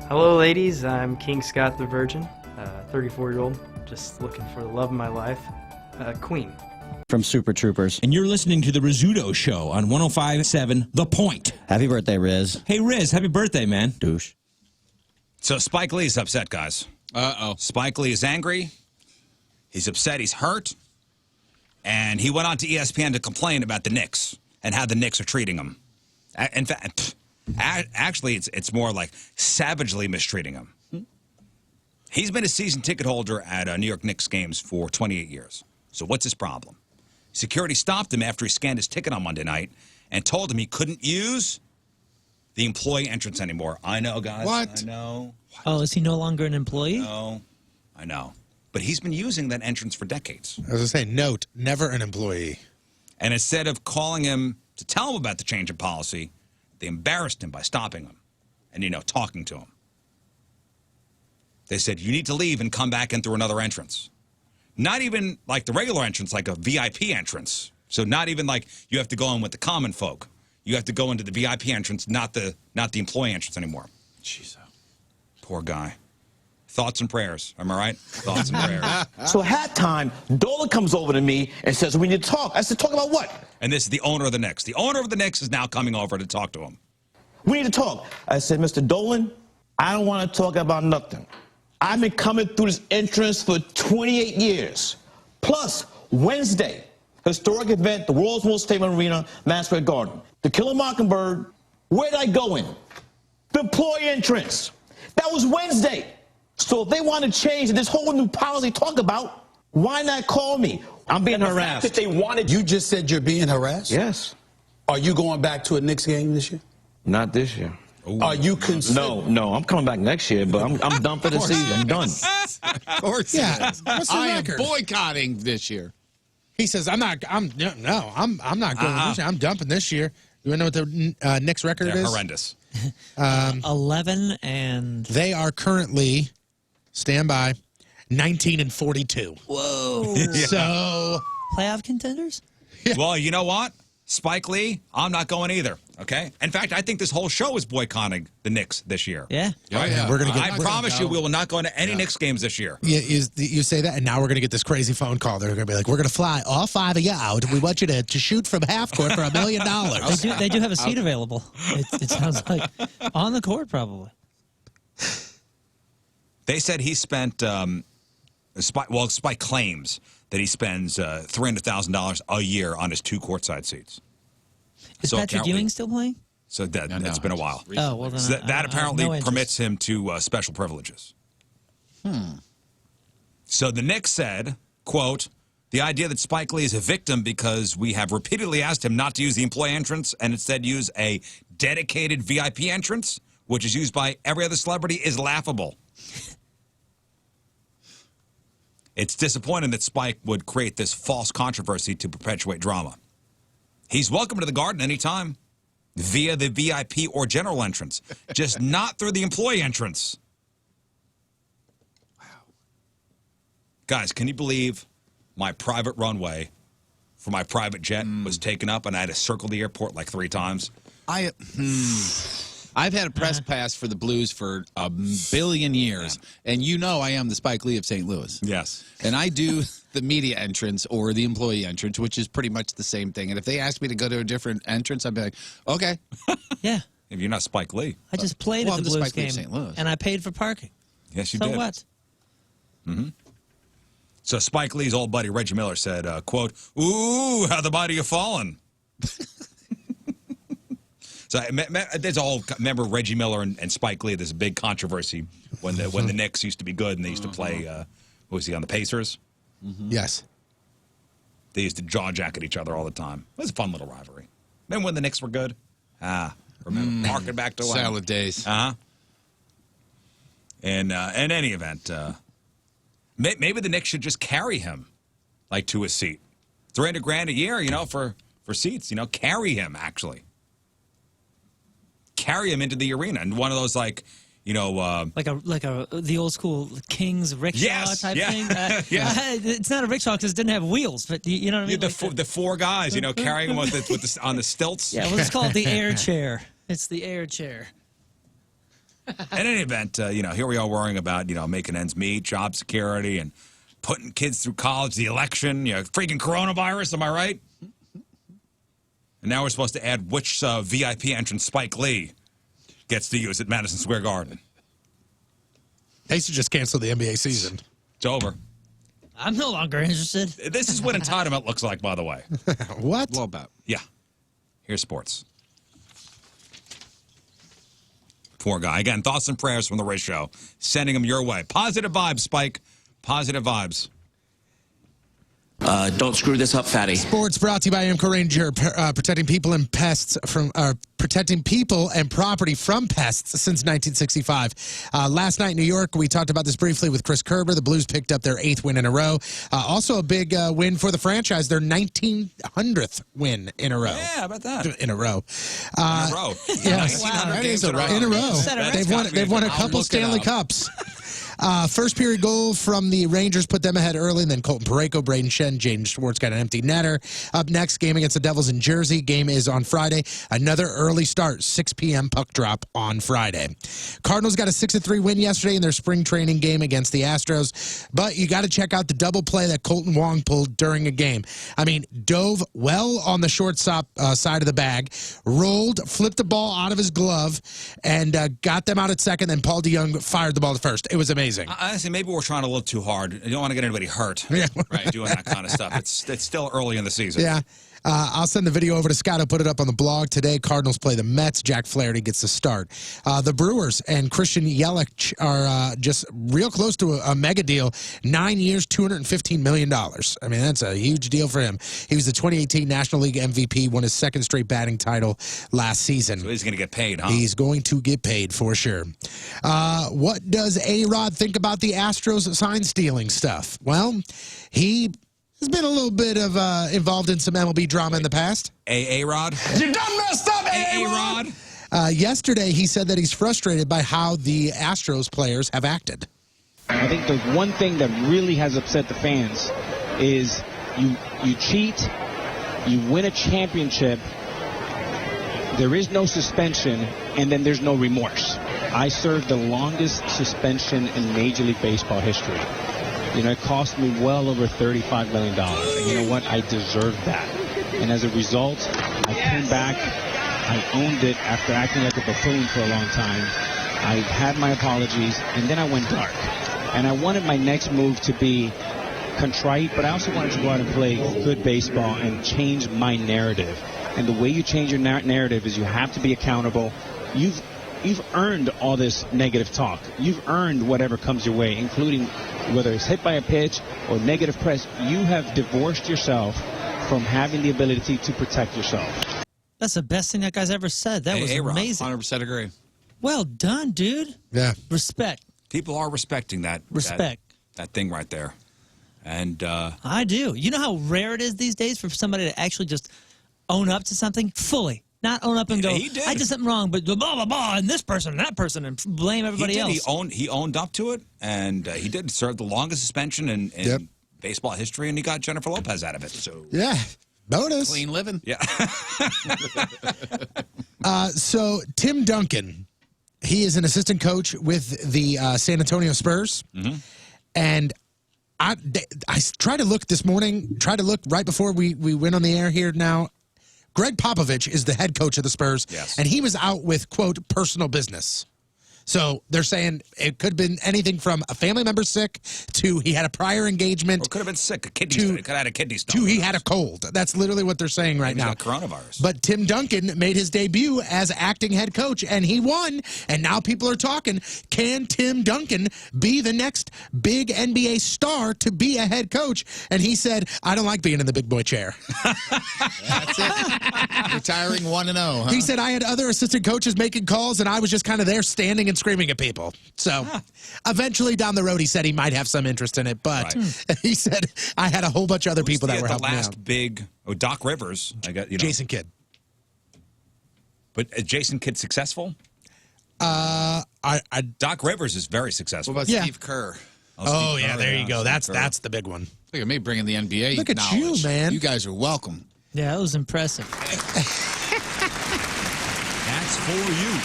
Hello, ladies. I'm King Scott the Virgin, 34-year-old, just looking for the love of my life, Queen. From Super Troopers. And you're listening to the Rizzuto Show on 105.7 The Point. Happy birthday, Riz. Hey, Riz, happy birthday, man. Douche. So Spike Lee is upset, guys. Uh-oh. Spike Lee is angry. He's upset. He's hurt. And he went on to ESPN to complain about the Knicks and how the Knicks are treating him. In fact, actually, it's more like savagely mistreating him. He's been a season ticket holder at New York Knicks games for 28 years. So what's his problem? Security stopped him after he scanned his ticket on Monday night and told him he couldn't use the employee entrance anymore. I know, guys. What? I know. Oh, is he no longer an employee? No, I know. But he's been using that entrance for decades. I was going to say, note, never an employee. And instead of calling him to tell him about the change in policy, they embarrassed him by stopping him and, talking to him. They said, you need to leave and come back in through another entrance. Not even like the regular entrance, like a VIP entrance. So not even like you have to go in with the common folk. You have to go into the VIP entrance, not the employee entrance anymore. Jeez. Poor guy. Thoughts and prayers. Am I right? Thoughts and prayers. So at halftime, Dolan comes over to me and says, we need to talk. I said, talk about what? And this is the owner of the Knicks. The owner of the Knicks is now coming over to talk to him. We need to talk. I said, Mr. Dolan, I don't want to talk about nothing. I've been coming through this entrance for 28 years. Plus, Wednesday, historic event, the world's most famous arena, Madison Square Garden. To Kill a Mockingbird, where did I go in? The employee entrance. That was Wednesday. So if they want to change this whole new policy talk about, why not call me? I'm being harassed. If they wanted, you just said you're being harassed? Yes. Are you going back to a Knicks game this year? Not this year. Ooh. Are you considering? No, I'm coming back next year, but I'm done for the season. I'm done. Of course. Yeah. What's the I am record? boycotting this year. He says, I'm not going this year. I'm dumping this year. You want to know what the Knicks record They're is? horrendous. 11 and... They are currently, stand by, 19-42. Whoa. So... Playoff contenders? Well, you know what? Spike Lee, I'm not going either. Okay. In fact, I think this whole show is boycotting the Knicks this year. Yeah. Right? Yeah, we're gonna get. I promise you, we will not go into any Knicks games this year. Yeah, you say that, and now we're going to get this crazy phone call. They're going to be like, we're going to fly all 5 of you out. We want you to shoot from half court for $1 million. They do have a seat available. It sounds like on the court, probably. They said he spent, Spike claims that he spends $300,000 a year on his 2 courtside seats. Is Patrick Ewing still playing? So that's been a while. Oh, well, then So that apparently no permits him to special privileges. So the Knicks said, quote, the idea that Spike Lee is a victim because we have repeatedly asked him not to use the employee entrance and instead use a dedicated VIP entrance which is used by every other celebrity, is laughable. It's disappointing that Spike would create this false controversy to perpetuate drama. He's welcome to the Garden anytime via the VIP or general entrance, just not through the employee entrance. Wow. Guys, can you believe my private runway for my private jet was taken up and I had to circle the airport like 3 times? I've had a press pass for the Blues for a billion years, and you know I am the Spike Lee of St. Louis. Yes. And I do the media entrance or the employee entrance, which is pretty much the same thing. And if they ask me to go to a different entrance, I'd be like, okay. Yeah. If you're not Spike Lee. I just played Well, at the I'm the Blues Spike Lee game, of St. Louis. and I paid for parking. Yes, you So did. what? Mm-hmm. So Spike Lee's old buddy Reggie Miller said, quote, "Ooh, how the mighty have fallen." So there's a whole, remember Reggie Miller and Spike Lee, there's a big controversy when the Knicks used to be good and they used to play, who was he, on the Pacers? Yes. They used to jaw jacket each other all the time. It was a fun little rivalry. Remember when the Knicks were good? Remember, harken back to when? Salad days. Uh-huh. And in any event, maybe the Knicks should just carry him, like, to his seat. $300,000 a year, for seats, carry him, actually. Carry him into the arena. And one of those, like the old school King's rickshaw type thing. It's not a rickshaw because it didn't have wheels, but you know what I mean. The 4 guys, carrying him on the stilts. Yeah, we'll just call it the air chair. It's the air chair. In any event, here we are worrying about making ends meet, job security, and putting kids through college, the election, freaking coronavirus. Am I right? And now we're supposed to add which VIP entrance Spike Lee gets to use at Madison Square Garden. They should just cancel the NBA season. It's over. I'm no longer interested. This is what entitlement looks like, by the way. What? Well, about. Yeah. Here's sports. Poor guy. Again, thoughts and prayers from the Riz Show. Sending them your way. Positive vibes, Spike. Positive vibes. Don't screw this up, fatty. Sports brought to you by Amco Ranger, protecting people and protecting people and property from pests since 1965. Last night in New York, we talked about this briefly with Chris Kerber. The Blues picked up their 8th win in a row. Also a big win for the franchise, their 1900th win in a row. Yeah, how about that? In a row. In a row. Yes. Wow, That is in a row. They've won a couple Stanley Cups. First period goal from the Rangers put them ahead early, and then Colton Parayko, Braden Shen, Jaden Schwartz got an empty netter. Up next, game against the Devils in Jersey. Game is on Friday. Another early start, 6 p.m. puck drop on Friday. Cardinals got a 6-3 win yesterday in their spring training game against the Astros, but you got to check out the double play that Colton Wong pulled during a game. I mean, dove well on the shortstop side of the bag, rolled, flipped the ball out of his glove, and got them out at second, then Paul DeYoung fired the ball to first. It was amazing. Honestly, maybe we're trying a little too hard. You don't want to get anybody hurt, right? Doing that kind of stuff. It's still early in the season. Yeah. I'll send the video over to Scott. I'll put it up on the blog today. Cardinals play the Mets. Jack Flaherty gets the start. The Brewers and Christian Yelich are just real close to a mega deal. 9 years, $215 million. I mean, that's a huge deal for him. He was the 2018 National League MVP, won his 2nd straight batting title last season. So he's going to get paid, huh? He's going to get paid for sure. What does A-Rod think about the Astros sign stealing stuff? Well, he has been a little bit of involved in some MLB drama in the past. A-Rod? You done messed up, A-Rod? Yesterday, he said that he's frustrated by how the Astros players have acted. I think the one thing that really has upset the fans is you cheat, you win a championship, there is no suspension, and then there's no remorse. I served the longest suspension in Major League Baseball history. It cost me well over $35 million. And you know what? I deserved that. And as a result, I came back. I owned it after acting like a buffoon for a long time. I had my apologies, and then I went dark. And I wanted my next move to be contrite, but I also wanted to go out and play good baseball and change my narrative. And the way you change your narrative is you have to be accountable. You've earned all this negative talk. You've earned whatever comes your way, including whether it's hit by a pitch or negative press. You have divorced yourself from having the ability to protect yourself. That's the best thing that guy's ever said. That was amazing. 100% agree. Well done, dude. Yeah. Respect. People are respecting that. Respect. That thing right there. And I do. You know how rare it is these days for somebody to actually just own up to something fully. Not own up and go, he did. I did something wrong, but blah, blah, blah, and this person and that person, and blame everybody else. He owned up to it, and he did serve the longest suspension in baseball history, and he got Jennifer Lopez out of it. So Yeah. Bonus. Clean living. Yeah. So Tim Duncan, he is an assistant coach with the San Antonio Spurs. And I tried to look this morning, right before we went on the air here now. Greg Popovich is the head coach of the Spurs, and he was out with, quote, personal business. So they're saying it could have been anything from a family member sick to he had a prior engagement. Or it could have been sick. Could have had a kidney stone. To he had a cold. That's literally what they're saying right now. He's got coronavirus. But Tim Duncan made his debut as acting head coach, and he won. And now people are talking, can Tim Duncan be the next big NBA star to be a head coach? And he said, I don't like being in the big boy chair. That's it. Retiring 1-0, huh? He said, I had other assistant coaches making calls, and I was just kind of there standing and screaming at people. So eventually down the road, he said he might have some interest in it. But he said, I had a whole bunch of other people that were helping me out. The last big, Doc Rivers. I got, Jason Kidd. But is Jason Kidd successful? Doc Rivers is very successful. What about Steve Kerr? Oh, yeah, there you go. That's the big one. Look at me bringing the NBA Look at knowledge. you, man. You guys are welcome. Yeah, that was impressive. That's for you.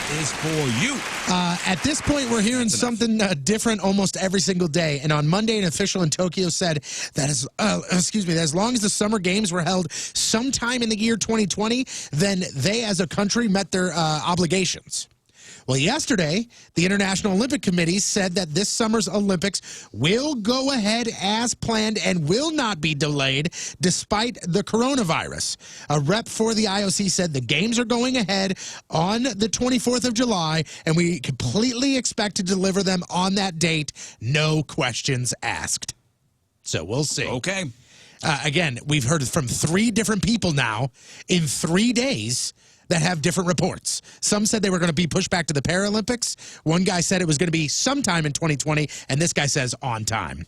That is for you. At this point, we're hearing something different almost every single day. And on Monday, an official in Tokyo said that as long as the summer games were held sometime in the year 2020, then they as a country met their obligations. Well, yesterday, the International Olympic Committee said that this summer's Olympics will go ahead as planned and will not be delayed despite the coronavirus. A rep for the IOC said the games are going ahead on the 24th of July, and we completely expect to deliver them on that date, no questions asked. So we'll see. Okay. Again, we've heard from 3 different people now in 3 days that have different reports. Some said they were going to be pushed back to the Paralympics. One guy said it was going to be sometime in 2020, and this guy says on time.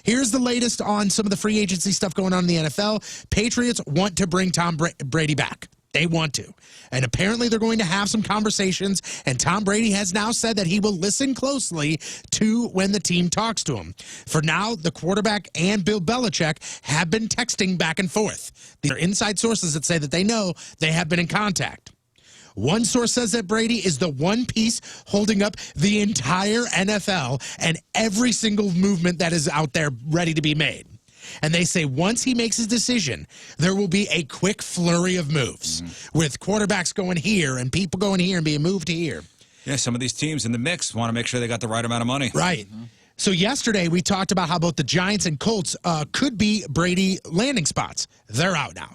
Here's the latest on some of the free agency stuff going on in the NFL. Patriots want to bring Tom Brady back. They want to. And apparently they're going to have some conversations, and Tom Brady has now said that he will listen closely to when the team talks to him. For now, the quarterback and Bill Belichick have been texting back and forth. These are inside sources that say that they know they have been in contact. One source says that Brady is the one piece holding up the entire NFL and every single movement that is out there ready to be made. And they say once he makes his decision, there will be a quick flurry of moves with quarterbacks going here and people going here and being moved to here. Yeah, some of these teams in the mix want to make sure they got the right amount of money. Right. So yesterday we talked about how both the Giants and Colts could be Brady landing spots. They're out now.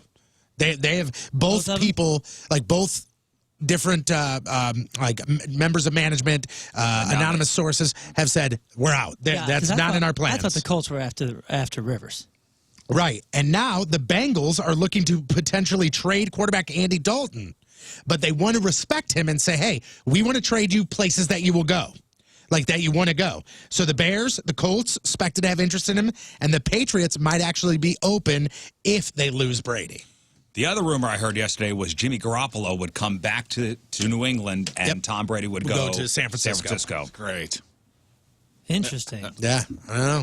They have both people, like both different members of management, anonymous sources have said we're out. That's not in our plans. I thought the Colts were after Rivers. Right. And now the Bengals are looking to potentially trade quarterback Andy Dalton, but they want to respect him and say, hey, we want to trade you places that you will go, like that you want to go. So the Bears, the Colts expected to have interest in him, and the Patriots might actually be open if they lose Brady. The other rumor I heard yesterday was Jimmy Garoppolo would come back to New England, and Tom Brady would go to San Francisco. Great. Interesting. Yeah, I don't know.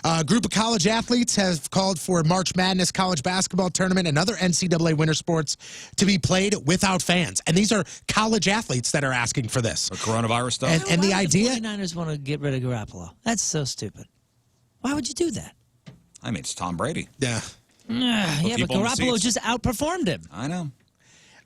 A group of college athletes have called for March Madness college basketball tournament and other NCAA winter sports to be played without fans. And these are college athletes that are asking for this. For coronavirus stuff? And the idea... The 49ers want to get rid of Garoppolo. That's so stupid. Why would you do that? I mean, it's Tom Brady. Yeah. Yeah, but Garoppolo just outperformed him. I know.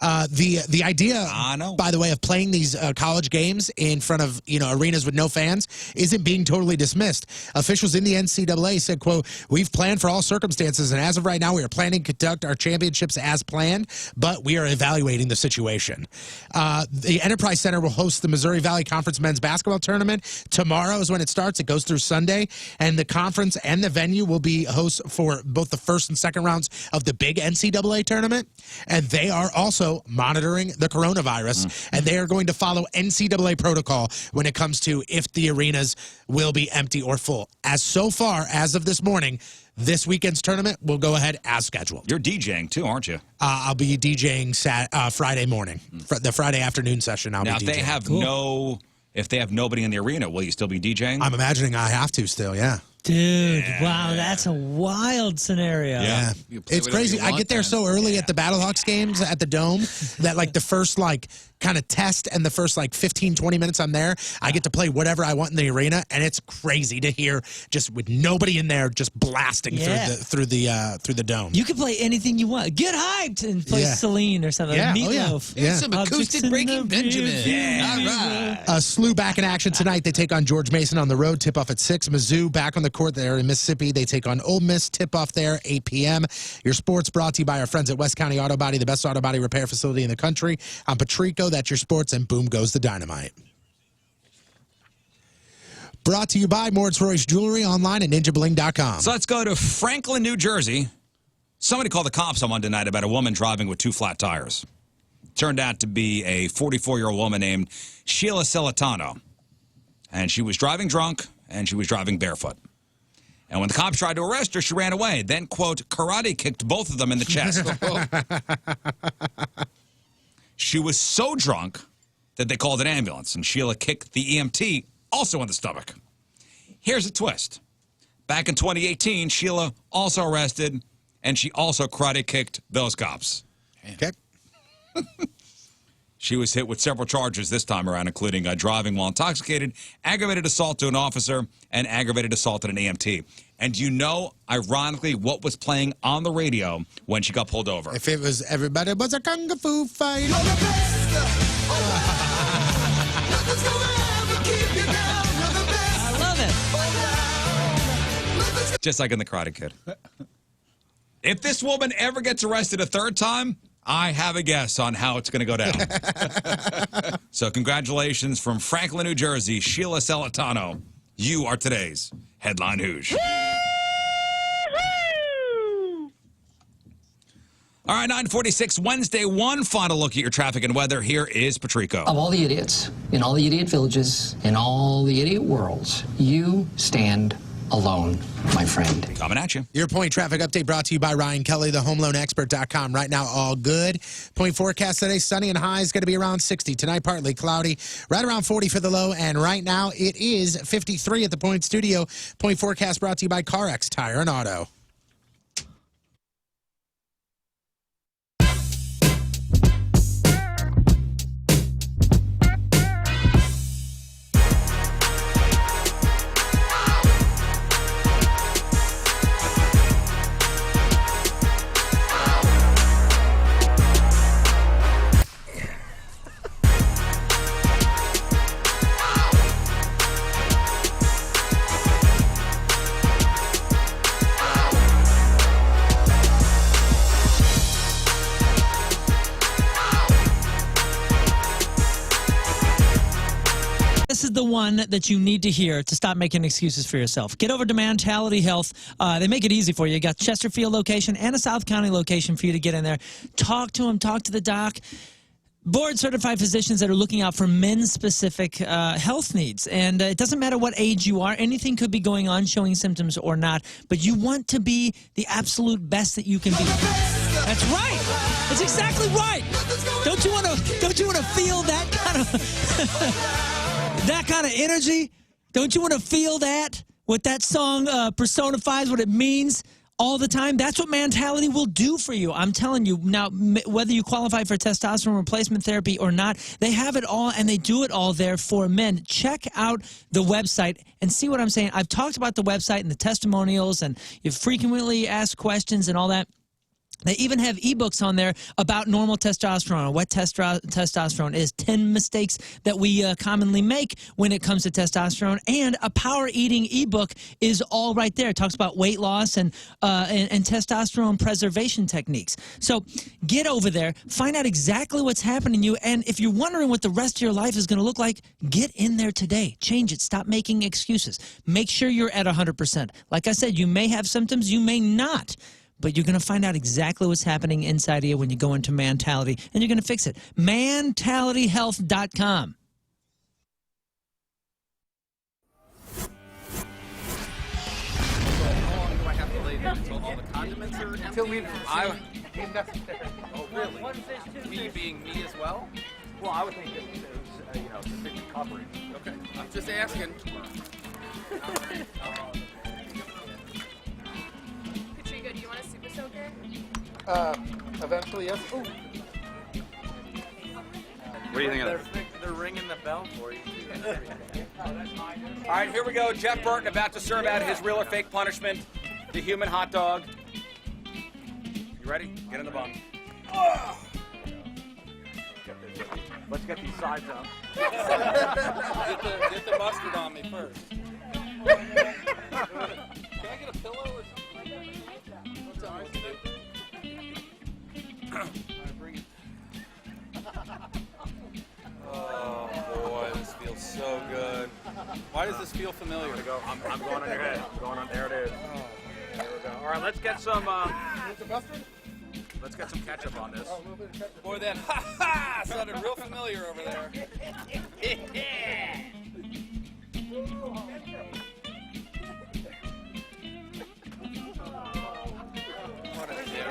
The idea, by the way, of playing these college games in front of arenas with no fans isn't being totally dismissed. Officials in the NCAA said, quote, we've planned for all circumstances, and as of right now, we are planning to conduct our championships as planned, but we are evaluating the situation. The Enterprise Center will host the Missouri Valley Conference men's basketball tournament. Tomorrow is when it starts. It goes through Sunday, and the conference and the venue will be hosts for both the first and second rounds of the big NCAA tournament, and they are also also monitoring the coronavirus, and they are going to follow NCAA protocol when it comes to if the arenas will be empty or full. So far, as of this morning, this weekend's tournament will go ahead as scheduled. You're DJing too, aren't you? I'll be DJing Friday morning. The Friday afternoon session, I'll be DJing. Now, if they have nobody in the arena, will you still be DJing? I'm imagining I have to still, yeah. Dude, wow, that's a wild scenario. Yeah. It's crazy. I get there so early at the Battlehawks games at the Dome that, like, the first, like, kind of test and the first, like, 15, 20 minutes I'm there, I get to play whatever I want in the arena, and it's crazy to hear just with nobody in there just blasting through the Dome. You can play anything you want. Get hyped and play Celine or something. Yeah. Meatloaf. Oh, yeah. Some acoustic breaking Benjamin. Yeah. All right. A SLU back in action tonight. They take on George Mason on the road. Tip-off at 6. Mizzou back on the court there in Mississippi. They take on Ole Miss. Tip-off there, 8 p.m. Your sports brought to you by our friends at West County Auto Body, the best auto body repair facility in the country. I'm Patrico. That's your sports, and boom goes the dynamite. Brought to you by Moritz Royce Jewelry online at ninjabling.com. So let's go to Franklin, New Jersey. Somebody called the cops on Monday night about a woman driving with 2 flat tires. Turned out to be a 44-year-old woman named Sheila Celentano. And she was driving drunk, and she was driving barefoot. And when the cops tried to arrest her, she ran away. Then, quote, karate kicked both of them in the chest. She was so drunk that they called an ambulance, and Sheila kicked the EMT also in the stomach. Here's a twist. Back in 2018, Sheila also arrested, and she also karate kicked those cops. Okay. She was hit with several charges this time around, including driving while intoxicated, aggravated assault to an officer, and aggravated assault at an EMT. And you know, ironically, what was playing on the radio when she got pulled over? If it was everybody was a kung fu fight. I love it. Just like in The Karate Kid. If this woman ever gets arrested a third time, I have a guess on how it's going to go down. So congratulations from Franklin, New Jersey, Sheila Celentano. You are today's Headline Hoosh. All right, 9:46 Wednesday. One final look at your traffic and weather. Here is Patrico. Of all the idiots, in all the idiot villages, in all the idiot worlds, you stand alone, my friend. Coming at you. Your point traffic update brought to you by Ryan Kelly, thehomeloanexpert.com. Right now, all good. Point forecast today, sunny and high is going to be around 60. Tonight, partly cloudy, right around 40 for the low. And right now, it is 53 at the Point Studio. Point forecast brought to you by CarX Tire and Auto. This is the one that you need to hear to stop making excuses for yourself. Get over to Mentality Health. They make it easy for you. You got Chesterfield location and a South County location for you to get in there. Talk to them. Talk to the doc. Board-certified physicians that are looking out for men's-specific health needs. And it doesn't matter what age you are. Anything could be going on, showing symptoms or not. But you want to be the absolute best that you can be. That's right. That's exactly right. Don't you want to feel that kind of that kind of energy? Don't you want to feel that? What that song personifies, what it means all the time? That's what Mentality will do for you. I'm telling you. Now, whether you qualify for testosterone replacement therapy or not, they have it all, and they do it all there for men. Check out the website and see what I'm saying. I've talked about the website and the testimonials, and you frequently ask questions and all that. They even have ebooks on there about normal testosterone, what testosterone is, 10 mistakes that we commonly make when it comes to testosterone, and a power eating ebook is all right there. It talks about weight loss and testosterone preservation techniques. So get over there, find out exactly what's happening to you, and if you're wondering what the rest of your life is going to look like, get in there today. Change it. Stop making excuses. Make sure you're at 100%. Like I said, you may have symptoms, you may not. But you're going to find out exactly what's happening inside of you when you go into Mentality, and you're going to fix it. Mentalityhealth.com. Until all the condiments are until we deemed necessary. Oh, really? Me being me as well? Well, I would think it was, sufficient covering. Okay, I'm just asking. Patrico, do you want a super soaker? Eventually, yes. Ooh. What do you think of that? They're ringing the bell for you. All right, here we go. Jeff Burton about to serve out his real or fake punishment, the human hot dog. You ready? Get in the bun. Let's get these sides up. Get the mustard on me first. Can I get a pillow or something? What's that? Oh boy, this feels so good. Why does this feel familiar? I'm going on your head. I'm going on. There it is. There we go. All right, let's get some. Let's get some ketchup on this. Boy, that ha-ha sounded real familiar over there. What a dick.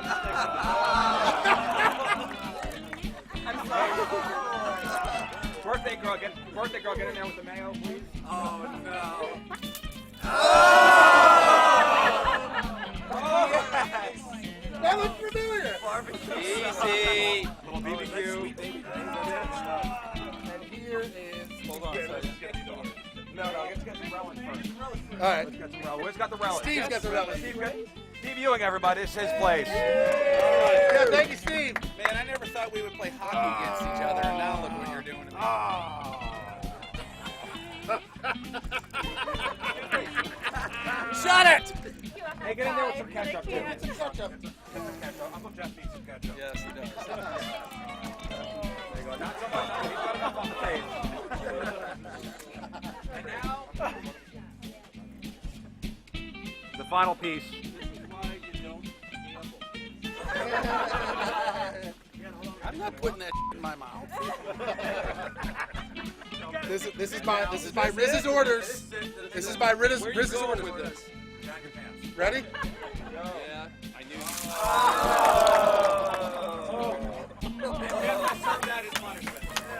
Birthday girl, get in there with the mayo, please. Oh no. Oh, yes. That looks familiar. Easy. Little BBQ. And here is. Hold on. Let's get these orders. No, let's get some relish first. All right. Let's get some relish. Where's got the relish? Steve's got the relish. Steve Ewing, everybody. It's his place. Yeah, thank you, Steve. Man, I never thought we would play hockey against each other, and now look what you're doing to me. Shut it! Hey, get in there with some ketchup. Get some ketchup. Uncle Jeff needs some ketchup. Yes, he does. There you go. Not so much. He's got enough on the page. And now, the final piece. This is why you don't gamble. I'm not putting that in my mouth. This is my Riz's orders. This is my Riz's orders. With this? Ready? Yeah, I knew.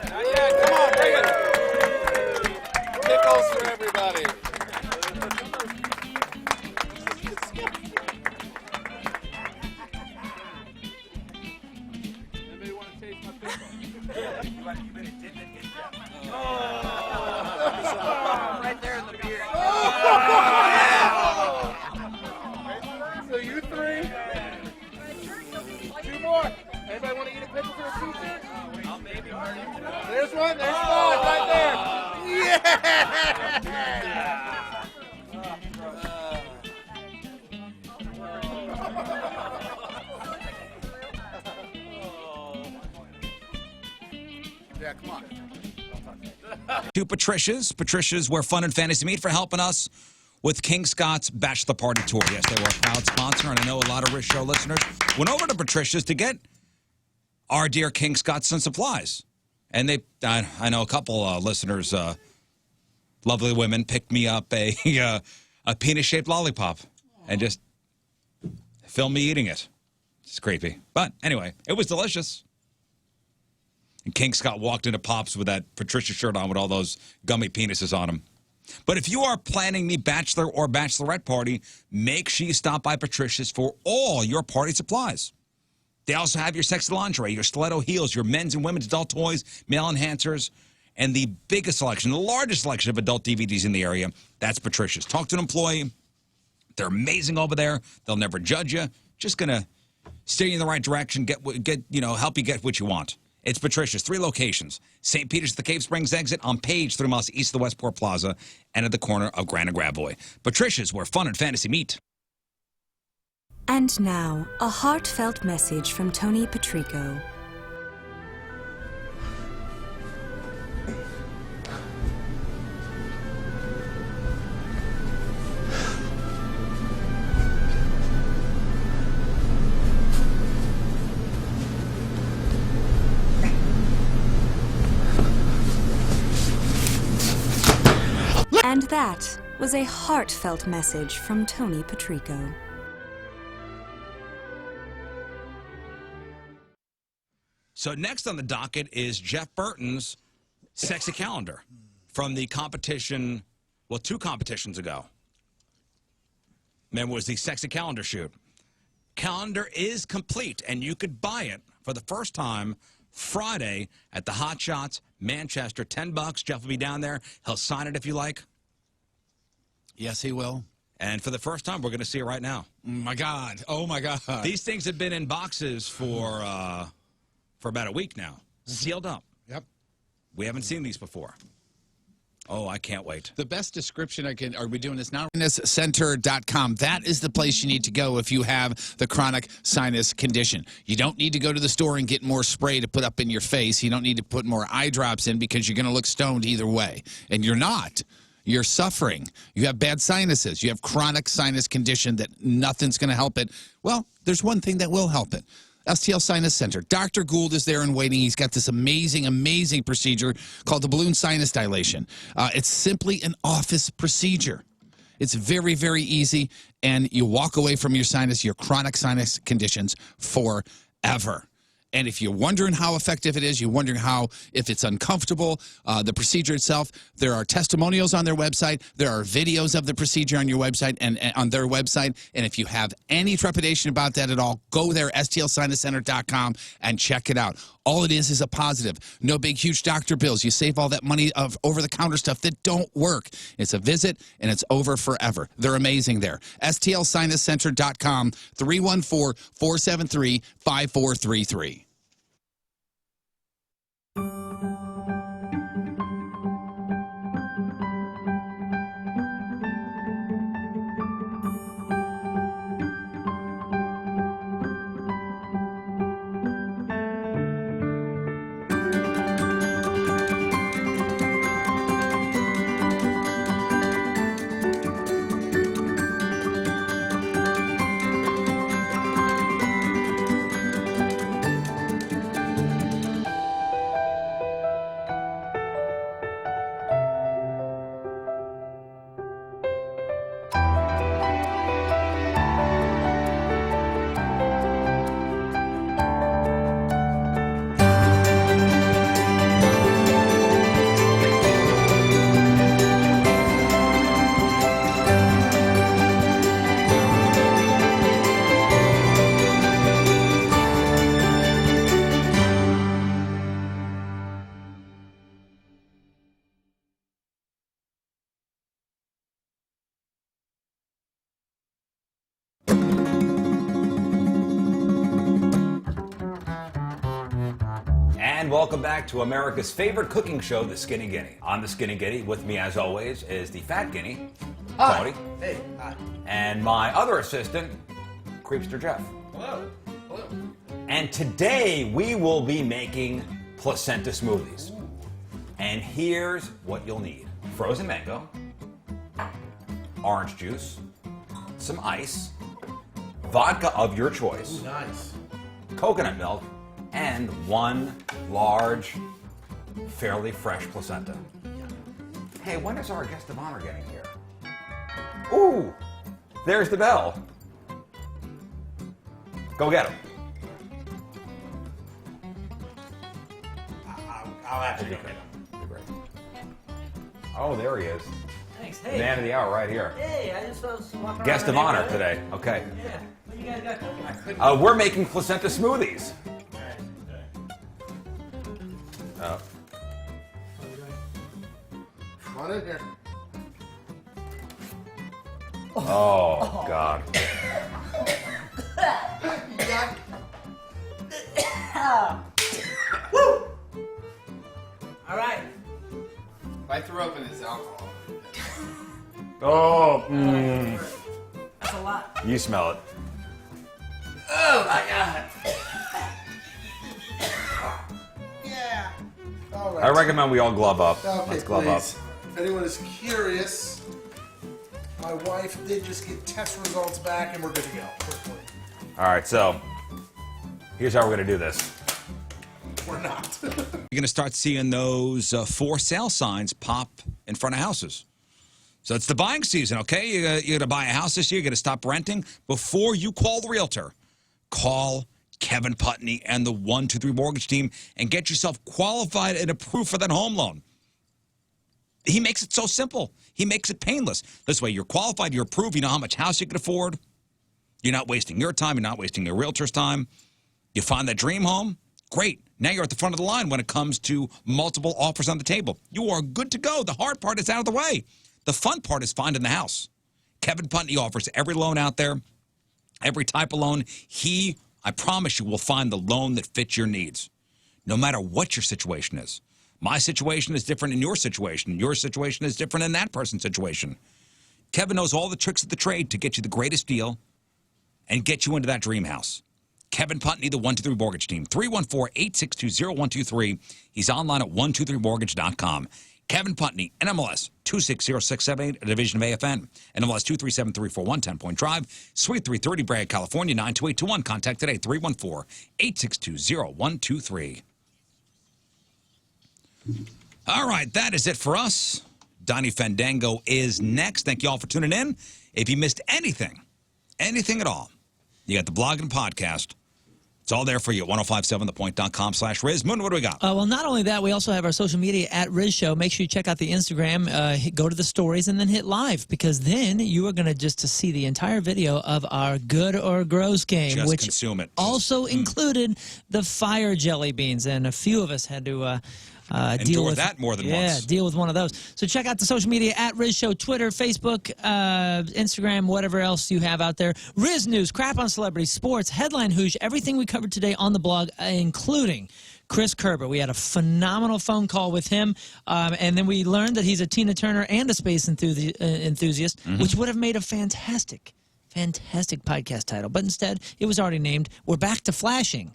Not yet. Come on, bring it. Pickles for everybody. Anybody want to taste my pickle? Right there in the beard. So you three. Two more. Anybody want to eat a pickle for a t-shirt? There's one. There's five right there. Yeah. Yeah, come on. To Patricia's where fun and fantasy meet, for helping us with King Scott's Bachelor Party Tour. Yes, they were a proud sponsor, and I know a lot of Riz Show listeners went over to Patricia's to get our dear King Scott some supplies. And I know a couple listeners, lovely women, picked me up a penis-shaped lollipop and just filmed me eating it. It's creepy. But anyway, it was delicious. And King Scott walked into Pops with that Patricia shirt on with all those gummy penises on him. But if you are planning the bachelor or bachelorette party, make sure you stop by Patricia's for all your party supplies. They also have your sexy lingerie, your stiletto heels, your men's and women's adult toys, male enhancers, and the biggest selection, the largest selection of adult DVDs in the area. That's Patricia's. Talk to an employee. They're amazing over there. They'll never judge you. Just going to steer you in the right direction, help you get what you want. It's Patricia's, 3 locations. St. Peter's at the Cave Springs exit, on Page, 3 miles east of the Westport Plaza, and at the corner of Grand and Gravois. Patricia's, where fun and fantasy meet. And now, a heartfelt message from Tony Patrico. that was a heartfelt message from Tony Patrico. So next on the docket is Jeff Burton's sexy calendar from the competition, well, 2 competitions ago. Remember, it was the sexy calendar shoot. Calendar is complete, and you could buy it for the first time Friday at the Hot Shots, Manchester. $10. Jeff will be down there. He'll sign it if you like. Yes, he will. And for the first time, we're going to see it right now. My God. Oh, my God. These things have been in boxes for about a week now, sealed up. Yep. We haven't seen these before. Oh, I can't wait. The best description I can, are we doing this now? Sinuscenter.com. That is the place you need to go if you have the chronic sinus condition. You don't need to go to the store and get more spray to put up in your face. You don't need to put more eye drops in because you're going to look stoned either way. And you're not. You're suffering. You have bad sinuses. You have chronic sinus condition that nothing's going to help it. Well, there's one thing that will help it. STL Sinus Center. Dr. Gould is there and waiting. He's got this amazing, amazing procedure called the balloon sinus dilation. It's simply an office procedure. It's very, very easy, and you walk away from your chronic sinus conditions forever. And if you're wondering how effective it is, you're wondering if it's uncomfortable, the procedure itself, there are testimonials on their website. There are videos of the procedure on your website and on their website. And if you have any trepidation about that at all, go there, stlsinuscenter.com, and check it out. All it is a positive. No big, huge doctor bills. You save all that money of over-the-counter stuff that don't work. It's a visit, and it's over forever. They're amazing there. stlsinuscenter.com, 314-473-5433. And welcome back to America's favorite cooking show, The Skinny Guinea. On The Skinny Guinea, with me as always, is the Fat Guinea, Tony. Hey, hi. And my other assistant, Creepster Jeff. Hello. Hello. And today we will be making placenta smoothies. And here's what you'll need. Frozen mango, orange juice, some ice, vodka of your choice, Ooh, nice. coconut milk, and one large, fairly fresh placenta. Hey, when is our guest of honor getting here? Ooh, there's the bell. Go get him. I'll have to go get him. Oh, there he is. Thanks. Hey. Man of the hour right here. Hey, I just was walking Guest of honor today. Okay. Yeah. What you guys got cooking? We're making placenta smoothies. Come on in here. Oh, God. Woo! All right. If I throw up in this alcohol. Oh, That's a lot. You smell it. Oh my God. Yeah. All right. I recommend we all glove up. Okay, Let's glove please. If anyone is curious, my wife did just get test results back, and we're good to go. Hopefully. up. All right, so here's how we're going to do this. We're not. You're going to start seeing those for sale signs pop in front of houses. So it's the buying season, okay? You're going to buy a house this year. You're going to stop renting. Before you call the realtor, call Kevin Putney and the 123 Mortgage Team and get yourself qualified and approved for that home loan. He makes it so simple. He makes it painless. This way, you're qualified, you're approved, you know how much house you can afford. You're not wasting your time. You're not wasting your realtor's time. You find that dream home, great. Now you're at the front of the line when it comes to multiple offers on the table. You are good to go. The hard part is out of the way. The fun part is finding the house. Kevin Putney offers every loan out there, every type of loan. I promise you, will find the loan that fits your needs, no matter what your situation is. My situation is different than your situation. Your situation is different than that person's situation. Kevin knows all the tricks of the trade to get you the greatest deal and get you into that dream house. Kevin Putney, the 123 Mortgage Team, 314-862-0123. He's online at 123mortgage.com. Kevin Putney, NMLS 260678, a division of AFN. NMLS 237341, 10-Point Drive, Suite 330, Bragg, California, 92821. Contact today, 314-862-0123. All right, that is it for us. Donnie Fandango is next. Thank you all for tuning in. If you missed anything at all, you got the blog and podcast. It's all there for you at 1057thepoint.com/Riz. Moon, what do we got? Well, not only that, we also have our social media at Riz Show. Make sure you check out the Instagram, go to the stories, and then hit live, because then you are going to just to see the entire video of our Good or Gross game, Just which consume it. also included the fire jelly beans, and a few of us had to deal with that more than once. Yeah, deal with one of those. So check out the social media at Riz Show, Twitter, Facebook, Instagram, whatever else you have out there. Riz News, crap on celebrities, sports, headline hoosh, everything we covered today on the blog, including Chris Kerber. We had a phenomenal phone call with him, and then we learned that he's a Tina Turner and a space enthusiast, which would have made a fantastic podcast title. But instead, it was already named We're Back to Flashing.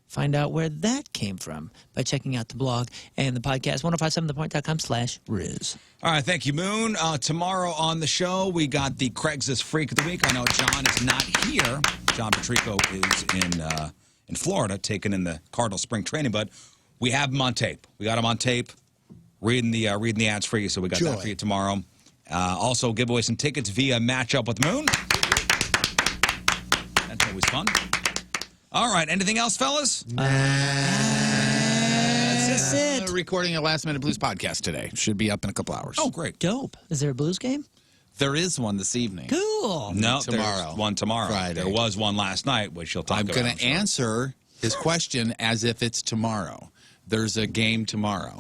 Find out where that came from by checking out the blog and the podcast, 1057thepoint.com/Riz. All right, thank you, Moon. Tomorrow on the show, we got the Craigslist Freak of the Week. I know John is not here. John Patrico is in Florida, taking in the Cardinal spring training, but we have him on tape. We got him on tape, reading the ads for you, so we got that for you tomorrow. Also, give away some tickets via Matchup with Moon. That's always fun. All right, anything else, fellas? That's it. Recording a Last Minute Blues podcast today. Should be up in a couple hours. Oh, great. Dope. Is there a blues game? There is one this evening. Cool. No, tomorrow. There's one tomorrow. Friday. There was one last night, which you'll talk I'm about. going to answer his question as if it's tomorrow. There's a game tomorrow.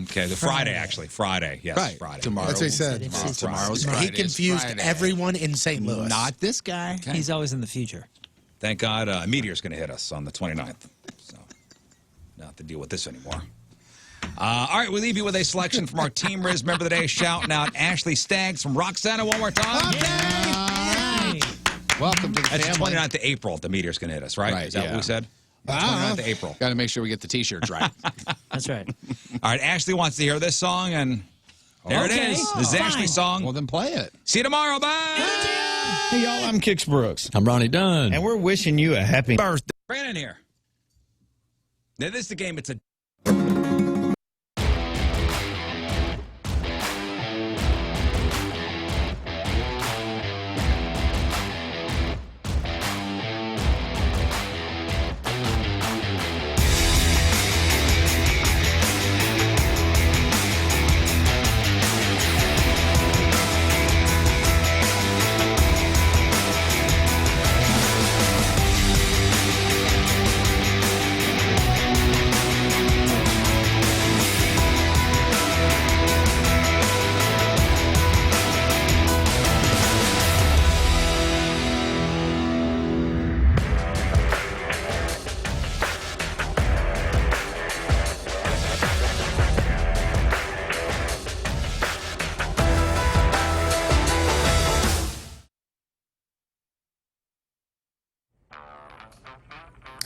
Okay, the Friday, actually. Friday, yes, Right. Friday. Tomorrow. That's what he said. Tomorrow's He Friday. confused Friday. everyone in St. Louis. Not this guy. He's always in the future. Thank God a meteor's going to hit us on the 29th. So, not have to deal with this anymore. All right, we leave you with a selection from our Team Riz Member of the Day, shouting out Ashley Staggs from Roxana one more time. Okay. Welcome to the That's the family. 29th of April. The meteor's going to hit us, right? Right, Is that yeah. what we said? 29th of April. Got to make sure we get the T-shirts right. That's right. All right, Ashley wants to hear this song, and there it Okay. is. This is Fine. Ashley's song. Well, then play it. See you tomorrow. Bye. Hey, y'all, I'm Kix Brooks. I'm Ronnie Dunn. And we're wishing you a happy birthday. Brandon here. Now, this is the game. It's a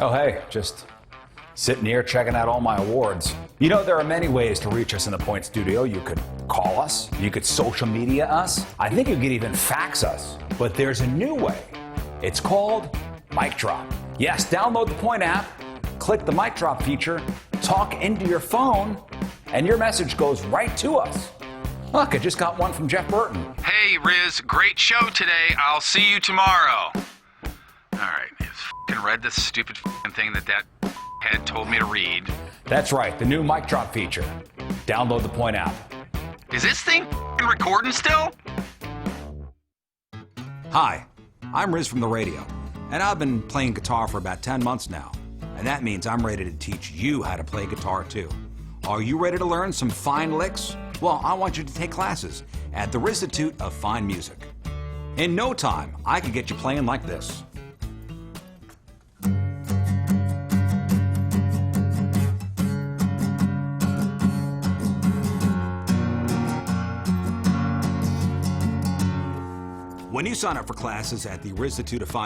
Oh, hey, just sitting here checking out all my awards. You know, there are many ways to reach us in the Point Studio. You could call us, you could social media us, I think you could even fax us. But there's a new way. It's called Mic Drop. Yes, download the Point app, click the Mic Drop feature, talk into your phone, and your message goes right to us. Look, I just got one from Jeff Burton. Hey, Riz, great show today. I'll see you tomorrow. All right, I f***ing read this stupid f***ing thing that head told me to read. That's right, the new mic drop feature. Download the Point app. Is this thing f***ing recording still? Hi, I'm Riz from the radio, and I've been playing guitar for about 10 months now. And that means I'm ready to teach you how to play guitar too. Are you ready to learn some fine licks? Well, I want you to take classes at the Rizzuto of Fine Music. In no time, I can get you playing like this. When you sign up for classes at the Rizzuto of Fine